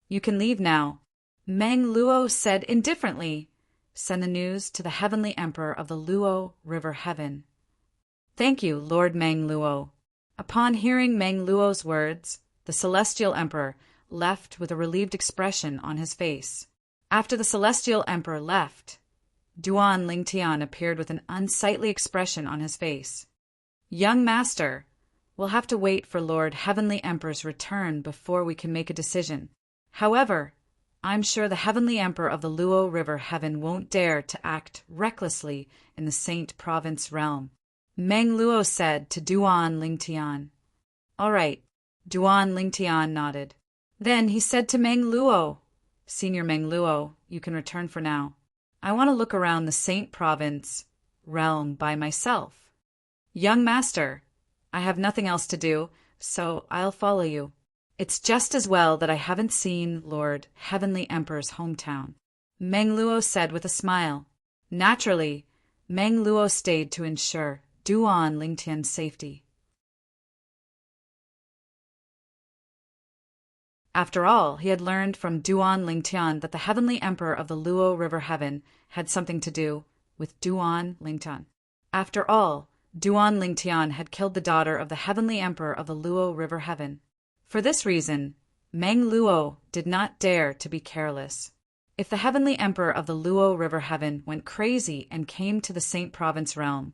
"You can leave now," Mang Luo said indifferently. "Send the news to the heavenly emperor of the Luo River Heaven." "Thank you, Lord Mang Luo." Upon hearing Mang Luo's words, the celestial emperor left with a relieved expression on his face. After the celestial emperor left, Duan Lingtian appeared with an unsightly expression on his face. "Young master, we'll have to wait for Lord Heavenly Emperor's return before we can make a decision. However, I'm sure the Heavenly Emperor of the Luo River Heaven won't dare to act recklessly in the Saint Province realm," Mang Luo said to Duan Lingtian. "All right," Duan Lingtian nodded. Then he said to Mang Luo, "Senior Mang Luo, you can return for now. I want to look around the Saint Province realm by myself." "Young master, I have nothing else to do, so I'll follow you. It's just as well that I haven't seen Lord Heavenly Emperor's hometown," Mang Luo said with a smile. Naturally, Mang Luo stayed to ensure Duan Lingtian's safety. After all, he had learned from Duan Lingtian that the Heavenly Emperor of the Luo River Heaven had something to do with Duan Lingtian. After all, Duan Lingtian had killed the daughter of the Heavenly Emperor of the Luo River Heaven. For this reason, Mang Luo did not dare to be careless. If the Heavenly Emperor of the Luo River Heaven went crazy and came to the Saint Province realm,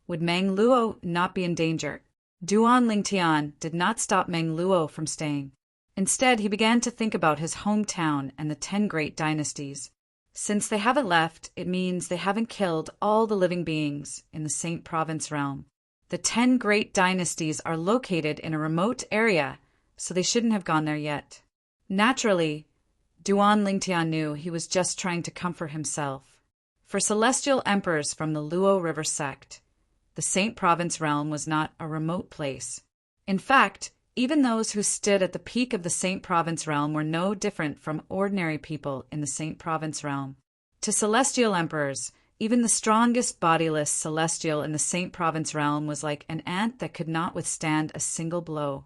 would Mang Luo not be in danger? Duan Lingtian did not stop Mang Luo from staying. Instead, he began to think about his hometown and the 10 great dynasties. Since they haven't left, it means they haven't killed all the living beings in the Saint Province realm. The 10 great dynasties are located in a remote area, so they shouldn't have gone there yet. Naturally, Duan Lingtian knew he was just trying to comfort himself. For celestial emperors from the Luo River sect, the Saint Province realm was not a remote place. In fact, even those who stood at the peak of the Saint Province realm were no different from ordinary people in the Saint Province realm. To celestial emperors, even the strongest bodiless celestial in the Saint Province realm was like an ant that could not withstand a single blow.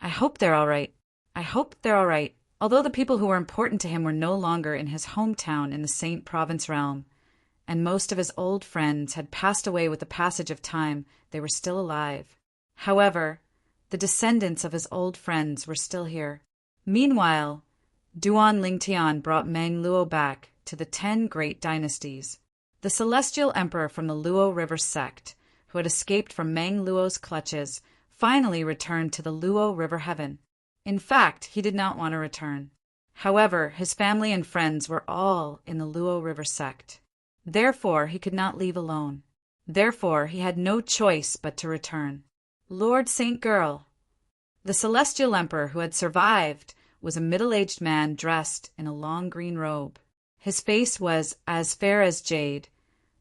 I hope they're all right. I hope they're all right. Although the people who were important to him were no longer in his hometown in the Saint Province realm, and most of his old friends had passed away with the passage of time, they were still alive. However, the descendants of his old friends were still here. Meanwhile, Duan Lingtian brought Mang Luo back to the 10 great dynasties. The celestial emperor from the Luo River sect, who had escaped from Mang Luo's clutches, finally returned to the Luo River Heaven. In fact, he did not want to return. However, his family and friends were all in the Luo River sect. Therefore, he could not leave alone. Therefore, he had no choice but to return. Lord Saint Girl. The celestial emperor who had survived was a middle-aged man dressed in a long green robe. His face was as fair as jade,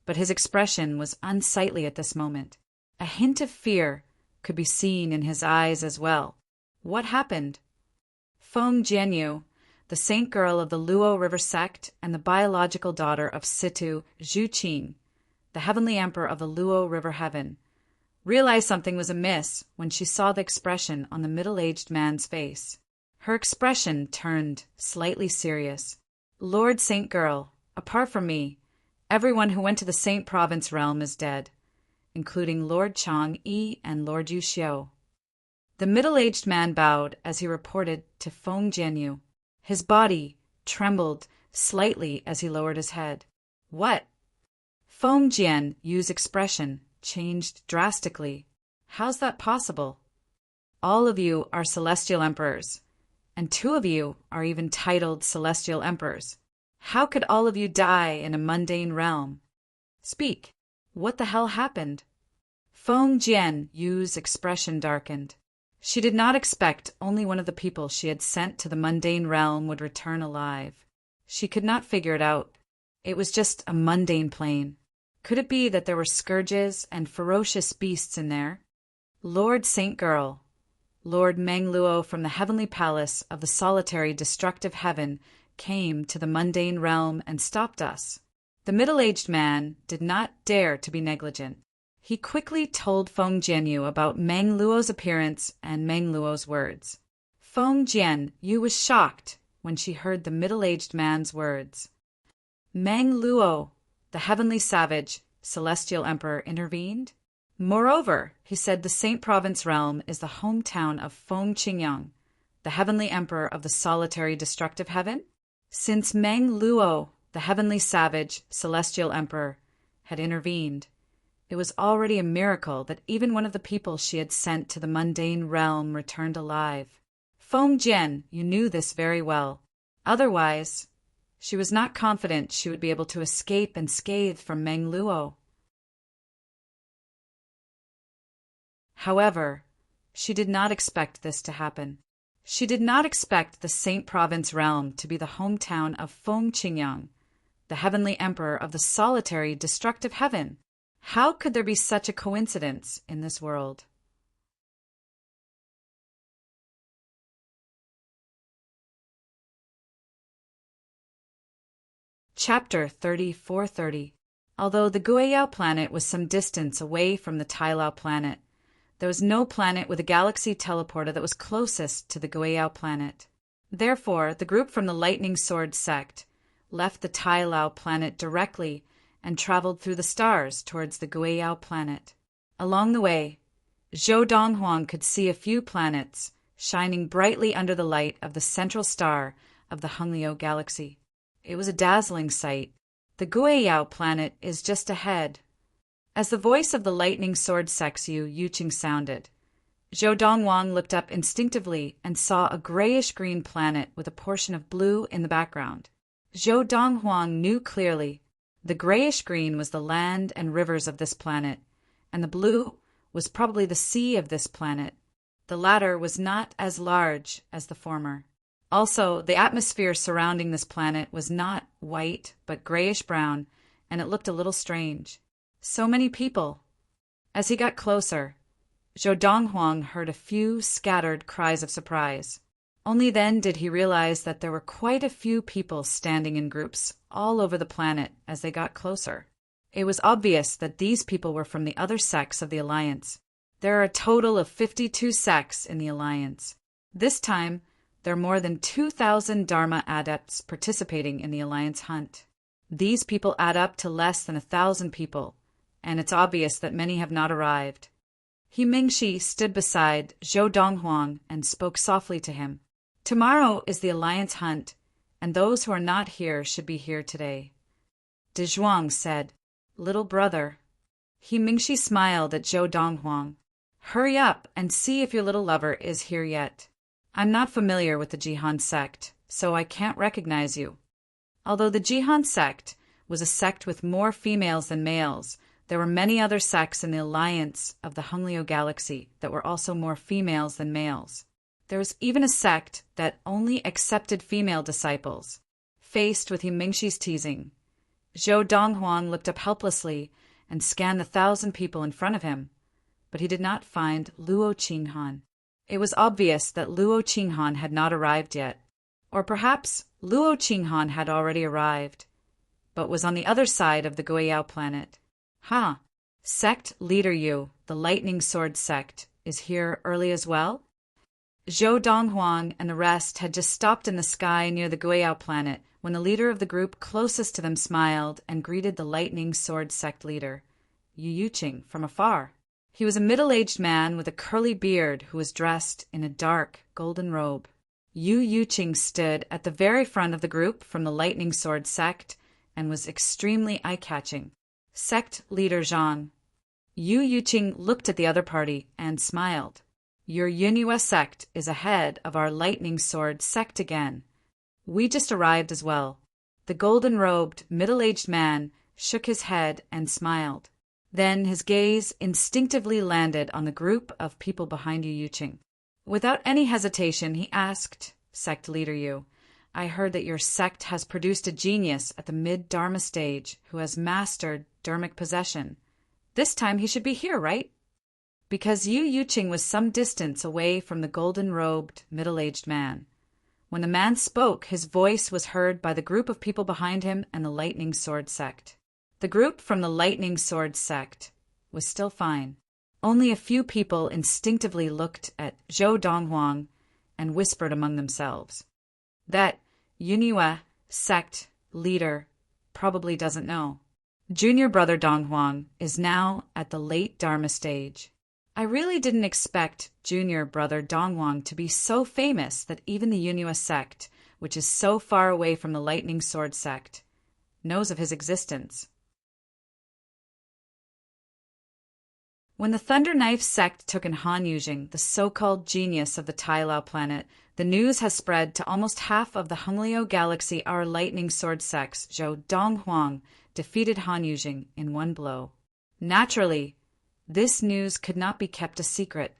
but his expression was unsightly at this moment. A hint of fear could be seen in his eyes as well. What happened? Feng Jianyu, the saint girl of the Luo River sect and the biological daughter of Situ Zhuqing, the heavenly emperor of the Luo River Heaven, realized something was amiss when she saw the expression on the middle-aged man's face. Her expression turned slightly serious. "Lord Saint Girl, apart from me, everyone who went to the Saint Province realm is dead, including Lord Chang-yi and Lord Yu Xiu." The middle-aged man bowed as he reported to Feng Jianyu. His body trembled slightly as he lowered his head. "What?" Feng Jianyu's expression changed drastically. "How's that possible? All of you are celestial emperors, and 2 of you are even titled celestial emperors. How could all of you die in a mundane realm? Speak. What the hell happened?" Feng Jianyu's expression darkened. She did not expect only one of the people she had sent to the mundane realm would return alive. She could not figure it out. It was just a mundane plane. Could it be that there were scourges and ferocious beasts in there? "Lord Saint Girl, Lord Mengluo from the heavenly palace of the solitary destructive heaven came to the mundane realm and stopped us." The middle-aged man did not dare to be negligent. He quickly told Feng Jianyu about Mengluo's appearance and Mengluo's words. Feng Jianyu was shocked when she heard the middle-aged man's words. Mengluo, the heavenly savage, celestial emperor, intervened? Moreover, he said the Saint Province realm is the hometown of Feng Qingyang, the heavenly emperor of the solitary destructive heaven? Since Mengluo, the heavenly savage, celestial emperor, had intervened, it was already a miracle that even one of the people she had sent to the mundane realm returned alive. Feng Jian, you knew this very well. Otherwise, she was not confident she would be able to escape unscathed from Mengluo. However, she did not expect this to happen. She did not expect the Saint Province realm to be the hometown of Feng Qingyang, the heavenly emperor of the solitary destructive heaven. How could there be such a coincidence in this world? Chapter 3430. Although the Guiyao planet was some distance away from the Tailao planet, there was no planet with a galaxy teleporter that was closest to the Guiyao planet. Therefore, the group from the Lightning Sword sect left the Tailao planet directly and traveled through the stars towards the Guiyao planet. Along the way, Zhou Donghuang could see a few planets shining brightly under the light of the central star of the Hongliu galaxy. It was a dazzling sight. "The Guiyao planet is just ahead." As the voice of the Lightning Sword Sexu Yuqing sounded, Zhou Donghuang looked up instinctively and saw a grayish-green planet with a portion of blue in the background. Zhou Donghuang knew clearly the grayish-green was the land and rivers of this planet, and the blue was probably the sea of this planet. The latter was not as large as the former. Also, the atmosphere surrounding this planet was not white but grayish-brown, and it looked a little strange. So many people. As he got closer, Zhou Donghuang heard a few scattered cries of surprise. Only then did he realize that there were quite a few people standing in groups all over the planet as they got closer. It was obvious that these people were from the other sects of the Alliance. There are a total of 52 sects in the Alliance. This time, there are more than 2,000 Dharma adepts participating in the Alliance hunt. These people add up to less than 1,000 people, and it's obvious that many have not arrived. He Mingxi stood beside Zhou Donghuang and spoke softly to him. "Tomorrow is the Alliance hunt, and those who are not here should be here today." De Zhuang said, "Little brother." He Mingxi smiled at Zhou Donghuang. "Hurry up and see if your little lover is here yet. I'm not familiar with the Jihan sect, so I can't recognize you." Although the Jihan sect was a sect with more females than males, there were many other sects in the alliance of the Hongliu galaxy that were also more females than males. There was even a sect that only accepted female disciples. Faced with Mingxi's teasing, Zhou Donghuang looked up helplessly and scanned the 1,000 people in front of him, but he did not find Luo Qinghan. It was obvious that Luo Qinghan had not arrived yet, or perhaps Luo Qinghan had already arrived, but was on the other side of the Guiyao planet. "Ha! Sect leader you," the Lightning Sword sect, is here early as well? Zhou Donghuang and the rest had just stopped in the sky near the Guiyao planet when the leader of the group closest to them smiled and greeted the Lightning Sword sect leader, Yu Yuqing, from afar. He was a middle-aged man with a curly beard who was dressed in a dark, golden robe. Yu Yuqing stood at the very front of the group from the Lightning Sword sect and was extremely eye-catching. Sect leader Zhang. Yu Yuqing looked at the other party and smiled. Your Yunhua sect is ahead of our Lightning Sword sect again. We just arrived as well. The golden-robed, middle-aged man shook his head and smiled. Then his gaze instinctively landed on the group of people behind Yu Yuqing. Without any hesitation, he asked, Sect Leader Yu, I heard that your sect has produced a genius at the mid-Dharma stage who has mastered dharmic possession. This time he should be here, right? Because Yu Yuqing was some distance away from the golden-robed, middle-aged man. When the man spoke, his voice was heard by the group of people behind him and the Lightning Sword sect. The group from the Lightning Sword sect was still fine. Only a few people instinctively looked at Zhou Donghuang and whispered among themselves. That Yunhua sect leader probably doesn't know. Junior brother Donghuang is now at the late Dharma stage. I really didn't expect junior brother Donghuang to be so famous that even the Yunhua sect, which is so far away from the Lightning Sword sect, knows of his existence. When the Thunder Knife sect took in Han Yuzhing, the so-called genius of the Tai-Lao planet, the news has spread to almost half of the Honglio galaxy. Our Lightning Sword sects, Zhou Donghuang, defeated Han Yuzhing in one blow. Naturally, this news could not be kept a secret.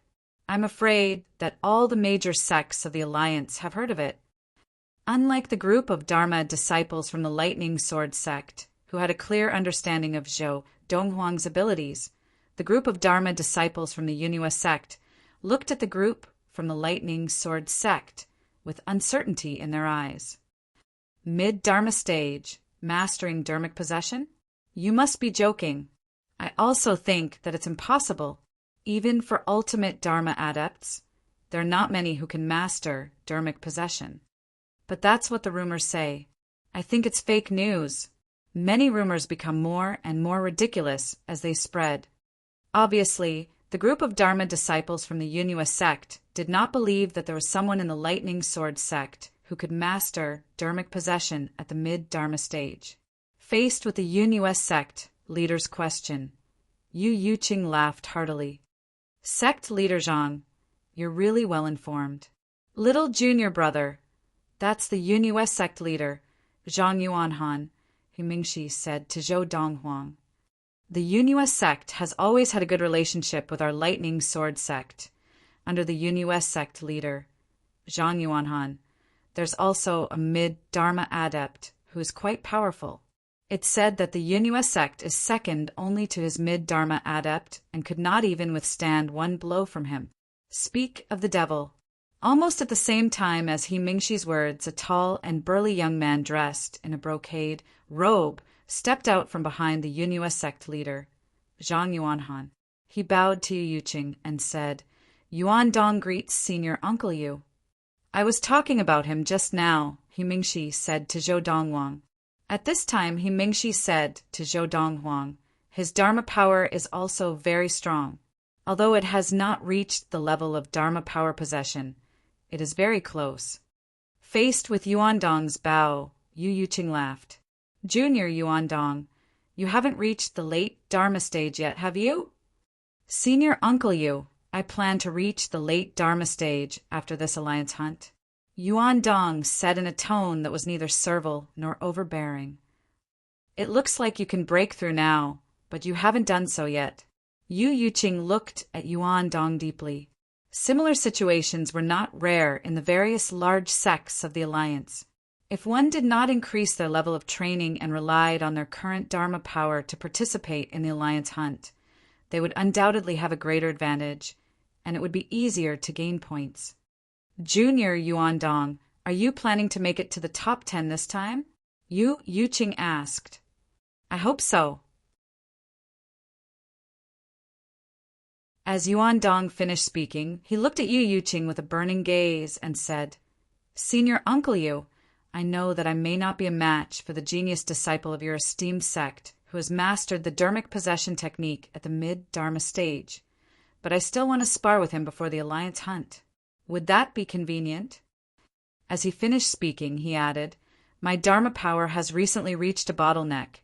I'm afraid that all the major sects of the Alliance have heard of it. Unlike the group of Dharma disciples from the Lightning Sword sect, who had a clear understanding of Zhou Donghuang's abilities, the group of Dharma disciples from the Yunhua sect looked at the group from the Lightning Sword sect with uncertainty in their eyes. Mid-Dharma stage, mastering dharmic possession? You must be joking. I also think that it's impossible, even for ultimate Dharma adepts. There are not many who can master dharmic possession. But that's what the rumors say. I think it's fake news. Many rumors become more and more ridiculous as they spread. Obviously, the group of Dharma disciples from the Yunhua sect did not believe that there was someone in the Lightning Sword sect who could master dharmic possession at the mid-Dharma stage. Faced with the Yunhua sect leader's question, Yu Yuqing laughed heartily. Sect leader Zhang, you're really well informed. Little junior brother, that's the Yunhua sect leader, Zhang Yuanhan, Hu Mingxi said to Zhou Donghuang. The Yunhua sect has always had a good relationship with our Lightning Sword sect. Under the Yunhua sect leader, Zhang Yuanhan, there's also a mid-Dharma adept who is quite powerful. It's said that the Yunhua sect is second only to his mid-Dharma adept and could not even withstand one blow from him. Speak of the devil. Almost at the same time as He Mingxi's words, a tall and burly young man dressed in a brocade robe stepped out from behind the Yunhua sect leader, Zhang Yuanhan. He bowed to Yu Yuqing and said, Yuan Dong greets Senior Uncle Yu. I was talking about him just now, He Mingxi said to Zhou Donghuang. At this time, He Mingxi said to Zhou Donghuang, his Dharma power is also very strong. Although it has not reached the level of Dharma power possession, it is very close. Faced with Yuan Dong's bow, Yu Yuqing laughed. Junior Yuan Dong, you haven't reached the late Dharma stage yet, have you? Senior Uncle Yu, I plan to reach the late Dharma stage after this alliance hunt. Yuan Dong said in a tone that was neither servile nor overbearing. It looks like you can break through now, but you haven't done so yet. Yu Yuqing looked at Yuan Dong deeply. Similar situations were not rare in the various large sects of the alliance. If one did not increase their level of training and relied on their current Dharma power to participate in the alliance hunt, they would undoubtedly have a greater advantage, and it would be easier to gain points. Junior Yuan Dong, are you planning to make it to the top 10 this time? Yu Yuqing asked. I hope so. As Yuan Dong finished speaking, he looked at Yu Yuqing with a burning gaze and said, "Senior Uncle Yu, I know that I may not be a match for the genius disciple of your esteemed sect who has mastered the Dharmic possession technique at the mid-Dharma stage, but I still want to spar with him before the Alliance Hunt. Would that be convenient?" As he finished speaking, he added, "My Dharma power has recently reached a bottleneck,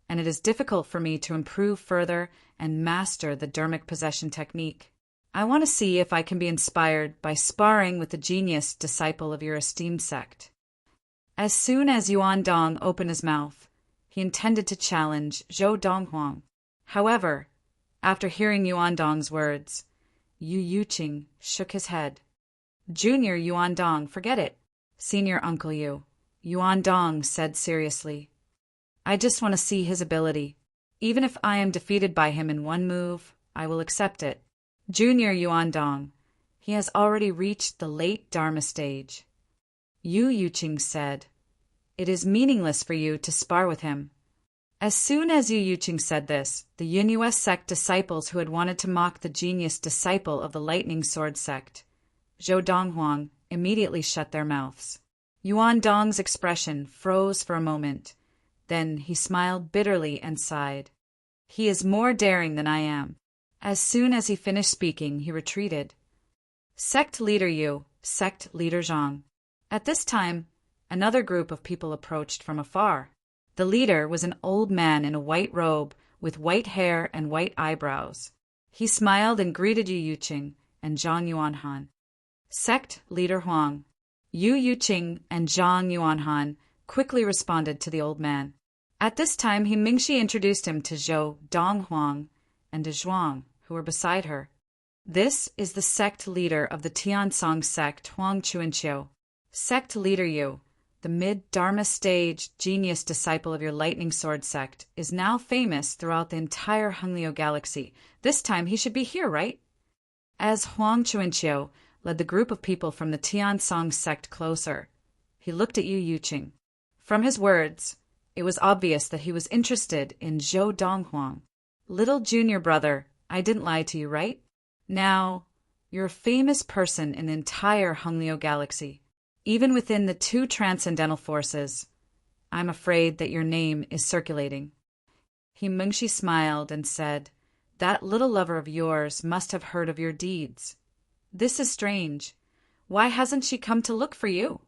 and it is difficult for me to improve further and master the Dharmic possession technique. I want to see if I can be inspired by sparring with the genius disciple of your esteemed sect." As soon as Yuan Dong opened his mouth, he intended to challenge Zhou Donghuang. However, after hearing Yuan Dong's words, Yu Yuqing shook his head. "Junior Yuan Dong, forget it. Senior Uncle Yu," Yuan Dong said seriously. "I just want to see his ability. Even if I am defeated by him in one move, I will accept it. Junior Yuan Dong, he has already reached the late Dharma stage." Yu Yuqing said, "It is meaningless for you to spar with him." As soon as Yu Yuqing said this, the Yunus sect disciples who had wanted to mock the genius disciple of the Lightning Sword sect, Zhou Donghuang, immediately shut their mouths. Yuan Dong's expression froze for a moment. Then he smiled bitterly and sighed. "He is more daring than I am." As soon as he finished speaking, he retreated. Sect leader Yu, sect leader Zhang. At this time, another group of people approached from afar. The leader was an old man in a white robe with white hair and white eyebrows. He smiled and greeted Yu Yuqing and Zhang Yuanhan. Sect leader Huang. Yu Yuqing and Zhang Yuanhan quickly responded to the old man. At this time, he Mingxi introduced him to Zhou Donghuang and to Zhuang, who were beside her. "This is the sect leader of the Tiansong sect, Huang Chuanqiu. Sect leader Yu, the mid-Dharma stage genius disciple of your Lightning Sword sect, is now famous throughout the entire Honglio galaxy. This time he should be here, right?" As Huang Chuanqiu led the group of people from the Tiansong sect closer, he looked at Yu Yuqing. From his words, it was obvious that he was interested in Zhou Donghuang. "Little junior brother, I didn't lie to you, right? Now, you're a famous person in the entire Honglio galaxy. Even within the two transcendental forces, I'm afraid that your name is circulating." He Mengshi smiled and said, "That little lover of yours must have heard of your deeds. This is strange. Why hasn't she come to look for you?"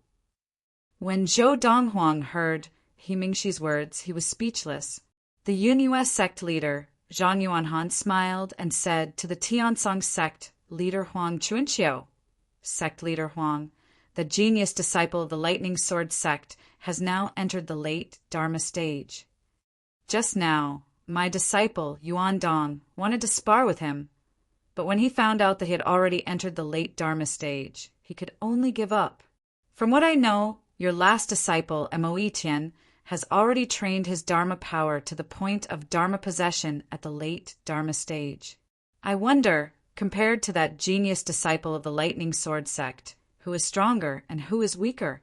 When Zhou Donghuang heard He Mingxi's words, he was speechless. The Yunus sect leader, Zhang Yuanhan, smiled and said to the Tiansong sect leader Huang Chuanqiu, "Sect leader Huang, the genius disciple of the Lightning Sword sect has now entered the late Dharma stage. Just now, my disciple, Yuan Dong, wanted to spar with him, but when he found out that he had already entered the late Dharma stage, he could only give up. From what I know, your last disciple, Mo Tian, has already trained his Dharma power to the point of Dharma possession at the late Dharma stage. I wonder, compared to that genius disciple of the Lightning Sword sect, who is stronger and who is weaker?"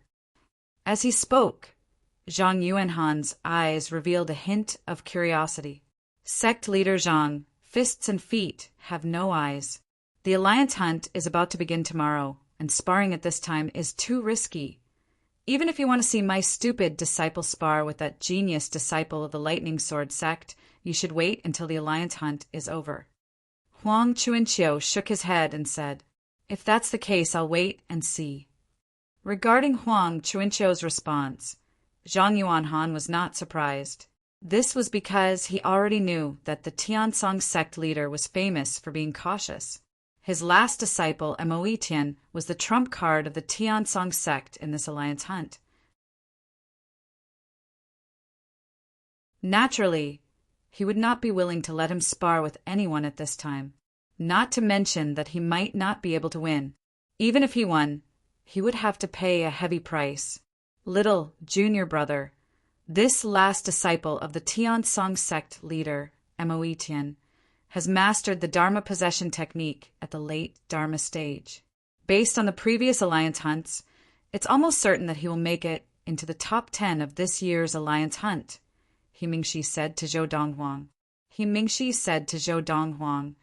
As he spoke, Zhang Yuanhan's eyes revealed a hint of curiosity. "Sect leader Zhang, fists and feet have no eyes. The Alliance Hunt is about to begin tomorrow, and sparring at this time is too risky. Even if you want to see my stupid disciple spar with that genius disciple of the Lightning Sword sect, you should wait until the Alliance Hunt is over." Huang Chuanqiu shook his head and said, "If that's the case, I'll wait and see." Regarding Huang Chuanqiu's response, Zhang Yuanhan was not surprised. This was because he already knew that the Tiansong sect leader was famous for being cautious. His last disciple, Mo Tian, was the trump card of the Tiansong sect in this Alliance Hunt. Naturally, he would not be willing to let him spar with anyone at this time, not to mention that he might not be able to win. Even if he won, he would have to pay a heavy price. "Little junior brother, this last disciple of the Tiansong sect leader, Mo Tian, has mastered the Dharma possession technique at the late Dharma stage. Based on the previous Alliance Hunts, it's almost certain that he will make it into the top 10 of this year's Alliance Hunt," He Mingxi said to Zhou Donghuang. He Mingxi said to Zhou Donghuang,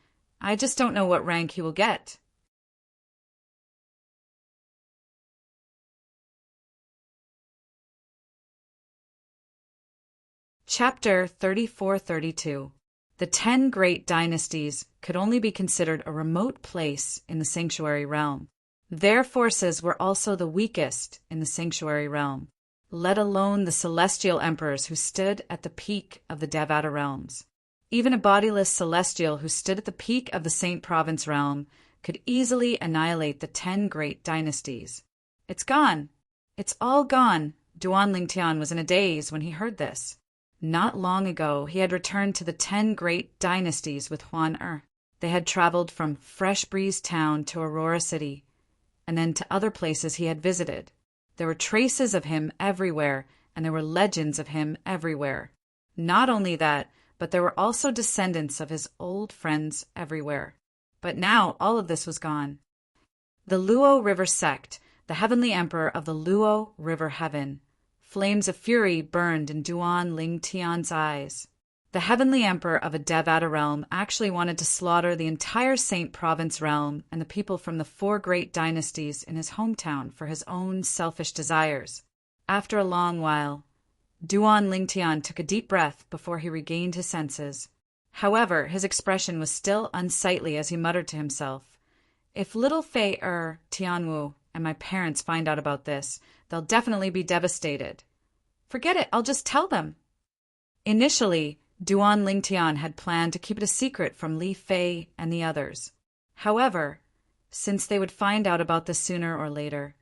I just don't know what rank he will get. Chapter 34-32. The 10 Great Dynasties could only be considered a remote place in the sanctuary realm. Their forces were also the weakest in the sanctuary realm, let alone the celestial emperors who stood at the peak of the Devata realms. Even a bodiless celestial who stood at the peak of the Saint Province realm could easily annihilate the 10 Great Dynasties. It's gone. It's all gone. Duan Lingtian was in a daze when he heard this. Not long ago, he had returned to the 10 Great Dynasties with Huan Er. They had traveled from Fresh Breeze Town to Aurora City, and then to other places he had visited. There were traces of him everywhere, and there were legends of him everywhere. Not only that, but there were also descendants of his old friends everywhere. But now all of this was gone. The Luo River sect, the heavenly emperor of the Luo River heaven. Flames of fury burned in Duan Lingtian's eyes. The heavenly emperor of a Devata realm actually wanted to slaughter the entire Saint Province realm and the people from the 4 great dynasties in his hometown for his own selfish desires. After a long while, Duan Lingtian took a deep breath before he regained his senses. However, his expression was still unsightly as he muttered to himself, "If little Fei Tianwu and my parents find out about this, they'll definitely be devastated. Forget it, I'll just tell them." Initially, Duan Lingtian had planned to keep it a secret from Li Fei and the others. However, since they would find out about this sooner or later,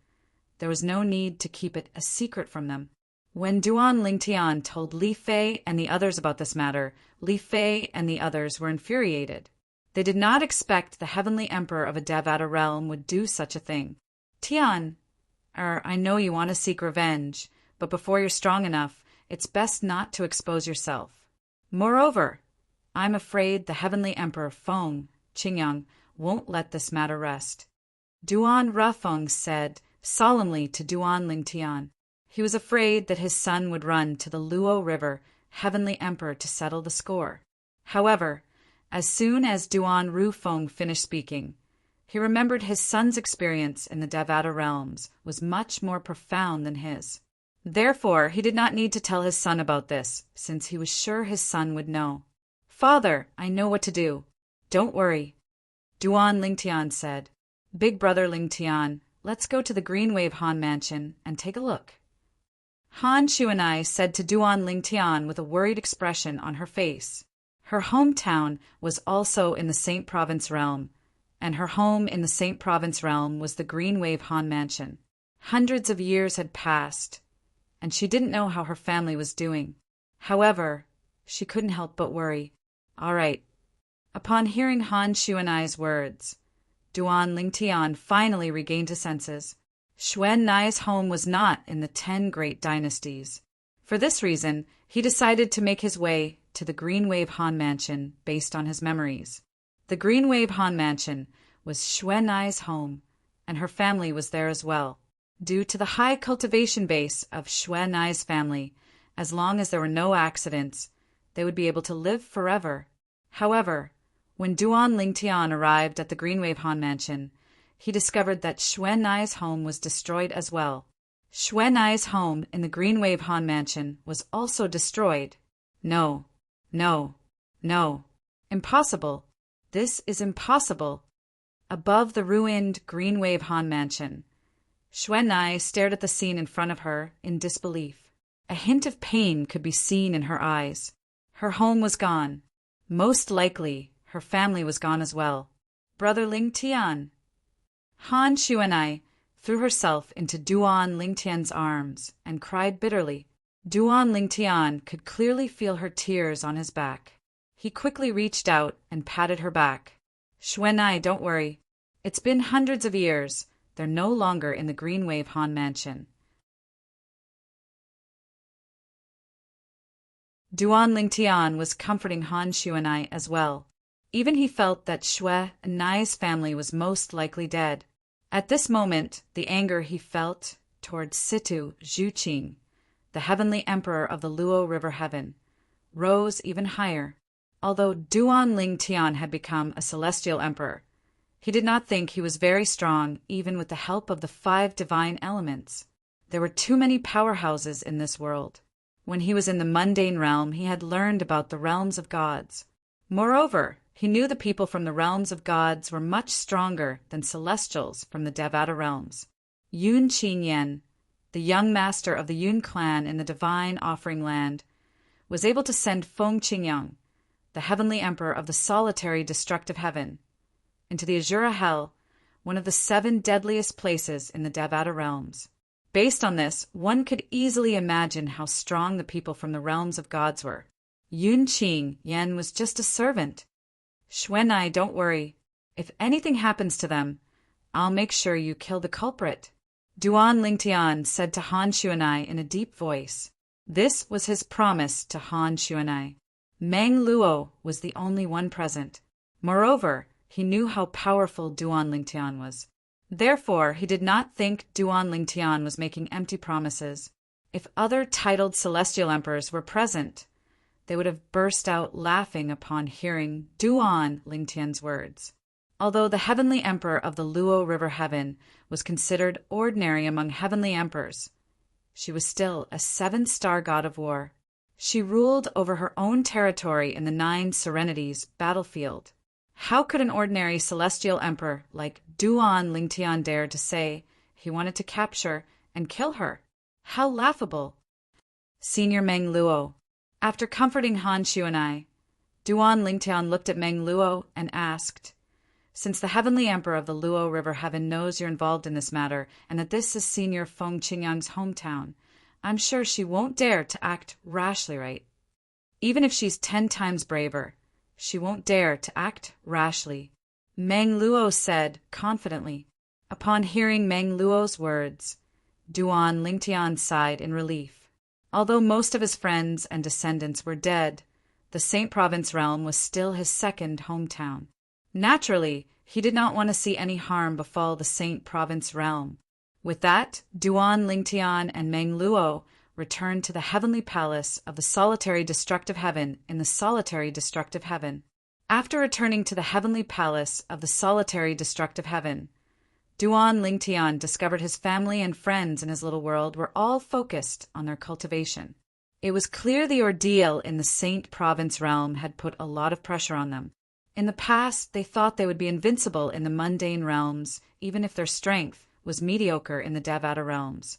there was no need to keep it a secret from them. When Duan Lingtian told Li Fei and the others about this matter, Li Fei and the others were infuriated. They did not expect the heavenly emperor of a Devata realm would do such a thing. "Tian, I know you want to seek revenge, but before you're strong enough, it's best not to expose yourself. Moreover, I'm afraid the heavenly emperor Feng, Qingyang, won't let this matter rest." Duan Rafeng said solemnly to Duan Lingtian. He was afraid that his son would run to the Luo River heavenly emperor to settle the score. However, as soon as Duan Rufeng finished speaking, he remembered his son's experience in the Devata realms was much more profound than his. Therefore, he did not need to tell his son about this, since he was sure his son would know. "Father, I know what to do. Don't worry," Duan Lingtian said. "Big brother Lingtian, let's go to the Green Wave Han mansion and take a look." Han Shuanai said to Duan Lingtian with a worried expression on her face. Her hometown was also in the Saint Province realm, and her home in the Saint Province realm was the Green Wave Han mansion. Hundreds of years had passed, and she didn't know how her family was doing. However, she couldn't help but worry. All right. Upon hearing Han Shuanai's words, Duan Lingtian finally regained his senses. Xuan Nai's home was not in the 10 great dynasties. For this reason, he decided to make his way to the Green Wave Han mansion based on his memories. The Green Wave Han mansion was Xuan Nai's home, and her family was there as well. Due to the high cultivation base of Xuan Nai's family, as long as there were no accidents, they would be able to live forever. However, when Duan Lingtian arrived at the Green Wave Han mansion, he discovered that Xuan Nai's home was destroyed as well. Xuan Nai's home in the Green Wave Han mansion was also destroyed. No, no, no. Impossible. This is impossible. Above the ruined Green Wave Han mansion, Xuan Nai stared at the scene in front of her in disbelief. A hint of pain could be seen in her eyes. Her home was gone. Most likely, her family was gone as well. Brother Lingtian. Han Shuanai threw herself into Duan Lingtian's arms and cried bitterly. Duan Lingtian could clearly feel her tears on his back. He quickly reached out and patted her back. "Xuanai, don't worry. It's been hundreds of years. They're no longer in the Green Wave Han mansion." Duan Lingtian was comforting Han Shuanai as well. Even he felt that Xue Nai's family was most likely dead. At this moment, the anger he felt toward Situ Zhuqing, the heavenly emperor of the Luo River heaven, rose even higher. Although Duan Ling Tian had become a celestial emperor, he did not think he was very strong even with the help of the 5 divine elements. There were too many powerhouses in this world. When he was in the mundane realm, he had learned about the realms of gods. Moreover, he knew the people from the realms of gods were much stronger than celestials from the Devata realms. Yun Qingyan, the young master of the Yun clan in the divine offering land, was able to send Feng Qingyang, the heavenly emperor of the solitary destructive heaven, into the Azura Hell, one of the 7 deadliest places in the Devata realms. Based on this, one could easily imagine how strong the people from the realms of gods were. Yun Qingyan was just a servant. Xuanai, don't worry. If anything happens to them, I'll make sure you kill the culprit, Duan Lingtian said to Han Xuanai in a deep voice. This was his promise to Han Xuanai. Meng Luo was the only one present. Moreover, he knew how powerful Duan Lingtian was. Therefore, he did not think Duan Lingtian was making empty promises. If other titled celestial emperors were present, they would have burst out laughing upon hearing Duan Lingtian's words. Although the heavenly emperor of the Luo River Heaven was considered ordinary among heavenly emperors, she was still a 7-star god of war. She ruled over her own territory in the 9 Serenities battlefield. How could an ordinary celestial emperor like Duan Lingtian dare to say he wanted to capture and kill her? How laughable! Senior Meng Luo. After comforting Han Xuanai, Duan Lingtian looked at Meng Luo and asked, "Since the heavenly emperor of the Luo River Heaven knows you're involved in this matter and that this is Senior Feng Qingyang's hometown, I'm sure she won't dare to act rashly, right? Even if she's 10 times braver, she won't dare to act rashly," Meng Luo said confidently. Upon hearing Meng Luo's words, Duan Lingtian sighed in relief. Although most of his friends and descendants were dead, the Saint Province realm was still his second hometown. Naturally, he did not want to see any harm befall the Saint Province realm. With that, Duan Lingtian and Meng Luo returned to the heavenly palace of the solitary destructive heaven in the solitary destructive heaven. After returning to the heavenly palace of the solitary destructive heaven, Duan Lingtian discovered his family and friends in his little world were all focused on their cultivation. It was clear the ordeal in the Saint Province realm had put a lot of pressure on them. In the past, they thought they would be invincible in the mundane realms, even if their strength was mediocre in the Devata realms.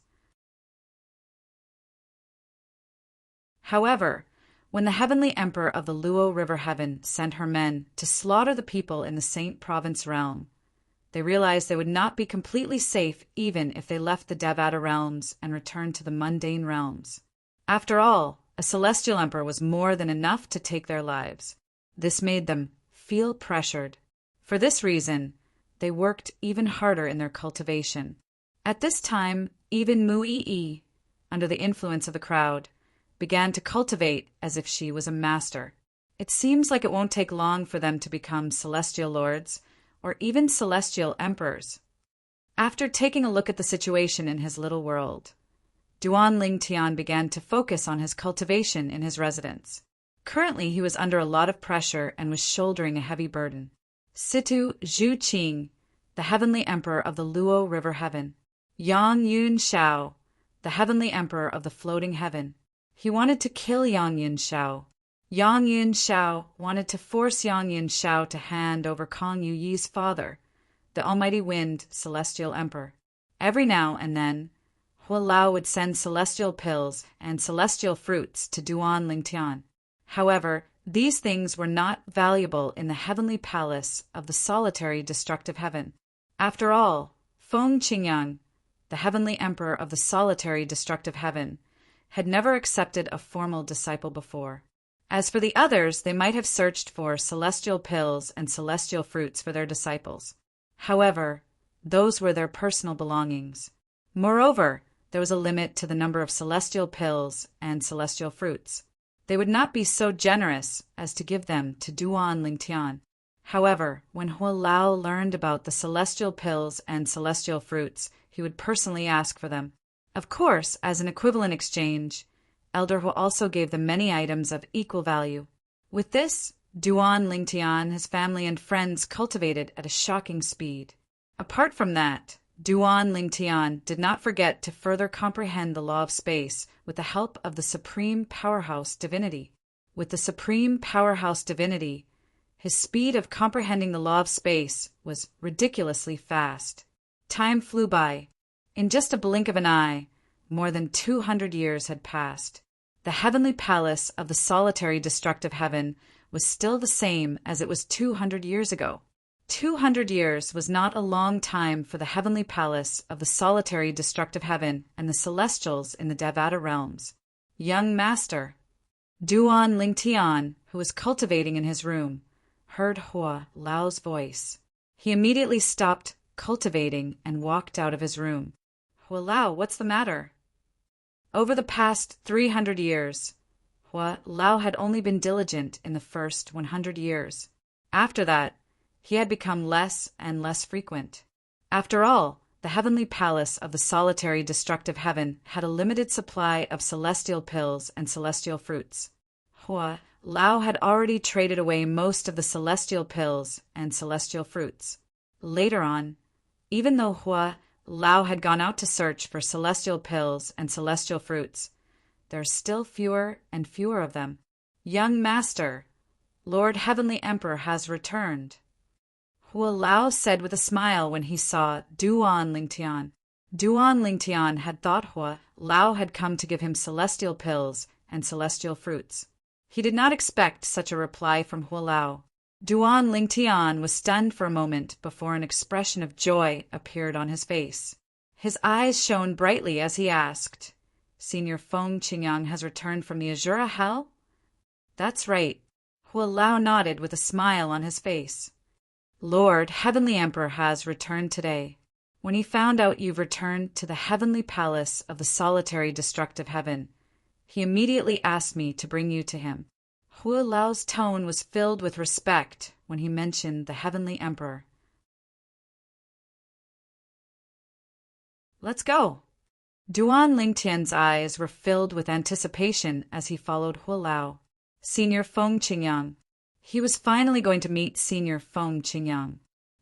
However, when the heavenly emperor of the Luo River Heaven sent her men to slaughter the people in the Saint Province realm, they realized they would not be completely safe even if they left the Devata realms and returned to the mundane realms. After all, a celestial emperor was more than enough to take their lives. This made them feel pressured. For this reason, they worked even harder in their cultivation. At this time, even Muiyi, under the influence of the crowd, began to cultivate as if she was a master. It seems like it won't take long for them to become celestial lords, or even celestial emperors. After taking a look at the situation in his little world, Duan Lingtian began to focus on his cultivation in his residence. Currently, he was under a lot of pressure and was shouldering a heavy burden. Situ Zhu Qing, the heavenly emperor of the Luo River Heaven. Yang Yun Shao, the heavenly emperor of the floating heaven. He wanted to kill Yang Yun Shao. Yang Yun Shao wanted to force Yang Yun Shao to hand over Kong Yu Yi's father, the Almighty Wind Celestial Emperor. Every now and then, Hua Lao would send celestial pills and celestial fruits to Duan Lingtian. However, these things were not valuable in the heavenly palace of the solitary destructive heaven. After all, Feng Qingyang, the heavenly emperor of the solitary destructive heaven, had never accepted a formal disciple before. As for the others, they might have searched for celestial pills and celestial fruits for their disciples. However, those were their personal belongings. Moreover, there was a limit to the number of celestial pills and celestial fruits. They would not be so generous as to give them to Duan Lingtian. However, when Hua Lao learned about the celestial pills and celestial fruits, he would personally ask for them. Of course, as an equivalent exchange, Elder Hua also gave them many items of equal value. With this, Duan Lingtian, his family and friends cultivated at a shocking speed. Apart from that, Duan Lingtian did not forget to further comprehend the law of space with the help of the Supreme Powerhouse Divinity. With the Supreme Powerhouse Divinity, his speed of comprehending the law of space was ridiculously fast. Time flew by. In just a blink of an eye, more than 200 years had passed. The heavenly palace of the solitary destructive heaven was still the same as it was 200 years ago. 200 years was not a long time for the heavenly palace of the solitary destructive heaven and the celestials in the Devata realms. Young master, Duan Lingtian, who was cultivating in his room, heard Hua Lao's voice. He immediately stopped cultivating and walked out of his room. Hua Lao, what's the matter? Over the past 300 years, Hua Lao had only been diligent in the first 100 years. After that, he had become less and less frequent. After all, the heavenly palace of the solitary destructive heaven had a limited supply of celestial pills and celestial fruits. Hua Lao had already traded away most of the celestial pills and celestial fruits. Later on, even though Hua Lao had gone out to search for celestial pills and celestial fruits, there are still fewer and fewer of them. Young master, Lord Heavenly Emperor has returned, Hua Lao said with a smile when he saw Duan Lingtian. Duan Lingtian had thought Hua Lao had come to give him celestial pills and celestial fruits. He did not expect such a reply from Hua Lao. Duan Lingtian was stunned for a moment before an expression of joy appeared on his face. His eyes shone brightly as he asked, Senior Feng Qingyang has returned from the Azura Hell? That's right. Hua Lao nodded with a smile on his face. Lord Heavenly Emperor has returned today. When he found out you've returned to the heavenly palace of the solitary destructive heaven, he immediately asked me to bring you to him. Hua Lao's tone was filled with respect when he mentioned the heavenly emperor. Let's go. Duan Lingtian's eyes were filled with anticipation as he followed Hua Lao. Senior Feng Qingyang. He was finally going to meet Senior Feng Qingyang.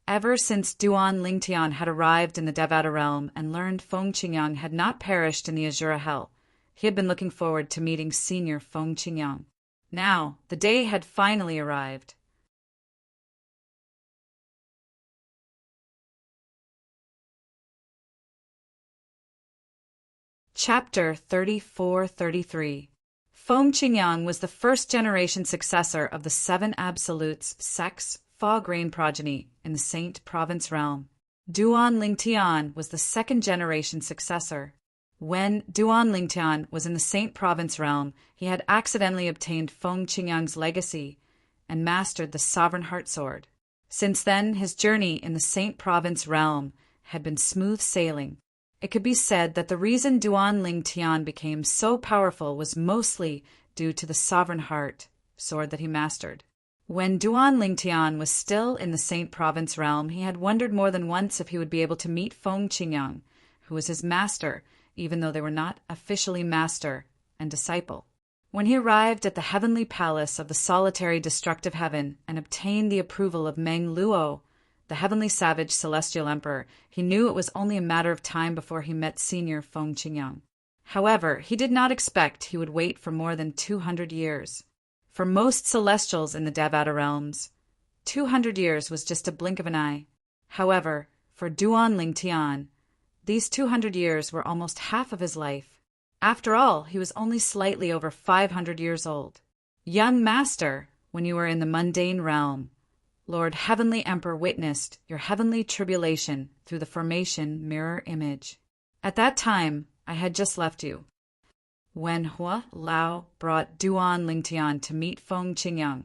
Ever since Duan Lingtian had arrived in the Devata realm and learned Feng Qingyang had not perished in the Azura Hell, he had been looking forward to meeting Senior Feng Qingyang. Now, the day had finally arrived. Chapter 34-33. Feng Qingyang was the first-generation successor of the seven absolutes sex fog rain progeny in the Saint Province realm. Duan Lingtian was the second-generation successor. When Duan Lingtian was in the Saint Province realm, he had accidentally obtained Feng Qingyang's legacy and mastered the Sovereign Heart Sword. Since then, his journey in the Saint Province realm had been smooth sailing. It could be said that the reason Duan Lingtian became so powerful was mostly due to the Sovereign Heart Sword that he mastered. When Duan Lingtian was still in the Saint Province realm, he had wondered more than once if he would be able to meet Feng Qingyang, who was his master, even though they were not officially master and disciple. When he arrived at the heavenly palace of the solitary destructive heaven and obtained the approval of Meng Luo, the heavenly savage celestial emperor, he knew it was only a matter of time before he met Senior Feng Qingyang. However, he did not expect he would wait for more than 200 years. For most celestials in the Devata realms, 200 years was just a blink of an eye. However, for Duan Lingtian, these 200 years were almost half of his life. After all, he was only slightly over 500 years old. Young master, when you were in the mundane realm, Lord Heavenly Emperor witnessed your heavenly tribulation through the formation mirror image. At that time, I had just left you. When Hua Lao brought Duan Lingtian to meet Feng Qingyang,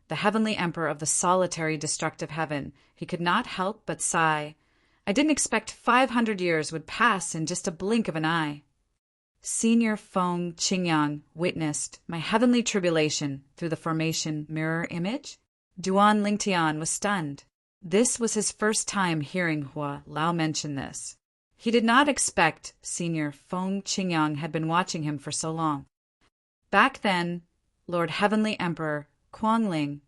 the heavenly emperor of the solitary destructive heaven, he could not help but sigh. I didn't expect 500 years would pass in just a blink of an eye. Senior Feng Qingyang witnessed my heavenly tribulation through the formation mirror image? Duan Lingtian was stunned. This was his first time hearing Hua Lao mention this. He did not expect Senior Feng Qingyang had been watching him for so long. Back then, Lord Heavenly Emperor Kuangling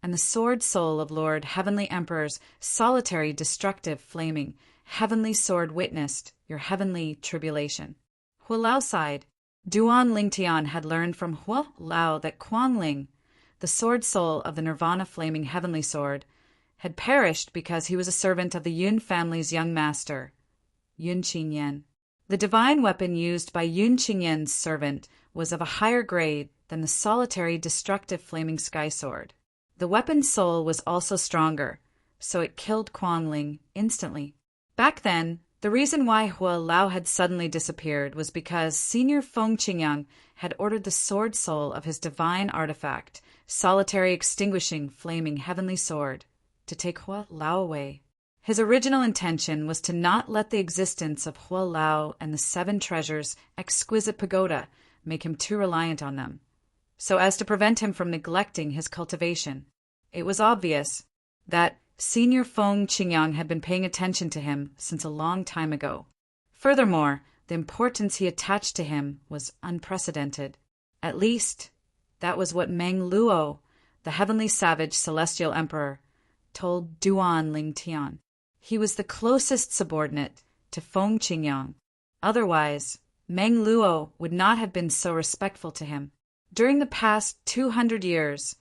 and the sword soul of Lord Heavenly Emperor's solitary, destructive, flaming, heavenly sword witnessed your heavenly tribulation. Hua Lao sighed. Duan Lingtian had learned from Hua Lao that Kuan Ling, the sword soul of the Nirvana flaming heavenly sword, had perished because he was a servant of the Yun family's young master, Yun Qingyan. The divine weapon used by Yun Qingyan's servant was of a higher grade than the solitary, destructive flaming sky sword. The weapon's soul was also stronger, so it killed Kuan Ling instantly. Back then, the reason why Hua Lao had suddenly disappeared was because Senior Feng Qingyang had ordered the sword soul of his divine artifact, solitary extinguishing flaming heavenly sword, to take Hua Lao away. His original intention was to not let the existence of Hua Lao and the 7 treasures' exquisite pagoda make him too reliant on them, so as to prevent him from neglecting his cultivation. It was obvious that Senior Feng Qingyang had been paying attention to him since a long time ago. Furthermore, the importance he attached to him was unprecedented. At least, that was what Meng Luo, the heavenly savage celestial emperor, told Duan Lingtian. He was the closest subordinate to Feng Qingyang. Otherwise, Meng Luo would not have been so respectful to him. During the past 200 years,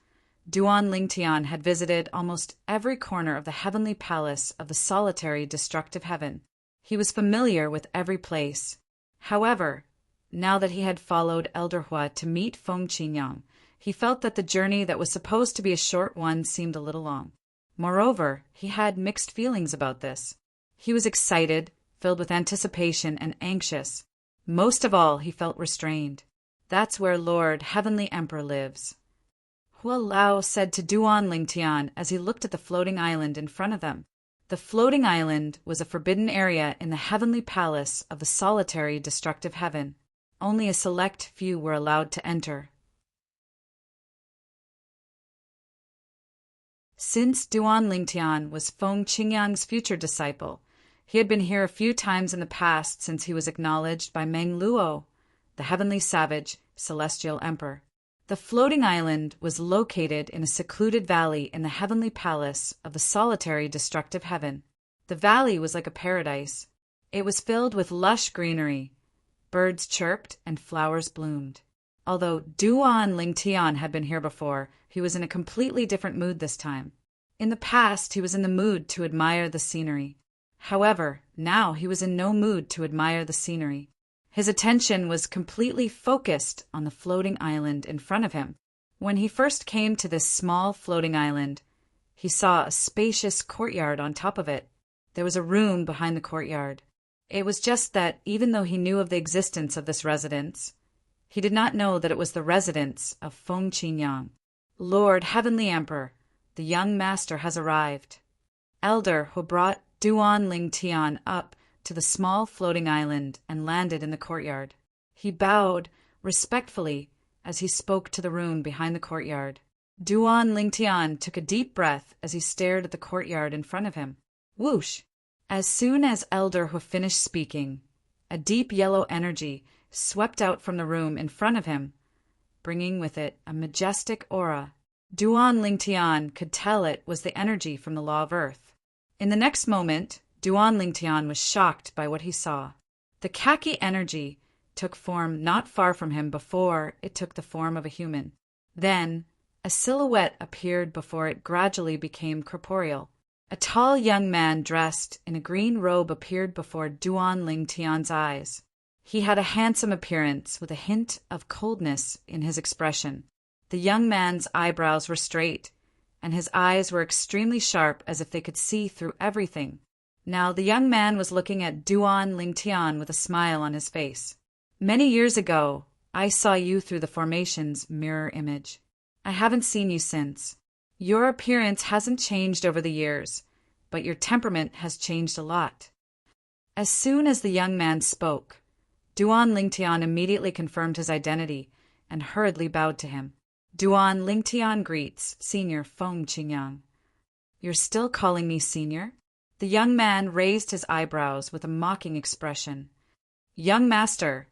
Duan Lingtian had visited almost every corner of the heavenly palace of the solitary, destructive heaven. He was familiar with every place. However, now that he had followed Elder Hua to meet Feng Qingyang, he felt that the journey that was supposed to be a short one seemed a little long. Moreover, he had mixed feelings about this. He was excited, filled with anticipation, and anxious. Most of all, he felt restrained. That's where Lord Heavenly Emperor lives. Hua Lao said to Duan Lingtian as he looked at the floating island in front of them. The floating island was a forbidden area in the heavenly palace of the solitary, destructive heaven. Only a select few were allowed to enter. Since Duan Lingtian was Feng Qingyang's future disciple, he had been here a few times in the past since he was acknowledged by Meng Luo, the heavenly savage, celestial emperor. The floating island was located in a secluded valley in the heavenly palace of the solitary, destructive heaven. The valley was like a paradise. It was filled with lush greenery. Birds chirped and flowers bloomed. Although Duan Lingtian had been here before, he was in a completely different mood this time. In the past, he was in the mood to admire the scenery. However, now he was in no mood to admire the scenery. His attention was completely focused on the floating island in front of him. When he first came to this small floating island, he saw a spacious courtyard on top of it. There was a room behind the courtyard. It was just that even though he knew of the existence of this residence, he did not know that it was the residence of Feng Qingyang. Lord Heavenly Emperor, the young master has arrived. Elder who brought Duan Lingtian up to the small floating island and landed in the courtyard. He bowed respectfully as he spoke to the room behind the courtyard. Duan Lingtian took a deep breath as he stared at the courtyard in front of him. Whoosh! As soon as Elder Hu finished speaking, a deep yellow energy swept out from the room in front of him, bringing with it a majestic aura. Duan Lingtian could tell it was the energy from the Law of Earth. In the next moment, Duan Lingtian was shocked by what he saw. The khaki energy took form not far from him before it took the form of a human. Then, a silhouette appeared before it gradually became corporeal. A tall young man dressed in a green robe appeared before Duan Lingtian's eyes. He had a handsome appearance with a hint of coldness in his expression. The young man's eyebrows were straight, and his eyes were extremely sharp as if they could see through everything. Now the young man was looking at Duan Lingtian with a smile on his face. Many years ago, I saw you through the formation's mirror image. I haven't seen you since. Your appearance hasn't changed over the years, but your temperament has changed a lot. As soon as the young man spoke, Duan Lingtian immediately confirmed his identity and hurriedly bowed to him. Duan Lingtian greets Senior Feng Qingyang. You're still calling me Senior? The young man raised his eyebrows with a mocking expression. Young master,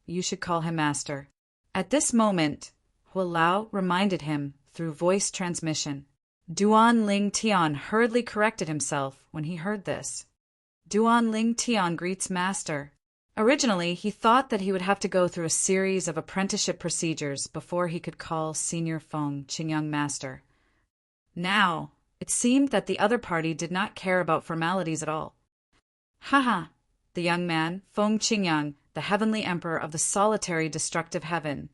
you should call him master. At this moment, Hua Lao reminded him through voice transmission. Duan Ling Tian hurriedly corrected himself when he heard this. Duan Ling Tian greets master. Originally, he thought that he would have to go through a series of apprenticeship procedures before he could call Senior Feng Qingyang master. Now, it seemed that the other party did not care about formalities at all. Haha, the young man, Feng Qingyang, the heavenly emperor of the solitary destructive heaven,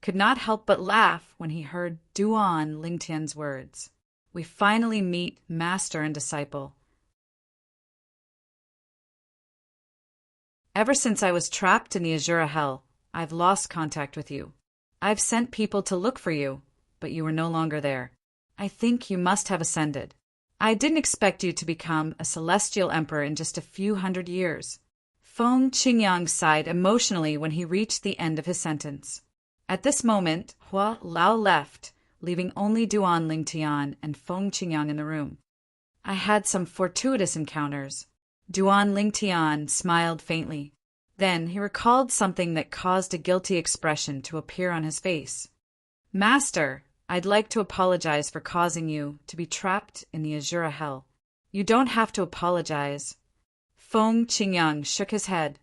could not help but laugh when he heard Duan Lingtian's words. We finally meet master and disciple. Ever since I was trapped in the Azura Hell, I've lost contact with you. I've sent people to look for you, but you were no longer there. I think you must have ascended. I didn't expect you to become a celestial emperor in just a few hundred years. Feng Qingyang sighed emotionally when he reached the end of his sentence. At this moment, Hua Lao left, leaving only Duan Lingtian and Feng Qingyang in the room. I had some fortuitous encounters. Duan Lingtian smiled faintly. Then he recalled something that caused a guilty expression to appear on his face. Master, I'd like to apologize for causing you to be trapped in the Azura Hell. You don't have to apologize. Feng Qingyang shook his head.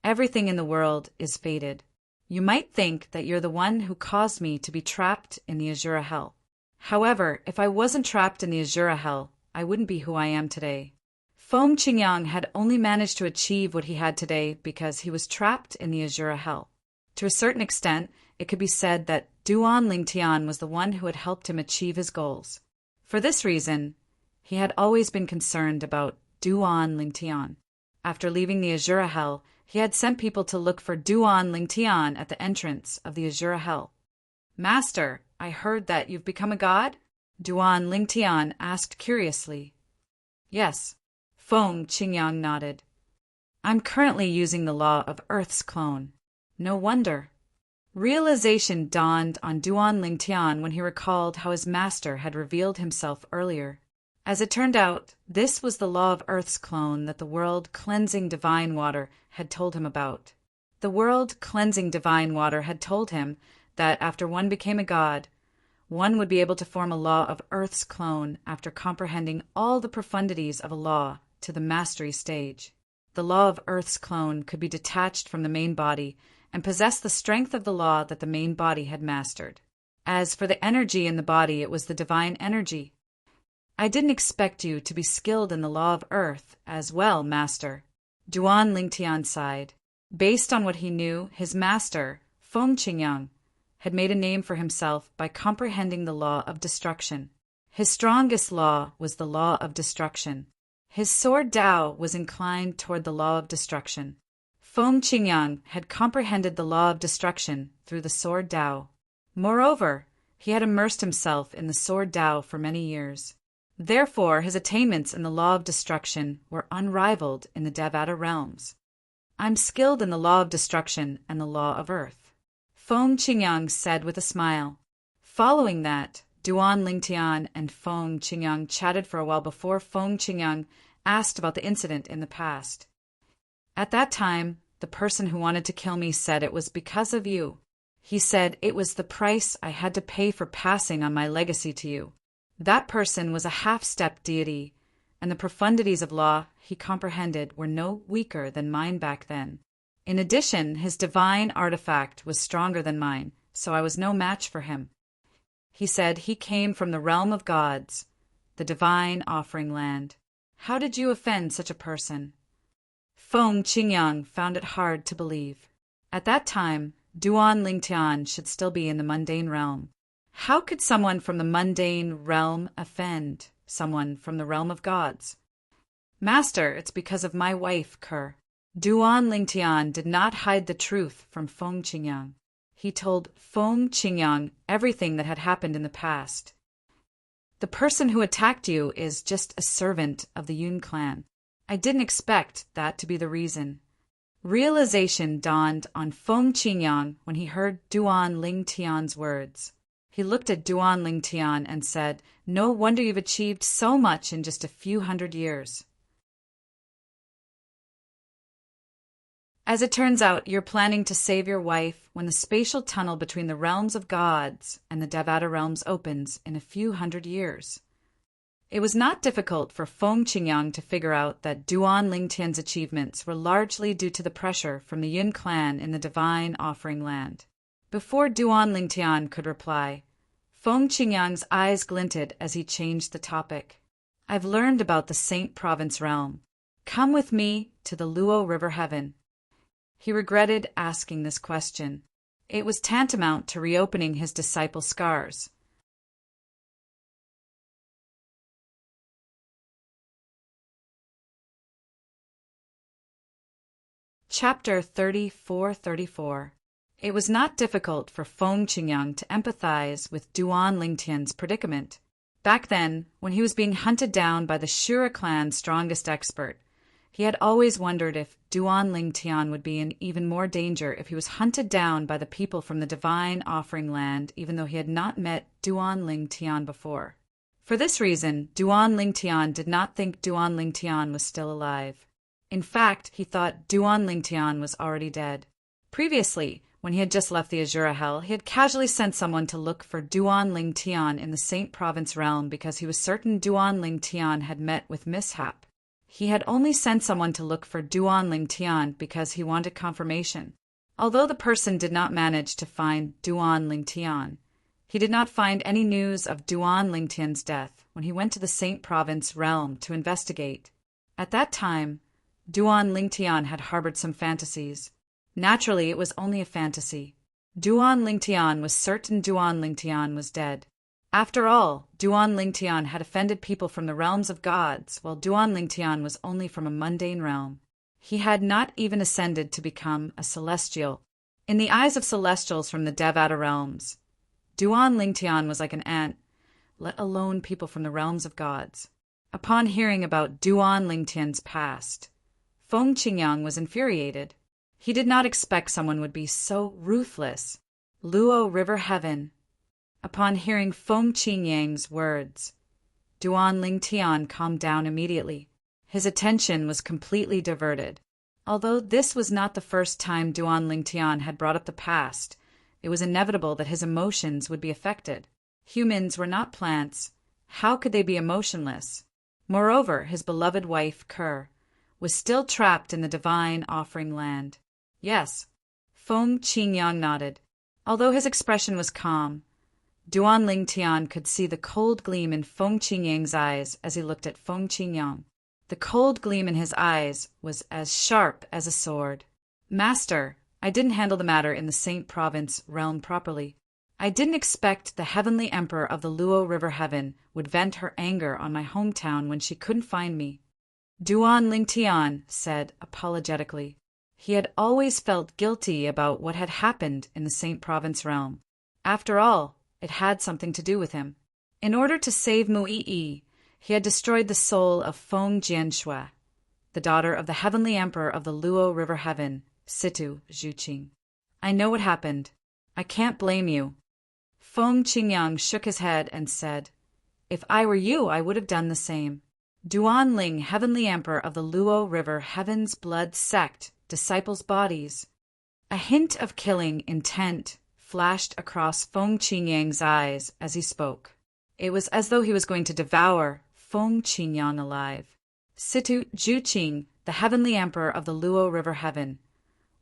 Everything in the world is fated. You might think that you're the one who caused me to be trapped in the Azura Hell. However, if I wasn't trapped in the Azura Hell, I wouldn't be who I am today. Feng Qingyang had only managed to achieve what he had today because he was trapped in the Azura Hell. To a certain extent, it could be said that Duan Lingtian was the one who had helped him achieve his goals. For this reason, he had always been concerned about Duan Lingtian. After leaving the Azura Hell, he had sent people to look for Duan Lingtian at the entrance of the Azura Hell. Master, I heard that you've become a god? Duan Lingtian asked curiously. Yes. Feng Qingyang nodded. I'm currently using the law of Earth's clone. No wonder. Realization dawned on Duan Lingtian when he recalled how his master had revealed himself earlier. As it turned out, this was the law of Earth's clone that the world-cleansing divine water had told him about. The world-cleansing divine water had told him that after one became a god, one would be able to form a law of Earth's clone after comprehending all the profundities of a law to the mastery stage. The law of Earth's clone could be detached from the main body and possess the strength of the law that the main body had mastered. As for the energy in the body, it was the divine energy. I didn't expect you to be skilled in the law of Earth as well, master. Duan Lingtian sighed. Based on what he knew, his master, Feng Qingyang, had made a name for himself by comprehending the law of destruction. His strongest law was the law of destruction. His sword Dao was inclined toward the law of destruction. Feng Qingyang had comprehended the law of destruction through the sword Dao. Moreover, he had immersed himself in the sword Dao for many years. Therefore, his attainments in the law of destruction were unrivaled in the Devata realms. I'm skilled in the law of destruction and the law of earth, Feng Qingyang said with a smile. Following that, Duan Lingtian and Feng Qingyang chatted for a while before Feng Qingyang asked about the incident in the past. At that time, the person who wanted to kill me said it was because of you. He said it was the price I had to pay for passing on my legacy to you. That person was a half-step deity, and the profundities of law he comprehended were no weaker than mine back then. In addition, his divine artifact was stronger than mine, so I was no match for him. He said he came from the realm of gods, the divine offering land. How did you offend such a person? Feng Qingyang found it hard to believe. At that time, Duan Lingtian should still be in the mundane realm. How could someone from the mundane realm offend someone from the realm of gods? Master, it's because of my wife, Ker. Duan Lingtian did not hide the truth from Feng Qingyang. He told Feng Qingyang everything that had happened in the past. The person who attacked you is just a servant of the Yun clan. I didn't expect that to be the reason. Realization dawned on Feng Qingyang when he heard Duan Lingtian's words. He looked at Duan Lingtian and said, "No wonder you've achieved so much in just a few hundred years." As it turns out, you're planning to save your wife when the spatial tunnel between the realms of gods and the Devata realms opens in a few hundred years. It was not difficult for Feng Qingyang to figure out that Duan Lingtian's achievements were largely due to the pressure from the Yun clan in the Divine Offering Land. Before Duan Lingtian could reply, Feng Qingyang's eyes glinted as he changed the topic. I've learned about the Saint Province realm. Come with me to the Luo River Heaven. He regretted asking this question. It was tantamount to reopening his disciple's scars. Chapter 34-34. It was not difficult for Feng Qingyang to empathize with Duan Lingtian's predicament. Back then, when he was being hunted down by the Shura clan's strongest expert, he had always wondered if Duan Lingtian would be in even more danger if he was hunted down by the people from the Divine Offering Land, even though he had not met Duan Lingtian before. For this reason, Duan Lingtian did not think Duan Lingtian was still alive. In fact, he thought Duan Lingtian was already dead. Previously, when he had just left the Azura Hell, he had casually sent someone to look for Duan Lingtian in the Saint Province realm because he was certain Duan Lingtian had met with mishap. He had only sent someone to look for Duan Lingtian because he wanted confirmation. Although the person did not manage to find Duan Lingtian, he did not find any news of Duan Lingtian's death when he went to the Saint Province realm to investigate. At that time, Duan Lingtian had harbored some fantasies. Naturally, it was only a fantasy. Duan Lingtian was certain Duan Lingtian was dead. After all, Duan Lingtian had offended people from the realms of gods, while Duan Lingtian was only from a mundane realm. He had not even ascended to become a celestial. In the eyes of celestials from the Devata realms, Duan Lingtian was like an ant, let alone people from the realms of gods. Upon hearing about Duan Lingtian's past, Feng Qingyang was infuriated. He did not expect someone would be so ruthless. Luo River Heaven. Upon hearing Feng Qingyang's words, Duan Lingtian calmed down immediately. His attention was completely diverted. Although this was not the first time Duan Lingtian had brought up the past, it was inevitable that his emotions would be affected. Humans were not plants. How could they be emotionless? Moreover, his beloved wife, Kerr, was still trapped in the Divine Offering Land. Yes, Feng Qingyang nodded. Although his expression was calm, Duan Lingtian could see the cold gleam in Feng Qingyang's eyes as he looked at Feng Qingyang. The cold gleam in his eyes was as sharp as a sword. Master, I didn't handle the matter in the Saint Province realm properly. I didn't expect the Heavenly Emperor of the Luo River Heaven would vent her anger on my hometown when she couldn't find me. Duan Lingtian said apologetically. He had always felt guilty about what had happened in the Saint Province realm. After all, it had something to do with him. In order to save Mu'i, he had destroyed the soul of Feng Jianxue, the daughter of the Heavenly Emperor of the Luo River Heaven, Situ Zhuqing. I know what happened. I can't blame you. Feng Qingyang shook his head and said, If I were you, I would have done the same. Duan Ling, Heavenly Emperor of the Luo River Heaven's Blood Sect, disciples' bodies. A hint of killing intent flashed across Feng Qingyang's eyes as he spoke. It was as though he was going to devour Feng Qingyang alive. Situ Zhuqing, the Heavenly Emperor of the Luo River Heaven,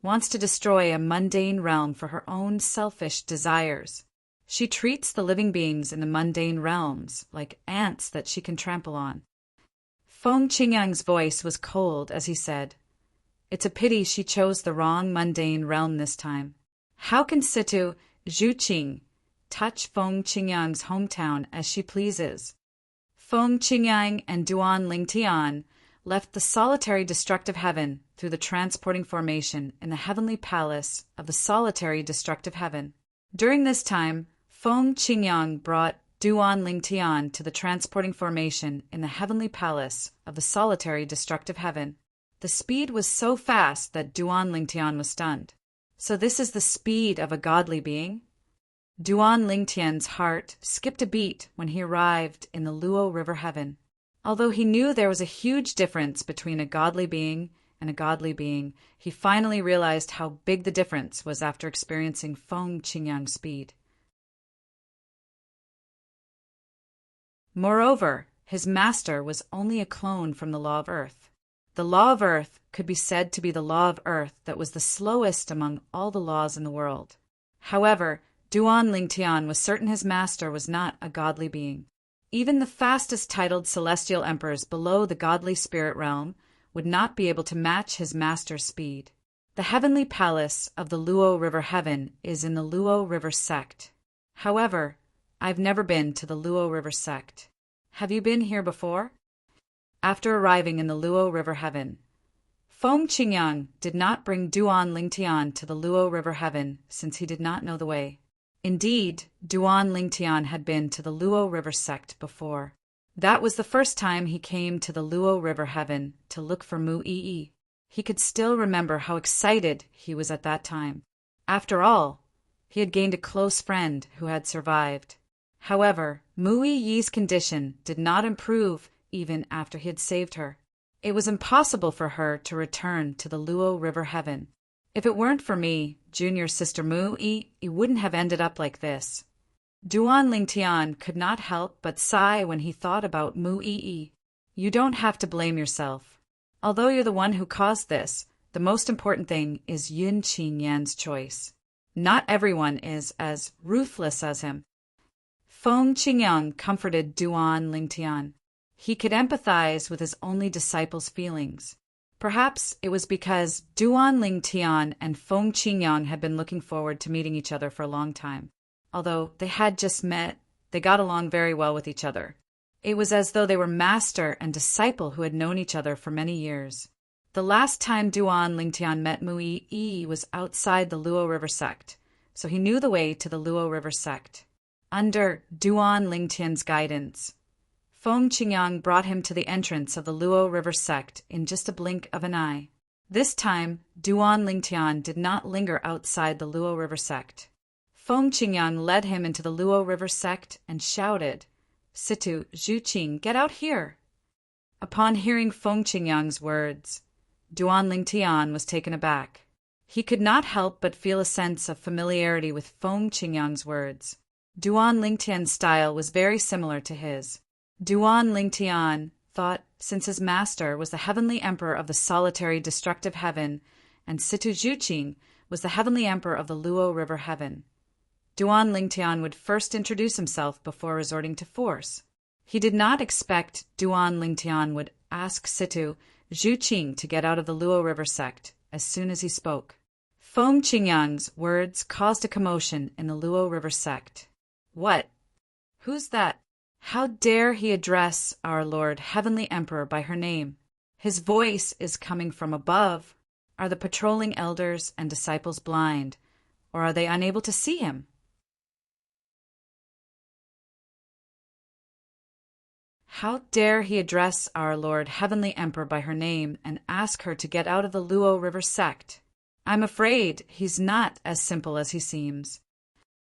wants to destroy a mundane realm for her own selfish desires. She treats the living beings in the mundane realms like ants that she can trample on. Feng Qingyang's voice was cold as he said, It's a pity she chose the wrong mundane realm this time. How can Situ Zhuqing touch Feng Qingyang's hometown as she pleases? Feng Qingyang and Duan Lingtian left the solitary destructive heaven through the transporting formation in the heavenly palace of the solitary destructive heaven. During this time, Feng Qingyang brought Duan Lingtian to the transporting formation in the heavenly palace of the solitary destructive heaven. The speed was so fast that Duan Lingtian was stunned. So this is the speed of a godly being? Duan Lingtian's heart skipped a beat when he arrived in the Luo River Heaven. Although he knew there was a huge difference between a godly being and a godly being, he finally realized how big the difference was after experiencing Feng Qingyang's speed. Moreover, his master was only a clone from the law of earth. The law of earth could be said to be the law of earth that was the slowest among all the laws in the world. However, Duan Lingtian was certain his master was not a godly being. Even the fastest titled celestial emperors below the godly spirit realm would not be able to match his master's speed. The heavenly palace of the Luo River Heaven is in the Luo River sect. However, I've never been to the Luo River sect. Have you been here before? After arriving in the Luo River Heaven, Feng Qingyang did not bring Duan Lingtian to the Luo River Heaven since he did not know the way. Indeed, Duan Lingtian had been to the Luo River sect before. That was the first time he came to the Luo River Heaven to look for Mu Yi. He could still remember how excited he was at that time. After all, he had gained a close friend who had survived. However, Mu Yi's condition did not improve even after he had saved her. It was impossible for her to return to the Luo River Heaven. If it weren't for me, junior sister Mu Yi, it wouldn't have ended up like this. Duan Lingtian could not help but sigh when he thought about Mu Yi. You don't have to blame yourself. Although you're the one who caused this, the most important thing is Yun Qinyan's choice. Not everyone is as ruthless as him. Feng Qingyang comforted Duan Lingtian. He could empathize with his only disciple's feelings. Perhaps it was because Duan Lingtian and Feng Qingyang had been looking forward to meeting each other for a long time. Although they had just met, they got along very well with each other. It was as though they were master and disciple who had known each other for many years. The last time Duan Lingtian met Mu Yi was outside the Luo River sect, so he knew the way to the Luo River sect. Under Duan Lingtian's guidance, Feng Qingyang brought him to the entrance of the Luo River sect in just a blink of an eye. This time, Duan Lingtian did not linger outside the Luo River sect. Feng Qingyang led him into the Luo River sect and shouted, "Situ, Zhuqing, get out here!" Upon hearing Feng Qingyang's words, Duan Lingtian was taken aback. He could not help but feel a sense of familiarity with Feng Qingyang's words. Duan Lingtian's style was very similar to his. Duan Lingtian thought, since his master was the heavenly emperor of the solitary destructive heaven, and Situ Zhuqing was the heavenly emperor of the Luo River Heaven, Duan Lingtian would first introduce himself before resorting to force. He did not expect Duan Lingtian would ask Situ Zhuqing to get out of the Luo River sect as soon as he spoke. Feng Qingyang's words caused a commotion in the Luo River sect. What? Who's that? How dare he address our Lord Heavenly Emperor by her name? His voice is coming from above. Are the patrolling elders and disciples blind, or are they unable to see him? How dare he address our Lord Heavenly Emperor by her name and ask her to get out of the Luo River sect? I'm afraid he's not as simple as he seems.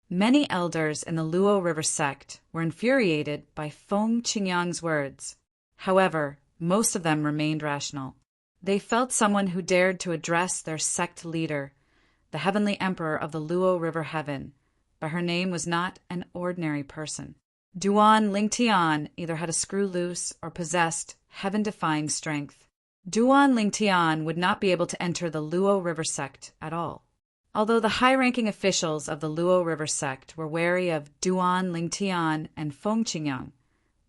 Many elders in the Luo River sect were infuriated by Feng Qingyang's words. However, most of them remained rational. They felt someone who dared to address their sect leader, the heavenly emperor of the Luo River Heaven, by her name was not an ordinary person. Duan Lingtian either had a screw loose or possessed heaven-defying strength. Duan Lingtian would not be able to enter the Luo River sect at all. Although the high-ranking officials of the Luo River sect were wary of Duan Lingtian and Feng Qingyang,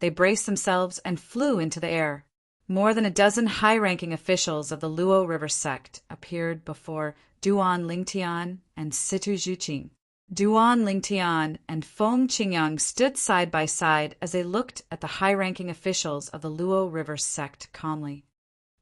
they braced themselves and flew into the air. More than a dozen high-ranking officials of the Luo River sect appeared before Duan Lingtian and Situ Zhuqing. Duan Lingtian and Feng Qingyang stood side by side as they looked at the high-ranking officials of the Luo River sect calmly.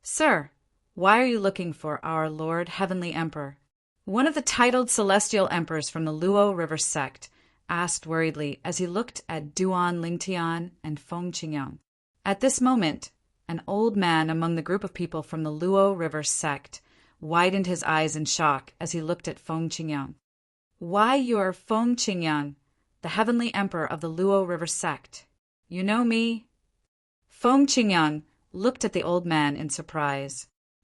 "Sir, why are you looking for our Lord Heavenly Emperor?" One of the titled celestial emperors from the Luo River sect asked worriedly as he looked at Duan Lingtian and Feng Qingyang. At this moment, an old man among the group of people from the Luo River sect widened his eyes in shock as he looked at Feng Qingyang. "Why, you're Feng Qingyang, the heavenly emperor of the Luo River sect. You know me?" Feng Qingyang looked at the old man in surprise.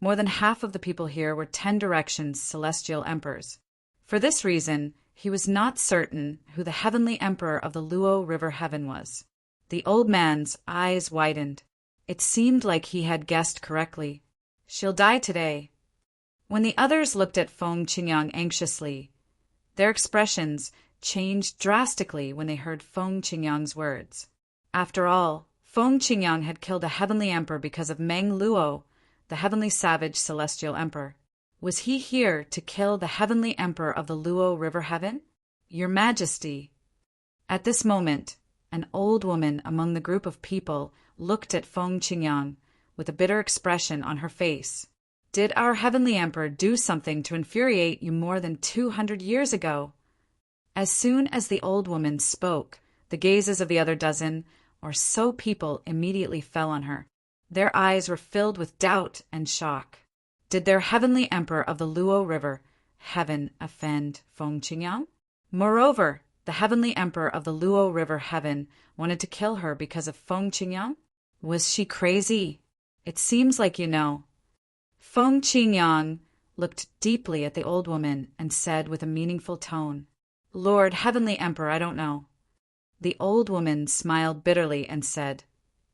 More than half of the people here were 10 directions celestial emperors. For this reason, he was not certain who the heavenly emperor of the Luo River Heaven was. The old man's eyes widened. It seemed like he had guessed correctly. She'll die today. When the others looked at Feng Qingyang anxiously, their expressions changed drastically when they heard Feng Qingyang's words. After all, Feng Qingyang had killed a heavenly emperor because of Meng Luo, the heavenly savage celestial emperor. Was he here to kill the heavenly emperor of the Luo River Heaven? Your Majesty. At this moment, an old woman among the group of people looked at Feng Qingyang with a bitter expression on her face. Did our heavenly emperor do something to infuriate you more than 200 years ago? As soon as the old woman spoke, the gazes of the other dozen or so people immediately fell on her. Their eyes were filled with doubt and shock. Did their heavenly emperor of the Luo River Heaven offend Feng Qingyang? Moreover, the heavenly emperor of the Luo River Heaven wanted to kill her because of Feng Qingyang? Was she crazy? It seems like you know. Feng Qingyang looked deeply at the old woman and said with a meaningful tone, Lord Heavenly Emperor, I don't know. The old woman smiled bitterly and said,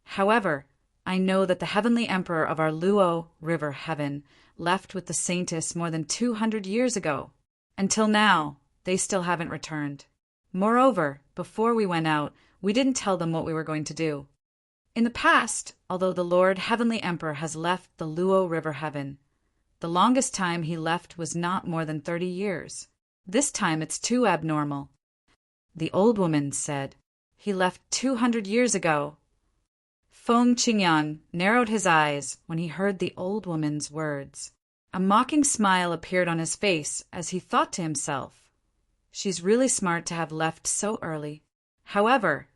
However, I know that the heavenly emperor of our Luo River Heaven left with the saintess more than 200 years ago. Until now, they still haven't returned. Moreover, before we went out, we didn't tell them what we were going to do. In the past, although the Lord Heavenly Emperor has left the Luo River Heaven, the longest time he left was not more than 30 years. This time it's too abnormal. The old woman said, He left 200 years ago. Feng Qingyang narrowed his eyes when he heard the old woman's words. A mocking smile appeared on his face as he thought to himself, She's really smart to have left so early. However,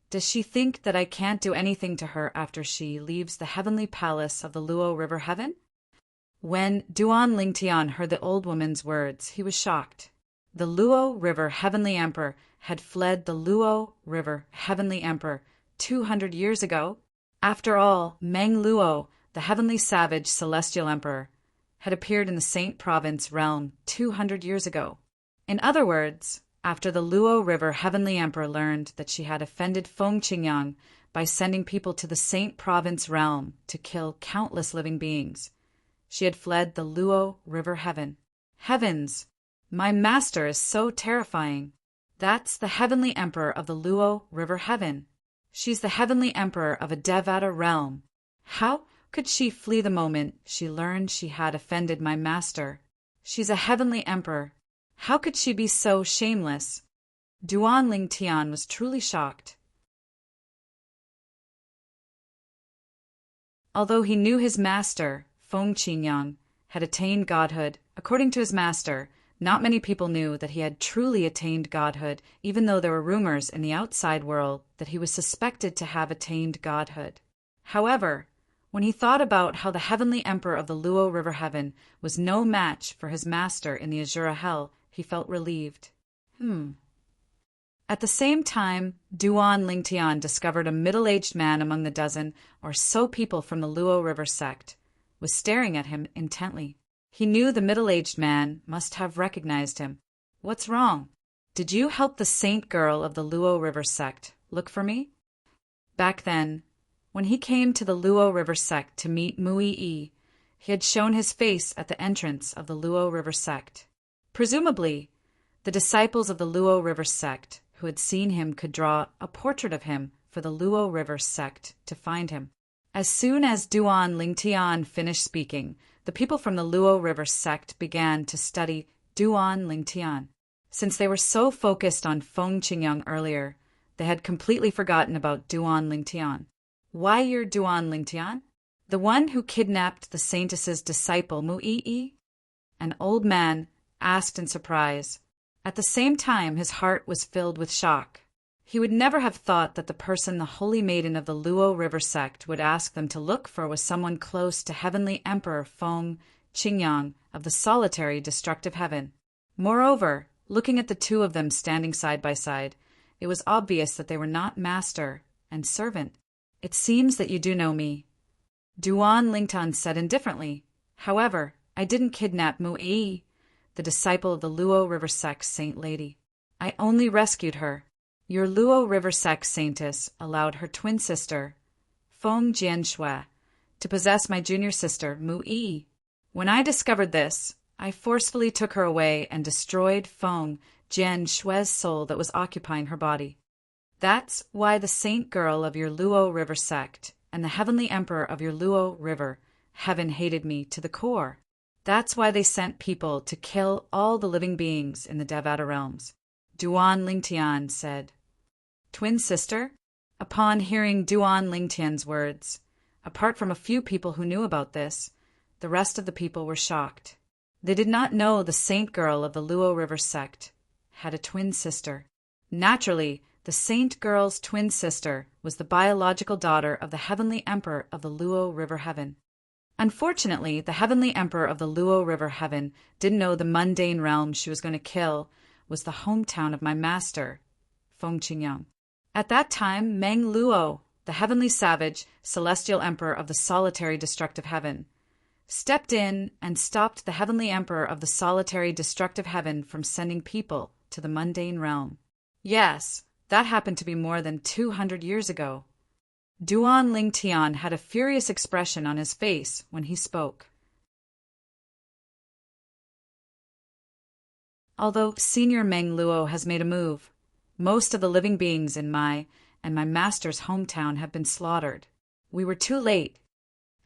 does she think that I can't do anything to her after she leaves the heavenly palace of the Luo River Heaven? When Duan Lingtian heard the old woman's words, he was shocked. The Luo River Heavenly Emperor had fled the Luo River Heavenly Emperor 200 years ago. After all, Meng Luo, the heavenly savage celestial emperor, had appeared in the Saint Province realm 200 years ago. In other words, after the Luo River Heavenly Emperor learned that she had offended Feng Qingyang by sending people to the Saint Province realm to kill countless living beings, she had fled the Luo River Heaven. Heavens! My master is so terrifying. That's the Heavenly Emperor of the Luo River Heaven. She's the Heavenly Emperor of a Devata realm. How could she flee the moment she learned she had offended my master? She's a Heavenly Emperor. How could she be so shameless? Duan Lingtian was truly shocked. Although he knew his master, Feng Qingyang, had attained godhood, according to his master, not many people knew that he had truly attained godhood, even though there were rumors in the outside world that he was suspected to have attained godhood. However, when he thought about how the heavenly emperor of the Luo River Heaven was no match for his master in the Azura Hell, he felt relieved. At the same time, Duan Lingtian discovered a middle-aged man among the dozen or so people from the Luo River sect was staring at him intently. He knew the middle-aged man must have recognized him. What's wrong? Did you help the saint girl of the Luo River sect look for me? Back then, when he came to the Luo River sect to meet Mui-I, he had shown his face at the entrance of the Luo River sect. Presumably, the disciples of the Luo River sect who had seen him could draw a portrait of him for the Luo River sect to find him. As soon as Duan Lingtian finished speaking, the people from the Luo River sect began to study Duan Lingtian. Since they were so focused on Feng Qingyang earlier, they had completely forgotten about Duan Lingtian. Why you're Duan Lingtian? The one who kidnapped the saintess's disciple Mui-I? An old man asked in surprise. At the same time, his heart was filled with shock. He would never have thought that the person the holy maiden of the Luo River sect would ask them to look for was someone close to Heavenly Emperor Feng Qingyang of the solitary destructive heaven. Moreover, looking at the two of them standing side by side, it was obvious that they were not master and servant. It seems that you do know me, Duan Lingtian said indifferently. However, I didn't kidnap Mu'i, the disciple of the Luo River sect saint lady. I only rescued her. Your Luo River sect saintess allowed her twin sister, Feng Jianshui, to possess my junior sister, Mu'i. When I discovered this, I forcefully took her away and destroyed Feng Jianshui's soul that was occupying her body. That's why the saint girl of your Luo River sect and the heavenly emperor of your Luo River heaven hated me to the core. That's why they sent people to kill all the living beings in the Devata realms. Duan Lingtian said. Twin sister? Upon hearing Duan Lingtian's words, apart from a few people who knew about this, the rest of the people were shocked. They did not know the saint girl of the Luo River sect had a twin sister. Naturally, the saint girl's twin sister was the biological daughter of the heavenly emperor of the Luo River heaven. Unfortunately, the heavenly emperor of the Luo River heaven didn't know the mundane realm she was going to kill was the hometown of my master, Feng Qingyang. At that time, Meng Luo, the heavenly savage, celestial emperor of the solitary destructive heaven, stepped in and stopped the heavenly emperor of the solitary destructive heaven from sending people to the mundane realm. Yes, that happened to be more than 200 years ago. Duan Lingtian had a furious expression on his face when he spoke. Although Senior Meng Luo has made a move, most of the living beings in my and my master's hometown have been slaughtered. We were too late.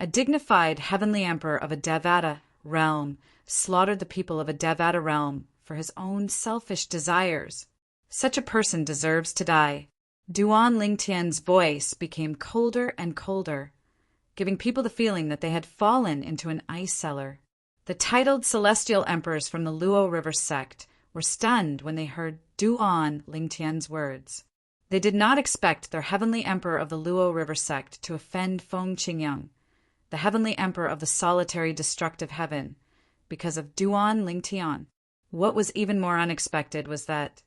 A dignified heavenly emperor of a Devata realm slaughtered the people of a Devata realm for his own selfish desires. Such a person deserves to die. Duan Lingtian's voice became colder and colder, giving people the feeling that they had fallen into an ice cellar. The titled celestial emperors from the Luo River sect were stunned when they heard Duan Lingtian's words. They did not expect their heavenly emperor of the Luo River sect to offend Feng Qingyang, the heavenly emperor of the solitary destructive heaven, because of Duan Lingtian. What was even more unexpected was that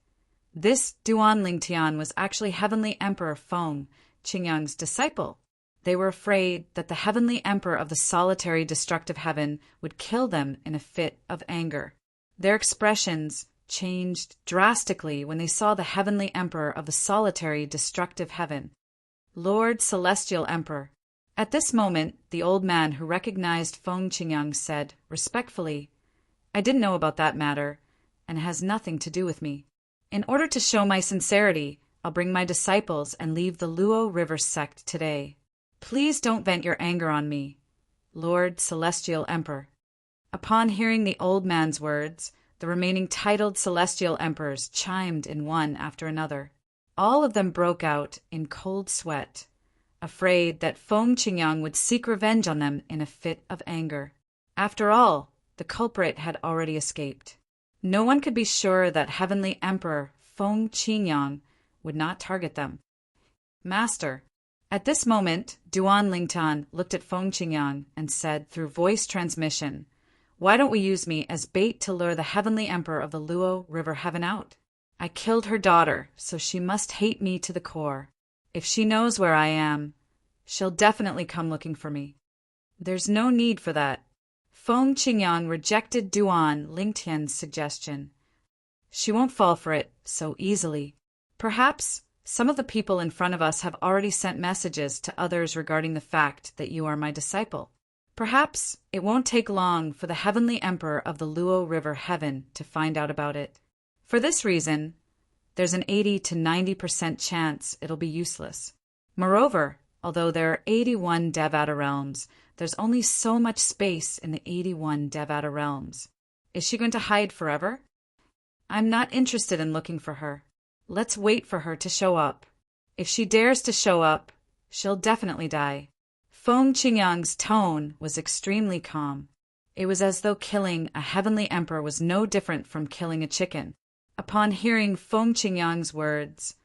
this Duan Lingtian was actually heavenly emperor Feng Qingyang's disciple. They were afraid that the heavenly emperor of the solitary destructive heaven would kill them in a fit of anger. Their expressions changed drastically when they saw the heavenly emperor of the solitary destructive heaven, Lord Celestial Emperor. At this moment, the old man who recognized Feng Qingyang said, respectfully, I didn't know about that matter, and it has nothing to do with me. In order to show my sincerity, I'll bring my disciples and leave the Luo River sect today. Please don't vent your anger on me, Lord Celestial Emperor. Upon hearing the old man's words, the remaining titled celestial emperors chimed in one after another. All of them broke out in cold sweat, afraid that Feng Qingyang would seek revenge on them in a fit of anger. After all, the culprit had already escaped. No one could be sure that Heavenly Emperor Feng Qingyang would not target them. Master. At this moment, Duan Lingtian looked at Feng Qingyang and said through voice transmission, why don't we use me as bait to lure the Heavenly Emperor of the Luo River Heaven out? I killed her daughter, so she must hate me to the core. If she knows where I am, she'll definitely come looking for me. There's no need for that. Feng Qingyang rejected Duan Lingtian's suggestion. She won't fall for it so easily. Perhaps some of the people in front of us have already sent messages to others regarding the fact that you are my disciple. Perhaps it won't take long for the Heavenly Emperor of the Luo River Heaven to find out about it. For this reason, there's an 80 to 90% chance it'll be useless. Moreover, although there are 81 Devata realms, there's only so much space in the 81 Devata realms. Is she going to hide forever? I'm not interested in looking for her. Let's wait for her to show up. If she dares to show up, she'll definitely die. Feng Qingyang's tone was extremely calm. It was as though killing a heavenly emperor was no different from killing a chicken. Upon hearing Feng Qingyang's words,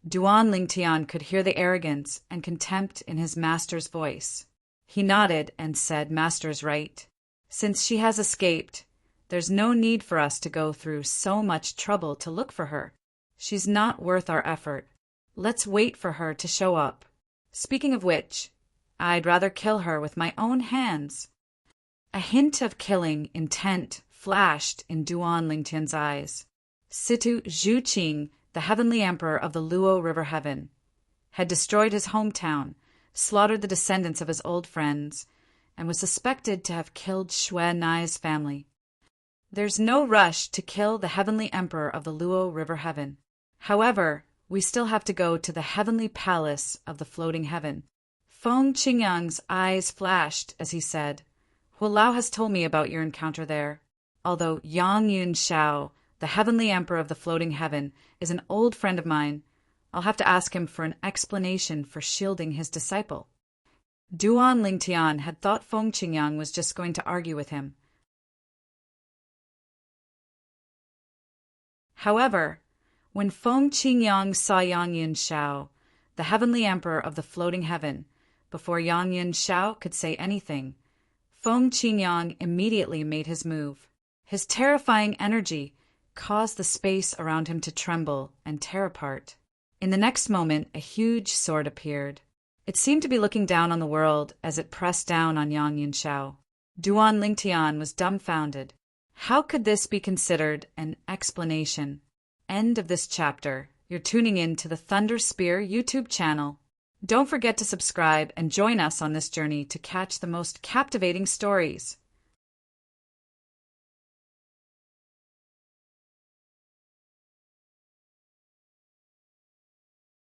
Duan Lingtian could hear the arrogance and contempt in his master's voice. He nodded and said, Master's right. Since she has escaped, there's no need for us to go through so much trouble to look for her. She's not worth our effort. Let's wait for her to show up. Speaking of which, I'd rather kill her with my own hands. A hint of killing intent flashed in Duan Lingtian's eyes. Situ Zhuqing, the heavenly emperor of the Luo River Heaven, had destroyed his hometown, slaughtered the descendants of his old friends, and was suspected to have killed Xue Nai's family. There's no rush to kill the heavenly emperor of the Luo River Heaven. However, we still have to go to the heavenly palace of the floating heaven. Feng Qingyang's eyes flashed as he said, Hulao has told me about your encounter there. Although Yang Yun Shao, the heavenly emperor of the floating heaven, is an old friend of mine, I'll have to ask him for an explanation for shielding his disciple. Duan Lingtian had thought Feng Qingyang was just going to argue with him. However, when Feng Qingyang saw Yang Yun Shao, the heavenly emperor of the floating heaven, before Yang Yun Shao could say anything, Feng Qingyang immediately made his move. His terrifying energy caused the space around him to tremble and tear apart. In the next moment, a huge sword appeared. It seemed to be looking down on the world as it pressed down on Yang Yun Shao. Duan Lingtian was dumbfounded. How could this be considered an explanation? End of this chapter. You're tuning in to the Thunder Spear YouTube channel. Don't forget to subscribe and join us on this journey to catch the most captivating stories.